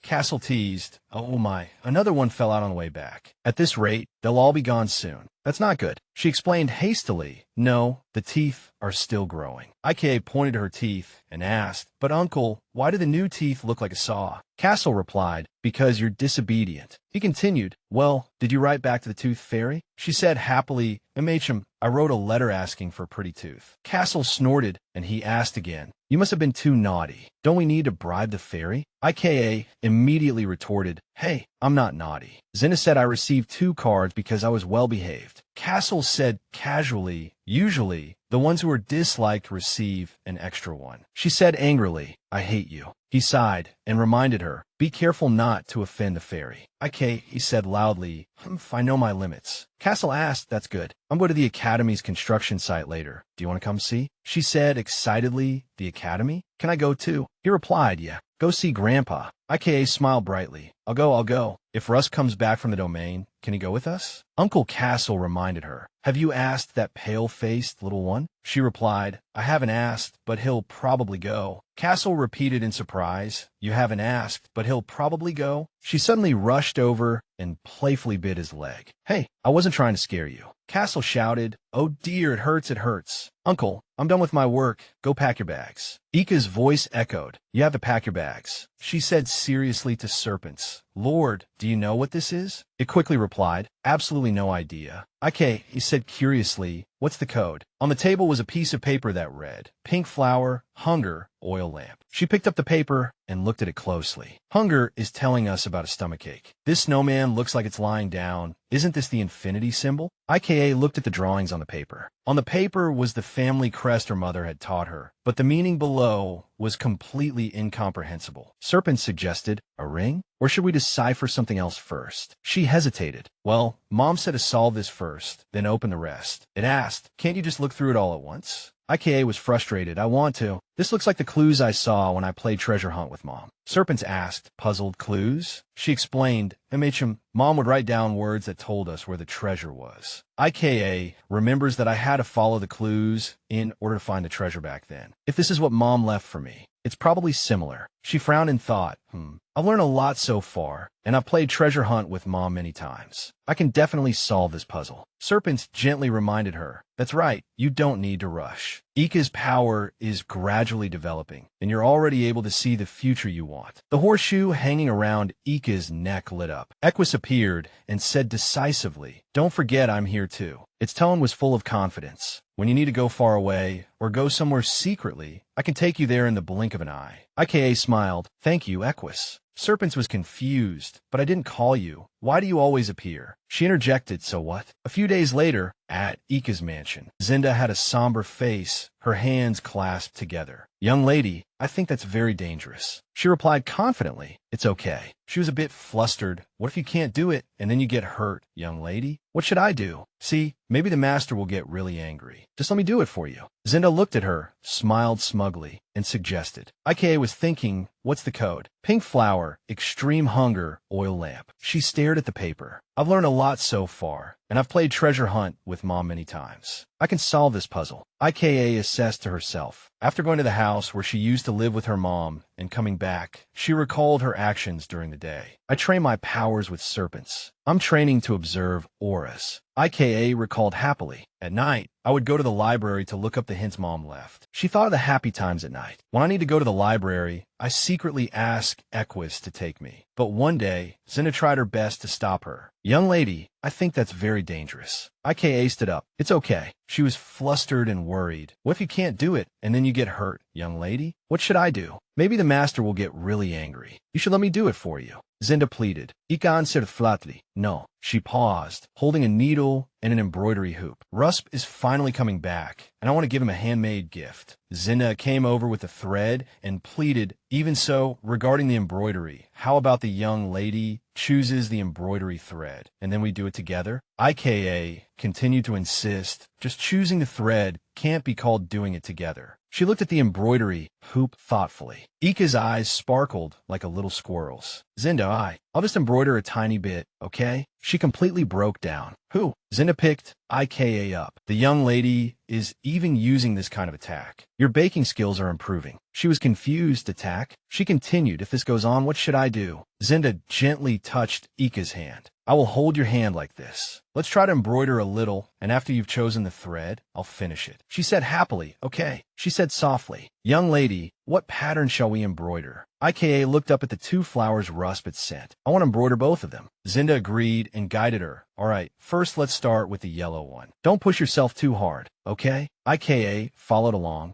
Castle teased. Oh my, another one fell out on the way back. At this rate, they'll all be gone soon. That's not good. She explained hastily. No, the teeth are still growing. Ike pointed to her teeth and asked, but uncle, why do the new teeth look like a saw? Castle replied, because you're disobedient. He continued, well, did you write back to the tooth fairy? She said happily, MHM, I wrote a letter asking for a pretty tooth. Castle snorted, and he asked again, you must have been too naughty. Don't we need to bribe the fairy? Ika immediately retorted, hey, I'm not naughty. Zinna said I received 2 cards because I was well-behaved. Castle said casually, usually, the ones who are disliked receive an extra one. She said angrily, I hate you. He sighed and reminded her, be careful not to offend the fairy. Ike, he said loudly, I know my limits. Castle asked, that's good. I'm going to the Academy's construction site later. Do you want to come see? She said excitedly, the Academy? Can I go too? He replied, yeah. Go see Grandpa. Ika smiled brightly. I'll go. If Russ comes back from the domain, can he go with us? Uncle Castle reminded her. Have you asked that pale-faced little one? She replied, I haven't asked, but he'll probably go. Castle repeated in surprise, you haven't asked, but he'll probably go? She suddenly rushed over and playfully bit his leg. Hey, I wasn't trying to scare you. Castle shouted, oh dear, it hurts. Uncle, I'm done with my work. Go pack your bags. Ika's voice echoed. You have to pack your bags. she said seriously to Serpents. Lord, do you know what this is? It quickly replied, absolutely no idea. Okay, he said curiously, what's the code? On the table was a piece of paper that read, pink flower, hunger, oil lamp. She picked up the paper and looked at it closely. Hunger is telling us about a stomachache. This snowman looks like it's lying down. Isn't this the infinity symbol? IKA looked at the drawings on the paper. On the paper was the family crest her mother had taught her, but the meaning below was completely incomprehensible. Serpent suggested, a ring? Or should we decipher something else first? She hesitated. Well, Mom said to solve this first, then open the rest. It asked, can't you just look through it all at once? IKA was frustrated. I want to. This looks like the clues I saw when I played treasure hunt with Mom. Serpents asked, puzzled, clues? She explained, Mom would write down words that told us where the treasure was. IKA remembers that I had to follow the clues in order to find the treasure back then. If this is what Mom left for me, it's probably similar. She frowned and thought, I've learned a lot so far, and I've played treasure hunt with Mom many times. I can definitely solve this puzzle. Serpents gently reminded her, that's right, you don't need to rush. Ika's power is gradually developing, and you're already able to see the future you want. The horseshoe hanging around Ika's neck lit up. Equus appeared and said decisively, don't forget I'm here too. Its tone was full of confidence. When you need to go far away, or go somewhere secretly, I can take you there in the blink of an eye. IKA smiled. Thank you, Equus. Serpents was confused, but I didn't call you. Why do you always appear? She interjected, so what? A few days later, at Ika's mansion, Zinda had a somber face, her hands clasped together. Young lady, I think that's very dangerous. She replied confidently, it's okay. She was a bit flustered. What if you can't do it, and then you get hurt, young lady? What should I do? See, maybe the master will get really angry. Just let me do it for you. Zinda looked at her, smiled smugly, and suggested. IKA was thinking, what's the code? Pink flower, extreme hunger, oil lamp. She stared at the paper. I've learned a lot so far, and I've played treasure hunt with Mom many times. I can solve this puzzle. IKA assessed to herself. After going to the house where she used to live with her mom and coming back, she recalled her actions during the day. I train my powers with serpents. I'm training to observe auras. IKA recalled happily. At night, I would go to the library to look up the hints Mom left. She thought of the happy times at night. When I need to go to the library, I secretly ask Equus to take me. But one day, Zinda tried her best to stop her. Young lady, I think that's very dangerous. IKA stood up. It's okay. She was flustered and worried. What if you can't do it, and then you get hurt, young lady? What should I do? Maybe the master will get really angry. You should let me do it for you. Zinda pleaded. Ika answered flatly. No. She paused, holding a needle and an embroidery hoop. Rusp is finally coming back, and I want to give him a handmade gift. Zinda came over with a thread and pleaded, even so, regarding the embroidery, how about the young lady chooses the embroidery thread, and then we do it together? IKA continued to insist, just choosing the thread can't be called doing it together. She looked at the embroidery hoop thoughtfully. Ika's eyes sparkled like a little squirrel's. Zinda, I'll just embroider a tiny bit, okay? She completely broke down. Who? Zinda picked IKA up. The young lady is even using this kind of attack. Your baking skills are improving. She was confused. Attack? She continued, if this goes on, what should I do? Zinda gently touched Ika's hand. I will hold your hand like this. Let's try to embroider a little, and after you've chosen the thread, I'll finish it. She said happily, okay. She said softly, young lady, what pattern shall we embroider? IKA looked up at the two flowers Rusp had sent. I want to embroider both of them. Zinda agreed and guided her. All right, first let's start with the yellow one. Don't push yourself too hard, okay? IKA followed along.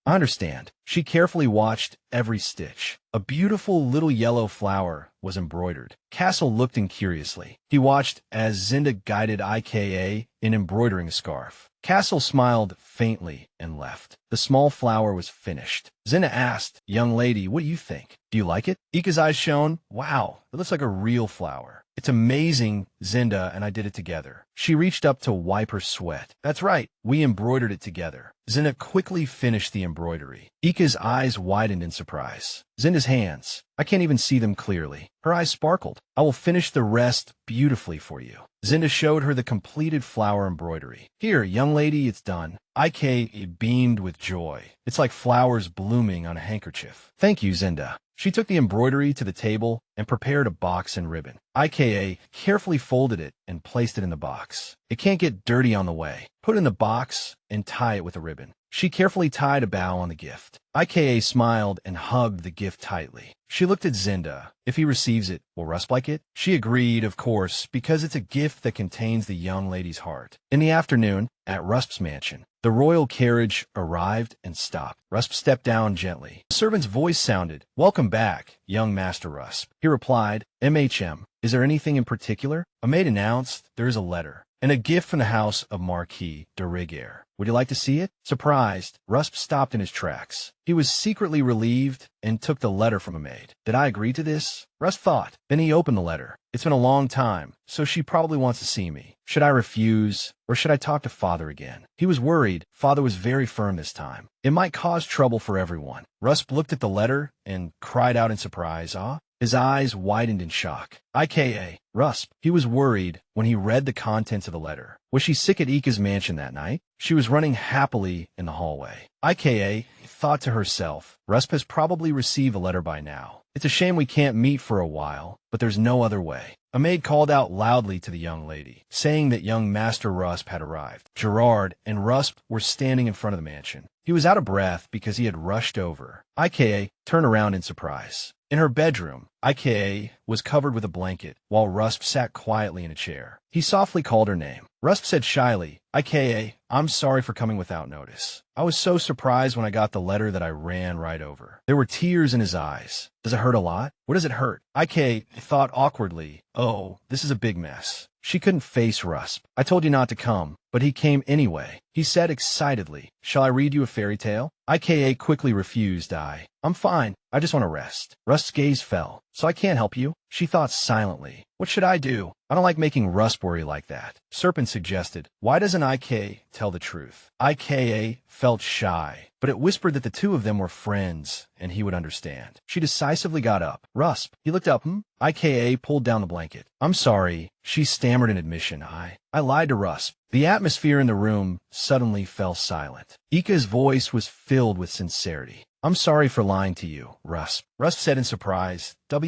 I understand. She carefully watched every stitch. A beautiful little yellow flower was embroidered. Castle looked in curiously. He watched as Zinda guided IKA in embroidering a scarf. Castle smiled faintly and left. The small flower was finished. Zinda asked, young lady, what do you think? Do you like it? Ika's eyes shone. Wow, it looks like a real flower. It's amazing, Zinda and I did it together. She reached up to wipe her sweat. That's right, we embroidered it together. Zinda quickly finished the embroidery. Ika's eyes widened in surprise. Zinda's hands. I can't even see them clearly. Her eyes sparkled. I will finish the rest beautifully for you. Zinda showed her the completed flower embroidery. Here, young lady, it's done. IKA beamed with joy. It's like flowers blooming on a handkerchief. Thank you, Zinda. She took the embroidery to the table and prepared a box and ribbon. IKA carefully folded it and placed it in the box. It can't get dirty on the way. Put it in the box and tie it with a ribbon. She carefully tied a bow on the gift. Ika smiled and hugged the gift tightly. She looked at Zinda. If he receives it, will Rusp like it? She agreed, of course, because it's a gift that contains the young lady's heart. In the afternoon, at Rusp's mansion, the royal carriage arrived and stopped. Rusp stepped down gently. The servant's voice sounded, "Welcome back, young Master Rusp." He replied, "MHM, is there anything in particular?" A maid announced, "There is a letter, and a gift from the house of Marquis de Rigaire. Would you like to see it?" Surprised, Rusp stopped in his tracks. He was secretly relieved and took the letter from a maid. Did I agree to this? Rusp thought. Then he opened the letter. It's been a long time, so she probably wants to see me. Should I refuse, or should I talk to Father again? He was worried. Father was very firm this time. It might cause trouble for everyone. Rusp looked at the letter and cried out in surprise. Ah? His eyes widened in shock. Ika, Rusp. He was worried when he read the contents of the letter. Was she sick at Ika's mansion that night? She was running happily in the hallway. Ika thought to herself, Rusp has probably received a letter by now. It's a shame we can't meet for a while, but there's no other way. A maid called out loudly to the young lady, saying that young Master Rusp had arrived. Gerard and Rusp were standing in front of the mansion. He was out of breath because he had rushed over. Ika turned around in surprise. In her bedroom, Ika was covered with a blanket, while Rusp sat quietly in a chair. He softly called her name. Rusp said shyly, Ika, I'm sorry for coming without notice. I was so surprised when I got the letter that I ran right over. There were tears in his eyes. Does it hurt a lot? What does it hurt? Ika thought awkwardly, oh, this is a big mess. She couldn't face Rusp. I told you not to come, but he came anyway. He said excitedly, shall I read you a fairy tale? Ika quickly refused. I'm fine. I just want to rest. Rusp's gaze fell. So I can't help you? She thought silently. What should I do? I don't like making Rusp worry like that. Serpent suggested. Why doesn't Ika tell the truth? Ika felt shy, but it whispered that the two of them were friends, and he would understand. She decisively got up. Rusp. He looked up. Ika pulled down the blanket. I'm sorry. She stammered in admission. I lied to Rusp. The atmosphere in the room suddenly fell silent. Ika's voice was filled with sincerity. I'm sorry for lying to you, Rusp. Rusp said in surprise, what do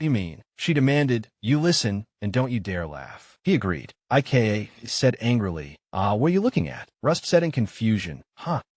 you mean? She demanded, you listen, and don't you dare laugh. He agreed. Ika said angrily, what are you looking at? Rusp said in confusion,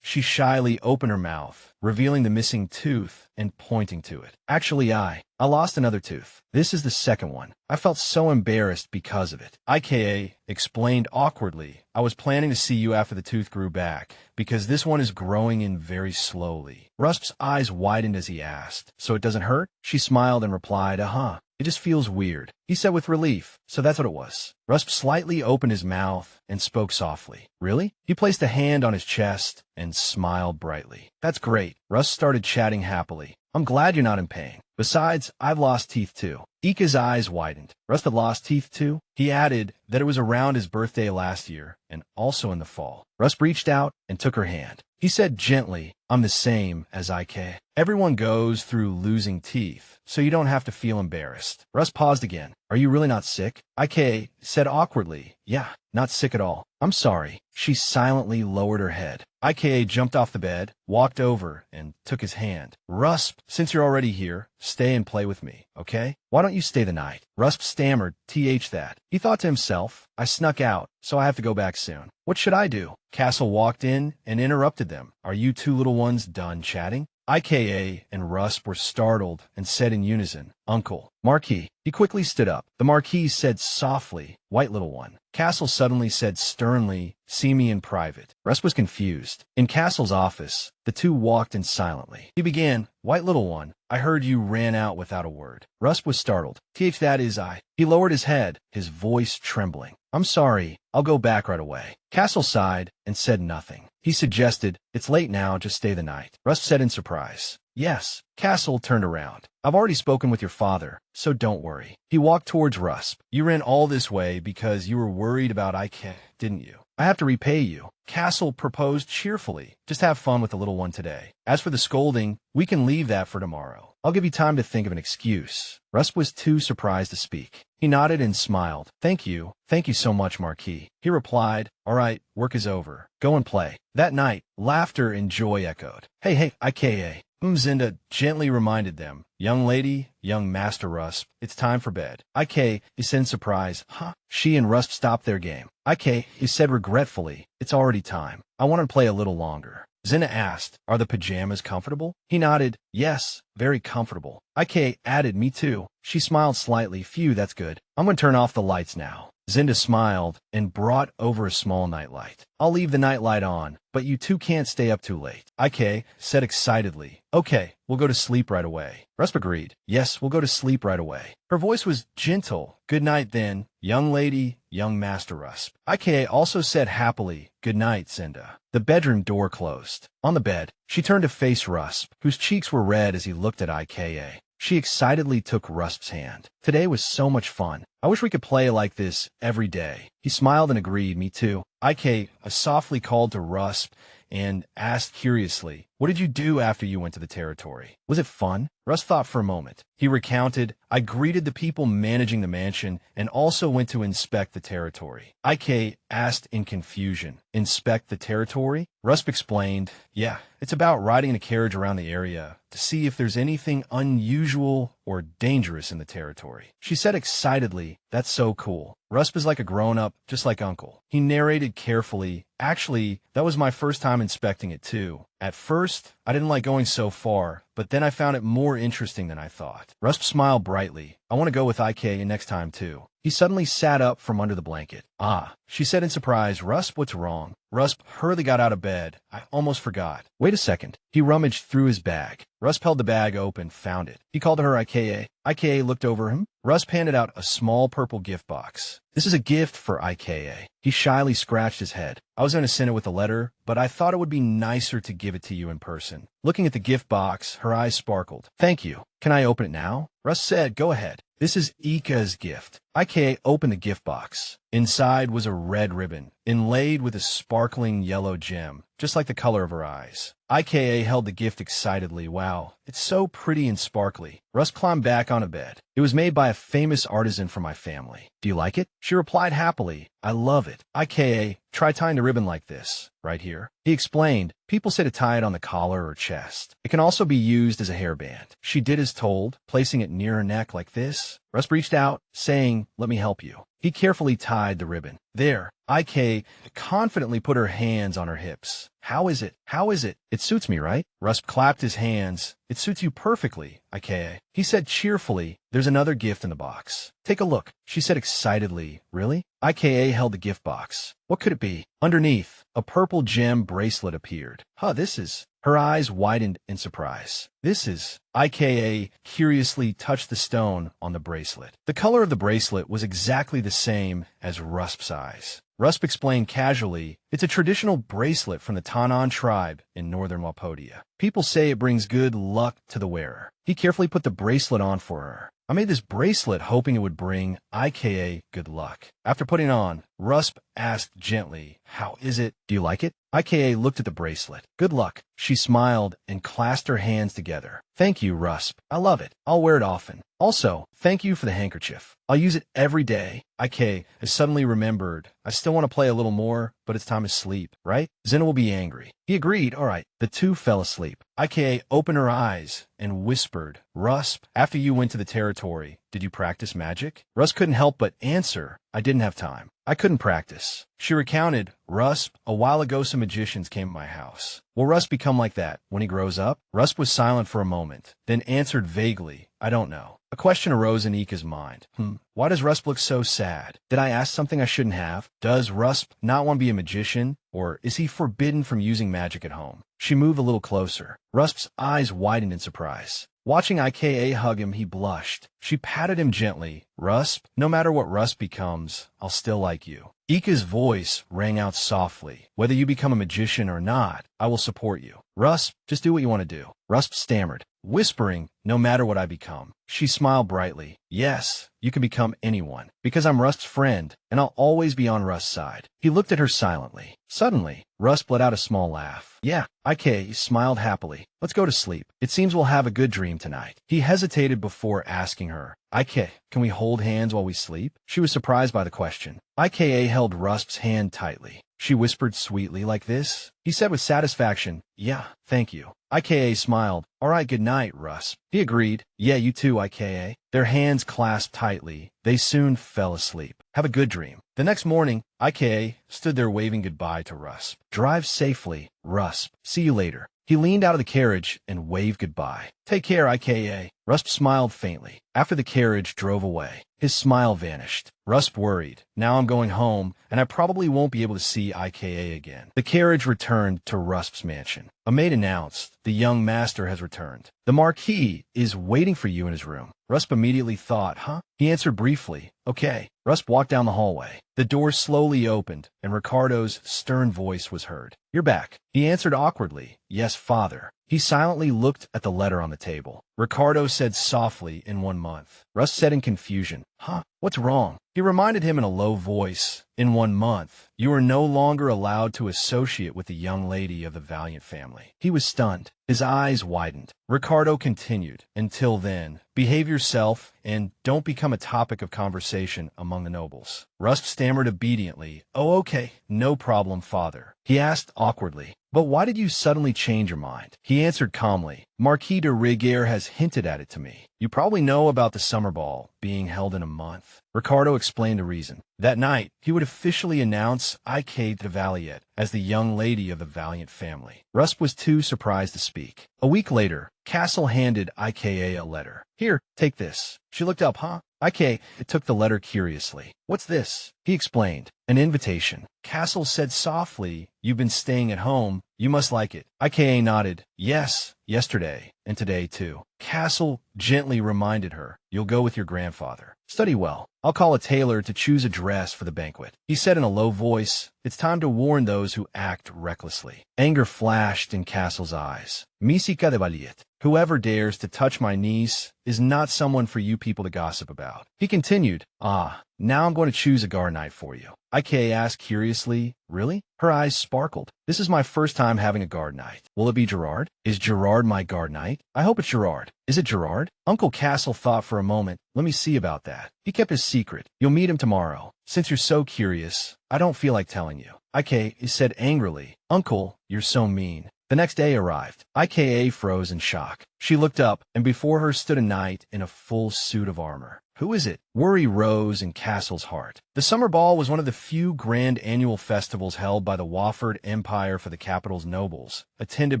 She shyly opened her mouth, revealing the missing tooth and pointing to it. Actually, I lost another tooth. This is the second one. I felt so embarrassed because of it. Ika explained awkwardly, I was planning to see you after the tooth grew back, because this one is growing in very slowly. Rusp's eyes widened as he asked, so it doesn't hurt? She smiled and replied, It just feels weird. He said with relief, so that's what it was. Rusp slightly opened his mouth and spoke softly. Really? He placed a hand on his chest and smiled brightly. That's great. Rusp started chatting happily. I'm glad you're not in pain. Besides, I've lost teeth too. Ika's eyes widened. Rusp had lost teeth too? He added that it was around his birthday last year and also in the fall. Rusp reached out and took her hand. He said gently, I'm the same as Ika. Everyone goes through losing teeth, so you don't have to feel embarrassed. Rusp paused again. Are you really not sick? Ika said awkwardly, yeah, not sick at all. I'm sorry. She silently lowered her head. Ika jumped off the bed, walked over, and took his hand. Rusp, since you're already here, stay and play with me, okay? Why don't you stay the night? Rusp stammered, that. He thought to himself, I snuck out, so I have to go back soon. What should I do? Castle walked in and interrupted them. Are you two little ones done chatting? Ika and Rusp were startled and said in unison, Uncle. Marquis. He quickly stood up. The Marquis said softly, White little one. Castle suddenly said sternly, see me in private. Rusp was confused. In Castle's office, the two walked in silently. He began, White little one, I heard you ran out without a word. Rusp was startled. That is I. He lowered his head, his voice trembling. I'm sorry. I'll go back right away. Castle sighed and said nothing. He suggested, it's late now, just stay the night. Rusp said in surprise. Yes. Castle turned around. I've already spoken with your father, so don't worry. He walked towards Rusp. You ran all this way because you were worried about Ika, didn't you? I have to repay you. Castle proposed cheerfully. Just have fun with the little one today. As for the scolding, we can leave that for tomorrow. I'll give you time to think of an excuse. Rusp was too surprised to speak. He nodded and smiled. Thank you. Thank you so much, Marquis. He replied, all right, work is over. Go and play. That night, laughter and joy echoed. Hey, Ika. Zinda gently reminded them, young lady, young Master Rusp, it's time for bed. Ika said in surprise, She and Rusp stopped their game. Ika said regretfully, it's already time. I want to play a little longer. Zena asked, are the pajamas comfortable? He nodded, yes, very comfortable. IK added, me too. She smiled slightly, phew, that's good. I'm gonna turn off the lights now. Zinda smiled and brought over a small nightlight. I'll leave the nightlight on, but you two can't stay up too late. IK said excitedly. Okay, we'll go to sleep right away. Rusp agreed. Yes, we'll go to sleep right away. Her voice was gentle. Good night then, young lady, young Master Rusp. IK also said happily, good night, Zinda. The bedroom door closed. On the bed, she turned to face Rusp, whose cheeks were red as he looked at IKA. She excitedly took Rusp's hand. Today was so much fun. I wish we could play like this every day. He smiled and agreed, me too. IK softly called to Rusp and asked curiously, what did you do after you went to the territory? Was it fun? Russ thought for a moment. He recounted, I greeted the people managing the mansion and also went to inspect the territory. IK asked in confusion, inspect the territory? Rusp explained, yeah, it's about riding in a carriage around the area to see if there's anything unusual or dangerous in the territory. She said excitedly, that's so cool. Rusp is like a grown-up, just like Uncle. He narrated carefully, actually, that was my first time inspecting it too. At first, I didn't like going so far, but then I found it more interesting than I thought. Rusp smiled brightly. I want to go with IK next time too. He suddenly sat up from under the blanket. Ah, she said in surprise, Rusp, what's wrong? Rusp hurriedly got out of bed. I almost forgot. Wait a second. He rummaged through his bag. Rusp held the bag open, found it. He called to her IKA. IKA looked over him. Rusp handed out a small purple gift box. This is a gift for IKA. He shyly scratched his head. I was going to send it with a letter, but I thought it would be nicer to give it to you in person. Looking at the gift box, her eyes sparkled. Thank you. Can I open it now? Russ said, go ahead. This is Ika's gift. IKA opened the gift box. Inside was a red ribbon, inlaid with a sparkling yellow gem, just like the color of her eyes. IKA held the gift excitedly. Wow, it's so pretty and sparkly. Russ climbed back on a bed. It was made by a famous artisan from my family. Do you like it? She replied happily. I love it. IKA, try tying the ribbon like this, right here. He explained, people say to tie it on the collar or chest. It can also be used as a hairband. She did as told, placing it near her neck like this. Russ reached out, saying, let me help you. He carefully tied the ribbon. There, IK confidently put her hands on her hips. How is it? How is it? It suits me, right? Russ clapped his hands. It suits you perfectly, IKA. He said cheerfully, there's another gift in the box. Take a look. She said excitedly, really? IKA held the gift box. What could it be? Underneath, a purple gem bracelet appeared. This is... Her eyes widened in surprise. This is... IKA curiously touched the stone on the bracelet. The color of the bracelet was exactly the same as Rusp's eyes. Rusp explained casually, it's a traditional bracelet from the Tanan tribe in northern Wapodia. People say it brings good luck to the wearer. He carefully put the bracelet on for her. I made this bracelet hoping it would bring IKA good luck. After putting it on, Rusp asked gently, how is it? Do you like it? IKA looked at the bracelet. Good luck. She smiled and clasped her hands together. Thank you, Rusp. I love it. I'll wear it often. Also, thank you for the handkerchief. I'll use it every day. IK has suddenly remembered. I still want to play a little more, but it's time to sleep, right? Zena will be angry. He agreed. All right. The two fell asleep. IK opened her eyes and whispered, Rusp, after you went to the territory, did you practice magic? Rusp couldn't help but answer, I didn't have time. I couldn't practice. She recounted, Rusp, a while ago some magicians came to my house. Will Rusp become like that when he grows up? Rusp was silent for a moment, then answered vaguely, I don't know. A question arose in Ika's mind. Why does Rusp look so sad? Did I ask something I shouldn't have? Does Rusp not want to be a magician? Or is he forbidden from using magic at home? She moved a little closer. Rusp's eyes widened in surprise. Watching IKA hug him, he blushed. She patted him gently. Rusp, no matter what Rusp becomes, I'll still like you. Ika's voice rang out softly. Whether you become a magician or not, I will support you. Rusp, just do what you want to do. Rusp stammered, whispering, no matter what I become. She smiled brightly. Yes, you can become anyone, because I'm Rusp's friend, and I'll always be on Rusp's side. He looked at her silently. Suddenly, Rusp let out a small laugh. Yeah, IK smiled happily. Let's go to sleep. It seems we'll have a good dream tonight. He hesitated before asking her, IK, can we hold hands while we sleep? She was surprised by the question. IKA held Rusp's hand tightly. She whispered sweetly like this. He said with satisfaction, yeah, thank you. IKA smiled. All right, good night, Rusp. He agreed. Yeah, you too, IKA. Their hands clasped tightly. They soon fell asleep. Have a good dream. The next morning, Ike stood there waving goodbye to Rusp. Drive safely, Rusp. See you later. He leaned out of the carriage and waved goodbye. Take care, Ike. Rusp smiled faintly. After the carriage drove away, his smile vanished. Rusp worried. Now I'm going home, and I probably won't be able to see Ike again. The carriage returned to Rusp's mansion. A maid announced, the young master has returned. The Marquis is waiting for you in his room. Rusp immediately thought, huh? He answered briefly, okay. Rusp walked down the hallway. The door slowly opened, and Ricardo's stern voice was heard. You're back. He answered awkwardly, yes, father. He silently looked at the letter on the table. Ricardo said softly, in 1 month. Russ said in confusion, huh? What's wrong? He reminded him in a low voice, in 1 month, you are no longer allowed to associate with the young lady of the Valiant family. He was stunned. His eyes widened. Ricardo continued, until then, behave yourself and don't become a topic of conversation among the nobles. Russ stammered obediently, oh okay, no problem, father. He asked awkwardly, but why did you suddenly change your mind? He answered calmly, Marquis de Rigueur has hinted at it to me. You probably know about the summer ball being held in a month. Ricardo explained the reason. That night, he would officially announce Ike de Valiet as the young lady of the Valiant family. Russ was too surprised to speak. A week later, Castle handed Ike a letter. Here, take this. She looked up, huh? Ike took the letter curiously. What's this? He explained. An invitation. Castle said softly, you've been staying at home. You must like it. Ike nodded. Yes, yesterday, and today too. Castle gently reminded her, you'll go with your grandfather. Study well. I'll call a tailor to choose a dress for the banquet. He said in a low voice, it's time to warn those who act recklessly. Anger flashed in Castle's eyes. Misica de Valiet. Whoever dares to touch my niece is not someone for you people to gossip about. He continued, now I'm going to choose a guard knight for you. Ike asked curiously, really? Her eyes sparkled. This is my first time having a guard knight. Will it be Gerard? Is Gerard my guard knight? I hope it's Gerard. Is it Gerard? Uncle Castle thought for a moment. Let me see about that. He kept his secret. You'll meet him tomorrow. Since you're so curious, I don't feel like telling you. Ike said angrily, Uncle, you're so mean. The next day arrived. Ike froze in shock. She looked up, and before her stood a knight in a full suit of armor. Who is it? Worry rose in Castle's heart. The summer ball was one of the few grand annual festivals held by the Wofford Empire for the capital's nobles, attended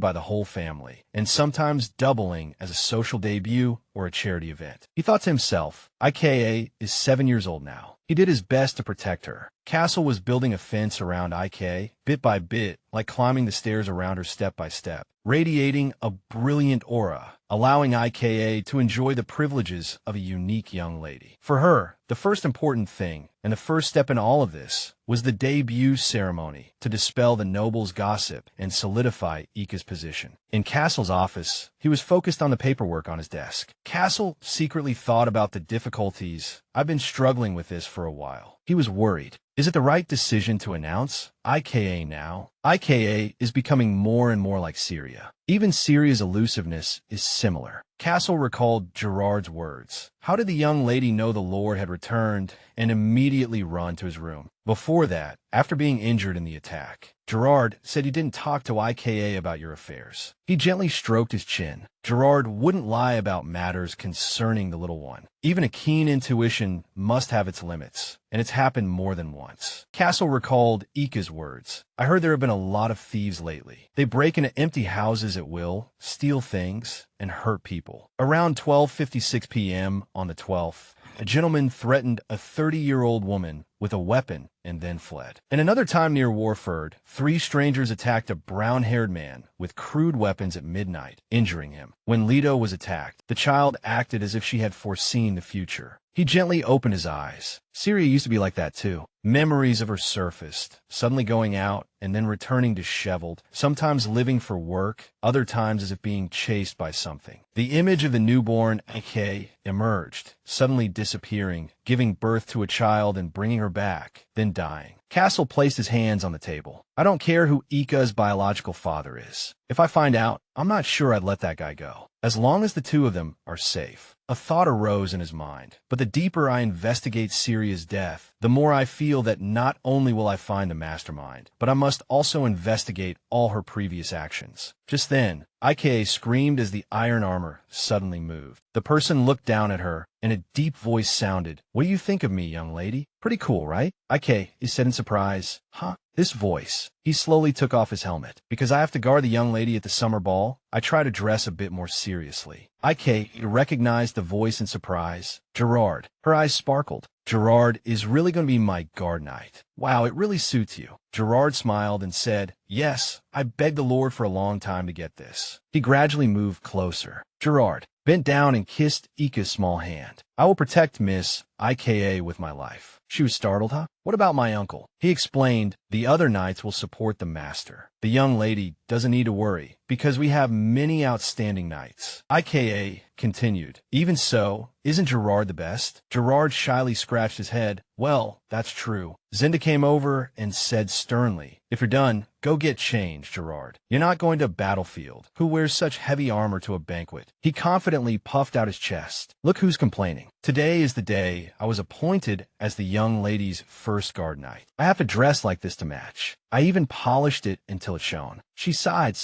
by the whole family, and sometimes doubling as a social debut or a charity event. He thought to himself, Ike is 7 years old now. He did his best to protect her. Castle was building a fence around Ike, bit by bit, like climbing the stairs around her step by step, radiating a brilliant aura, allowing Ike to enjoy the privileges of a unique young lady. For her, the first important thing, and the first step in all of this, was the debut ceremony to dispel the nobles' gossip and solidify Ika's position. In Castle's office, he was focused on the paperwork on his desk. Castle secretly thought about the difficulties. I've been struggling with this for a while. He was worried. Is it the right decision to announce Ike now? Ike is becoming more and more like Syria. Even Syria's elusiveness is similar. Castle recalled Gerard's words. How did the young lady know the Lord had returned and immediately run to his room? Before that, after being injured in the attack, Gerard said he didn't talk to Ike about your affairs. He gently stroked his chin. Gerard wouldn't lie about matters concerning the little one. Even a keen intuition must have its limits, and it's happened more than once. Castle recalled Ika's words. I heard there have been a lot of thieves lately. They break into empty houses at will, steal things, and hurt people. Around 12:56 p.m. on the 12th, a gentleman threatened a 30-year-old woman with a weapon and then fled. And another time near Orphaned, 3 strangers attacked a brown-haired man with crude weapons at midnight, injuring him. When Leto was attacked, the child acted as if she had foreseen the future. He gently opened his eyes. Syria used to be like that too. Memories of her surfaced, suddenly going out and then returning disheveled, sometimes living for work, other times as if being chased by something. The image of the newborn Ike emerged, suddenly disappearing, giving birth to a child and bringing her back, then dying. Castle placed his hands on the table. I don't care who Ika's biological father is. If I find out, I'm not sure I'd let that guy go. As long as the two of them are safe. A thought arose in his mind. But the deeper I investigate Syria's death, the more I feel that not only will I find the mastermind, but I must also investigate all her previous actions. Just then, Ika screamed as the iron armor suddenly moved. The person looked down at her, and a deep voice sounded, "What do you think of me, young lady? Pretty cool, right?" Ika said in surprise. "Huh?" This voice. He slowly took off his helmet. "Because I have to guard the young lady at the summer ball, I try to dress a bit more seriously." Ika recognized the voice in surprise. "Gerard." Her eyes sparkled. "Gerard is really going to be my guard knight. Wow, it really suits you." Gerard smiled and said, "Yes, I begged the Lord for a long time to get this." He gradually moved closer. Gerard bent down and kissed Ika's small hand. "I will protect Miss Ika with my life." She was startled. "Huh? What about my uncle?" He explained, "The other knights will support the master. The young lady doesn't need to worry, because we have many outstanding knights." Ika continued, "Even so, isn't Gerard the best?" Gerard shyly scratched his head. "Well, that's true." Zinda came over and said sternly, "If you're done, go get changed, Gerard. You're not going to a battlefield. Who wears such heavy armor to a banquet?" He confidently puffed out his chest. "Look who's complaining. Today is the day I was appointed as the young lady's first guard knight. I have to dress like this to match. I even polished it until it shone." She sighed.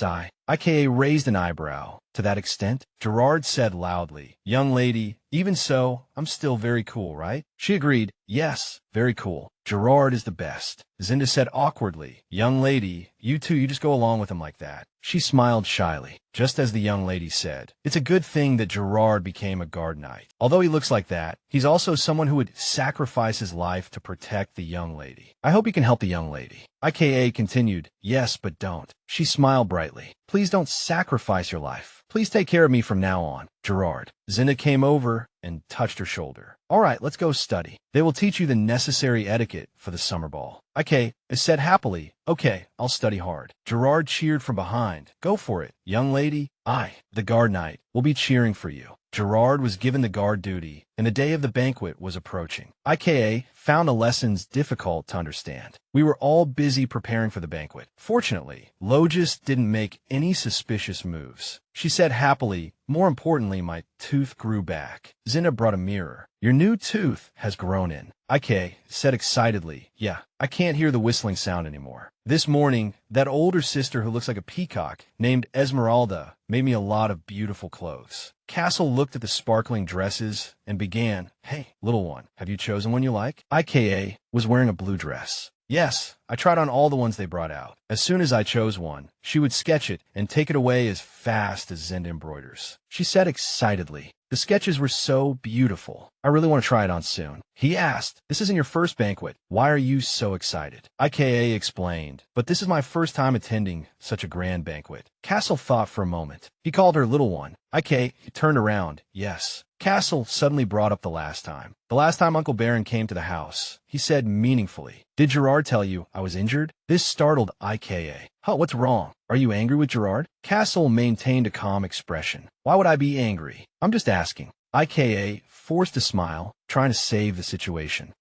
Ika raised an eyebrow. "To that extent?" Gerard said loudly, "Young lady, even so, I'm still very cool, right?" She agreed, "Yes, very cool. Gerard is the best." Zinda said awkwardly, "Young lady, you just go along with him like that." She smiled shyly, just as the young lady said, "It's a good thing that Gerard became a guard knight. Although he looks like that, he's also someone who would sacrifice his life to protect the young lady. I hope he can help the young lady." Ika continued, "Yes, but don't." She smiled brightly. "Please don't sacrifice your life. Please take care of me from now on, Gerard." Zinda came over and touched her shoulder. "All right, let's go study. They will teach you the necessary etiquette for the summer ball." Ika said happily, "Okay, I'll study hard." Gerard cheered from behind. "Go for it, young lady. I, the guard knight, will be cheering for you." Gerard was given the guard duty, and the day of the banquet was approaching. Ika found the lessons difficult to understand. We were all busy preparing for the banquet. Fortunately, Logis didn't make any suspicious moves. She said happily, "More importantly, my tooth grew back." Zinna brought a mirror. "Your new tooth has grown in." Ika said excitedly, "Yeah, I can't hear the whistling sound anymore. This morning, that older sister who looks like a peacock, named Esmeralda, made me a lot of beautiful clothes." Castle looked at the sparkling dresses and began, "Hey, little one, have you chosen one you like?" Ika was wearing a blue dress. "Yes, I tried on all the ones they brought out. As soon as I chose one, she would sketch it and take it away as fast as Zinda embroiders." She said excitedly, "The sketches were so beautiful. I really want to try it on soon." He asked, "This isn't your first banquet. Why are you so excited?" Ika explained, "But this is my first time attending such a grand banquet." Castle thought for a moment. He called her little one. Ika turned around. "Yes." Castle suddenly brought up the last time. "The last time Uncle Baron came to the house," he said meaningfully. "Did Gerard tell you I was injured?" This startled Ika. "Huh, what's wrong? Are you angry with Gerard?" Castle maintained a calm expression. "Why would I be angry? I'm just asking." Ika forced a smile, trying to save the situation.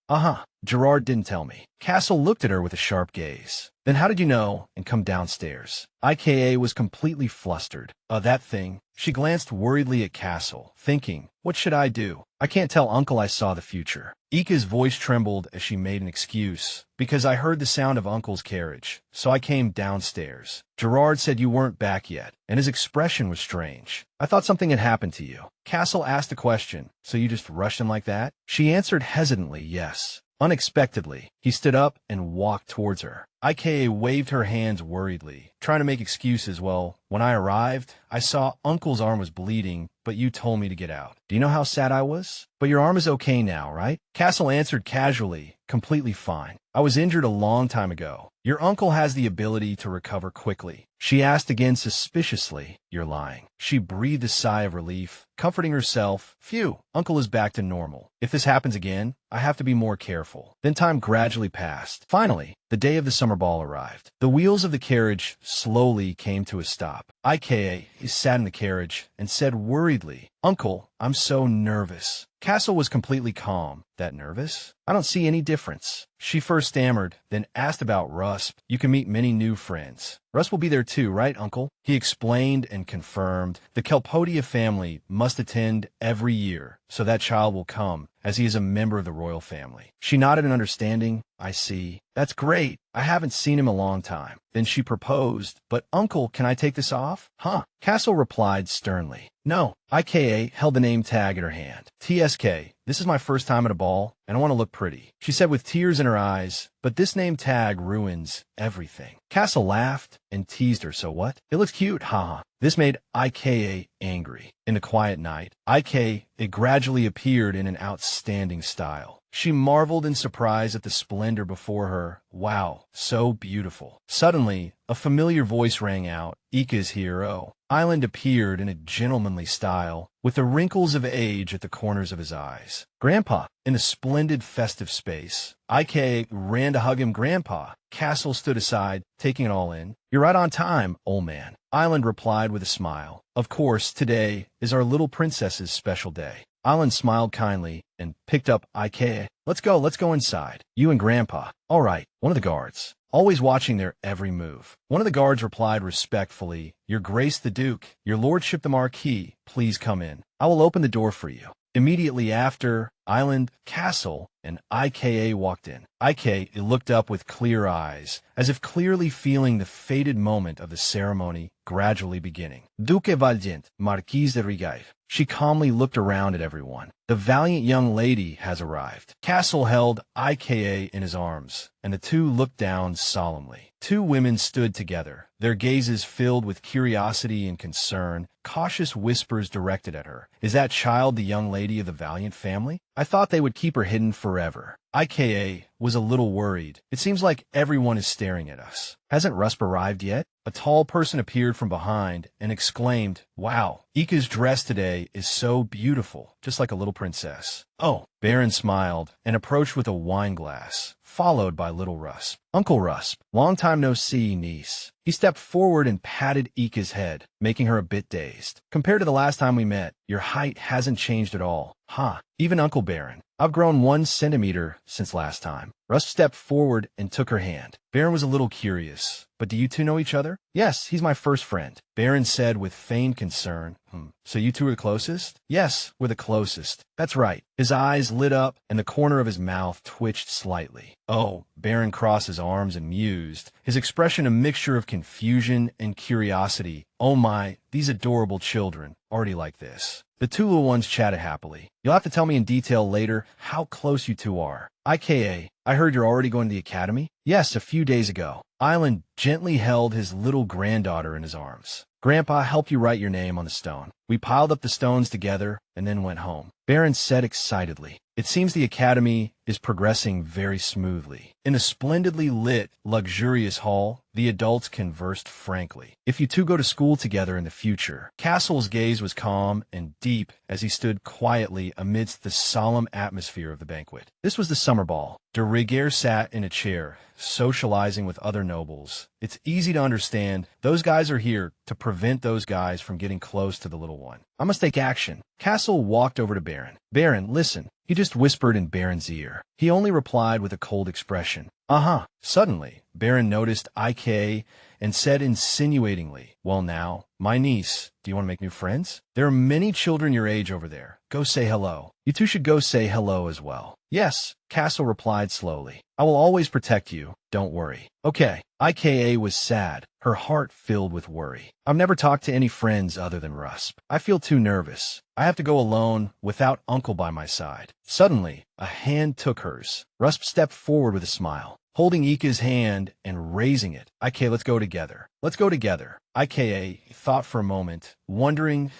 Gerard didn't tell me." Castle looked at her with a sharp gaze. "Then how did you know and come downstairs?" Ika was completely flustered. That thing." She glanced worriedly at Castle, thinking, "What should I do? I can't tell Uncle I saw the future." Ika's voice trembled as she made an excuse. "Because I heard the sound of Uncle's carriage, so I came downstairs. Gerard said you weren't back yet, and his expression was strange. I thought something had happened to you." Castle asked a question. "So you just rushed him like that?" She answered hesitantly, "Yes." Unexpectedly, he stood up and walked towards her. Ika waved her hands worriedly, trying to make excuses. "Well, when I arrived, I saw Uncle's arm was bleeding, but you told me to get out. Do you know how sad I was? But your arm is okay now, right?" Castle answered casually, "Completely fine. I was injured a long time ago. Your uncle has the ability to recover quickly." She asked again suspiciously, "You're lying." She breathed a sigh of relief, comforting herself. "Phew, Uncle is back to normal. If this happens again, I have to be more careful." Then time gradually passed. Finally, the day of the summer ball arrived. The wheels of the carriage slowly came to a stop. Ika sat in the carriage and said worriedly, "Uncle, I'm so nervous." Castle was completely calm. "That nervous? I don't see any difference." She first stammered, then asked about Rusp. "You can meet many new friends. Russ will be there too, right, Uncle? He explained and confirmed. The Kelpodia family must attend every year, so that child will come, as he is a member of the royal family. She nodded in understanding. I see. That's great. I haven't seen him a long time. Then she proposed. But Uncle, can I take this off? Huh? Castle replied sternly. No. IKA held the name tag in her hand. TSK, this is my first time at a ball, and I want to look pretty, she said with tears in her eyes, but this name tag ruins everything. Castle laughed and teased her, so what? It looks cute, haha. This made IKA angry. In the quiet night, it gradually appeared in an outstanding style. She marveled in surprise at the splendor before her. Wow, so beautiful. Suddenly, a familiar voice rang out. Ika's hero. Island appeared in a gentlemanly style, with the wrinkles of age at the corners of his eyes. Grandpa, in a splendid festive space. IK ran to hug him. Grandpa. Castle stood aside, taking it all in. You're right on time, old man. Island replied with a smile. Of course, today is our little princess's special day. Island smiled kindly and picked up IK. Let's go inside. You and Grandpa. All right, one of the guards. Always watching their every move. One of the guards replied respectfully, Your Grace the Duke, Your Lordship the Marquis, please come in. I will open the door for you. Immediately after, Island, Castle, and IKA walked in. IK looked up with clear eyes, as if clearly feeling the fated moment of the ceremony gradually beginning. Duque Valiant, Marquise de Rigaire. She calmly looked around at everyone. The valiant young lady has arrived. Castle held IKA in his arms, and the two looked down solemnly. Two women stood together, their gazes filled with curiosity and concern, cautious whispers directed at her. Is that child the young lady of the valiant family? I thought they would keep her hidden forever. IKA was a little worried. It seems like everyone is staring at us. Hasn't Rusp arrived yet? A tall person appeared from behind and exclaimed, Wow, Ika's dress today is so beautiful, just like a little princess. Oh, Baron smiled and approached with a wine glass, followed by little Rusp. Uncle Rusp, long time no see, niece. He stepped forward and patted Ika's head, making her a bit dazed. Compared to the last time we met, your height hasn't changed at all. Huh, even Uncle Baron. I've grown 1 centimeter since last time. Rusp stepped forward and took her hand. Baron was a little curious. But do you two know each other? Yes, he's my first friend. Baron said with feigned concern. So you two are the closest? Yes, we're the closest. That's right. His eyes lit up and the corner of his mouth twitched slightly. Oh, Baron crossed his arms and mused, his expression a mixture of confusion and curiosity. Oh my, these adorable children, already like this. The two little ones chatted happily. You'll have to tell me in detail later how close you two are. IKA, I heard you're already going to the academy? Yes, a few days ago. Island gently held his little granddaughter in his arms. Grandpa helped you write your name on the stone. We piled up the stones together and then went home. Baron said excitedly. It seems the academy is progressing very smoothly. In a splendidly lit, luxurious hall, the adults conversed frankly. If you two go to school together in the future. Castle's gaze was calm and deep as he stood quietly amidst the solemn atmosphere of the banquet. This was the summer ball. De Rigueur sat in a chair, socializing with other nobles. It's easy to understand. Those guys are here to prevent those guys from getting close to the little one. I must take action. Castle walked over to Baron. Baron, listen. He just whispered in Baron's ear. He only replied with a cold expression. Uh-huh. Suddenly, Baron noticed IK and said insinuatingly, Well now, my niece, do you want to make new friends? There are many children your age over there. Go say hello. You two should go say hello as well. Yes, Castle replied slowly. I will always protect you. Don't worry. Okay. IKA was sad, her heart filled with worry. I've never talked to any friends other than Rusp. I feel too nervous. I have to go alone without Uncle by my side. Suddenly, a hand took hers. Rusp stepped forward with a smile, holding Ika's hand and raising it. IK, let's go together. Let's go together. IKA thought for a moment, wondering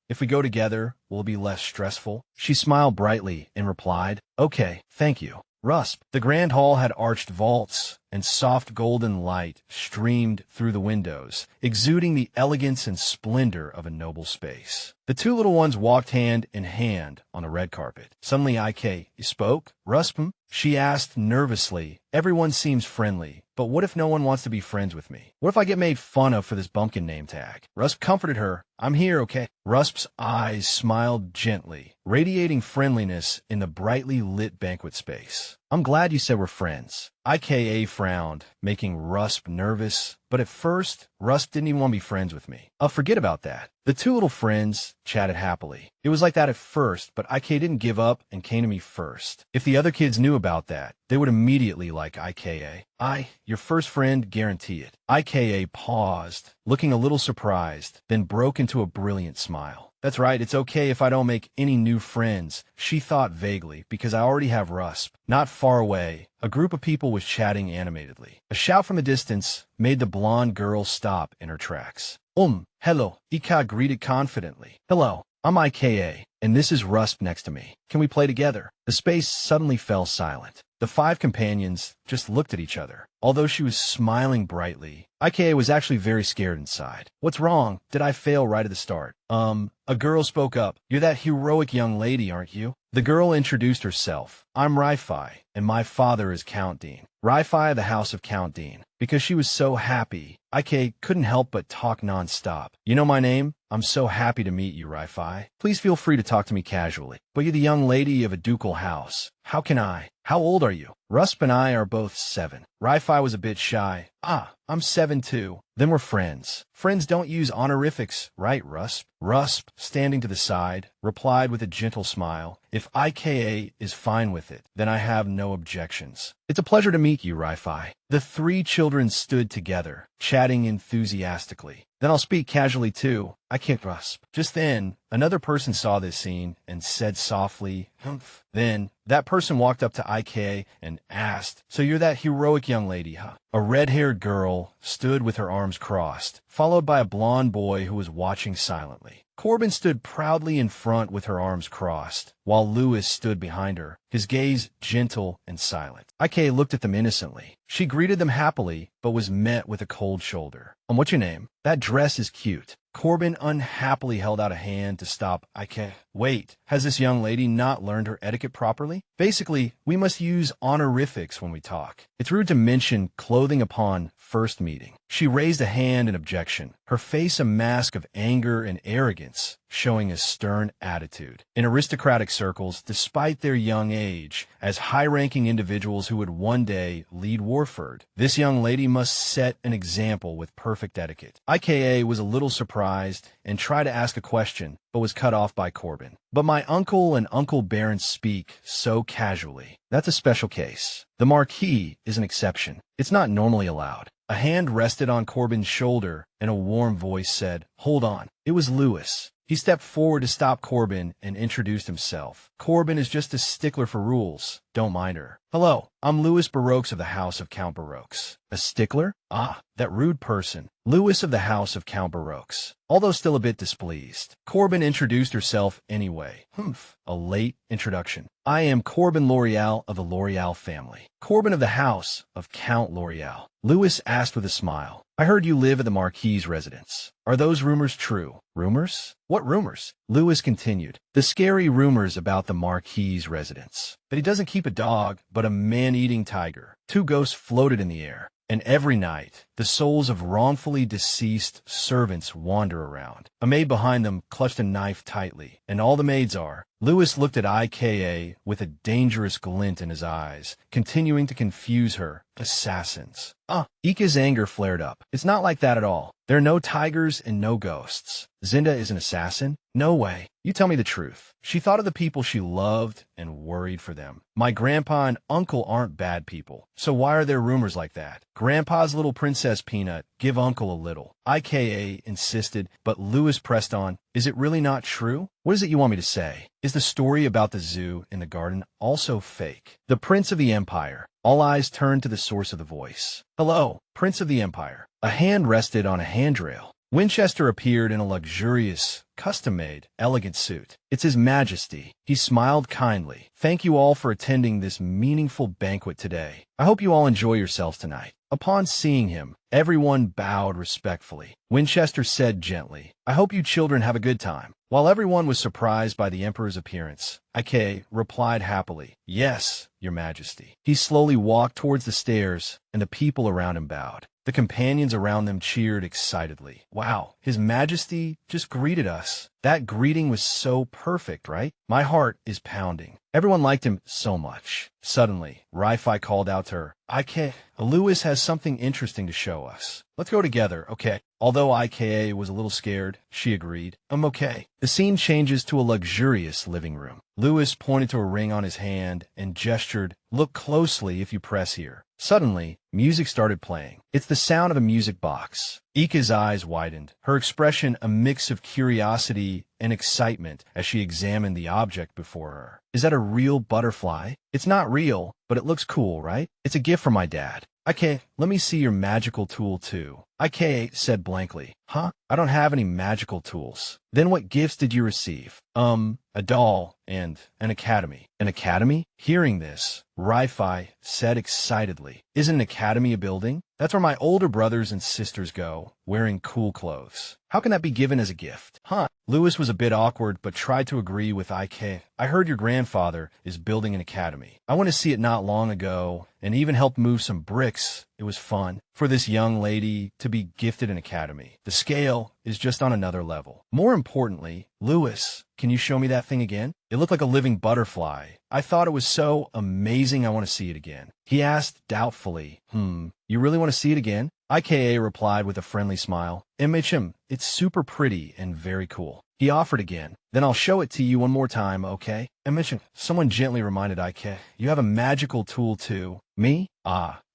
if we go together, will it be less stressful? She smiled brightly and replied, Okay, thank you. Rusp. The grand hall had arched vaults, and soft golden light streamed through the windows, exuding the elegance and splendor of a noble space. The two little ones walked hand in hand on the red carpet. Suddenly IK spoke. Rusp? She asked nervously. Everyone seems friendly, but what if no one wants to be friends with me? What if I get made fun of for this bumpkin name tag? Rusp comforted her. I'm here, okay? Rusp's eyes smiled gently, radiating friendliness in the brightly lit banquet space. I'm glad you said we're friends. IKA frowned, making Rusp nervous, but at first, Rusp didn't even want to be friends with me. I'll forget about that. The two little friends chatted happily. It was like that at first, but IKA didn't give up and came to me first. If the other kids knew about that, they would immediately like IKA. Your first friend, guarantee it. IKA paused, looking a little surprised, then broke into a brilliant smile. That's right, it's okay if I don't make any new friends, she thought vaguely, because I already have Rusp. Not far away, a group of people was chatting animatedly. A shout from the distance made the blonde girl stop in her tracks. Hello, Ika greeted confidently. Hello, I'm IKA, and this is Rusp next to me. Can we play together? The space suddenly fell silent. The five companions just looked at each other. Although she was smiling brightly, IKA was actually very scared inside. What's wrong? Did I fail right at the start? A girl spoke up. You're that heroic young lady, aren't you? The girl introduced herself. I'm Ri-Fi, and my father is Count Dean. Ri-Fi of the House of Count Dean. Because she was so happy, IK couldn't help but talk non-stop. You know my name? I'm so happy to meet you, Ri-Fi. Please feel free to talk to me casually. But you're the young lady of a ducal house. How can I? How old are you? Rusp and I are both 7. Ri-Fi was a bit shy. I'm 7 too. Then we're friends. Friends don't use honorifics, right, Rusp? Rusp, standing to the side, replied with a gentle smile. If IKA is fine with it, then I have no objections. It's a pleasure to meet you, Ri-Fi. The three children stood together, chatting enthusiastically. Then I'll speak casually too. I can't, Rusp. Just then, another person saw this scene and said softly, humph. Then, that person walked up to IK and asked, so you're that heroic young lady, huh? A red-haired girl stood with her arms crossed, followed by a blonde boy who was watching silently. Corbin stood proudly in front with her arms crossed, while Lewis stood behind her, his gaze gentle and silent. IK looked at them innocently. She greeted them happily, but was met with a cold shoulder. What's your name? That dress is cute. Corbin unhappily held out a hand to stop IK. Wait, has this young lady not learned her etiquette properly? Basically, we must use honorifics when we talk. It's rude to mention clothing upon first meeting. She raised a hand in objection, her face a mask of anger and arrogance, showing a stern attitude. In aristocratic circles, despite their young age, as high-ranking individuals who would one day lead Orphaned, this young lady must set an example with perfect etiquette. IKA was a little surprised and tried to ask a question, but was cut off by Corbin. But my uncle and Uncle Baron speak so casually. That's a special case. The Marquis is an exception. It's not normally allowed. A hand rested on Corbin's shoulder, and a warm voice said, "Hold on." It was Lewis. He stepped forward to stop Corbin and introduced himself. Corbin is just a stickler for rules. Don't mind her. Hello, I'm Louis Baroques of the House of Count Baroques. A stickler? That rude person. Louis of the House of Count Baroques. Although still a bit displeased. Corbin introduced herself anyway. A late introduction. I am Corbin L'Oreal of the L'Oreal family. Corbin of the House of Count L'Oreal. Louis asked with a smile. I heard you live at the Marquis' residence. Are those rumors true? Rumors? What rumors? Louis continued. The scary rumors about the Marquis' residence. That he doesn't keep a dog, but a man-eating tiger. 2 ghosts floated in the air. And every night, the souls of wrongfully deceased servants wander around. A maid behind them clutched a knife tightly, and all the maids are. Louis looked at IKA with a dangerous glint in his eyes, continuing to confuse her. Assassins. Ika's anger flared up. It's not like that at all. There are no tigers and no ghosts. Zinda is an assassin? No way. You tell me the truth. She thought of the people she loved and worried for them. My grandpa and uncle aren't bad people, so why are there rumors like that? Grandpa's little princess Peanut, give uncle a little. IKA insisted, but Louis pressed on. Is it really not true? What is it you want me to say? Is the story about the zoo in the garden also fake? The Prince of the Empire. All eyes turned to the source of the voice. Hello, Prince of the Empire. A hand rested on a handrail. Winchester appeared in a luxurious, custom-made, elegant suit. It's His Majesty. He smiled kindly. Thank you all for attending this meaningful banquet today. I hope you all enjoy yourselves tonight. Upon seeing him, everyone bowed respectfully. Winchester said gently, I hope you children have a good time. While everyone was surprised by the Emperor's appearance, IK replied happily, Yes, Your Majesty. He slowly walked towards the stairs, and the people around him bowed. The companions around them cheered excitedly. Wow, His Majesty just greeted us. That greeting was so perfect, right? My heart is pounding. Everyone liked him so much. Suddenly, Ri-Fi called out to her, "Ika, Lewis has something interesting to show us. Let's go together, okay?" Although Ika was a little scared, she agreed. "I'm okay." The scene changes to a luxurious living room. Lewis pointed to a ring on his hand and gestured, "Look closely if you press here." Suddenly, music started playing. It's the sound of a music box. Ika's eyes widened, her expression a mix of curiosity and excitement as she examined the object before her. "Is that a real butterfly?" "It's not real, but it looks cool, right? It's a gift from my dad." "Ika, let me see your magical tool too." Ika said blankly, "Huh? I don't have any magical tools." "Then what gifts did you receive?" A doll and an academy." "An academy?" Hearing this, Ri-Fi said excitedly, "Isn't an academy a building? That's where my older brothers and sisters go, wearing cool clothes. How can that be given as a gift?" "Huh?" Lewis was a bit awkward but tried to agree with Ika. "I heard your grandfather is building an academy. I went to see it not long ago and even helped move some bricks. It was fun. For this young lady to be gifted an academy, the scale is just on another level. More importantly, Lewis, can you show me that thing again? It looked like a living butterfly. I thought it was so amazing I want to see it again." He asked doubtfully, You really want to see it again?" Ika replied with a friendly smile, "MHM, it's super pretty and very cool." He offered again, "Then I'll show it to you one more time, okay?" MHM, someone gently reminded Ika, "You have a magical tool too." "Me?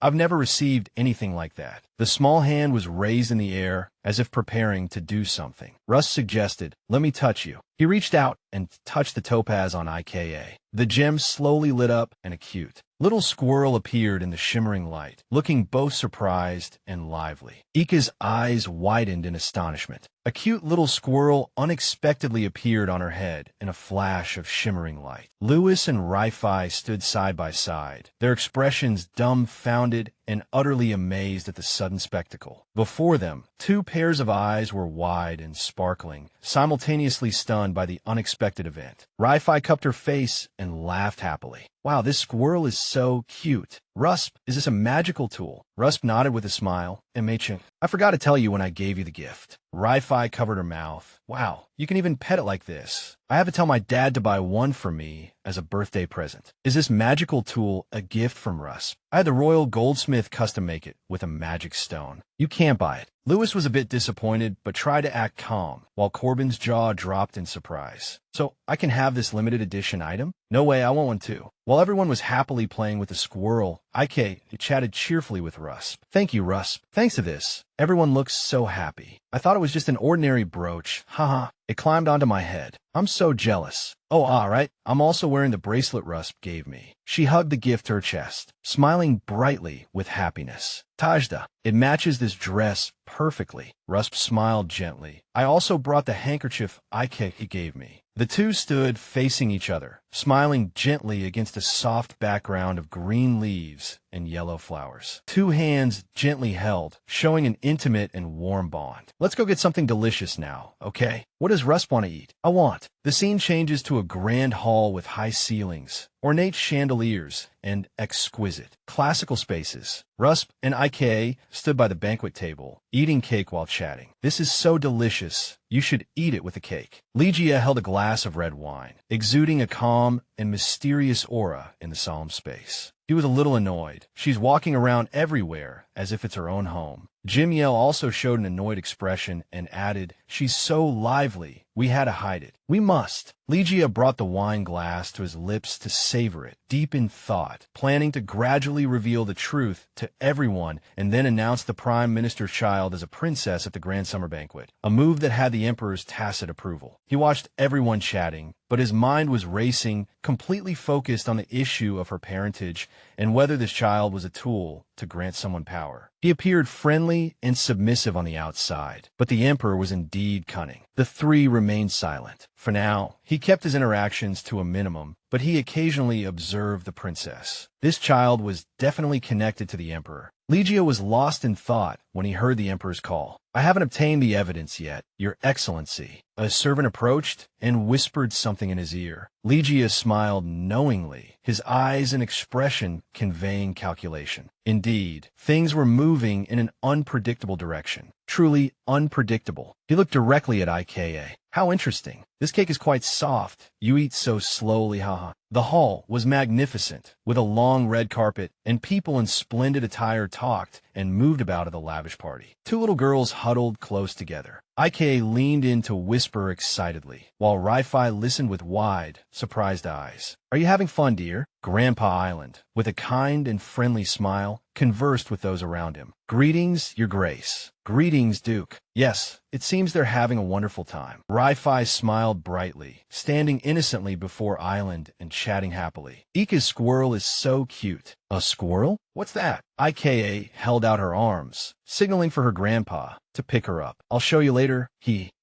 I've never received anything like that." The small hand was raised in the air as if preparing to do something. Russ suggested, "Let me touch you." He reached out and touched the topaz on Ika. The gem slowly lit up and a cute little squirrel appeared in the shimmering light, looking both surprised and lively. Ika's eyes widened in astonishment. A cute little squirrel unexpectedly appeared on her head in a flash of shimmering light. Lewis and Ri-Fi stood side by side, their expressions dumbfounded and utterly amazed at the sudden spectacle. Before them, two pairs of eyes were wide and sparkling, simultaneously stunned by the unexpected event. Ri-Fi cupped her face and laughed happily. "Wow, this squirrel is so cute. Rusp, is this a magical tool?" Rusp nodded with a smile. "MHM, I forgot to tell you when I gave you the gift." Ri-Fi covered her mouth. "Wow, you can even pet it like this. I have to tell my dad to buy one for me as a birthday present." "Is this magical tool a gift from Rusp?" "I had the royal goldsmith custom make it with a magic stone. You can't buy it." Lewis was a bit disappointed, but tried to act calm, while Corbin's jaw dropped in surprise. "So, I can have this limited edition item?" "No way, I want one too." While everyone was happily playing with the squirrel, Ika chatted cheerfully with Rusp. "Thank you, Rusp. Thanks to this, everyone looks so happy. I thought it was just an ordinary brooch. Haha. It climbed onto my head. I'm so jealous. Oh, all right. I'm also wearing the bracelet Rusp gave me." She hugged the gift to her chest, smiling brightly with happiness. "Tajda, it matches this dress perfectly." Rusp smiled gently. "I also brought the handkerchief Ika gave me." The two stood facing each other, smiling gently against a soft background of green leaves and yellow flowers. Two hands gently held, showing an intimate and warm bond. "Let's go get something delicious now, okay? What does Russ want to eat?" "I want." The scene changes to a grand hall with high ceilings, ornate chandeliers, and exquisite classical spaces. Rusp and Ika stood by the banquet table, eating cake while chatting. "This is so delicious. You should eat it with the cake." Ligia held a glass of red wine, exuding a calm and mysterious aura in the solemn space. She was a little annoyed. She's walking around everywhere as if it's her own home. Jim Yell also showed an annoyed expression and added, "She's so lively. We had to hide it." "We must." Ligia brought the wine glass to his lips to savor it, deep in thought, planning to gradually reveal the truth to everyone and then announce the Prime Minister's child as a princess at the Grand Summer Banquet, a move that had the Emperor's tacit approval. He watched everyone chatting, but his mind was racing, completely focused on the issue of her parentage and whether this child was a tool to grant someone power. He appeared friendly and submissive on the outside, but the Emperor was indeed cunning. The three remained silent. For now, he kept his interactions to a minimum, but he occasionally observed the princess. This child was definitely connected to the Emperor. Ligia was lost in thought when he heard the Emperor's call. "I haven't obtained the evidence yet, Your Excellency." A servant approached and whispered something in his ear. Ligia smiled knowingly. his eyes and expression conveying calculation. Indeed, things were moving in an unpredictable direction. Truly unpredictable. He looked directly at Ika. How interesting. This cake is quite soft. You eat so slowly, haha. The hall was magnificent, with a long red carpet, and people in splendid attire talked and moved about at the lavish party. Two little girls huddled close together. Ika leaned in to whisper excitedly, while Ri-Fi listened with wide, surprised eyes. Are you having fun, dear? Grandpa Island, with a kind and friendly smile, conversed with those around him. Greetings, Your Grace. Greetings, Duke. Yes, it seems they're having a wonderful time. Ri-Fi smiled brightly, standing innocently before Island and chatting happily. Ika's squirrel is so cute. A squirrel? What's that? Ika held out her arms, signaling for her grandpa to pick her up. I'll show you later.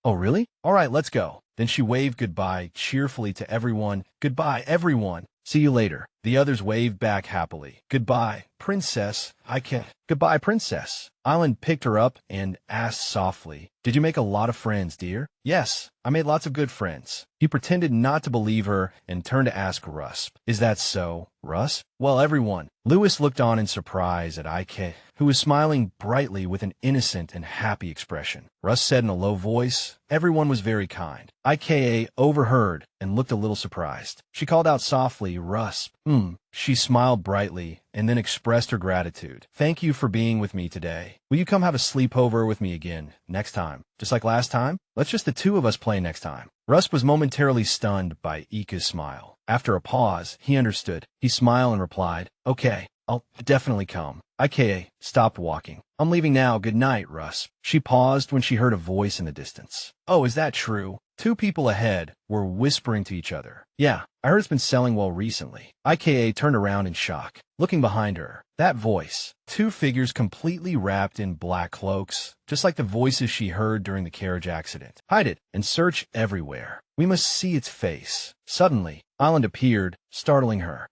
Oh really? All right, let's go. Then she waved goodbye cheerfully to everyone. Goodbye, everyone. See you later. The others waved back happily. Goodbye, Princess. Goodbye, Princess. Island picked her up and asked softly, did you make a lot of friends, dear? Yes, I made lots of good friends. He pretended not to believe her and turned to ask Rusp. Is that so, Russ? Well, everyone. Lewis looked on in surprise at Ike, who was smiling brightly with an innocent and happy expression. Russ said in a low voice, everyone was very kind. Ika overheard and looked a little surprised. She called out softly, Rusp. She smiled brightly and then expressed her gratitude. Thank you for being with me today. Will you come have a sleepover with me again next time? Just like last time? Let's just the two of us play next time. Russ was momentarily stunned by Ika's smile. After a pause, he understood. He smiled and replied, okay, I'll definitely come. Ika stopped walking. I'm leaving now. Good night, Russ. She paused when she heard a voice in the distance. Oh, is that true? Two people ahead were whispering to each other. Yeah, I heard it's been selling well recently. Ika turned around in shock, looking behind her. That voice. Two figures completely wrapped in black cloaks, just like the voices she heard during the carriage accident. Hide it and search everywhere. We must see its face. Suddenly, Island appeared, startling her.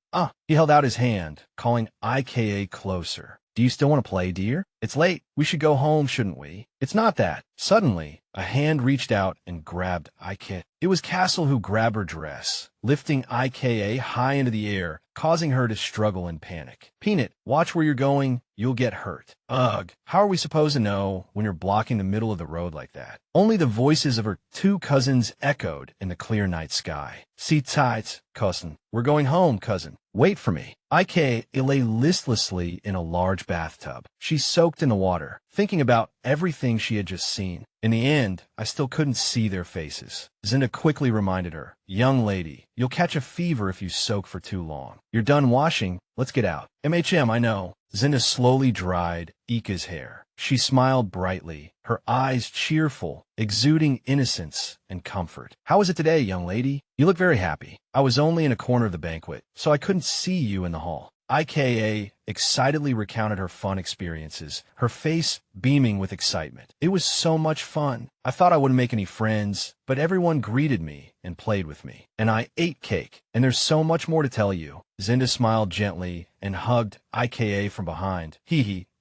He held out his hand, calling Ika closer. Do you still want to play, dear? It's late. We should go home, shouldn't we? It's not that. Suddenly, a hand reached out and grabbed Ika. It was Castle who grabbed her dress, lifting Ika high into the air, causing her to struggle in panic. Peanut, watch where you're going. You'll get hurt. Ugh, how are we supposed to know when you're blocking the middle of the road like that? Only the voices of her two cousins echoed in the clear night sky. Sit tight, cousin. We're going home, cousin. Wait for me. Ika lay listlessly in a large bathtub. She soaked in the water, thinking about everything she had just seen. In the end, I still couldn't see their faces. Zinda quickly reminded her, young lady, you'll catch a fever if you soak for too long. You're done washing. Let's get out. I know. Zinda slowly dried Ika's hair. She smiled brightly, her eyes cheerful, exuding innocence and comfort. How is it today, young lady? You look very happy. I was only in a corner of the banquet, so I couldn't see you in the hall. Ika excitedly recounted her fun experiences, her face beaming with excitement. It was so much fun. I thought I wouldn't make any friends, but everyone greeted me and played with me. And I ate cake, and there's so much more to tell you. Zinda smiled gently and hugged Ika from behind.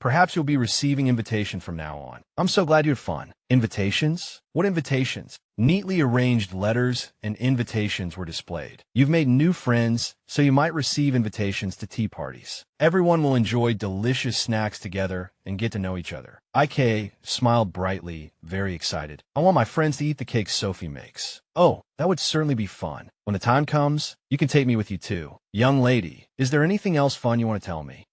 Perhaps you'll be receiving invitation from now on. I'm so glad you had fun. Invitations? What invitations? Neatly arranged letters and invitations were displayed. You've made new friends, so you might receive invitations to tea parties. Everyone will enjoy delicious snacks together and get to know each other. Ika smiled brightly, very excited. I want my friends to eat the cake Sophie makes. Oh, that would certainly be fun. When the time comes, you can take me with you too. Young lady, is there anything else fun you want to tell me?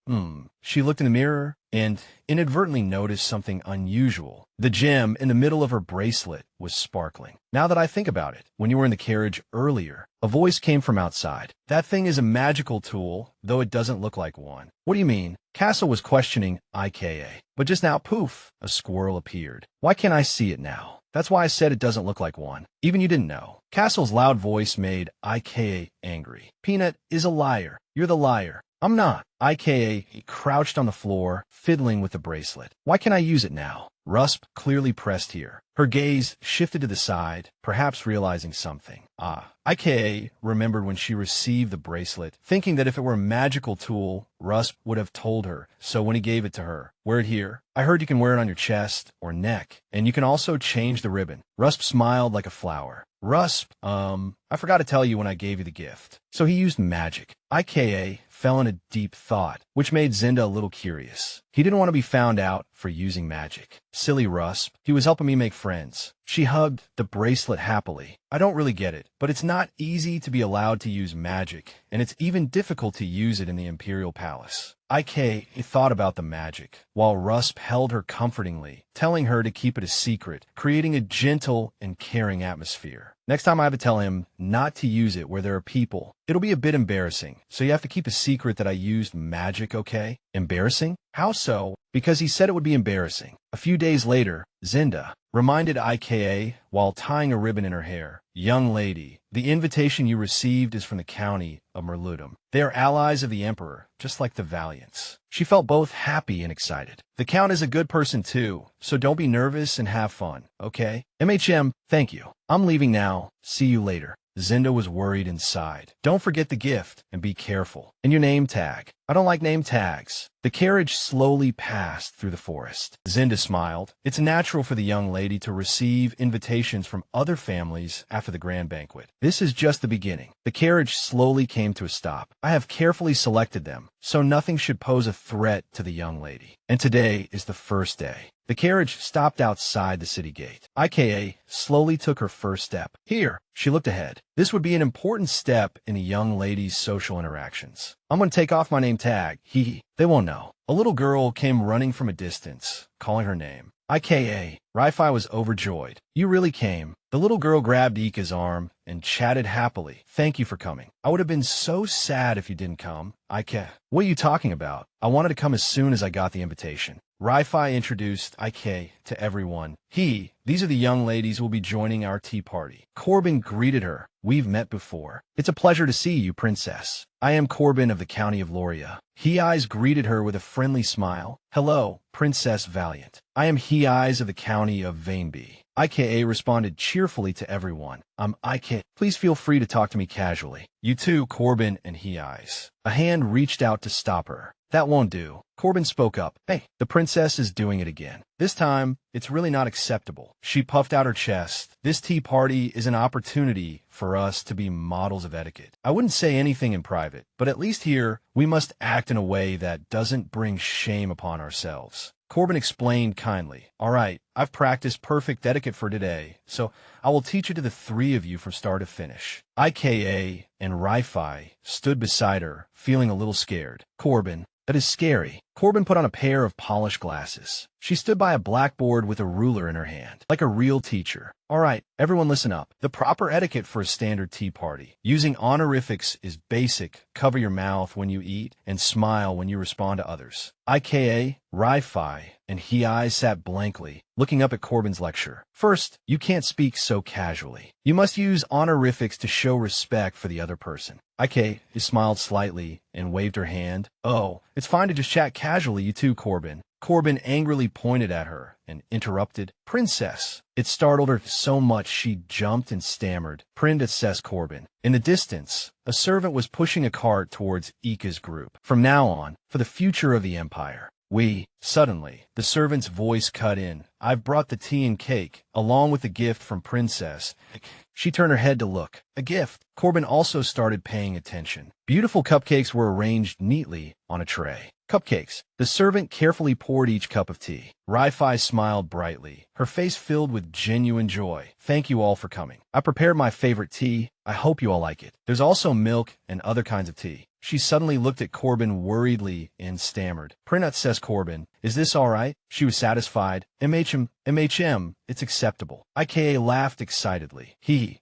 She looked in the mirror and inadvertently noticed something unusual. The gem in the middle of her bracelet was sparkling. Now that I think about it, when you were in the carriage earlier, a voice came from outside. That thing is a magical tool, though it doesn't look like one. What do you mean? Castle was questioning Ika. But just now, poof, a squirrel appeared. Why can't I see it now? That's why I said it doesn't look like one. Even you didn't know. Castle's loud voice made Ika angry. Peanut is a liar. You're the liar. I'm not. Ika crouched on the floor, fiddling with the bracelet. Why can't I use it now? Rusp clearly pressed here. Her gaze shifted to the side, perhaps realizing something. IKA remembered when she received the bracelet, thinking that if it were a magical tool, Russ would have told her, so when he gave it to her, wear it here. I heard you can wear it on your chest or neck, and you can also change the ribbon. Rusp smiled like a flower. Rusp, I forgot to tell you when I gave you the gift. So he used magic. IKA fell in a deep thought, which made Zinda a little curious. He didn't want to be found out for using magic. Silly Rusp, he was helping me make friends. She hugged the bracelet happily. I don't really get it, but it's not easy to be allowed to use magic, and it's even difficult to use it in the Imperial Palace. IK thought about the magic, while Rusp held her comfortingly, telling her to keep it a secret, creating a gentle and caring atmosphere. Next time I have to tell him not to use it where there are people. It'll be a bit embarrassing, so you have to keep a secret that I used magic, okay? Embarrassing? How so? Because he said it would be embarrassing. A few days later, Zinda reminded IKA while tying a ribbon in her hair. Young lady, the invitation you received is from the county of Merludum. They are allies of the Emperor, just like the Valiants. She felt both happy and excited. The Count is a good person too, so don't be nervous and have fun, okay? MHM, thank you. I'm leaving now. See you later. Zinda was worried and sighed. Don't forget the gift, and be careful. And your name tag. I don't like name tags. The carriage slowly passed through the forest. Zinda smiled. It's natural for the young lady to receive invitations from other families after the grand banquet. This is just the beginning. The carriage slowly came to a stop. I have carefully selected them, so nothing should pose a threat to the young lady. And today is the first day. The carriage stopped outside the city gate. IKA slowly took her first step. Here, she looked ahead. This would be an important step in a young lady's social interactions. I'm going to take off my name tag. They won't know. A little girl came running from a distance, calling her name. IKA. Ri-Fi was overjoyed. You really came. The little girl grabbed Ika's arm and chatted happily. Thank you for coming. I would have been so sad if you didn't come. Ika. What are you talking about? I wanted to come as soon as I got the invitation. Ri-Fi introduced IK to everyone. These are the young ladies who will be joining our tea party. Corbin greeted her. We've met before. It's a pleasure to see you, princess. I am Corbin of the county of Loria. He-Eyes greeted her with a friendly smile. Hello, Princess Valiant. I am He-Eyes of the county of Vainby. IKA responded cheerfully to everyone. I'm IK. Please feel free to talk to me casually. You too, Corbin and He-Eyes. A hand reached out to stop her. That won't do. Corbin spoke up. Hey, the princess is doing it again. This time, it's really not acceptable. She puffed out her chest. This tea party is an opportunity for us to be models of etiquette. I wouldn't say anything in private, but at least here, we must act in a way that doesn't bring shame upon ourselves. Corbin explained kindly. All right, I've practiced perfect etiquette for today, so I will teach it to the three of you from start to finish. IKA and Ri-Fi stood beside her, feeling a little scared. Corbin, that is scary. Corbin put on a pair of polished glasses. She stood by a blackboard with a ruler in her hand, like a real teacher. All right, everyone listen up. The proper etiquette for a standard tea party. Using honorifics is basic. Cover your mouth when you eat and smile when you respond to others. IKA, Ri-Fi, and He-Eyes sat blankly, looking up at Corbin's lecture. First, you can't speak so casually. You must use honorifics to show respect for the other person. IK smiled slightly and waved her hand. Oh, it's fine to just chat casually, you too, Corbin. Corbin angrily pointed at her and interrupted. Princess. It startled her so much she jumped and stammered. Princess Corbin. In the distance, a servant was pushing a cart towards Ika's group. From now on, for the future of the Empire. Suddenly, the servant's voice cut in. I've brought the tea and cake, along with a gift from Princess. She turned her head to look. A gift. Corbin also started paying attention. Beautiful cupcakes were arranged neatly on a tray. Cupcakes. The servant carefully poured each cup of tea. Ri-Fi smiled brightly, her face filled with genuine joy. Thank you all for coming. I prepared my favorite tea. I hope you all like it. There's also milk and other kinds of tea. She suddenly looked at Corbin worriedly and stammered. Princess Corbin, is this all right? She was satisfied. MHM, it's acceptable. IKA laughed excitedly.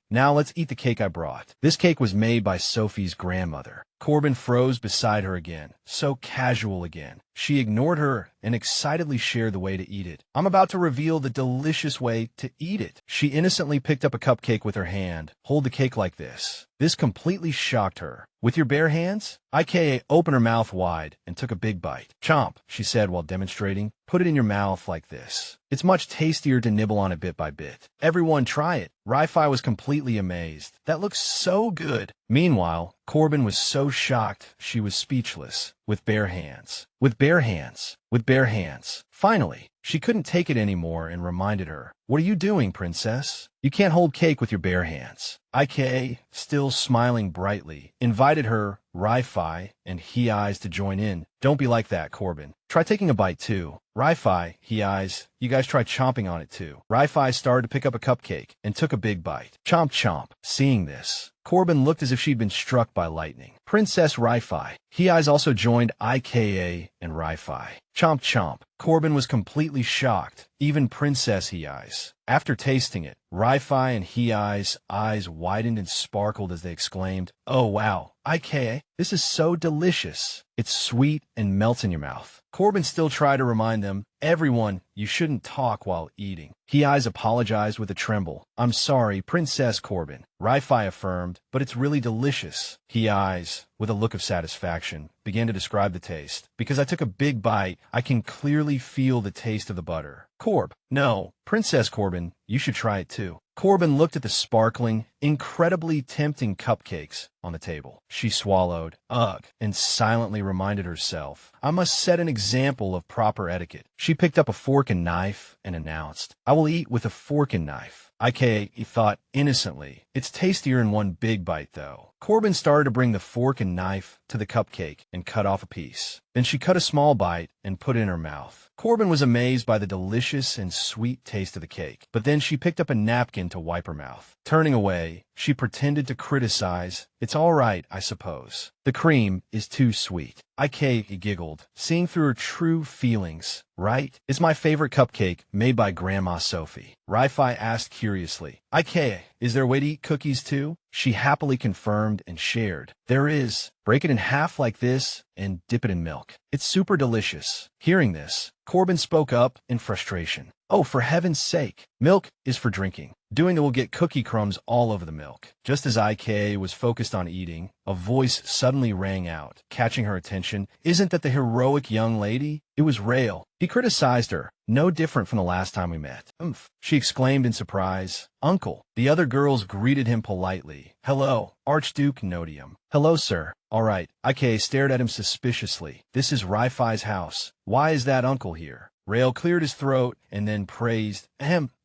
Now let's eat the cake I brought. This cake was made by Sophie's grandmother. Corbin froze beside her again. So casual again. She ignored her and excitedly shared the way to eat it. I'm about to reveal the delicious way to eat it. She innocently picked up a cupcake with her hand. Hold the cake like this. This completely shocked her. With your bare hands? IKA opened her mouth wide and took a big bite. Chomp, she said while demonstrating. Put it in your mouth like this. It's much tastier to nibble on it bit by bit. Everyone try it. Ri-Fi was completely amazed. That looks so good. Meanwhile, Corbin was so shocked she was speechless. With bare hands. With bare hands. With bare hands. Finally, she couldn't take it anymore and reminded her, "What are you doing, princess? You can't hold cake with your bare hands." IKA, still smiling brightly, invited her, Ri-Fi, and He Eyes to join in. Don't be like that, Corbin. Try taking a bite too. Ri-Fi, He Eyes, you guys try chomping on it too. Ri-Fi started to pick up a cupcake and took a big bite. Chomp chomp. Seeing this, Corbin looked as if she'd been struck by lightning. Princess Ri-Fi. He Eyes also joined IKA and Ri-Fi. Chomp chomp. Corbin was completely shocked, even Princess He Eyes. After tasting it, Ri-Fi and He Eyes' eyes widened and sparkled as they exclaimed, "Oh wow, IKA, this is so delicious. It's sweet and melts in your mouth." Corbin still tried to remind them, "Everyone, you shouldn't talk while eating." He Eyes apologized with a tremble. "I'm sorry, Princess Corbin." Ri-Fi affirmed, "But it's really delicious." He Eyes, with a look of satisfaction, began to describe the taste. "Because I took a big bite, I can clearly feel the taste of the butter." Corb, "No, Princess Corbin, you should try it too." Corbin looked at the sparkling, incredibly tempting cupcakes on the table. She swallowed, ugh, and silently reminded herself, "I must set an example of proper etiquette." She picked up a fork and knife and announced, "I will eat with a fork and knife." IKA thought innocently, "It's tastier in one big bite though." Corbin started to bring the fork and knife to the cupcake and cut off a piece. Then she cut a small bite and put it in her mouth. Corbin was amazed by the delicious and sweet taste of the cake, but then she picked up a napkin to wipe her mouth. Turning away, she pretended to criticize, "It's all right, I suppose. The cream is too sweet." IKA giggled, seeing through her true feelings. "Right? It's my favorite cupcake, made by Grandma Sophie." Ri-Fi asked curiously, "IKA, is there a way to eat cookies too?" She happily confirmed and shared, "There is. Break it in half like this and dip it in milk. It's super delicious." Hearing this, Corbin spoke up in frustration. "Oh, for heaven's sake. Milk is for drinking. Doing that will get cookie crumbs all over the milk." Just as IKA was focused on eating, a voice suddenly rang out, catching her attention. "Isn't that the heroic young lady?" It was Rael. He criticized her, no different from the last time we met. "Oomph," she exclaimed in surprise. "Uncle." The other girls greeted him politely. "Hello, Archduke Nodium." "Hello, sir." "All right." IKA stared at him suspiciously. "This is Ri-Fi's house. Why is that uncle here?" Rael cleared his throat and then praised,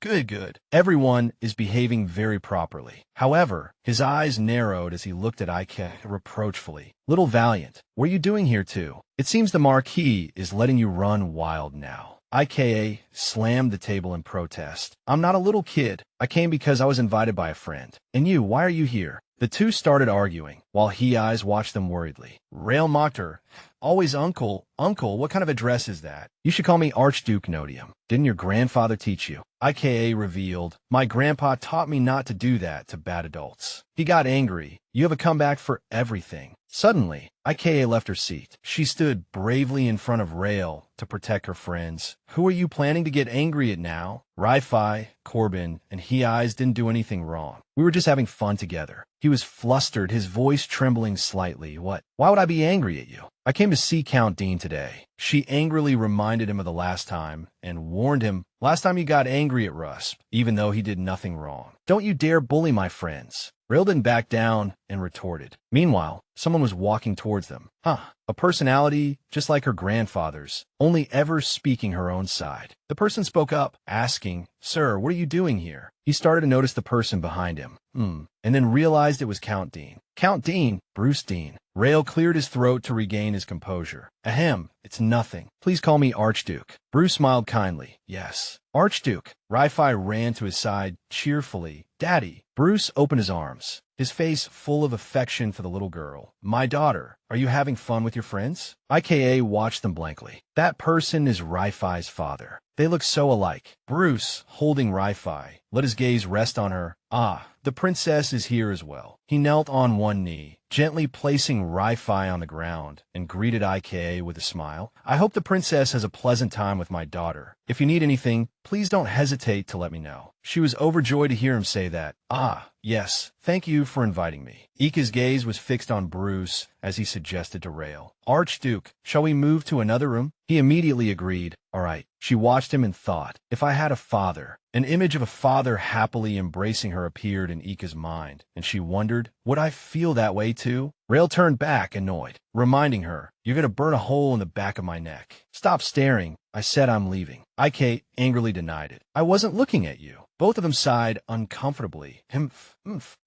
Good. Everyone is behaving very properly." However, his eyes narrowed as he looked at IKA reproachfully. "Little Valiant, what are you doing here too? It seems the Marquis is letting you run wild now." IKA slammed the table in protest. "I'm not a little kid. I came because I was invited by a friend. And you, why are you here?" The two started arguing, while He Eyes watched them worriedly. Rael mocked her. "Always uncle. Uncle, what kind of address is that? You should call me Archduke Nodium. Didn't your grandfather teach you?" IKA revealed, "My grandpa taught me not to do that to bad adults. He got angry. You have a comeback for everything." Suddenly, IKA left her seat. She stood bravely in front of Rael to protect her friends. "Who are you planning to get angry at now?" Ri-Fi, Corbin, and He Eyes didn't do anything wrong. We were just having fun together. He was flustered, his voice trembling slightly. "What? Why would I be angry at you? I came to see Count Dean today." She angrily reminded him of the last time and warned him, "Last time you got angry at Rusp, even though he did nothing wrong. Don't you dare bully my friends." Rael didn't back down and retorted. Meanwhile, someone was walking towards them. A personality just like her grandfather's, only ever speaking her own side. The person spoke up, asking, "Sir, what are you doing here?" He started to notice the person behind him, and then realized it was Count Dean. "Count Dean, Bruce Dean." Rael cleared his throat to regain his composure. "Ahem, it's nothing. Please call me Archduke." Bruce smiled kindly. Yes. Archduke. Ri-Fi ran to his side cheerfully. Daddy. Bruce opened his arms, his face full of affection for the little girl. My daughter, are you having fun with your friends? IKA watched them blankly. That person is Ri-Fi's father. They look so alike. Bruce, holding Ri-Fi, let his gaze rest on her. Ah, the princess is here as well. He knelt on one knee, gently placing Ri-Fi on the ground, and greeted IKA with a smile. I hope the princess has a pleasant time with my daughter. If you need anything, please don't hesitate to let me know. She was overjoyed to hear him say that. Ah, yes, thank you for inviting me. Ika's gaze was fixed on Bruce as he suggested to Rael. Archduke, shall we move to another room? He immediately agreed. All right. She watched him and thought, if I had a father. An image of a father happily embracing her appeared in Ika's mind, and she wondered, would I feel that way too? Rael turned back, annoyed, reminding her, you're going to burn a hole in the back of my neck. Stop staring. I said I'm leaving. Ike angrily denied it. I wasn't looking at you. Both of them sighed uncomfortably. Humph.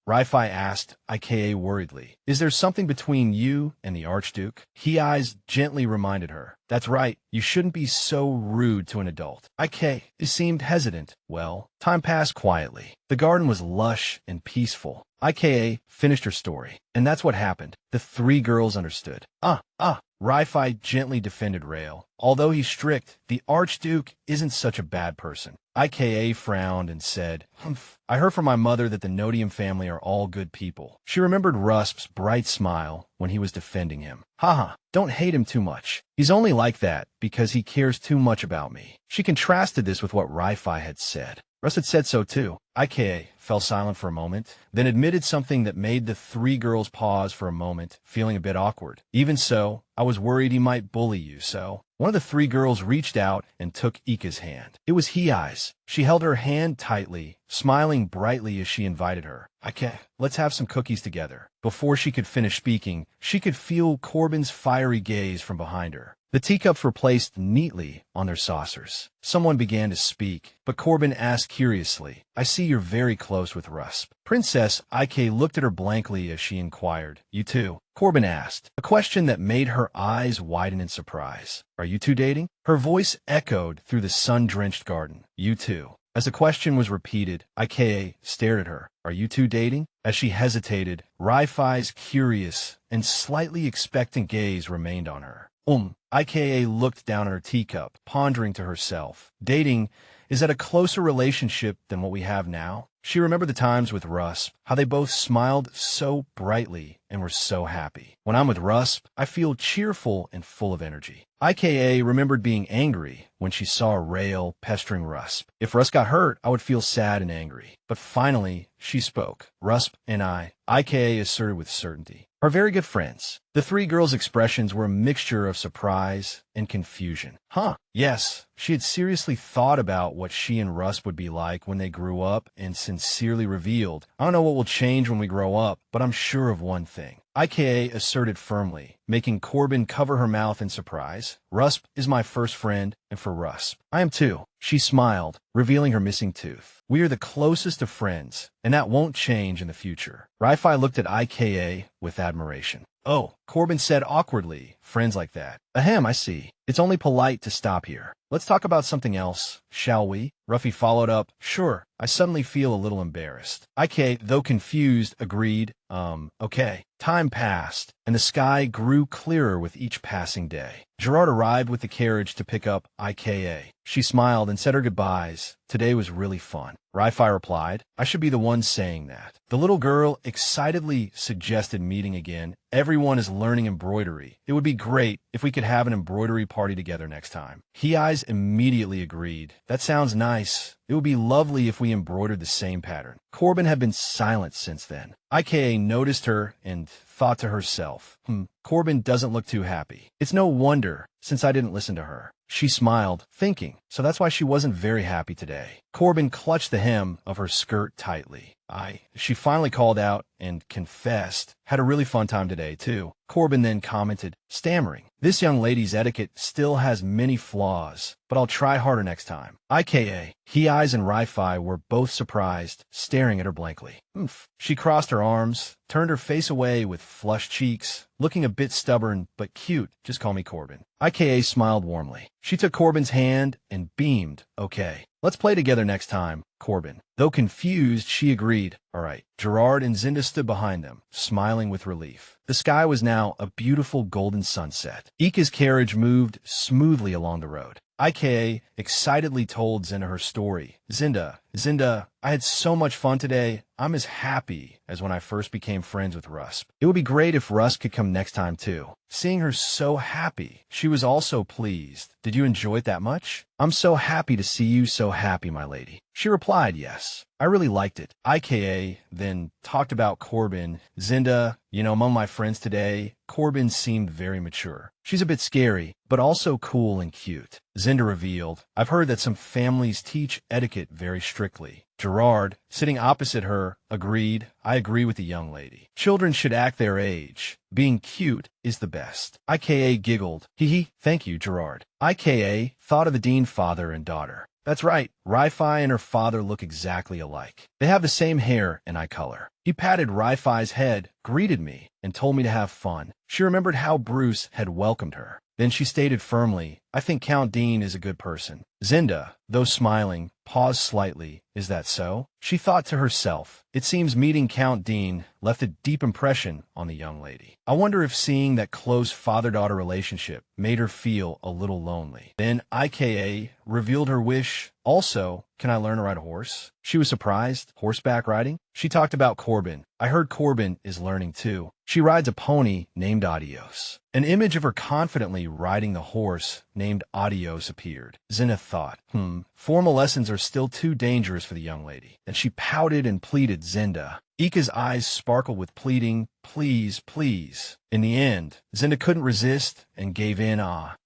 Ri-Fi asked Ika worriedly, is there something between you and the Archduke? He eyes gently reminded her. That's right. You shouldn't be so rude to an adult. Ike seemed hesitant. Well, time passed quietly. The garden was lush and peaceful. Ika finished her story, and that's what happened. The three girls understood. Ri-Fi gently defended Rael. Although he's strict, the Archduke isn't such a bad person. Ika frowned and said, Humph. I heard from my mother that the Nodium family are all good people. She remembered Rusp's bright smile when he was defending him. Haha, don't hate him too much. He's only like that because he cares too much about me. She contrasted this with what Ri-Fi had said. Russ had said so too. Ika fell silent for a moment, then admitted something that made the three girls pause for a moment, feeling a bit awkward. Even so, I was worried he might bully you, so... One of the three girls reached out and took Ika's hand. It was He-Eyes. She held her hand tightly, smiling brightly as she invited her. Ika, let's have some cookies together. Before she could finish speaking, she could feel Corbin's fiery gaze from behind her. The teacups were placed neatly on their saucers. Someone began to speak, but Corbin asked curiously, I see you're very close with Rusp. Princess Ike looked at her blankly as she inquired, You too? Corbin asked, a question that made her eyes widen in surprise. Are you two dating? Her voice echoed through the sun-drenched garden. You too. As the question was repeated, Ike stared at her. Are you two dating? As she hesitated, Ri-Fi's curious and slightly expectant gaze remained on her. Ika looked down at her teacup, pondering to herself. Dating is that a closer relationship than what we have now? She remembered the times with Rusp, how they both smiled so brightly and were so happy. When I'm with Rusp, I feel cheerful and full of energy. Ika remembered being angry when she saw Rael pestering Rusp. If Rusp got hurt, I would feel sad and angry. But finally, she spoke. Rusp and Ika asserted with certainty, are very good friends. The three girls' expressions were a mixture of surprise and confusion. Yes, she had seriously thought about what she and Russ would be like when they grew up and sincerely revealed, I don't know what will change when we grow up, but I'm sure of one thing. Ika asserted firmly, making Corbin cover her mouth in surprise. Rusp is my first friend, and for Rusp, I am too. She smiled, revealing her missing tooth. We are the closest of friends, and that won't change in the future. Ri-Fi looked at Ika with admiration. Oh, Corbin said awkwardly, friends like that. Ahem, I see. It's only polite to stop here. Let's talk about something else, shall we? Ruffy followed up, sure. I suddenly feel a little embarrassed. Ika, though confused, agreed, okay. Time passed, and the sky grew clearer with each passing day. Gerard arrived with the carriage to pick up Ika. She smiled and said her goodbyes. Today was really fun. Ri-Fi replied, I should be the one saying that. The little girl excitedly suggested meeting again. Everyone is learning embroidery. It would be great if we could have an embroidery party together next time. He-Eyes immediately agreed. That sounds nice. It would be lovely if we embroidered the same pattern. Corbin had been silent since then. Ika noticed her and thought to herself, Corbin doesn't look too happy. It's no wonder, since I didn't listen to her. She smiled, thinking, so that's why she wasn't very happy today. Corbin clutched the hem of her skirt tightly. She finally called out and confessed. Had a really fun time today, too. Corbin then commented, stammering, this young lady's etiquette still has many flaws, but I'll try harder next time. Ika, He-Eyes and Ri-Fi were both surprised, staring at her blankly. She crossed her arms, turned her face away with flushed cheeks, looking a bit stubborn but cute. Just call me Corbin. IKA smiled warmly. She took Corbin's hand and beamed. Okay, let's play together next time, Corbin. Though confused, she agreed. All right. Gerard and Zinda stood behind them, smiling with relief. The sky was now a beautiful golden sunset. Ika's carriage moved smoothly along the road. IKA excitedly told Zinda her story. Zinda, I had so much fun today. I'm as happy as when I first became friends with Rusk. It would be great if Rusk could come next time too. Seeing her so happy, she was also pleased. Did you enjoy it that much? I'm so happy to see you so happy, my lady. She replied, yes. I really liked it. IKA then talked about Corbin. Zinda, among my friends today, Corbin seemed very mature. She's a bit scary, but also cool and cute. Zinda revealed, I've heard that some families teach etiquette very strictly. Gerard, sitting opposite her, agreed. I agree with the young lady. Children should act their age. Being cute is the best. IKA giggled. Hee, thank you, Gerard. IKA thought of the Dean father and daughter. That's right. Ri-Fi and her father look exactly alike. They have the same hair and eye color. He patted Ri-Fi's head, greeted me, and told me to have fun. She remembered how Bruce had welcomed her. Then she stated firmly, I think Count Dean is a good person. Zinda, though smiling, paused slightly. Is that so? She thought to herself. It seems meeting Count Dean left a deep impression on the young lady. I wonder if seeing that close father-daughter relationship made her feel a little lonely. Then IKA revealed her wish. Also, can I learn to ride a horse? She was surprised. Horseback riding? She talked about Corbin. I heard Corbin is learning too. She rides a pony named Adios. An image of her confidently riding the horse named Adios appeared. Zinna thought, formal lessons are still too dangerous for the young lady. Then she pouted and pleaded Zinda. Ika's eyes sparkled with pleading, please, please. In the end, Zinda couldn't resist and gave in.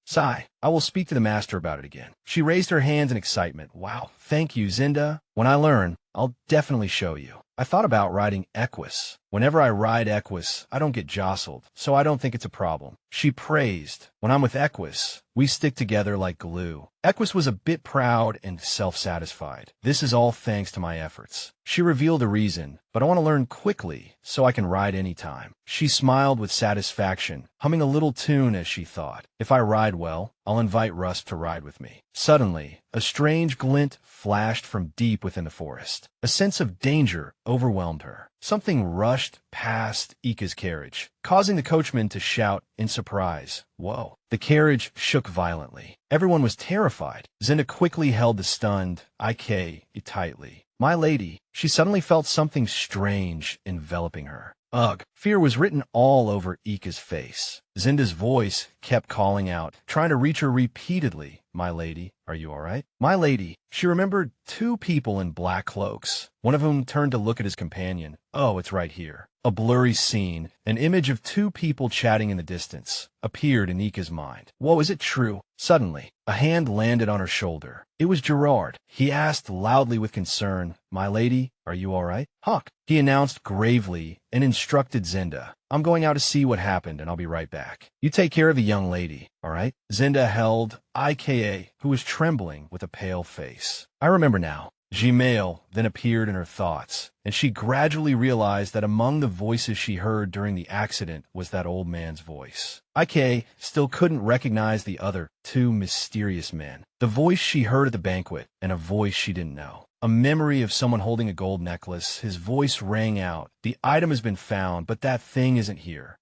Sigh, I will speak to the master about it again. She raised her hands in excitement. Wow, thank you, Zinda. When I learn, I'll definitely show you. I thought about riding Equus. Whenever I ride Equus, I don't get jostled, so I don't think it's a problem. She praised. When I'm with Equus, we stick together like glue. Equus was a bit proud and self-satisfied. This is all thanks to my efforts. She revealed a reason, but I want to learn quickly so I can ride anytime. She smiled with satisfaction, humming a little tune as she thought. If I ride well, I'll invite Rusk to ride with me. Suddenly, a strange glint flashed from deep within the forest. A sense of danger overwhelmed her. Something rushed past Ika's carriage, causing the coachman to shout in surprise. Whoa. The carriage shook violently. Everyone was terrified. Zinda quickly held the stunned IK tightly. My lady, she suddenly felt something strange enveloping her. Ugh. Fear was written all over Ika's face. Zinda's voice kept calling out, trying to reach her repeatedly. My lady, are you all right? My lady. She remembered two people in black cloaks. One of whom turned to look at his companion. Oh, it's right here. A blurry scene, an image of two people chatting in the distance, appeared in Ika's mind. Whoa, is it true? Suddenly, a hand landed on her shoulder. It was Gerard. He asked loudly with concern, My lady, are you all right? Huck, he announced gravely and instructed Zinda. I'm going out to see what happened and I'll be right back. You take care of the young lady, all right? Zinda held IKA, who was trembling with a pale face. I remember now. Gmail then appeared in her thoughts, and she gradually realized that among the voices she heard during the accident was that old man's voice. IK still couldn't recognize the other two mysterious men. The voice she heard at the banquet, and a voice she didn't know. A memory of someone holding a gold necklace. His voice rang out. The item has been found, but that thing isn't here.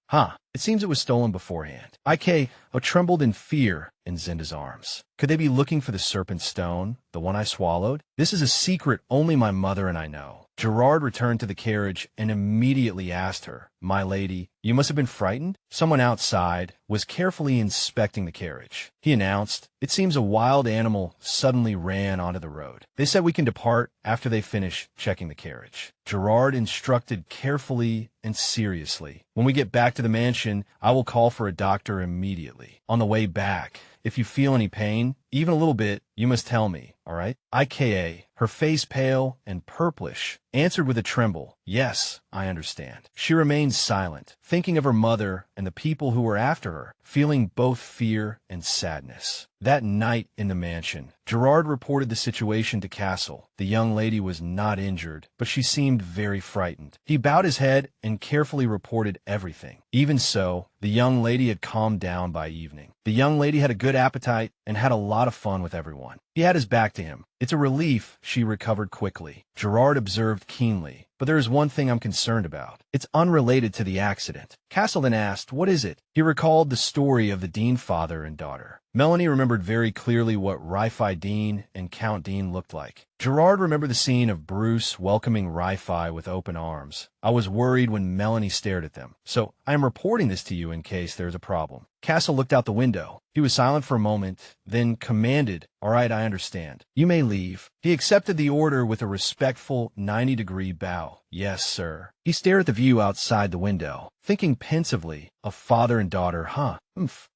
It seems it was stolen beforehand. IK trembled in fear in Zinda's arms. Could they be looking for the serpent stone, the one I swallowed? This is a secret only my mother and I know. Gerard returned to the carriage and immediately asked her, My lady, you must have been frightened? Someone outside was carefully inspecting the carriage. He announced, It seems a wild animal suddenly ran onto the road. They said we can depart after they finish checking the carriage. Gerard instructed carefully and seriously. When we get back to the mansion, I will call for a doctor immediately. On the way back, if you feel any pain, even a little bit, you must tell me, all right? IKA, her face pale and purplish, answered with a tremble, yes, I understand. She remained silent, thinking of her mother and the people who were after her, feeling both fear and sadness. That night in the mansion, Gerard reported the situation to Castle. The young lady was not injured, but she seemed very frightened. He bowed his head and carefully reported everything. Even so, the young lady had calmed down by evening. The young lady had a good appetite and had a lot of fun with everyone. He had his back to him. It's a relief she recovered quickly. Gerard observed keenly. But there is one thing I'm concerned about. It's unrelated to the accident. Castle then asked, what is it? He recalled the story of the Dean father and daughter. Melanie remembered very clearly what Ri-Fi Dean and Count Dean looked like. Gerard remembered the scene of Bruce welcoming Ri-Fi with open arms. I was worried when Melanie stared at them, so I am reporting this to you in case there's a problem. Castle looked out the window. He was silent for a moment, then commanded, all right, I understand. You may leave. He accepted the order with a respectful 90-degree bow. Yes, sir. He stared at the view outside the window, thinking pensively of father and daughter,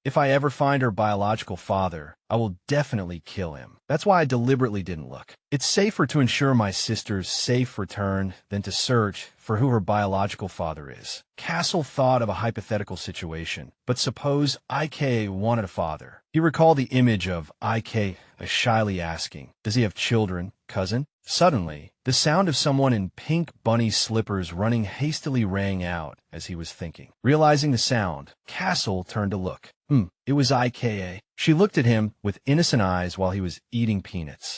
If I ever find her biological father, I will definitely kill him. That's why I deliberately didn't look. It's safer to ensure my sister's safe return than to search for who her biological father is. Castle thought of a hypothetical situation, but suppose IK wanted a father. He recalled the image of IK shyly asking, does he have children, cousin? Suddenly, the sound of someone in pink bunny slippers running hastily rang out as he was thinking. Realizing the sound, Castle turned to look. It was IKA. She looked at him with innocent eyes while he was eating peanuts.